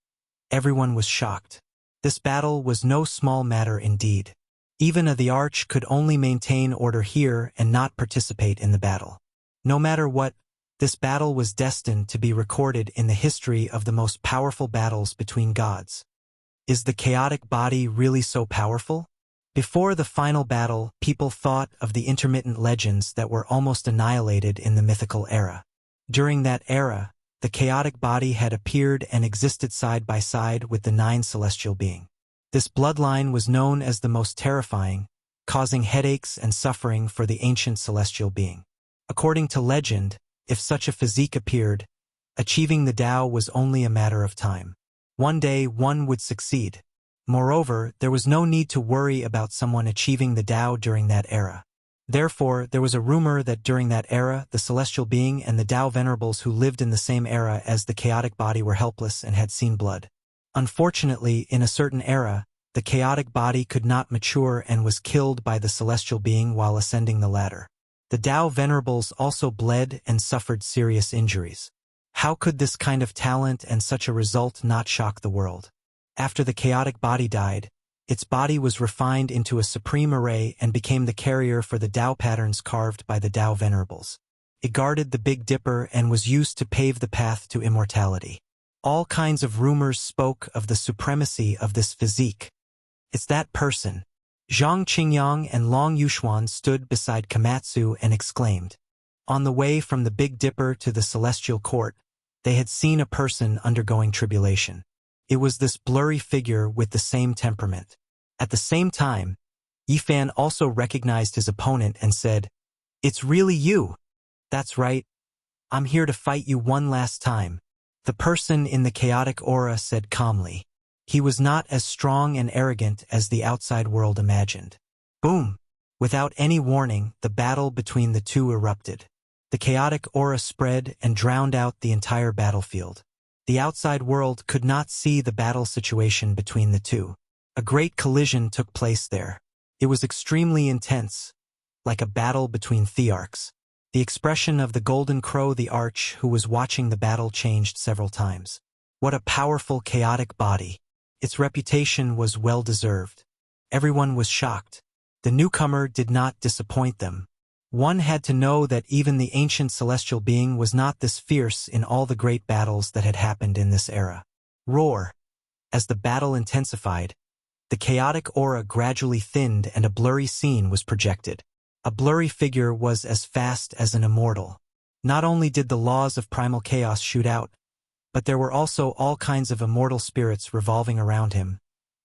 everyone was shocked. This battle was no small matter indeed. Even the Arch could only maintain order here and not participate in the battle. No matter what, this battle was destined to be recorded in the history of the most powerful battles between gods. Is the chaotic body really so powerful? Before the final battle, people thought of the intermittent legends that were almost annihilated in the mythical era. During that era, the chaotic body had appeared and existed side by side with the 9 celestial beings. This bloodline was known as the most terrifying, causing headaches and suffering for the ancient celestial being. According to legend, if such a physique appeared, achieving the Tao was only a matter of time. One day one would succeed. Moreover, there was no need to worry about someone achieving the Tao during that era. Therefore, there was a rumor that during that era, the celestial being and the Tao venerables who lived in the same era as the chaotic body were helpless and had seen blood. Unfortunately, in a certain era, the chaotic body could not mature and was killed by the celestial being while ascending the ladder. The Tao venerables also bled and suffered serious injuries. How could this kind of talent and such a result not shock the world? After the chaotic body died, its body was refined into a supreme array and became the carrier for the Tao patterns carved by the Tao venerables. It guarded the Big Dipper and was used to pave the path to immortality. All kinds of rumors spoke of the supremacy of this physique. It's that person. Zhang Qingyang and Long Yuxuan stood beside Komatsu and exclaimed. On the way from the Big Dipper to the celestial court, they had seen a person undergoing tribulation. It was this blurry figure with the same temperament. At the same time, Yifan also recognized his opponent and said, "It's really you." "That's right. I'm here to fight you one last time." The person in the chaotic aura said calmly. He was not as strong and arrogant as the outside world imagined. Boom! Without any warning, the battle between the two erupted. The chaotic aura spread and drowned out the entire battlefield. The outside world could not see the battle situation between the two. A great collision took place there. It was extremely intense, like a battle between thearchs. The expression of the golden crow the arch who was watching the battle changed several times. What a powerful, chaotic body. Its reputation was well-deserved. Everyone was shocked. The newcomer did not disappoint them. One had to know that even the ancient celestial being was not this fierce in all the great battles that had happened in this era. Roar! As the battle intensified, the chaotic aura gradually thinned and a blurry scene was projected. A blurry figure was as fast as an immortal. Not only did the laws of primal chaos shoot out, but there were also all kinds of immortal spirits revolving around him,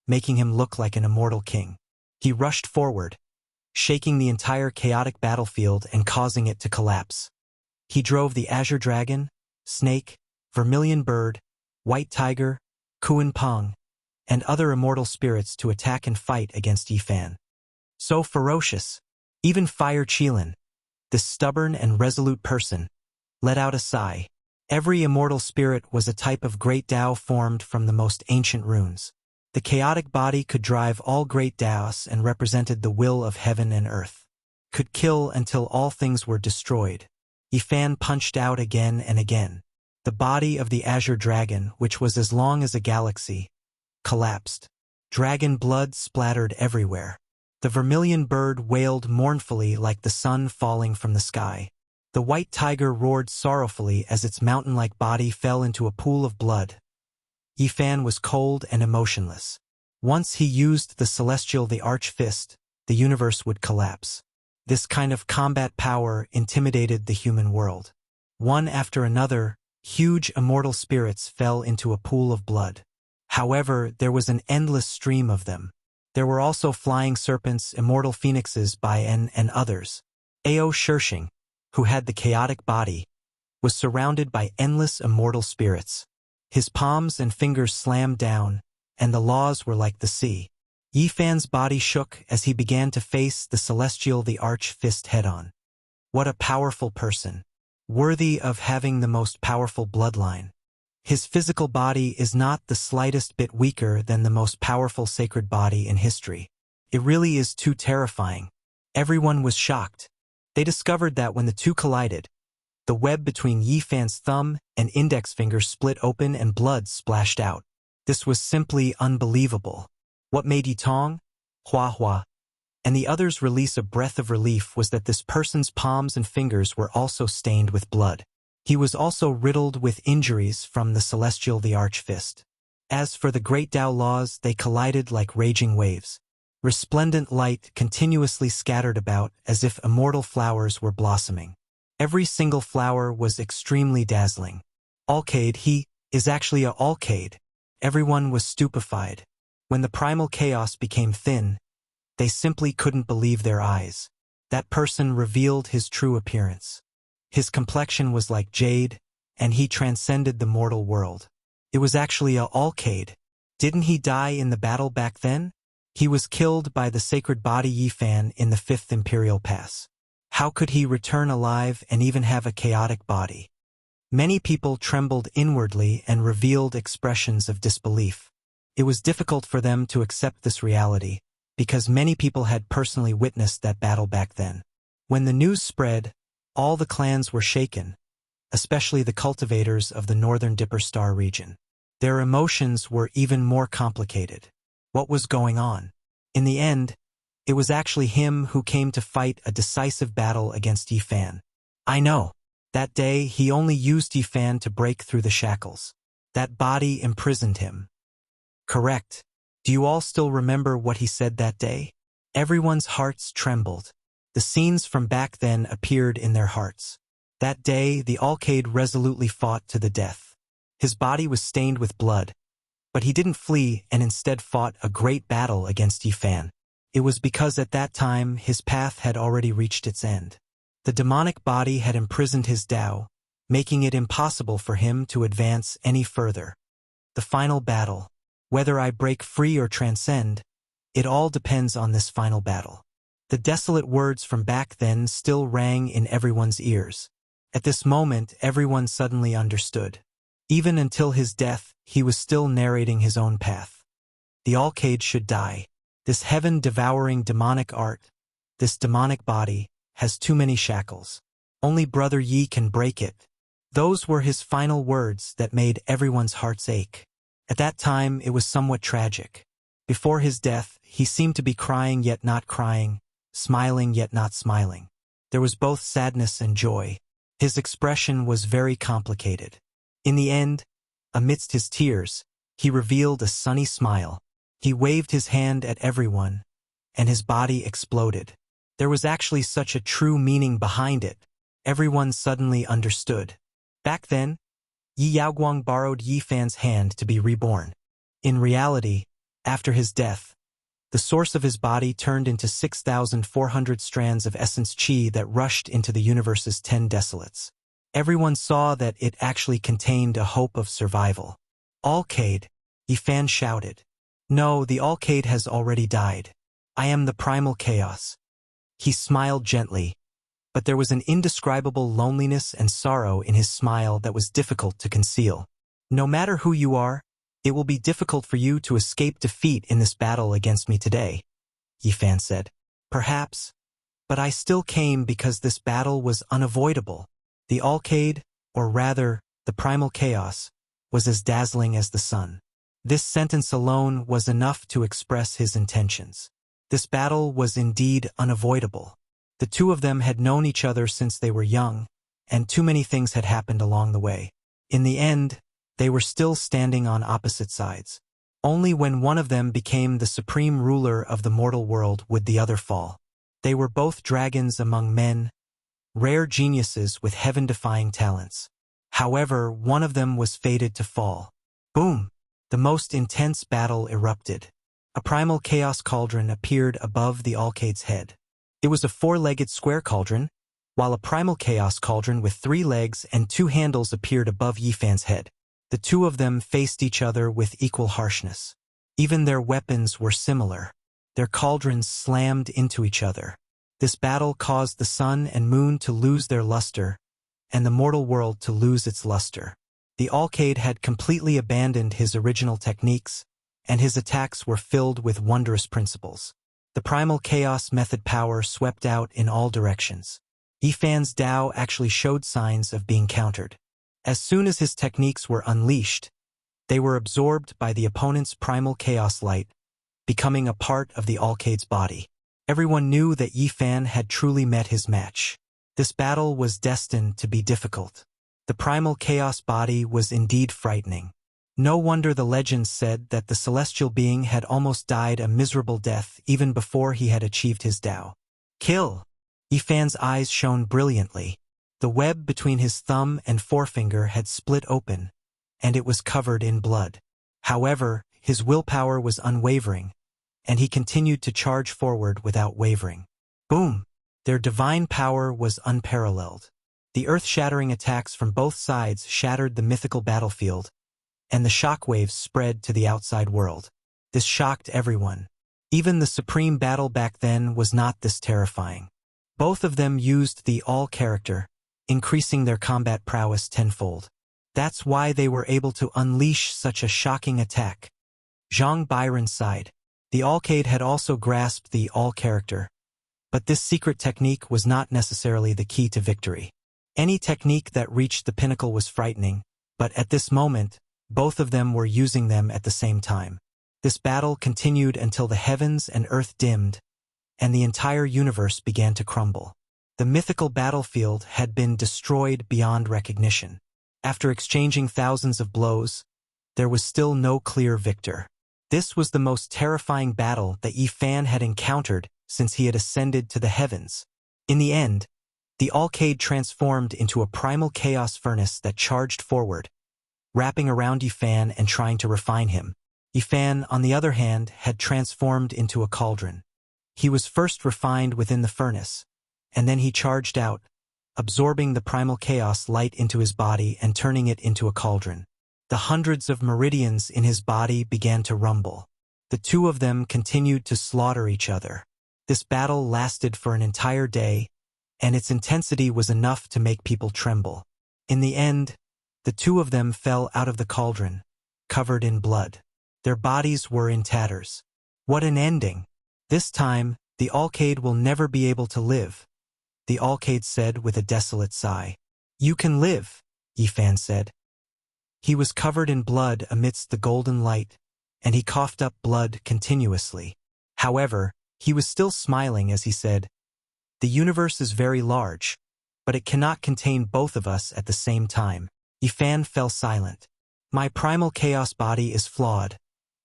making him look like an immortal king. He rushed forward, shaking the entire chaotic battlefield and causing it to collapse. He drove the azure dragon, snake, vermilion bird, white tiger, Kuan Pong, and other immortal spirits to attack and fight against Yifan. So ferocious, even Fire Qilin, this stubborn and resolute person, let out a sigh. Every immortal spirit was a type of great Tao formed from the most ancient runes. The chaotic body could drive all great Taos and represented the will of heaven and earth. Could kill until all things were destroyed. Yifan punched out again and again. The body of the azure dragon, which was as long as a galaxy, collapsed. Dragon blood splattered everywhere. The vermilion bird wailed mournfully like the sun falling from the sky. The white tiger roared sorrowfully as its mountain-like body fell into a pool of blood. Yifan was cold and emotionless. Once he used the celestial the arch fist, the universe would collapse. This kind of combat power intimidated the human world. One after another, huge immortal spirits fell into a pool of blood. However, there was an endless stream of them. There were also flying serpents, immortal phoenixes, Bai-En, and others. Ao Shirshing, who had the chaotic body, was surrounded by endless immortal spirits. His palms and fingers slammed down, and the laws were like the sea. Yifan's body shook as he began to face the celestial the arch fist head-on. What a powerful person, worthy of having the most powerful bloodline. His physical body is not the slightest bit weaker than the most powerful sacred body in history. It really is too terrifying. Everyone was shocked. They discovered that when the two collided, the web between Yifan's thumb and index finger split open and blood splashed out. This was simply unbelievable. What made Yitong, Hua Hua, and the others release a breath of relief was that this person's palms and fingers were also stained with blood. He was also riddled with injuries from the celestial the arch fist. As for the great Tao laws, they collided like raging waves. Resplendent light continuously scattered about as if immortal flowers were blossoming. Every single flower was extremely dazzling. Alcade, he is actually a Alcade. Everyone was stupefied. When the primal chaos became thin, they simply couldn't believe their eyes. That person revealed his true appearance. His complexion was like jade, and he transcended the mortal world. It was actually a Alcade. Didn't he die in the battle back then? He was killed by the sacred body Yifan in the 5th Imperial Pass. How could he return alive and even have a chaotic body? Many people trembled inwardly and revealed expressions of disbelief. It was difficult for them to accept this reality, because many people had personally witnessed that battle back then. When the news spread, all the clans were shaken, especially the cultivators of the northern Dipper Star region. Their emotions were even more complicated. What was going on? In the end, it was actually him who came to fight a decisive battle against Yifan. I know. That day, he only used Yifan to break through the shackles. That body imprisoned him. Correct. Do you all still remember what he said that day? Everyone's hearts trembled. The scenes from back then appeared in their hearts. That day, the Alcade resolutely fought to the death. His body was stained with blood, but he didn't flee and instead fought a great battle against Yifan. It was because at that time his path had already reached its end. The demonic body had imprisoned his Tao, making it impossible for him to advance any further. The final battle. Whether I break free or transcend, it all depends on this final battle. The desolate words from back then still rang in everyone's ears. At this moment, everyone suddenly understood. Even until his death, he was still narrating his own path. The Alcade should die. This heaven-devouring demonic art, this demonic body, has too many shackles. Only Brother Yi can break it. Those were his final words that made everyone's hearts ache. At that time, it was somewhat tragic. Before his death, he seemed to be crying yet not crying, smiling yet not smiling. There was both sadness and joy. His expression was very complicated. In the end, amidst his tears, he revealed a sunny smile. He waved his hand at everyone, and his body exploded. There was actually such a true meaning behind it. Everyone suddenly understood. Back then, Yi Yaoguang borrowed Yi Fan's hand to be reborn. In reality, after his death, the source of his body turned into 6,400 strands of essence qi that rushed into the universe's 10 desolates. Everyone saw that it actually contained a hope of survival. Alcade, Yi Fan shouted. No, the Alcade has already died. I am the primal chaos. He smiled gently, but there was an indescribable loneliness and sorrow in his smile that was difficult to conceal. No matter who you are, it will be difficult for you to escape defeat in this battle against me today, Yi Fan said. Perhaps, but I still came because this battle was unavoidable. The Alcade, or rather, the primal chaos, was as dazzling as the sun. This sentence alone was enough to express his intentions. This battle was indeed unavoidable. The two of them had known each other since they were young, and too many things had happened along the way. In the end, they were still standing on opposite sides. Only when one of them became the supreme ruler of the mortal world would the other fall. They were both dragons among men, rare geniuses with heaven-defying talents. However, one of them was fated to fall. Boom! The most intense battle erupted. A primal chaos cauldron appeared above the Alcade's head. It was a four-legged square cauldron, while a primal chaos cauldron with 3 legs and 2 handles appeared above Yi Fan's head. The two of them faced each other with equal harshness. Even their weapons were similar. Their cauldrons slammed into each other. This battle caused the sun and moon to lose their luster, and the mortal world to lose its luster. The Alcade had completely abandoned his original techniques, and his attacks were filled with wondrous principles. The primal chaos method power swept out in all directions. Yi Fan's Tao actually showed signs of being countered. As soon as his techniques were unleashed, they were absorbed by the opponent's primal chaos light, becoming a part of the Alcade's body. Everyone knew that Yi Fan had truly met his match. This battle was destined to be difficult. The primal chaos body was indeed frightening. No wonder the legends said that the celestial being had almost died a miserable death even before he had achieved his Tao. Kill! Yi Fan's eyes shone brilliantly. The web between his thumb and forefinger had split open, and it was covered in blood. However, his willpower was unwavering, and he continued to charge forward without wavering. Boom! Their divine power was unparalleled. The earth-shattering attacks from both sides shattered the mythical battlefield, and the shockwaves spread to the outside world. This shocked everyone. Even the supreme battle back then was not this terrifying. Both of them used the All character, increasing their combat prowess tenfold. That's why they were able to unleash such a shocking attack. Zhang Byron sighed. The Alcade had also grasped the All character, but this secret technique was not necessarily the key to victory. Any technique that reached the pinnacle was frightening, but at this moment, both of them were using them at the same time. This battle continued until the heavens and earth dimmed, and the entire universe began to crumble. The mythical battlefield had been destroyed beyond recognition. After exchanging thousands of blows, there was still no clear victor. This was the most terrifying battle that Yi Fan had encountered since he had ascended to the heavens. In the end, the Alcade transformed into a primal chaos furnace that charged forward, wrapping around Yi Fan and trying to refine him. Yi Fan, on the other hand, had transformed into a cauldron. He was first refined within the furnace, and then he charged out, absorbing the primal chaos light into his body and turning it into a cauldron. The hundreds of meridians in his body began to rumble. The two of them continued to slaughter each other. This battle lasted for an entire day, and its intensity was enough to make people tremble. In the end, the two of them fell out of the cauldron, covered in blood. Their bodies were in tatters. What an ending! This time, the Alcade will never be able to live. the Alcade said with a desolate sigh. You can live, Yifan said. He was covered in blood amidst the golden light, and he coughed up blood continuously. However, he was still smiling as he said, the universe is very large, but it cannot contain both of us at the same time. Yifan fell silent. My primal chaos body is flawed,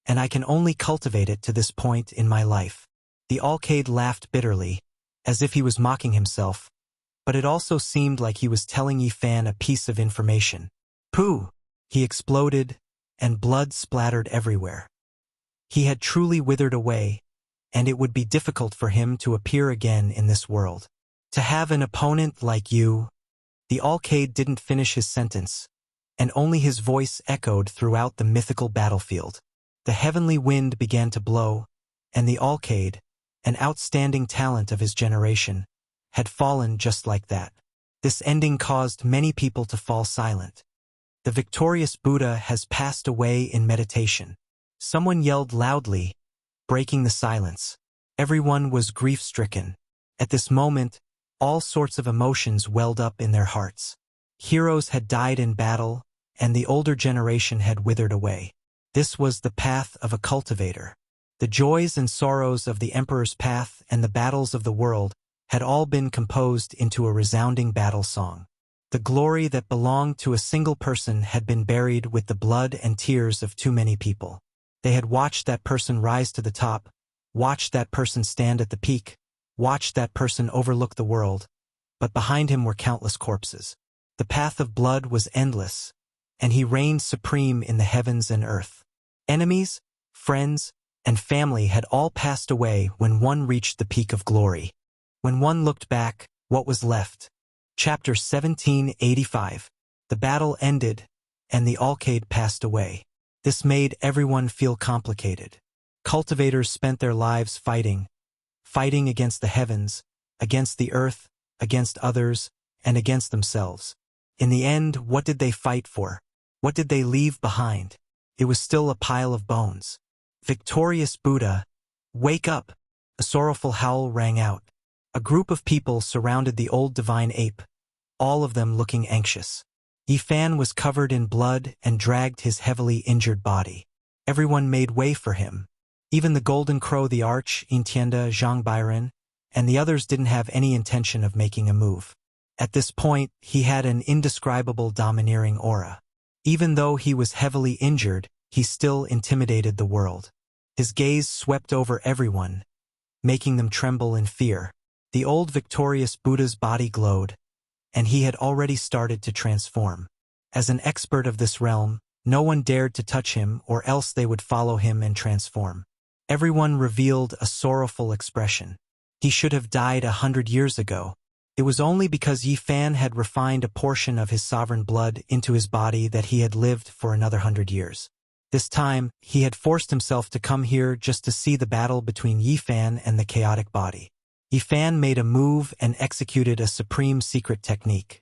and I can only cultivate it to this point in my life. The Alcade laughed bitterly, as if he was mocking himself, but it also seemed like he was telling Yifan a piece of information. Pooh! He exploded, and blood splattered everywhere. He had truly withered away, and it would be difficult for him to appear again in this world. To have an opponent like you. The Alcade didn't finish his sentence, and only his voice echoed throughout the mythical battlefield. The heavenly wind began to blow, and the Alcade, an outstanding talent of his generation, had fallen just like that. This ending caused many people to fall silent. The victorious Buddha has passed away in meditation. Someone yelled loudly, breaking the silence. Everyone was grief-stricken. At this moment, all sorts of emotions welled up in their hearts. Heroes had died in battle, and the older generation had withered away. This was the path of a cultivator. The joys and sorrows of the emperor's path and the battles of the world had all been composed into a resounding battle song. The glory that belonged to a single person had been buried with the blood and tears of too many people. They had watched that person rise to the top, watched that person stand at the peak, watched that person overlook the world, but behind him were countless corpses. The path of blood was endless, and he reigned supreme in the heavens and earth. Enemies, friends, and family had all passed away when one reached the peak of glory. When one looked back, what was left? Chapter 1785. The battle ended, and the Alcade passed away. This made everyone feel complicated. Cultivators spent their lives fighting against the heavens, against the earth, against others, and against themselves. In the end, what did they fight for? What did they leave behind? It was still a pile of bones. Victorious Buddha, wake up! A sorrowful howl rang out. A group of people surrounded the old divine ape, all of them looking anxious. Yifan was covered in blood and dragged his heavily injured body. Everyone made way for him. Even the Golden Crow, the Arch, Intienda, Zhang Bairen, and the others didn't have any intention of making a move. At this point, he had an indescribable domineering aura. Even though he was heavily injured, he still intimidated the world. His gaze swept over everyone, making them tremble in fear. The old victorious Buddha's body glowed, and he had already started to transform. As an expert of this realm, no one dared to touch him or else they would follow him and transform. Everyone revealed a sorrowful expression. He should have died 100 years ago. It was only because Yifan had refined a portion of his sovereign blood into his body that he had lived for another 100 years. This time, he had forced himself to come here just to see the battle between Yifan and the chaotic body. Yifan made a move and executed a supreme secret technique.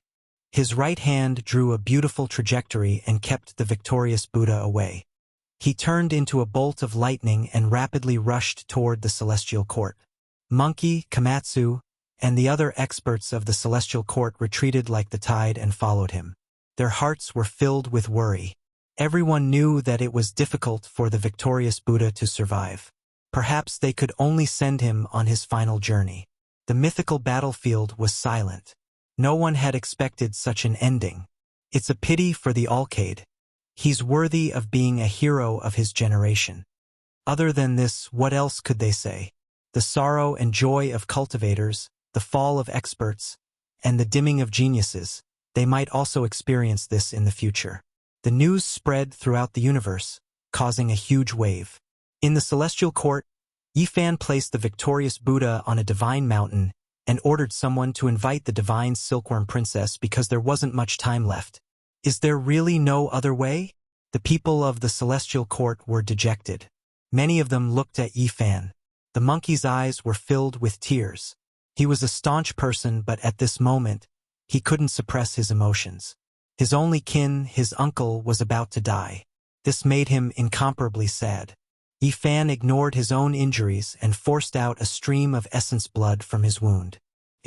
His right hand drew a beautiful trajectory and kept the victorious Buddha away. He turned into a bolt of lightning and rapidly rushed toward the celestial court. Monkey, Komatsu, and the other experts of the celestial court retreated like the tide and followed him. Their hearts were filled with worry. Everyone knew that it was difficult for the victorious Buddha to survive. Perhaps they could only send him on his final journey. The mythical battlefield was silent. No one had expected such an ending. It's a pity for the Alcade. He's worthy of being a hero of his generation. Other than this, what else could they say? The sorrow and joy of cultivators, the fall of experts, and the dimming of geniuses, they might also experience this in the future. The news spread throughout the universe, causing a huge wave. In the celestial court, Yifan placed the victorious Buddha on a divine mountain and ordered someone to invite the divine silkworm princess because there wasn't much time left. Is there really no other way? The people of the celestial court were dejected. Many of them looked at Yifan. The monkey's eyes were filled with tears. He was a staunch person, but at this moment, he couldn't suppress his emotions. His only kin, his uncle, was about to die. This made him incomparably sad. Yifan ignored his own injuries and forced out a stream of essence blood from his wound.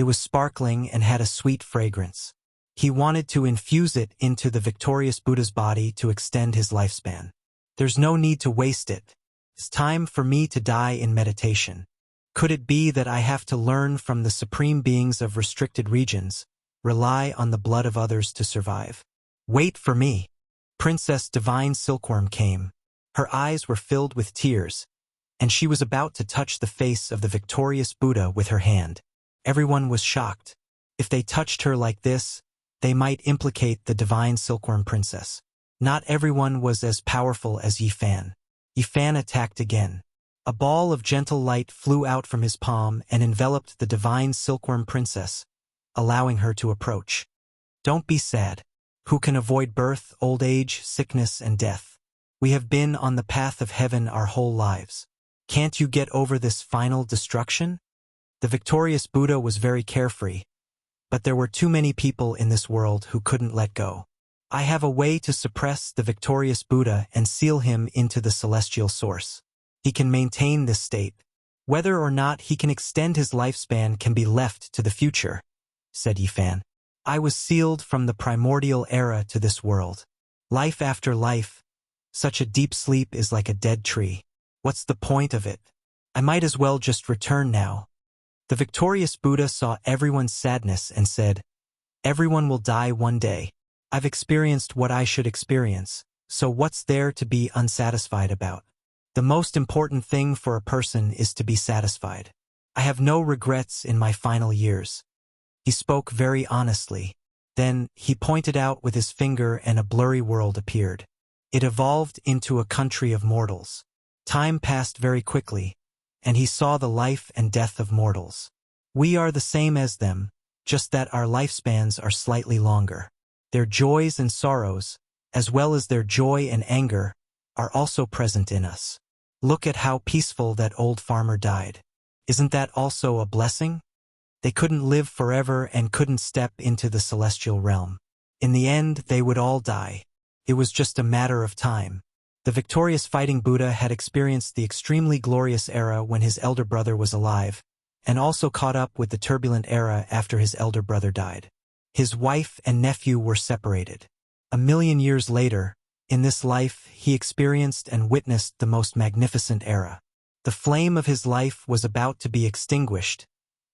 It was sparkling and had a sweet fragrance. He wanted to infuse it into the victorious Buddha's body to extend his lifespan. There's no need to waste it. It's time for me to die in meditation. Could it be that I have to learn from the supreme beings of restricted regions, rely on the blood of others to survive? Wait for me. Princess Divine Silkworm came. Her eyes were filled with tears, and she was about to touch the face of the victorious Buddha with her hand. Everyone was shocked. If they touched her like this, they might implicate the Divine Silkworm Princess. Not everyone was as powerful as Yifan. Yifan attacked again. A ball of gentle light flew out from his palm and enveloped the Divine Silkworm Princess, allowing her to approach. Don't be sad. Who can avoid birth, old age, sickness, and death? We have been on the path of heaven our whole lives. Can't you get over this final destruction? The victorious Buddha was very carefree, but there were too many people in this world who couldn't let go. I have a way to suppress the victorious Buddha and seal him into the celestial source. He can maintain this state. Whether or not he can extend his lifespan can be left to the future, said Yifan. I was sealed from the primordial era to this world. Life after life, such a deep sleep is like a dead tree. What's the point of it? I might as well just return now. The victorious Buddha saw everyone's sadness and said, everyone will die one day. I've experienced what I should experience, so what's there to be unsatisfied about? The most important thing for a person is to be satisfied. I have no regrets in my final years. He spoke very honestly. Then he pointed out with his finger and a blurry world appeared. It evolved into a country of mortals. Time passed very quickly, and he saw the life and death of mortals. We are the same as them, just that our lifespans are slightly longer. Their joys and sorrows, as well as their joy and anger, are also present in us. Look at how peaceful that old farmer died. Isn't that also a blessing? They couldn't live forever and couldn't step into the celestial realm. In the end, they would all die. It was just a matter of time. The victorious fighting Buddha had experienced the extremely glorious era when his elder brother was alive, and also caught up with the turbulent era after his elder brother died. His wife and nephew were separated. 1,000,000 years later, in this life, he experienced and witnessed the most magnificent era. The flame of his life was about to be extinguished,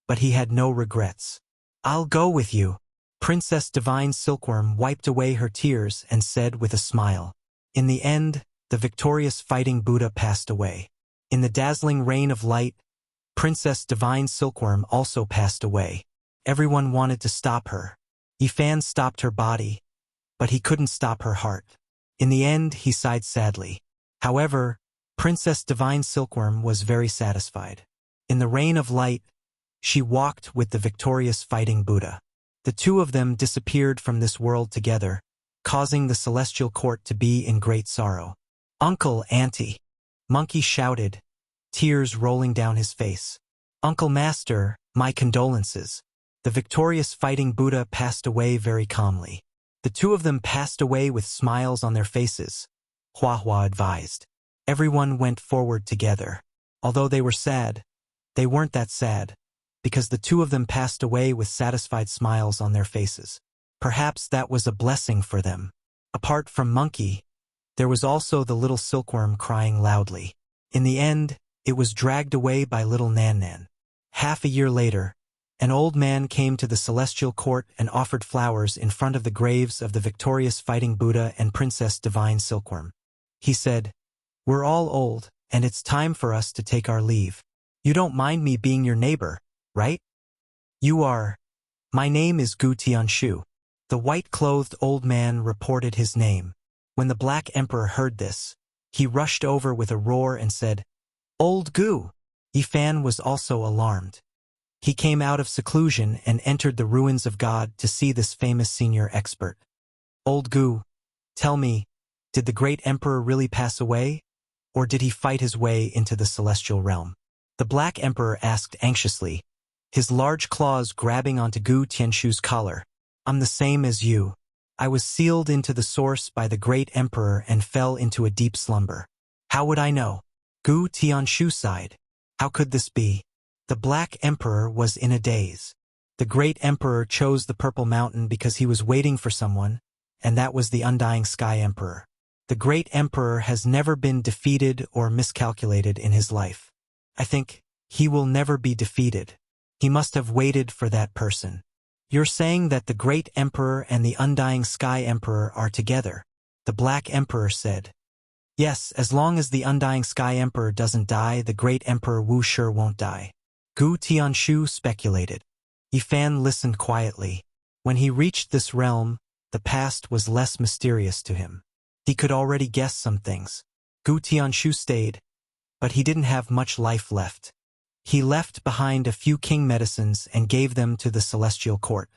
but he had no regrets. I'll go with you. Princess Divine Silkworm wiped away her tears and said with a smile. In the end, the victorious fighting Buddha passed away. In the dazzling rain of light, Princess Divine Silkworm also passed away. Everyone wanted to stop her. Yifan stopped her body, but he couldn't stop her heart. In the end, he sighed sadly. However, Princess Divine Silkworm was very satisfied. In the rain of light, she walked with the victorious fighting Buddha. The two of them disappeared from this world together, causing the celestial court to be in great sorrow. Uncle, Auntie! Monkey shouted, tears rolling down his face. Uncle Master, my condolences. The victorious fighting Buddha passed away very calmly. The two of them passed away with smiles on their faces, Hua Hua advised. Everyone went forward together. Although they were sad, they weren't that sad, because the two of them passed away with satisfied smiles on their faces. Perhaps that was a blessing for them. Apart from Monkey, there was also the little silkworm crying loudly. In the end, it was dragged away by little Nan Nan. Half a year later, an old man came to the celestial court and offered flowers in front of the graves of the victorious fighting Buddha and Princess Divine Silkworm. He said, "We're all old, and it's time for us to take our leave. You don't mind me being your neighbor, right?" "You are. My name is Gu Tianshu." The white-clothed old man reported his name. When the Black Emperor heard this, he rushed over with a roar and said, "Old Gu!" Yifan was also alarmed. He came out of seclusion and entered the ruins of God to see this famous senior expert. "Old Gu, tell me, did the great emperor really pass away, or did he fight his way into the celestial realm?" The Black Emperor asked anxiously, his large claws grabbing onto Gu Tianshu's collar. "I'm the same as you. I was sealed into the source by the great emperor and fell into a deep slumber. How would I know?" Gu Tianshu sighed. How could this be? The Black Emperor was in a daze. The great emperor chose the Purple Mountain because he was waiting for someone, and that was the Undying Sky Emperor. The great emperor has never been defeated or miscalculated in his life. I think he will never be defeated. He must have waited for that person. You're saying that the great emperor and the Undying Sky Emperor are together, the Black Emperor said. Yes, as long as the Undying Sky Emperor doesn't die, the great Emperor Wuxia won't die. Gu Tianshu speculated. Yifan listened quietly. When he reached this realm, the past was less mysterious to him. He could already guess some things. Gu Tianshu stayed, but he didn't have much life left. He left behind a few king medicines and gave them to the celestial court.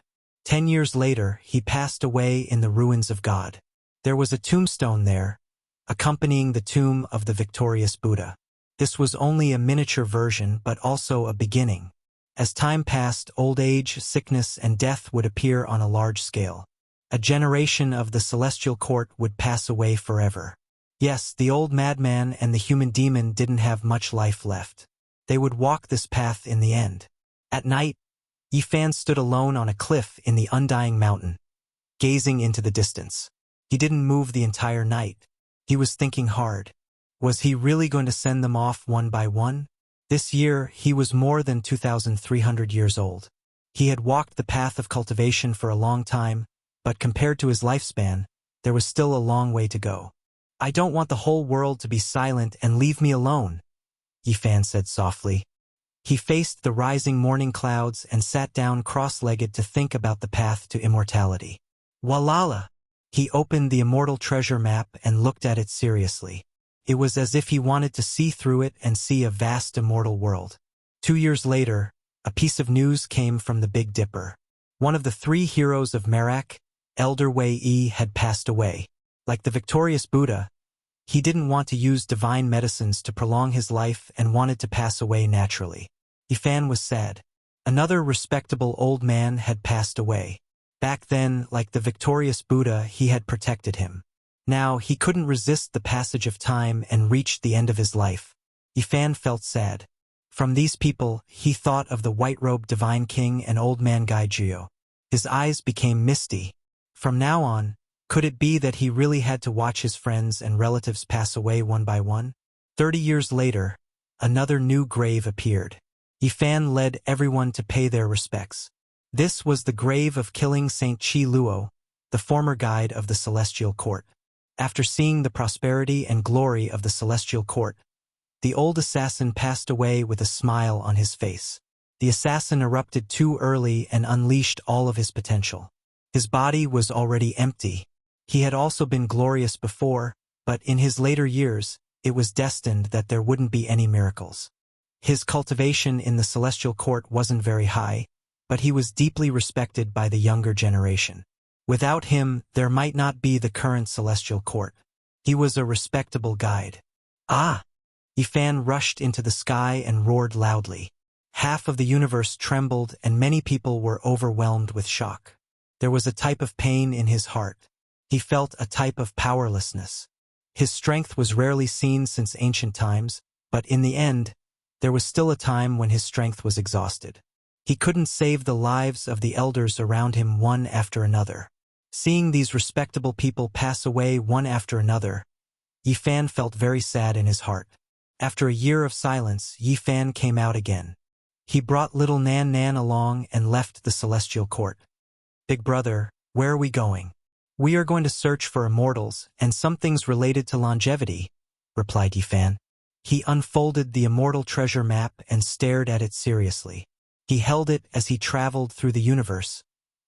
10 years later, he passed away in the ruins of God. There was a tombstone there, accompanying the tomb of the victorious Buddha. This was only a miniature version, but also a beginning. As time passed, old age, sickness, and death would appear on a large scale. A generation of the celestial court would pass away forever. Yes, the old madman and the human demon didn't have much life left. They would walk this path in the end. At night, Yifan stood alone on a cliff in the Undying Mountain, gazing into the distance. He didn't move the entire night. He was thinking hard. Was he really going to send them off one by one? This year, he was more than 2,300 years old. He had walked the path of cultivation for a long time, but compared to his lifespan, there was still a long way to go. I don't want the whole world to be silent and leave me alone, Yifan said softly. He faced the rising morning clouds and sat down cross-legged to think about the path to immortality. Walala! He opened the immortal treasure map and looked at it seriously. It was as if he wanted to see through it and see a vast immortal world. 2 years later, a piece of news came from the Big Dipper. One of the 3 heroes of Merak, Elder Wei Yi, had passed away. Like the victorious Buddha, he didn't want to use divine medicines to prolong his life and wanted to pass away naturally. Yifan was sad. Another respectable old man had passed away. Back then, like the victorious Buddha, he had protected him. Now, he couldn't resist the passage of time and reached the end of his life. Yifan felt sad. From these people, he thought of the white-robed divine king and old man Gaijio. His eyes became misty. From now on, could it be that he really had to watch his friends and relatives pass away one by one? 30 years later, another new grave appeared. Yifan led everyone to pay their respects. This was the grave of killing Saint Chi Luo, the former guide of the celestial court. After seeing the prosperity and glory of the celestial court, the old assassin passed away with a smile on his face. The assassin erupted too early and unleashed all of his potential. His body was already empty. He had also been glorious before, but in his later years, it was destined that there wouldn't be any miracles. His cultivation in the celestial court wasn't very high, but he was deeply respected by the younger generation. Without him, there might not be the current celestial court. He was a respectable guide. Ah! Yifan rushed into the sky and roared loudly. Half of the universe trembled and many people were overwhelmed with shock. There was a type of pain in his heart. He felt a type of powerlessness. His strength was rarely seen since ancient times, but in the end, there was still a time when his strength was exhausted. He couldn't save the lives of the elders around him one after another. Seeing these respectable people pass away one after another, Yifan felt very sad in his heart. After a year of silence, Yifan came out again. He brought little Nan Nan along and left the celestial court. Big brother, where are we going? We are going to search for immortals and some things related to longevity, replied Yifan. He unfolded the immortal treasure map and stared at it seriously. He held it as he traveled through the universe,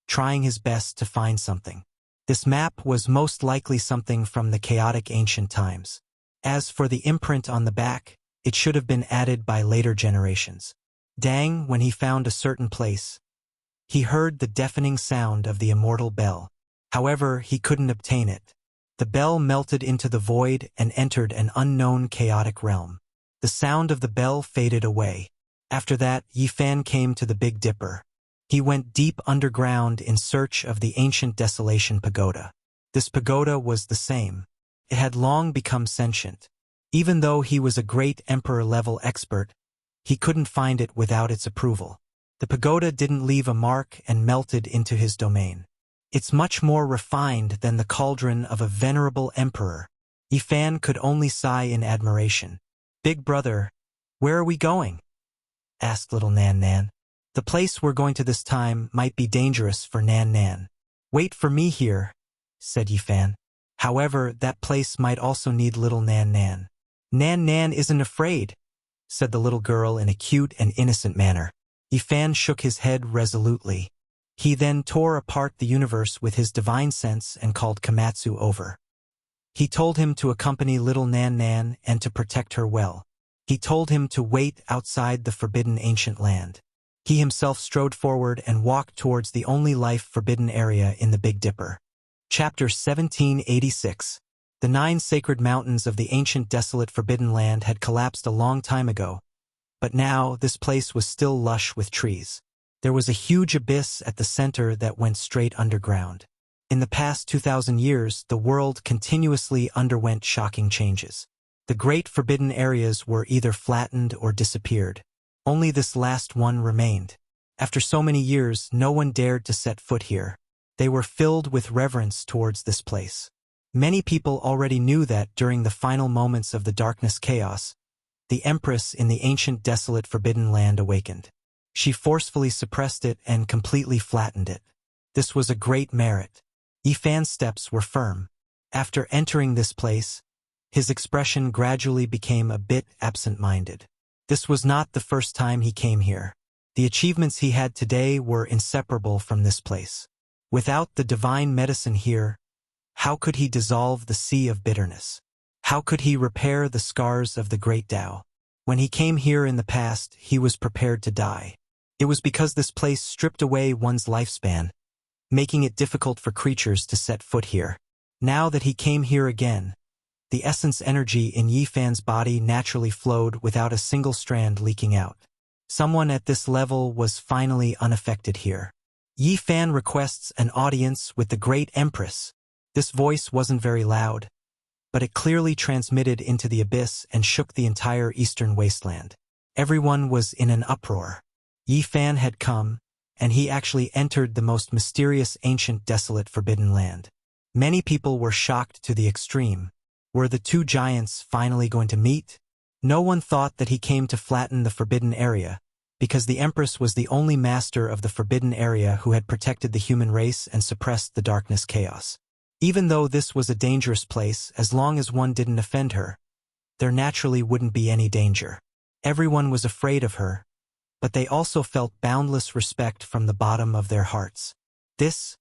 trying his best to find something. This map was most likely something from the chaotic ancient times. As for the imprint on the back, it should have been added by later generations. Dang, when he found a certain place, he heard the deafening sound of the immortal bell. However, he couldn't obtain it. The bell melted into the void and entered an unknown chaotic realm. The sound of the bell faded away. After that, Yifan came to the Big Dipper. He went deep underground in search of the ancient Desolation Pagoda. This pagoda was the same. It had long become sentient. Even though he was a great emperor-level expert, he couldn't find it without its approval. The pagoda didn't leave a mark and melted into his domain. It's much more refined than the cauldron of a venerable emperor. Yifan could only sigh in admiration. "Big brother, where are we going?" asked little Nan Nan. "The place we're going to this time might be dangerous for Nan Nan." "Wait for me here," said Yifan. "However, that place might also need little Nan Nan." "Nan Nan isn't afraid," said the little girl in a cute and innocent manner. Yifan shook his head resolutely. He then tore apart the universe with his divine sense and called Komatsu over. He told him to accompany little Nan Nan and to protect her well. He told him to wait outside the forbidden ancient land. He himself strode forward and walked towards the only life-forbidden area in the Big Dipper. Chapter 1786. The 9 sacred mountains of the ancient desolate forbidden land had collapsed a long time ago, but now this place was still lush with trees. There was a huge abyss at the center that went straight underground. In the past 2,000 years, the world continuously underwent shocking changes. The great forbidden areas were either flattened or disappeared. Only this last one remained. After so many years, no one dared to set foot here. They were filled with reverence towards this place. Many people already knew that during the final moments of the darkness chaos, the Empress in the ancient desolate forbidden land awakened. She forcefully suppressed it and completely flattened it. This was a great merit. Yifan's steps were firm. After entering this place, his expression gradually became a bit absent-minded. This was not the first time he came here. The achievements he had today were inseparable from this place. Without the divine medicine here, how could he dissolve the sea of bitterness? How could he repair the scars of the great Tao? When he came here in the past, he was prepared to die. It was because this place stripped away one's lifespan, making it difficult for creatures to set foot here. Now that he came here again, the essence energy in Yifan's body naturally flowed without a single strand leaking out. Someone at this level was finally unaffected here. Yifan requests an audience with the great Empress. This voice wasn't very loud, but it clearly transmitted into the abyss and shook the entire eastern wasteland. Everyone was in an uproar. Yifan had come, and he actually entered the most mysterious ancient desolate forbidden land. Many people were shocked to the extreme. Were the two giants finally going to meet? No one thought that he came to flatten the forbidden area, because the Empress was the only master of the forbidden area who had protected the human race and suppressed the darkness chaos. Even though this was a dangerous place, as long as one didn't offend her, there naturally wouldn't be any danger. Everyone was afraid of her, but they also felt boundless respect from the bottom of their hearts. This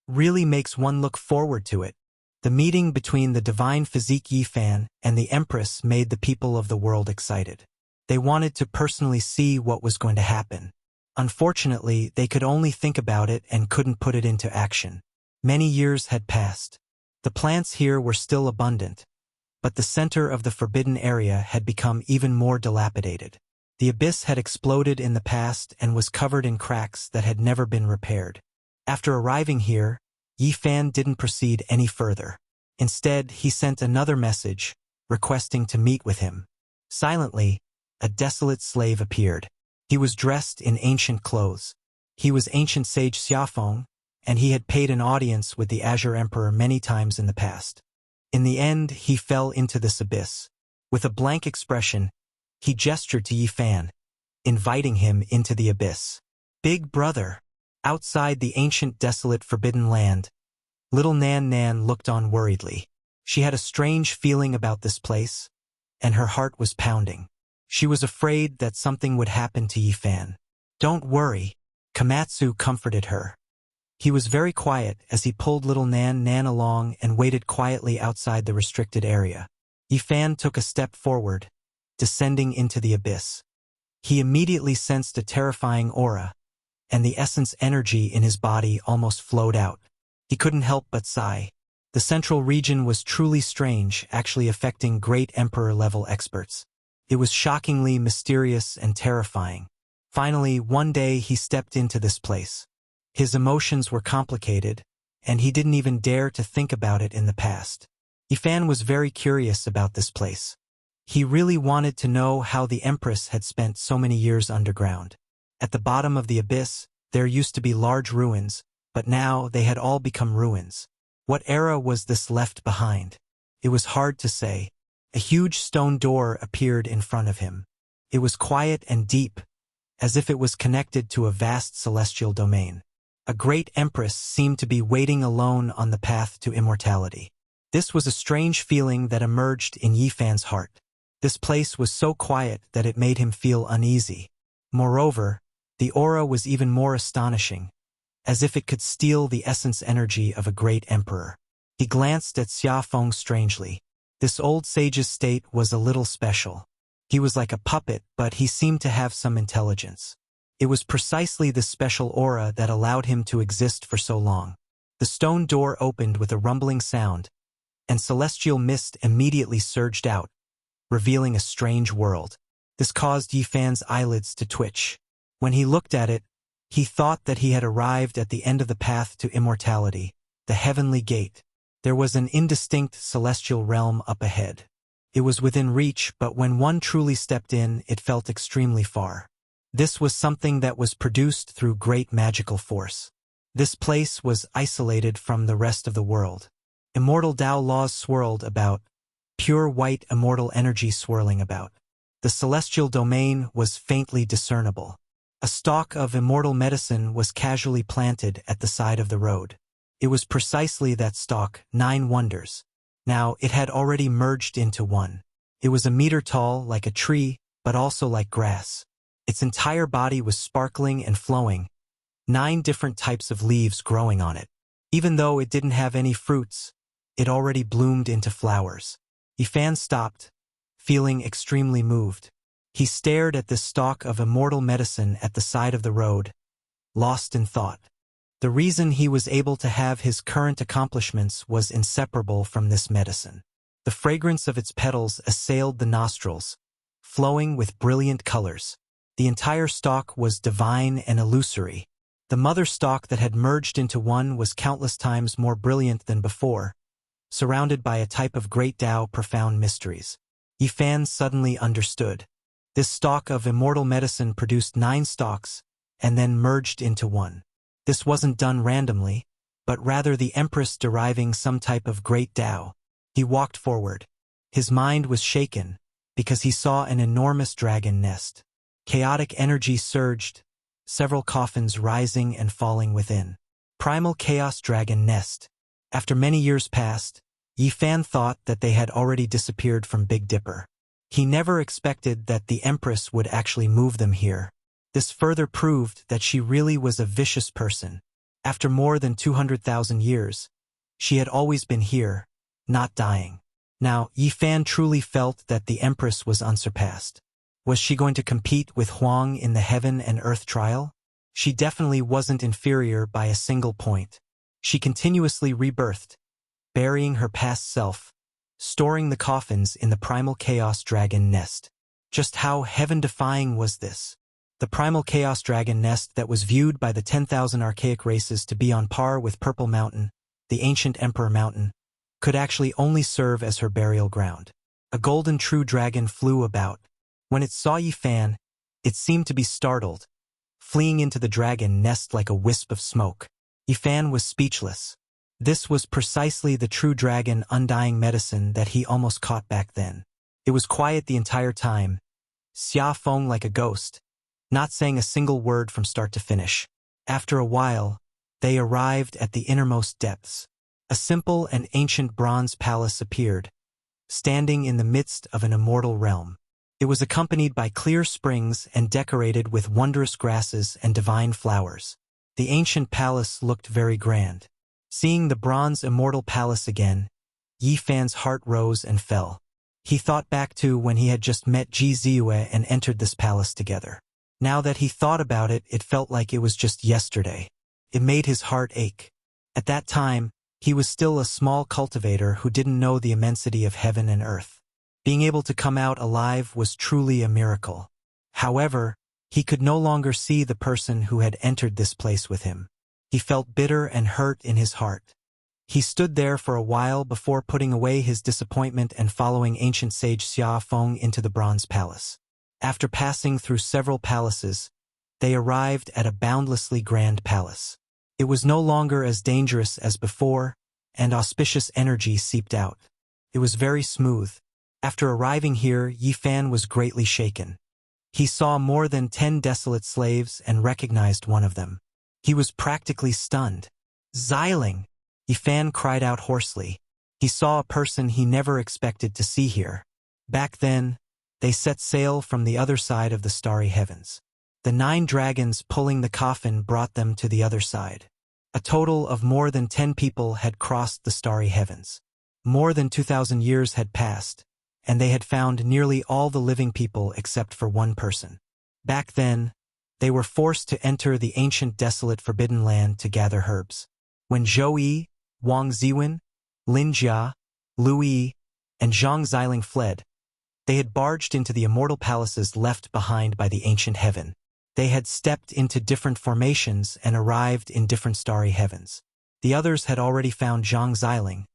really makes one look forward to it. The meeting between the divine physique Yifan and the Empress made the people of the world excited. They wanted to personally see what was going to happen. Unfortunately, they could only think about it and couldn't put it into action. Many years had passed. The plants here were still abundant, but the center of the forbidden area had become even more dilapidated. The abyss had exploded in the past and was covered in cracks that had never been repaired. After arriving here, Yifan didn't proceed any further. Instead, he sent another message, requesting to meet with him. Silently, a desolate slave appeared. He was dressed in ancient clothes. He was ancient sage Xiafeng, and he had paid an audience with the Azure Emperor many times in the past. In the end, he fell into this abyss. With a blank expression, he gestured to Yifan, inviting him into the abyss. "Big brother." Outside the ancient desolate forbidden land, little Nan Nan looked on worriedly. She had a strange feeling about this place, and her heart was pounding. She was afraid that something would happen to Yifan. "Don't worry," Komatsu comforted her. He was very quiet as he pulled little Nan Nan along and waited quietly outside the restricted area. Yifan took a step forward, descending into the abyss. He immediately sensed a terrifying aura, and the essence energy in his body almost flowed out. He couldn't help but sigh. The central region was truly strange, actually affecting great emperor-level experts. It was shockingly mysterious and terrifying. Finally, one day he stepped into this place. His emotions were complicated, and he didn't even dare to think about it in the past. Yifan was very curious about this place. He really wanted to know how the Empress had spent so many years underground. At the bottom of the abyss, there used to be large ruins, but now they had all become ruins. What era was this left behind? It was hard to say. A huge stone door appeared in front of him. It was quiet and deep, as if it was connected to a vast celestial domain. A great empress seemed to be waiting alone on the path to immortality. This was a strange feeling that emerged in Yifan's heart. This place was so quiet that it made him feel uneasy. Moreover, the aura was even more astonishing, as if it could steal the essence energy of a great emperor. He glanced at Xia Feng strangely. This old sage's state was a little special. He was like a puppet, but he seemed to have some intelligence. It was precisely this special aura that allowed him to exist for so long. The stone door opened with a rumbling sound, and celestial mist immediately surged out, revealing a strange world. This caused Yifan's eyelids to twitch. When he looked at it, he thought that he had arrived at the end of the path to immortality, the heavenly gate. There was an indistinct celestial realm up ahead. It was within reach, but when one truly stepped in, it felt extremely far. This was something that was produced through great magical force. This place was isolated from the rest of the world. Immortal Tao laws swirled about, pure white immortal energy swirling about. The celestial domain was faintly discernible. A stalk of immortal medicine was casually planted at the side of the road. It was precisely that stalk, 9 wonders. Now, it had already merged into one. It was a meter tall, like a tree, but also like grass. Its entire body was sparkling and flowing, 9 different types of leaves growing on it. Even though it didn't have any fruits, it already bloomed into flowers. Yifan stopped, feeling extremely moved. He stared at this stalk of immortal medicine at the side of the road, lost in thought. The reason he was able to have his current accomplishments was inseparable from this medicine. The fragrance of its petals assailed the nostrils, flowing with brilliant colors. The entire stalk was divine and illusory. The mother stalk that had merged into one was countless times more brilliant than before, surrounded by a type of great Tao profound mysteries. Yifan suddenly understood. This stalk of immortal medicine produced 9 stalks, and then merged into one. This wasn't done randomly, but rather the Empress deriving some type of great Tao. He walked forward. His mind was shaken, because he saw an enormous dragon nest. Chaotic energy surged, several coffins rising and falling within. Primal Chaos Dragon Nest. After many years passed, Yifan thought that they had already disappeared from Big Dipper. He never expected that the Empress would actually move them here. This further proved that she really was a vicious person. After more than 200,000 years, she had always been here, not dying. Now, Yifan truly felt that the Empress was unsurpassed. Was she going to compete with Huang in the heaven and earth trial? She definitely wasn't inferior by a single point. She continuously rebirthed, burying her past self, storing the coffins in the Primal Chaos Dragon Nest. Just how heaven-defying was this? The Primal Chaos Dragon Nest that was viewed by the 10,000 archaic races to be on par with Purple Mountain, the ancient Emperor Mountain, could actually only serve as her burial ground. A golden true dragon flew about. When it saw Yifan, it seemed to be startled, fleeing into the dragon nest like a wisp of smoke. Yifan was speechless. This was precisely the true dragon undying medicine that he almost caught back then. It was quiet the entire time, Xia Feng like a ghost, not saying a single word from start to finish. After a while, they arrived at the innermost depths. A simple and ancient bronze palace appeared, standing in the midst of an immortal realm. It was accompanied by clear springs and decorated with wondrous grasses and divine flowers. The ancient palace looked very grand. Seeing the bronze immortal palace again, Yifan's heart rose and fell. He thought back to when he had just met Ji Ziyue and entered this palace together. Now that he thought about it, it felt like it was just yesterday. It made his heart ache. At that time, he was still a small cultivator who didn't know the immensity of heaven and earth. Being able to come out alive was truly a miracle. However, he could no longer see the person who had entered this place with him. He felt bitter and hurt in his heart. He stood there for a while before putting away his disappointment and following ancient sage Xia Feng into the bronze palace. After passing through several palaces, they arrived at a boundlessly grand palace. It was no longer as dangerous as before, and auspicious energy seeped out. It was very smooth. After arriving here, Yi Fan was greatly shaken. He saw more than 10 desolate slaves and recognized one of them. He was practically stunned. Xiling! Yi Fan cried out hoarsely. He saw a person he never expected to see here. Back then, they set sail from the other side of the starry heavens. The 9 dragons pulling the coffin brought them to the other side. A total of more than 10 people had crossed the starry heavens. More than 2,000 years had passed, and they had found nearly all the living people except for one person. Back then, they were forced to enter the ancient desolate forbidden land to gather herbs. When Zhou Yi, Wang Ziwen, Lin Jia, Lu Yi, and Zhang Xiling fled, they had barged into the immortal palaces left behind by the ancient heaven. They had stepped into different formations and arrived in different starry heavens. The others had already found Zhang Xiling,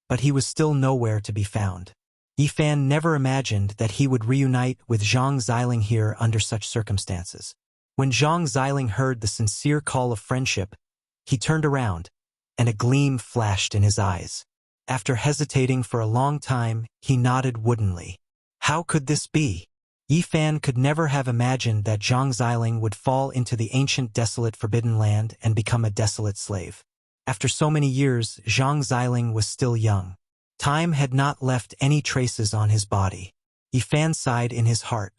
but he was still nowhere to be found. Yi Fan never imagined that he would reunite with Zhang Xiling here under such circumstances. When Zhang Xiling heard the sincere call of friendship, he turned around, and a gleam flashed in his eyes. After hesitating for a long time, he nodded woodenly. How could this be? Yi Fan could never have imagined that Zhang Xiling would fall into the ancient desolate forbidden land and become a desolate slave. After so many years, Zhang Xiling was still young. Time had not left any traces on his body. Yi Fan sighed in his heart.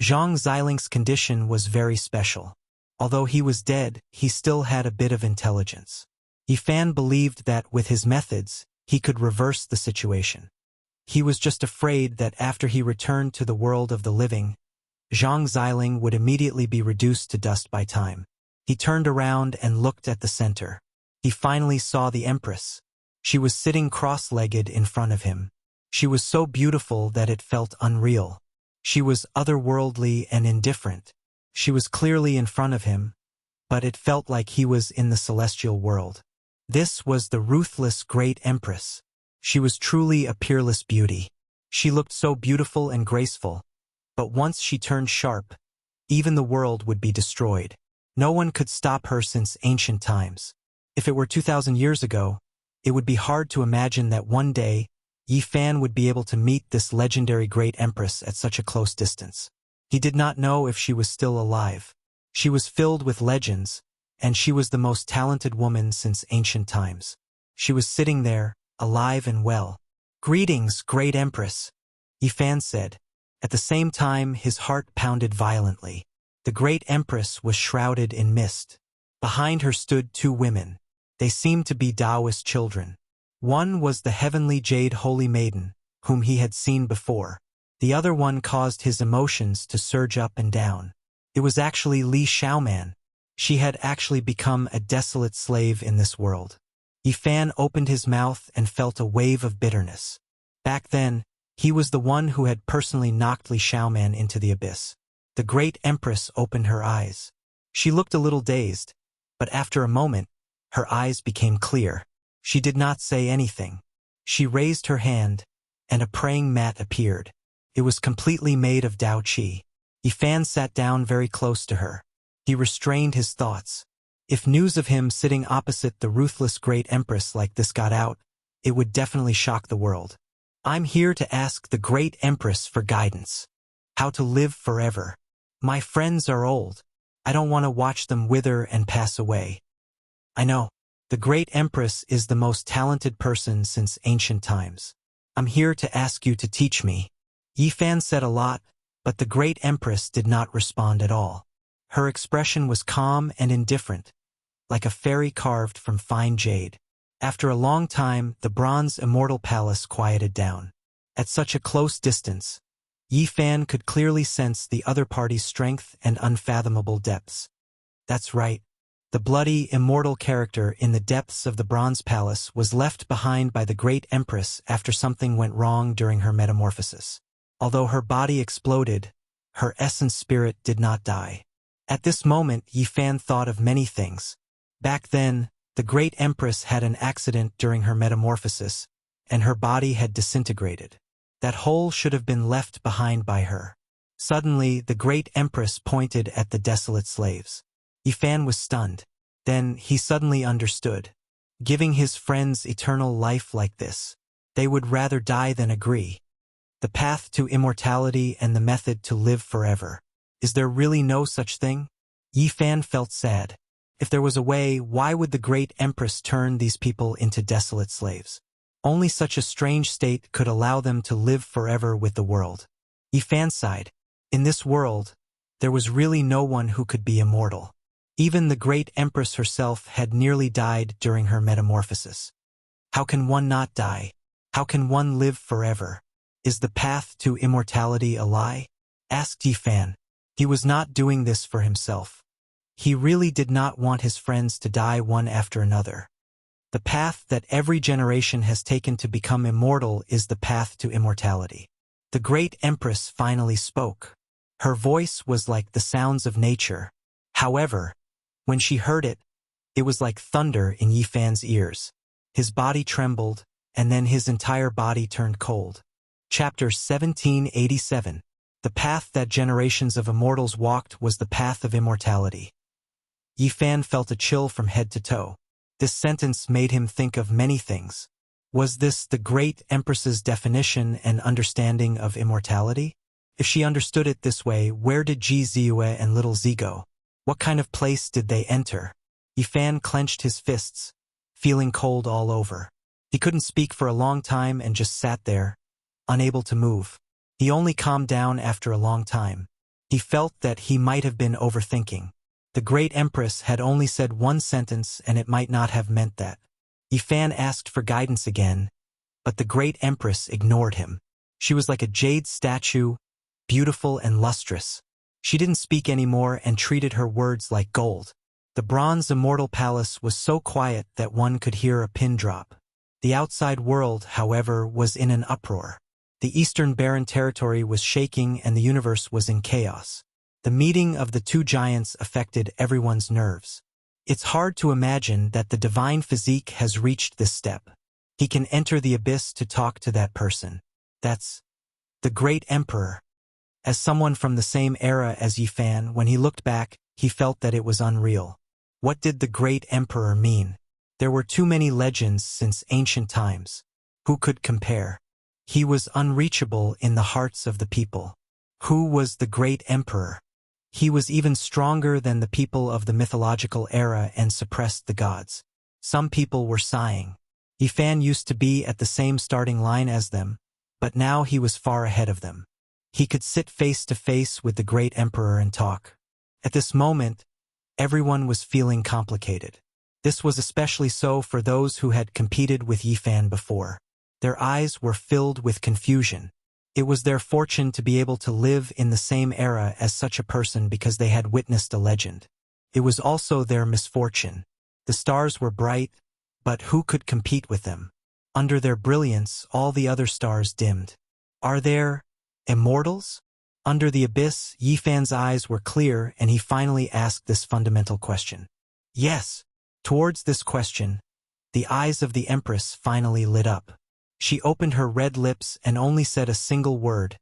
Zhang Xiling's condition was very special. Although he was dead, he still had a bit of intelligence. Yi Fan believed that with his methods, he could reverse the situation. He was just afraid that after he returned to the world of the living, Zhang Xiling would immediately be reduced to dust by time. He turned around and looked at the center. He finally saw the Empress. She was sitting cross-legged in front of him. She was so beautiful that it felt unreal. She was otherworldly and indifferent. She was clearly in front of him, but it felt like he was in the celestial world. This was the ruthless great Empress. She was truly a peerless beauty. She looked so beautiful and graceful, but once she turned sharp, even the world would be destroyed. No one could stop her since ancient times. If it were 2,000 years ago, it would be hard to imagine that one day, Yi Fan would be able to meet this legendary great Empress at such a close distance. He did not know if she was still alive. She was filled with legends, and she was the most talented woman since ancient times. She was sitting there, alive and well. "Greetings, great Empress," Yi Fan said. At the same time, his heart pounded violently. The great Empress was shrouded in mist. Behind her stood 2 women. They seemed to be Taoist children. One was the heavenly jade holy maiden, whom he had seen before. The other one caused his emotions to surge up and down. It was actually Li Xiaoman. She had actually become a desolate slave in this world. Yi Fan opened his mouth and felt a wave of bitterness. Back then, he was the one who had personally knocked Li Xiaoman into the abyss. The great Empress opened her eyes. She looked a little dazed, but after a moment, her eyes became clear. She did not say anything. She raised her hand, and a praying mat appeared. It was completely made of Dao Qi. Yi Fan sat down very close to her. He restrained his thoughts. If news of him sitting opposite the ruthless great Empress like this got out, it would definitely shock the world. "I'm here to ask the great Empress for guidance. How to live forever. My friends are old. I don't want to watch them wither and pass away. I know. The great Empress is the most talented person since ancient times. I'm here to ask you to teach me." Yi Fan said a lot, but the great Empress did not respond at all. Her expression was calm and indifferent, like a fairy carved from fine jade. After a long time, the bronze immortal palace quieted down. At such a close distance, Yi Fan could clearly sense the other party's strength and unfathomable depths. That's right. The bloody, immortal character in the depths of the Bronze Palace was left behind by the great Empress after something went wrong during her metamorphosis. Although her body exploded, her essence spirit did not die. At this moment, Yi Fan thought of many things. Back then, the great Empress had an accident during her metamorphosis, and her body had disintegrated. That hole should have been left behind by her. Suddenly, the great empress pointed at the desolate slaves. Yifan was stunned. Then, he suddenly understood. Giving his friends eternal life like this, they would rather die than agree. The path to immortality and the method to live forever. Is there really no such thing? Yifan felt sad. If there was a way, why would the great empress turn these people into desolate slaves? Only such a strange state could allow them to live forever with the world. Yifan sighed. In this world, there was really no one who could be immortal. Even the great empress herself had nearly died during her metamorphosis. How can one not die? How can one live forever? Is the path to immortality a lie? Asked Yifan. He was not doing this for himself. He really did not want his friends to die one after another. The path that every generation has taken to become immortal is the path to immortality. The great empress finally spoke. Her voice was like the sounds of nature. However, when she heard it, it was like thunder in Yifan's ears. His body trembled, and then his entire body turned cold. Chapter 1787. The path that generations of immortals walked was the path of immortality. Yifan felt a chill from head to toe. This sentence made him think of many things. Was this the great empress's definition and understanding of immortality? If she understood it this way, where did Ji Ziyue and Little Z go? What kind of place did they enter? Yifan clenched his fists, feeling cold all over. He couldn't speak for a long time and just sat there, unable to move. He only calmed down after a long time. He felt that he might have been overthinking. The great empress had only said one sentence and it might not have meant that. Yifan asked for guidance again, but the great empress ignored him. She was like a jade statue, beautiful and lustrous. She didn't speak anymore and treated her words like gold. The bronze immortal palace was so quiet that one could hear a pin drop. The outside world, however, was in an uproar. The eastern barren territory was shaking and the universe was in chaos. The meeting of the two giants affected everyone's nerves. It's hard to imagine that the divine physique has reached this step. He can enter the abyss to talk to that person. That's the great emperor. As someone from the same era as Yifan, when he looked back, he felt that it was unreal. What did the great emperor mean? There were too many legends since ancient times. Who could compare? He was unreachable in the hearts of the people. Who was the great emperor? He was even stronger than the people of the mythological era and suppressed the gods. Some people were sighing. Yifan used to be at the same starting line as them, but now he was far ahead of them. He could sit face to face with the great emperor and talk. At this moment, everyone was feeling complicated. This was especially so for those who had competed with Yifan before. Their eyes were filled with confusion. It was their fortune to be able to live in the same era as such a person because they had witnessed a legend. It was also their misfortune. The stars were bright, but who could compete with them? Under their brilliance, all the other stars dimmed. Are there immortals? Under the abyss, Yifan's eyes were clear and he finally asked this fundamental question. Yes. Towards this question, the eyes of the Empress finally lit up. She opened her red lips and only said a single word,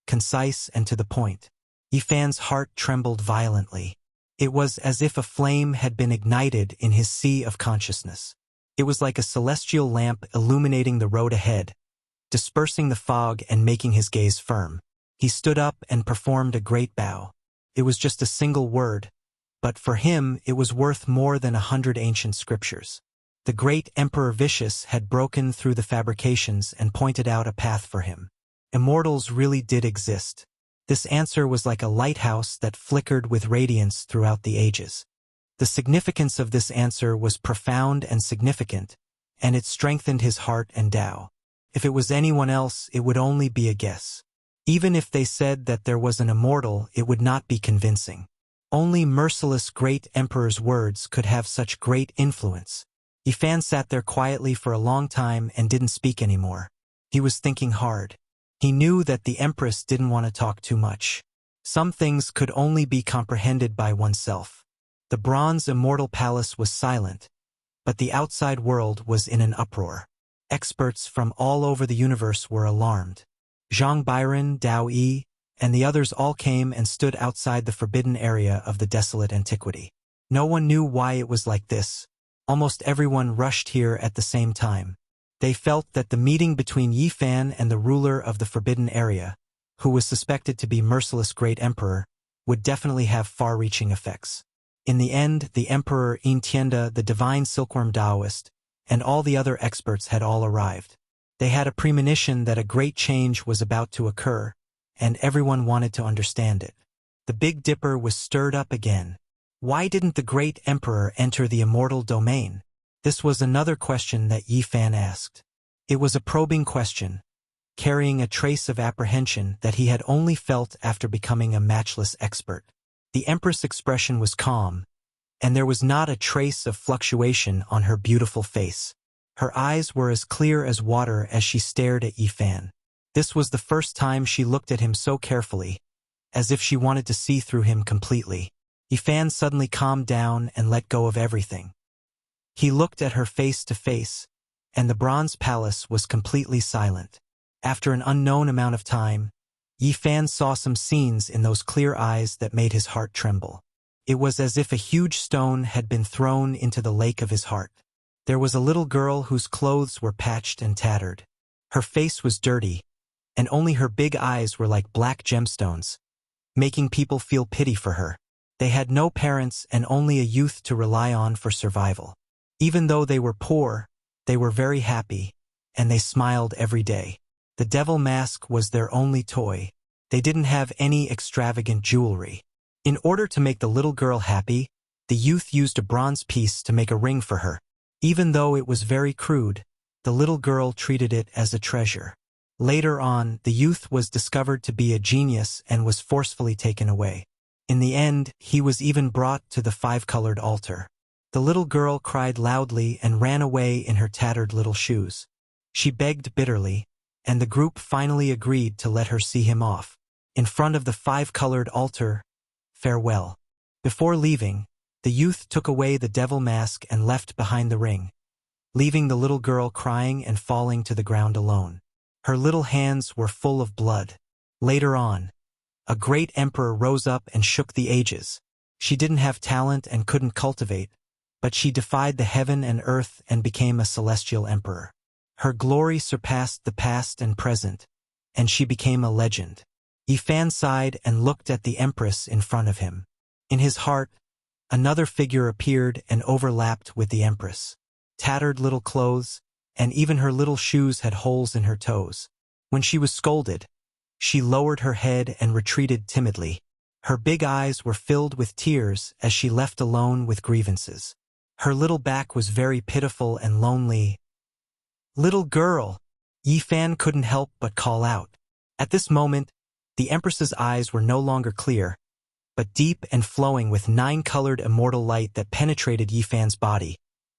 concise and to the point. Yifan's heart trembled violently. It was as if a flame had been ignited in his sea of consciousness. It was like a celestial lamp illuminating the road ahead, dispersing the fog and making his gaze firm. He stood up and performed a great bow. It was just a single word, but for him it was worth more than 100 ancient scriptures. The great Emperor Vicious had broken through the fabrications and pointed out a path for him. Immortals really did exist. This answer was like a lighthouse that flickered with radiance throughout the ages. The significance of this answer was profound and significant, and it strengthened his heart and Tao. If it was anyone else, it would only be a guess. Even if they said that there was an immortal, it would not be convincing. Only merciless great emperor's words could have such great influence. Yifan sat there quietly for a long time and didn't speak anymore. He was thinking hard. He knew that the Empress didn't want to talk too much. Some things could only be comprehended by oneself. The bronze immortal palace was silent, but the outside world was in an uproar. Experts from all over the universe were alarmed. Zhang Biren, Dao Yi, and the others all came and stood outside the forbidden area of the desolate antiquity. No one knew why it was like this. Almost everyone rushed here at the same time. They felt that the meeting between Yi Fan and the ruler of the forbidden area, who was suspected to be merciless great emperor, would definitely have far-reaching effects. In the end, the emperor Yin Tianda, the divine silkworm Taoist, and all the other experts had all arrived. They had a premonition that a great change was about to occur, and everyone wanted to understand it. The Big Dipper was stirred up again. Why didn't the great emperor enter the immortal domain? This was another question that Yi Fan asked. It was a probing question, carrying a trace of apprehension that he had only felt after becoming a matchless expert. The Empress' expression was calm, and there was not a trace of fluctuation on her beautiful face. Her eyes were as clear as water as she stared at Yi Fan. This was the first time she looked at him so carefully, as if she wanted to see through him completely. Yi Fan suddenly calmed down and let go of everything. He looked at her face to face, and the bronze palace was completely silent. After an unknown amount of time, Yi Fan saw some scenes in those clear eyes that made his heart tremble. It was as if a huge stone had been thrown into the lake of his heart. There was a little girl whose clothes were patched and tattered. Her face was dirty, and only her big eyes were like black gemstones, making people feel pity for her. They had no parents and only a youth to rely on for survival. Even though they were poor, they were very happy, and they smiled every day. The devil mask was their only toy. They didn't have any extravagant jewelry. In order to make the little girl happy, the youth used a bronze piece to make a ring for her. Even though it was very crude, the little girl treated it as a treasure. Later on, the youth was discovered to be a genius and was forcefully taken away. In the end, he was even brought to the five-colored altar. The little girl cried loudly and ran away in her tattered little shoes. She begged bitterly, and the group finally agreed to let her see him off. In front of the five-colored altar, farewell. Before leaving, the youth took away the devil mask and left behind the ring, leaving the little girl crying and falling to the ground alone. Her little hands were full of blood. Later on, a great emperor rose up and shook the ages. She didn't have talent and couldn't cultivate, but she defied the heaven and earth and became a celestial emperor. Her glory surpassed the past and present, and she became a legend. Yi Fan sighed and looked at the empress in front of him. In his heart, another figure appeared and overlapped with the empress. Tattered little clothes, and even her little shoes had holes in her toes. When she was scolded, she lowered her head and retreated timidly. Her big eyes were filled with tears as she left alone with grievances. Her little back was very pitiful and lonely. "Little girl!" Yi Fan couldn't help but call out. At this moment, the Empress's eyes were no longer clear, but deep and flowing with 9-colored immortal light that penetrated Yi Fan's body,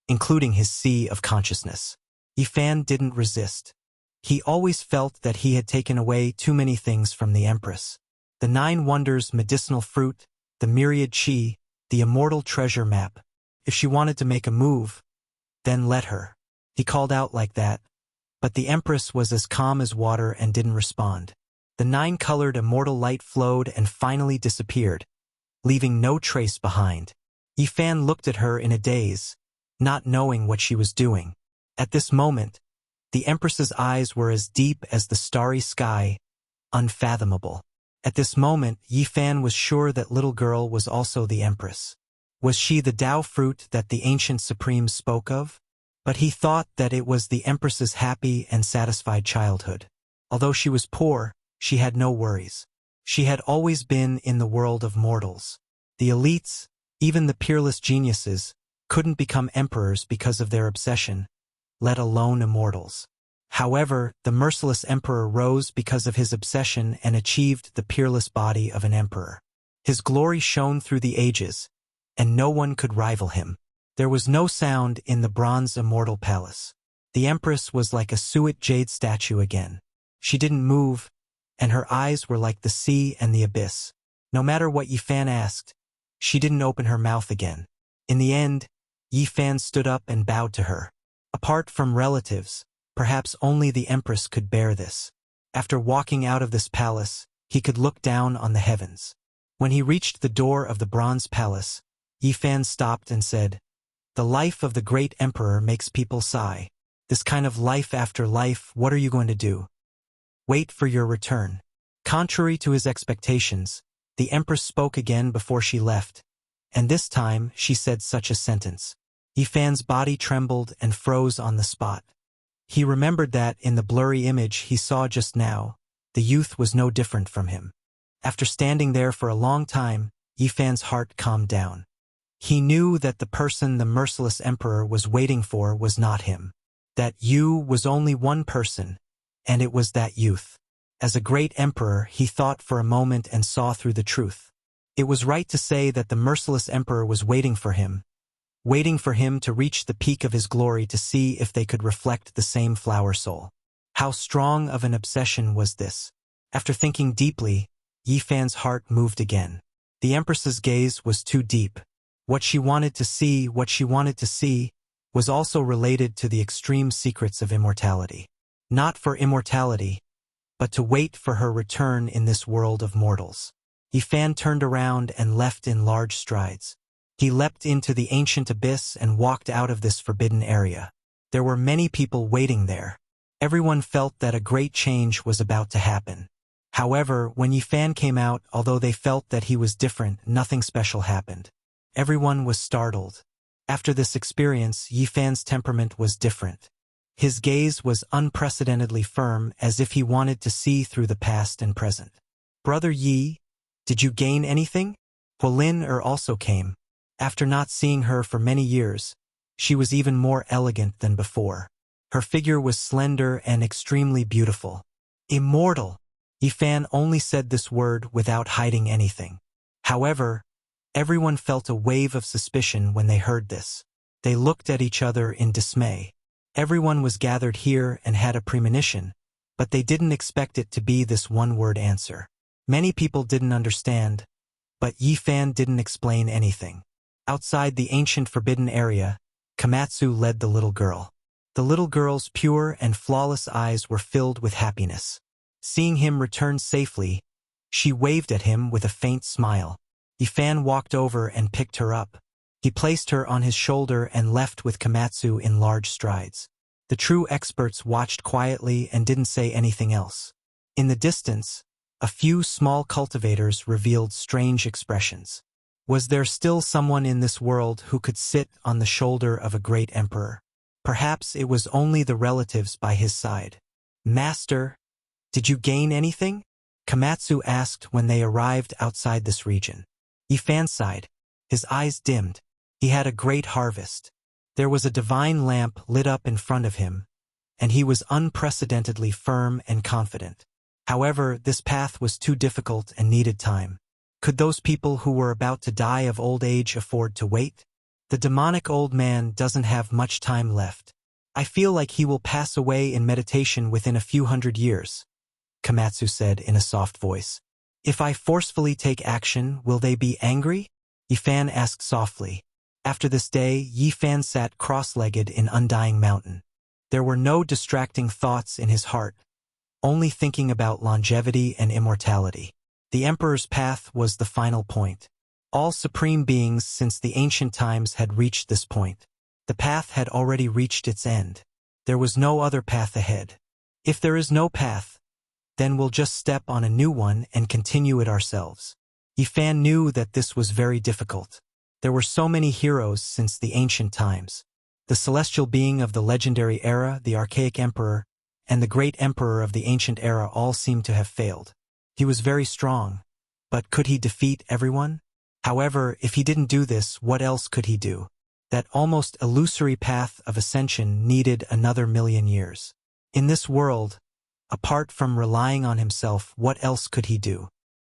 including his sea of consciousness. Yi Fan didn't resist. He always felt that he had taken away too many things from the Empress. The 9 wonders, medicinal fruit, the myriad chi, the immortal treasure map. If she wanted to make a move, then let her. He called out like that, but the Empress was as calm as water and didn't respond. The 9-colored immortal light flowed and finally disappeared, leaving no trace behind. Yi Fan looked at her in a daze, not knowing what she was doing. At this moment, the Empress's eyes were as deep as the starry sky, unfathomable. At this moment, Yi Fan was sure that little girl was also the Empress. Was she the Tao fruit that the ancient supremes spoke of? But he thought that it was the Empress's happy and satisfied childhood. Although she was poor, she had no worries. She had always been in the world of mortals. The elites, even the peerless geniuses, couldn't become emperors because of their obsession, let alone immortals. However, the merciless emperor rose because of his obsession and achieved the peerless body of an emperor. His glory shone through the ages, and no one could rival him. There was no sound in the bronze immortal palace. The Empress was like a suet jade statue again. She didn't move, and her eyes were like the sea and the abyss. No matter what Yi Fan asked, she didn't open her mouth again. In the end, Yi Fan stood up and bowed to her. Apart from relatives, perhaps only the Empress could bear this. After walking out of this palace, he could look down on the heavens. When he reached the door of the bronze palace, Yifan stopped and said, "The life of the great emperor makes people sigh. This kind of life after life, what are you going to do? Wait for your return." Contrary to his expectations, the empress spoke again before she left, and this time she said such a sentence. Yifan's body trembled and froze on the spot. He remembered that, in the blurry image he saw just now, the youth was no different from him. After standing there for a long time, Yifan's heart calmed down. He knew that the person the merciless emperor was waiting for was not him. That Yu was only one person, and it was that youth. As a great emperor, he thought for a moment and saw through the truth. It was right to say that the merciless emperor was waiting for him to reach the peak of his glory to see if they could reflect the same flower soul. How strong of an obsession was this? After thinking deeply, Yifan's heart moved again. The empress's gaze was too deep. What she wanted to see was also related to the extreme secrets of immortality. Not for immortality, but to wait for her return in this world of mortals. Yifan turned around and left in large strides. He leapt into the ancient abyss and walked out of this forbidden area. There were many people waiting there. Everyone felt that a great change was about to happen. However, when Yifan came out, although they felt that he was different, nothing special happened. Everyone was startled. After this experience, Yifan's temperament was different. His gaze was unprecedentedly firm, as if he wanted to see through the past and present. "Brother Yi, did you gain anything?" Huolin also came. After not seeing her for many years, she was even more elegant than before. Her figure was slender and extremely beautiful. Immortal! Yifan only said this word without hiding anything. However, everyone felt a wave of suspicion when they heard this. They looked at each other in dismay. Everyone was gathered here and had a premonition, but they didn't expect it to be this one-word answer. Many people didn't understand, but Yifan didn't explain anything. Outside the ancient forbidden area, Komatsu led the little girl. The little girl's pure and flawless eyes were filled with happiness. Seeing him return safely, she waved at him with a faint smile. Yifan walked over and picked her up. He placed her on his shoulder and left with Komatsu in large strides. The true experts watched quietly and didn't say anything else. In the distance, a few small cultivators revealed strange expressions. Was there still someone in this world who could sit on the shoulder of a great emperor? Perhaps it was only the relatives by his side. "Master, did you gain anything?" Komatsu asked when they arrived outside this region. Yifan sighed. His eyes dimmed. He had a great harvest. There was a divine lamp lit up in front of him, and he was unprecedentedly firm and confident. However, this path was too difficult and needed time. Could those people who were about to die of old age afford to wait? The demonic old man doesn't have much time left. "I feel like he will pass away in meditation within a few hundred years," Komatsu said in a soft voice. "If I forcefully take action, will they be angry?" Yifan asked softly. After this day, Yifan sat cross-legged in Undying Mountain. There were no distracting thoughts in his heart, only thinking about longevity and immortality. The emperor's path was the final point. All supreme beings since the ancient times had reached this point. The path had already reached its end. There was no other path ahead. If there is no path, then we'll just step on a new one and continue it ourselves. Yifan knew that this was very difficult. There were so many heroes since the ancient times. The celestial being of the legendary era, the archaic emperor, and the great emperor of the ancient era all seemed to have failed. He was very strong, but could he defeat everyone? However, if he didn't do this, what else could he do? That almost illusory path of ascension needed another 1,000,000 years. In this world, apart from relying on himself, what else could he do?